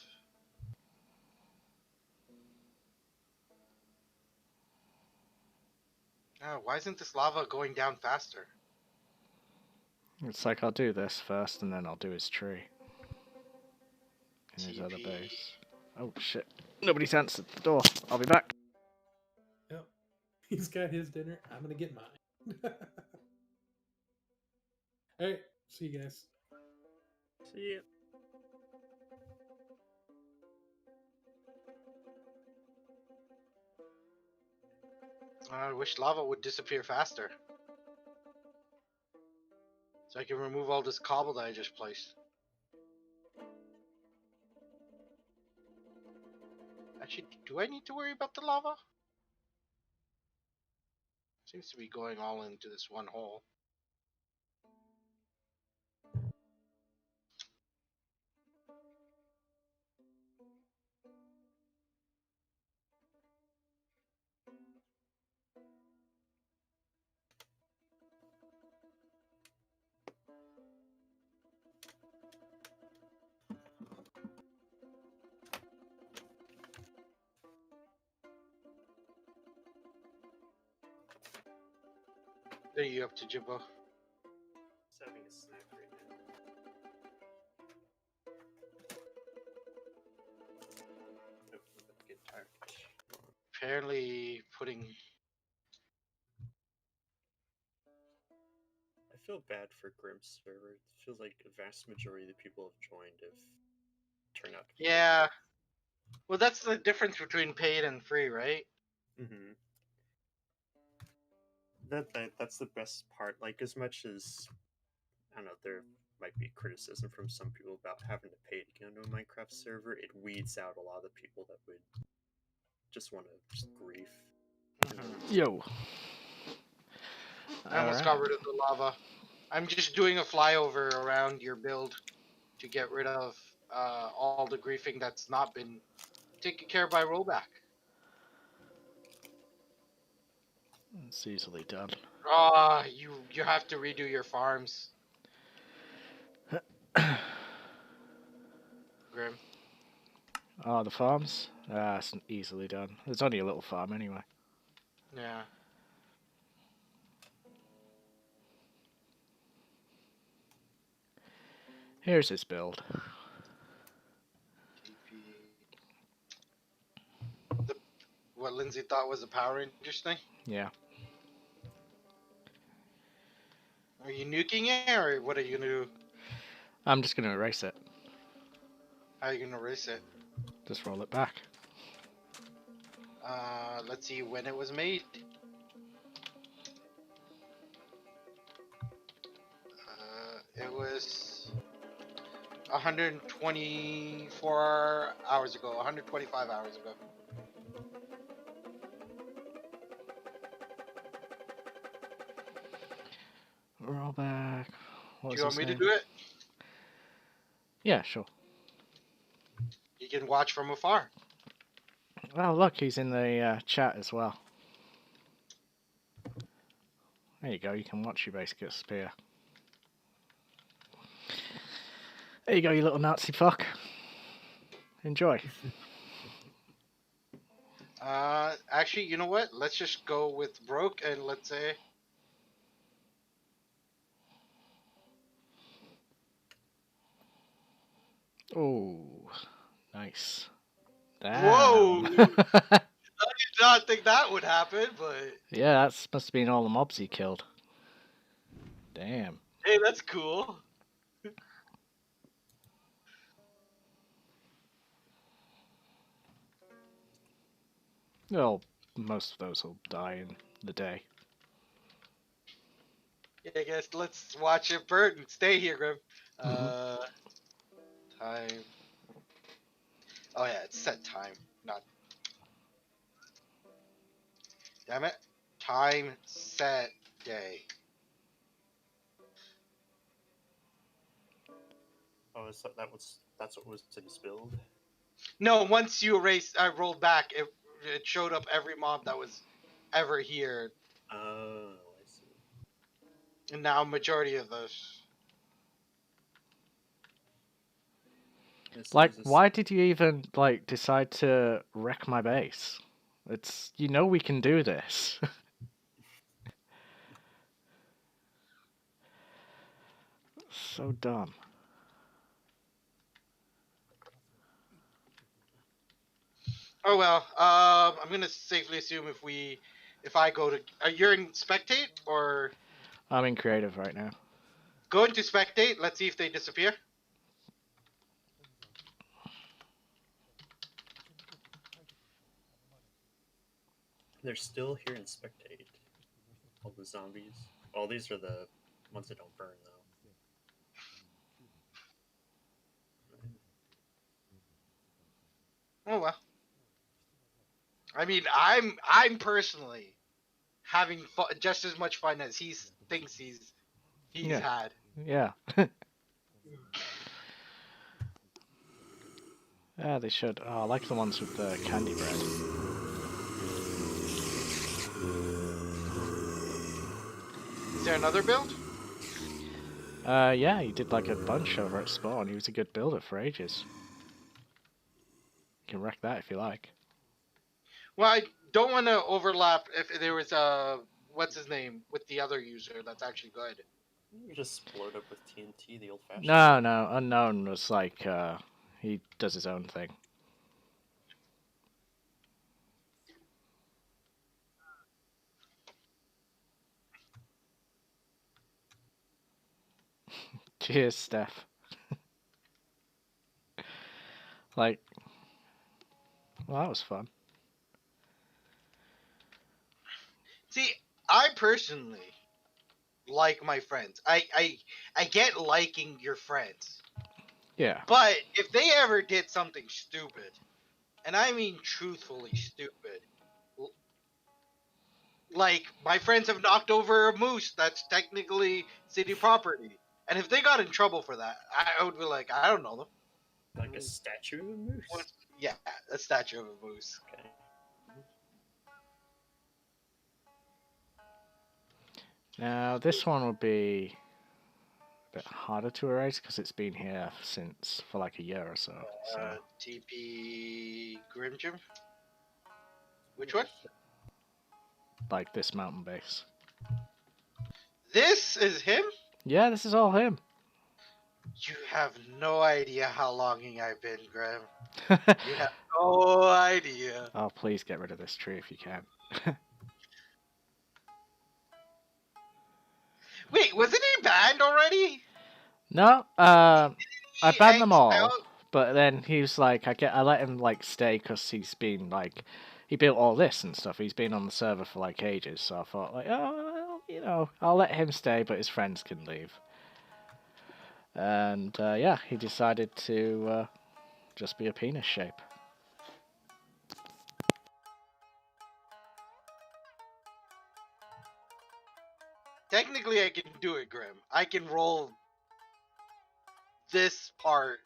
[SPEAKER 3] Oh, why isn't this lava going down faster?
[SPEAKER 1] It's like I'll do this first, and then I'll do his tree in his other
[SPEAKER 3] TP.
[SPEAKER 1] base. Oh shit! Nobody's answered the door. I'll be back.
[SPEAKER 2] Yep. He's got his dinner. I'm gonna get mine. All right. See you guys.
[SPEAKER 4] See ya.
[SPEAKER 3] I wish lava would disappear faster. So I can remove all this cobble that I just placed. Actually, do I need to worry about the lava? Seems to be going all into this one hole. What are you up to, Jimbo?
[SPEAKER 4] Just having a snack right now. Nope, I'm about to get tired.
[SPEAKER 3] Apparently putting...
[SPEAKER 4] I feel bad for Grimm's server. It feels like a vast majority of the people have joined have turned out to be
[SPEAKER 3] Yeah. Well, that's the difference between paid and free, right?
[SPEAKER 4] Mm-hmm. That's the best part. Like, as much as I don't know, there might be criticism from some people about having to pay to get into a Minecraft server. It weeds out a lot of the people that would just want to just grief.
[SPEAKER 1] Yo.
[SPEAKER 3] I almost got rid of the lava. I'm just doing a flyover around your build to get rid of all the griefing that's not been taken care of by rollback.
[SPEAKER 1] It's easily done.
[SPEAKER 3] Ah, you have to redo your farms, Grim.
[SPEAKER 1] Oh, the farms? It's easily done. It's only a little farm anyway.
[SPEAKER 3] Yeah.
[SPEAKER 1] Here's his build.
[SPEAKER 3] What Lindsay thought was a Power Rangers thing?
[SPEAKER 1] Yeah.
[SPEAKER 3] Are you nuking it, or what are you gonna do?
[SPEAKER 1] I'm just going to erase it.
[SPEAKER 3] How are you gonna erase it?
[SPEAKER 1] Just roll it back.
[SPEAKER 3] Let's see when it was made. It was 124 hours ago, 125 hours ago.
[SPEAKER 1] Roll back.
[SPEAKER 3] Do you want me to do it?
[SPEAKER 1] Yeah, sure.
[SPEAKER 3] You can watch from afar.
[SPEAKER 1] Oh, look, he's in the chat as well. There you go, you can watch your base get spear. There you go, you little Nazi fuck. Enjoy.
[SPEAKER 3] Actually, you know what? Let's just go with broke and let's say.
[SPEAKER 1] Oh, nice. Damn.
[SPEAKER 3] Whoa! I did not think that would happen, but
[SPEAKER 1] Yeah, that must have been all the mobs he killed. Damn.
[SPEAKER 3] hey, that's cool.
[SPEAKER 1] Well, most of those will die in the day.
[SPEAKER 3] Yeah, I guess let's watch it burn and stay here, Grim.
[SPEAKER 1] Mhm.
[SPEAKER 3] Time. Oh yeah, it's set time, not. Damn it. Time, set, day.
[SPEAKER 4] Oh, is that's what was in his build?
[SPEAKER 3] No, once you rolled back, it showed up every mob that was ever here,
[SPEAKER 4] Oh, I see.
[SPEAKER 3] and now majority of those.
[SPEAKER 1] Like, why did you even, like, decide to wreck my base? It's, you know we can do this. So dumb.
[SPEAKER 3] Oh well. I'm gonna safely assume if I go to, you're in spectate or
[SPEAKER 1] I'm in creative right now.
[SPEAKER 3] go into spectate. Let's see if they disappear.
[SPEAKER 4] They're still here in spectate. All the zombies. All these are the ones that don't burn, though.
[SPEAKER 3] Oh well. I mean, I'm personally having just as much fun as he thinks he's
[SPEAKER 1] Yeah.
[SPEAKER 3] had.
[SPEAKER 1] Yeah. Yeah, they should. Oh, I like the ones with the candy bread.
[SPEAKER 3] Is there another build?
[SPEAKER 1] Yeah, he did like a bunch over at spawn. He was a good builder for ages. You can wreck that if you like.
[SPEAKER 3] Well, I don't want to overlap if there was a what's his name with the other user that's actually good.
[SPEAKER 4] You just explode up with TNT the old-fashioned
[SPEAKER 1] No,
[SPEAKER 4] way.
[SPEAKER 1] no, Unknown was like, he does his own thing. Cheers, Steph. Like, well, that was fun.
[SPEAKER 3] See, I personally like my friends. I get liking your friends.
[SPEAKER 1] Yeah.
[SPEAKER 3] But if they ever did something stupid, and I mean truthfully stupid, like my friends have knocked over a moose that's technically city property, and if they got in trouble for that, I would be like, I don't know them.
[SPEAKER 4] Like a statue of a moose?
[SPEAKER 3] Yeah, a statue of a moose.
[SPEAKER 4] Okay.
[SPEAKER 1] Now, this one would be a bit harder to erase because it's been here for like a year or so. So
[SPEAKER 3] TP Grim Gym? Which one?
[SPEAKER 1] like this mountain base.
[SPEAKER 3] This is him?
[SPEAKER 1] Yeah, this is all him.
[SPEAKER 3] You have no idea how longing I've been, Graham. You have no idea.
[SPEAKER 1] Oh, please get rid of this tree if you can.
[SPEAKER 3] Wait, wasn't he banned already?
[SPEAKER 1] No, I banned them
[SPEAKER 3] Hangs
[SPEAKER 1] all,
[SPEAKER 3] out?
[SPEAKER 1] but then he was like, I let him like stay because he's been like, he built all this and stuff. He's been on the server for like ages, so I thought like, oh, you know, I'll let him stay, but his friends can leave. And yeah, he decided to just be a penis shape.
[SPEAKER 3] Technically, I can do it, Grim. I can roll this part,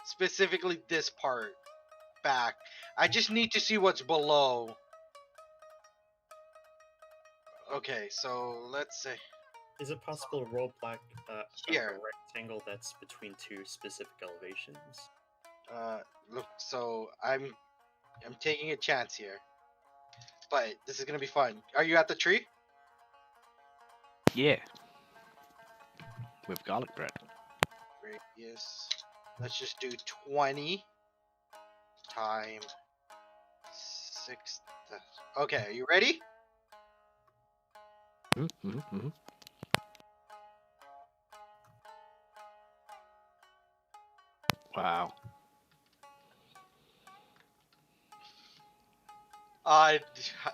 [SPEAKER 3] specifically this part, back. I just need to see what's below. Okay, so let's say
[SPEAKER 4] Is it possible to roll back
[SPEAKER 3] Here.
[SPEAKER 4] a rectangle that's between two specific elevations?
[SPEAKER 3] look, so I'm taking a chance here. But this is gonna be fun. Are you at the tree?
[SPEAKER 1] Yeah. With garlic bread.
[SPEAKER 3] Radius. Let's just do 20 times 6. Okay, are you ready?
[SPEAKER 1] Mm-hmm. Wow.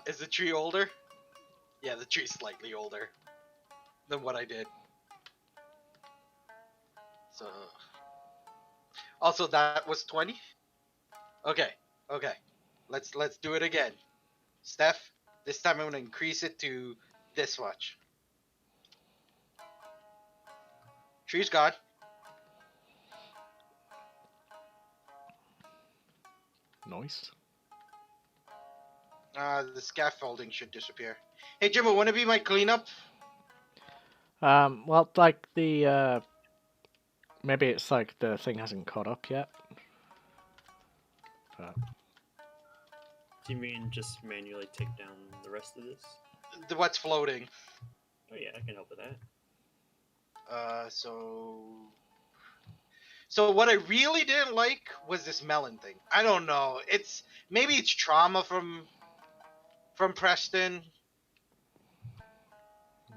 [SPEAKER 3] Is the tree older? Yeah, the tree's slightly older than what I did. So, also that was 20. Okay, okay. Let's do it again. Steph, this time I'm gonna increase it to this much. Tree's gone.
[SPEAKER 1] Nice.
[SPEAKER 3] The scaffolding should disappear. Hey Jimbo, wanna be my cleanup?
[SPEAKER 1] Well, like the maybe it's like the thing hasn't caught up yet. But
[SPEAKER 4] Do you mean just manually take down the rest of this?
[SPEAKER 3] What's floating?
[SPEAKER 4] Oh yeah, I can help with that.
[SPEAKER 3] So what I really didn't like was this melon thing. I don't know. Maybe it's trauma from Preston.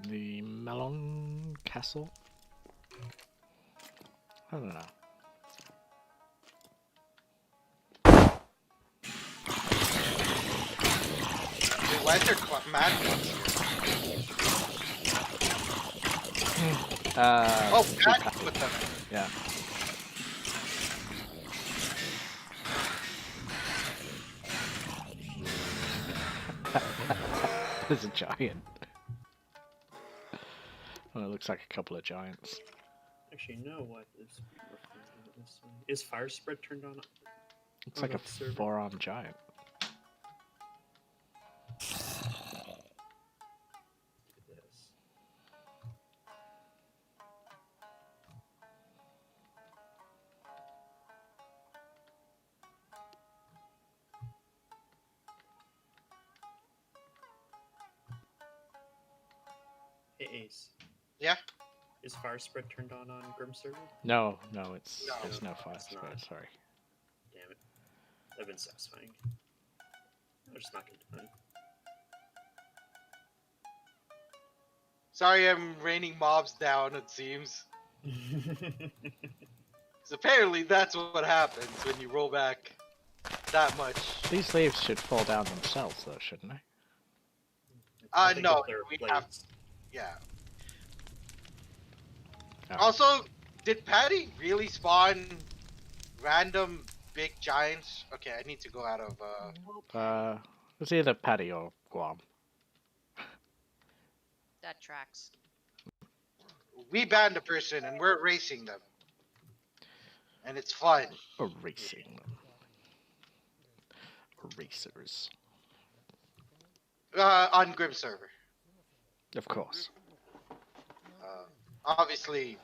[SPEAKER 1] the Melon Castle. I don't know.
[SPEAKER 3] Wait, why is there mad ones here? Oh, Pat put them in.
[SPEAKER 1] Yeah. There's a giant. Well, it looks like a couple of giants.
[SPEAKER 4] Actually, no. What is this? Is fire spread turned on?
[SPEAKER 1] It's like a
[SPEAKER 4] server.
[SPEAKER 1] four-armed giant.
[SPEAKER 4] Yes. Hey Ace.
[SPEAKER 3] Yeah.
[SPEAKER 4] Is fire spread turned on Grim server?
[SPEAKER 1] No,
[SPEAKER 3] No.
[SPEAKER 1] there's no fire
[SPEAKER 4] It's
[SPEAKER 1] spread.
[SPEAKER 4] not.
[SPEAKER 1] Sorry.
[SPEAKER 4] Damn it. That'd been satisfying. I'll just knock it down.
[SPEAKER 3] Sorry, I'm raining mobs down. It seems. So apparently that's what happens when you roll back that much.
[SPEAKER 1] These leaves should fall down themselves, though, shouldn't they?
[SPEAKER 4] I think
[SPEAKER 3] No,
[SPEAKER 4] if they're
[SPEAKER 3] we have.
[SPEAKER 4] placed-
[SPEAKER 3] Yeah.
[SPEAKER 1] Oh.
[SPEAKER 3] Also, did Patty really spawn random big giants? Okay, I need to go out of.
[SPEAKER 1] It's either Paddy or Guam.
[SPEAKER 5] That tracks.
[SPEAKER 3] We banned a person and we're racing them, and it's fun.
[SPEAKER 1] Erasing them. Erasers.
[SPEAKER 3] On Grim server.
[SPEAKER 1] Of course.
[SPEAKER 3] Obviously,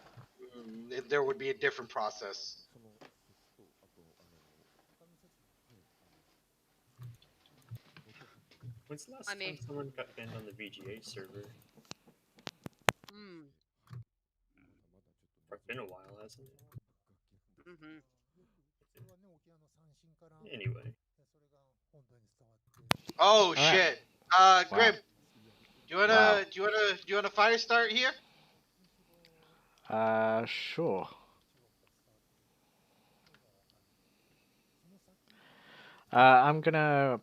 [SPEAKER 3] there would be a different process.
[SPEAKER 4] When's the last
[SPEAKER 5] I mean-
[SPEAKER 4] time someone got banned on the VGA server?
[SPEAKER 5] Hmm.
[SPEAKER 4] It's been a while, hasn't it?
[SPEAKER 5] Mm-hmm.
[SPEAKER 4] Anyway.
[SPEAKER 3] Oh
[SPEAKER 1] Alright.
[SPEAKER 3] shit. Grim, do you wanna fire start here?
[SPEAKER 1] Sure. I'm gonna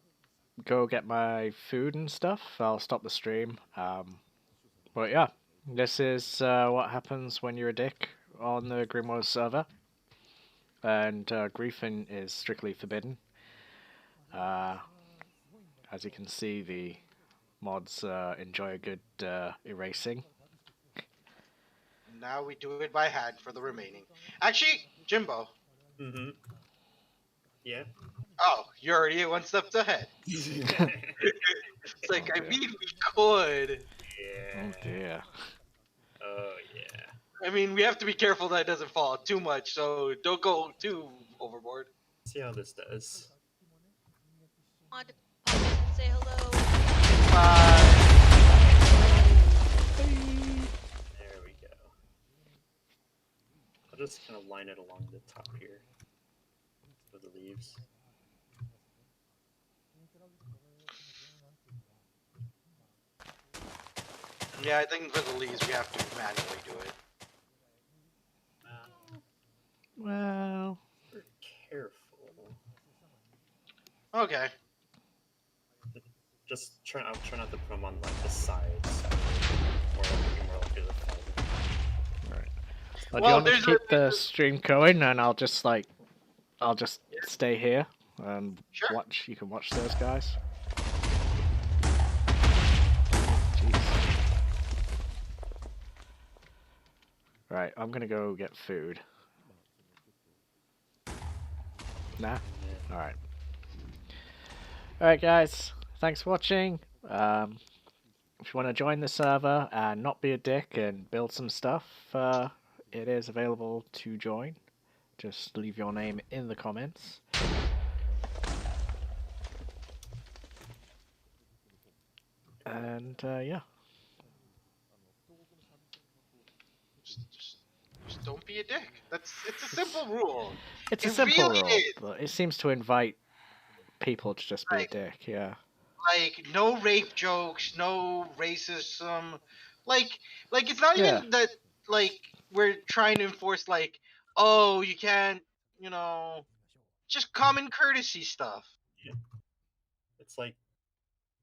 [SPEAKER 1] go get my food and stuff. I'll stop the stream. But yeah, this is what happens when you're a dick on the Grimoire server. And griefing is strictly forbidden. As you can see, the mods enjoy a good erasing.
[SPEAKER 3] Now we do it by hand for the remaining. Actually, Jimbo.
[SPEAKER 4] Mm-hmm. Yeah.
[SPEAKER 3] Oh, you're already one step ahead.
[SPEAKER 4] Yeah.
[SPEAKER 3] It's like, I
[SPEAKER 1] dear.
[SPEAKER 3] mean, we could.
[SPEAKER 1] Oh dear.
[SPEAKER 4] Oh yeah.
[SPEAKER 3] I mean, we have to be careful that it doesn't fall too much, so don't go too overboard.
[SPEAKER 4] See how this does.
[SPEAKER 5] On to Puppet, say hello.
[SPEAKER 4] There we go. I'll just kind of line it along the top here with the leaves.
[SPEAKER 3] Yeah, I think for the leaves we have to manually do it.
[SPEAKER 1] Well,
[SPEAKER 4] We're careful.
[SPEAKER 3] Okay.
[SPEAKER 4] I'll try not to put them on like the sides, or more like the front.
[SPEAKER 1] right. Do
[SPEAKER 3] Well,
[SPEAKER 1] you want me to
[SPEAKER 3] there's
[SPEAKER 1] keep the stream going, and I'll just stay here and
[SPEAKER 3] Sure.
[SPEAKER 1] watch. You can watch those guys. Jeez. Right, I'm gonna go get food. Nah.
[SPEAKER 4] Yeah.
[SPEAKER 1] All right. All right, guys. Thanks for watching. If you want to join the server and not be a dick and build some stuff, it is available to join. Just leave your name in the comments. And yeah.
[SPEAKER 3] Just don't be a dick. It's a simple rule.
[SPEAKER 1] It's a
[SPEAKER 3] It
[SPEAKER 1] simple
[SPEAKER 3] really
[SPEAKER 1] rule,
[SPEAKER 3] is.
[SPEAKER 1] but it seems to invite people to just be
[SPEAKER 3] Right.
[SPEAKER 1] a dick, yeah.
[SPEAKER 3] Like no rape jokes, no racism. Like it's not
[SPEAKER 1] Yeah.
[SPEAKER 3] even that like we're trying to enforce like, oh, you can't, just common courtesy stuff.
[SPEAKER 4] It's like,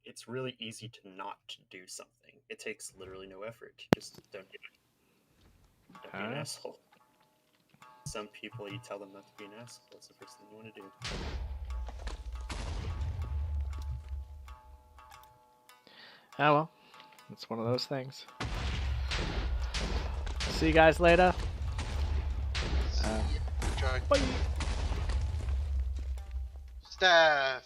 [SPEAKER 4] it's really easy to not do something. It takes literally no effort. Just don't do it. Don't be an
[SPEAKER 1] Huh?
[SPEAKER 4] asshole. Some people, you tell them not to be an asshole. That's the first thing you want to do.
[SPEAKER 1] Oh well. It's one of those things. See you guys later.
[SPEAKER 3] Try
[SPEAKER 1] Bye.
[SPEAKER 3] staff.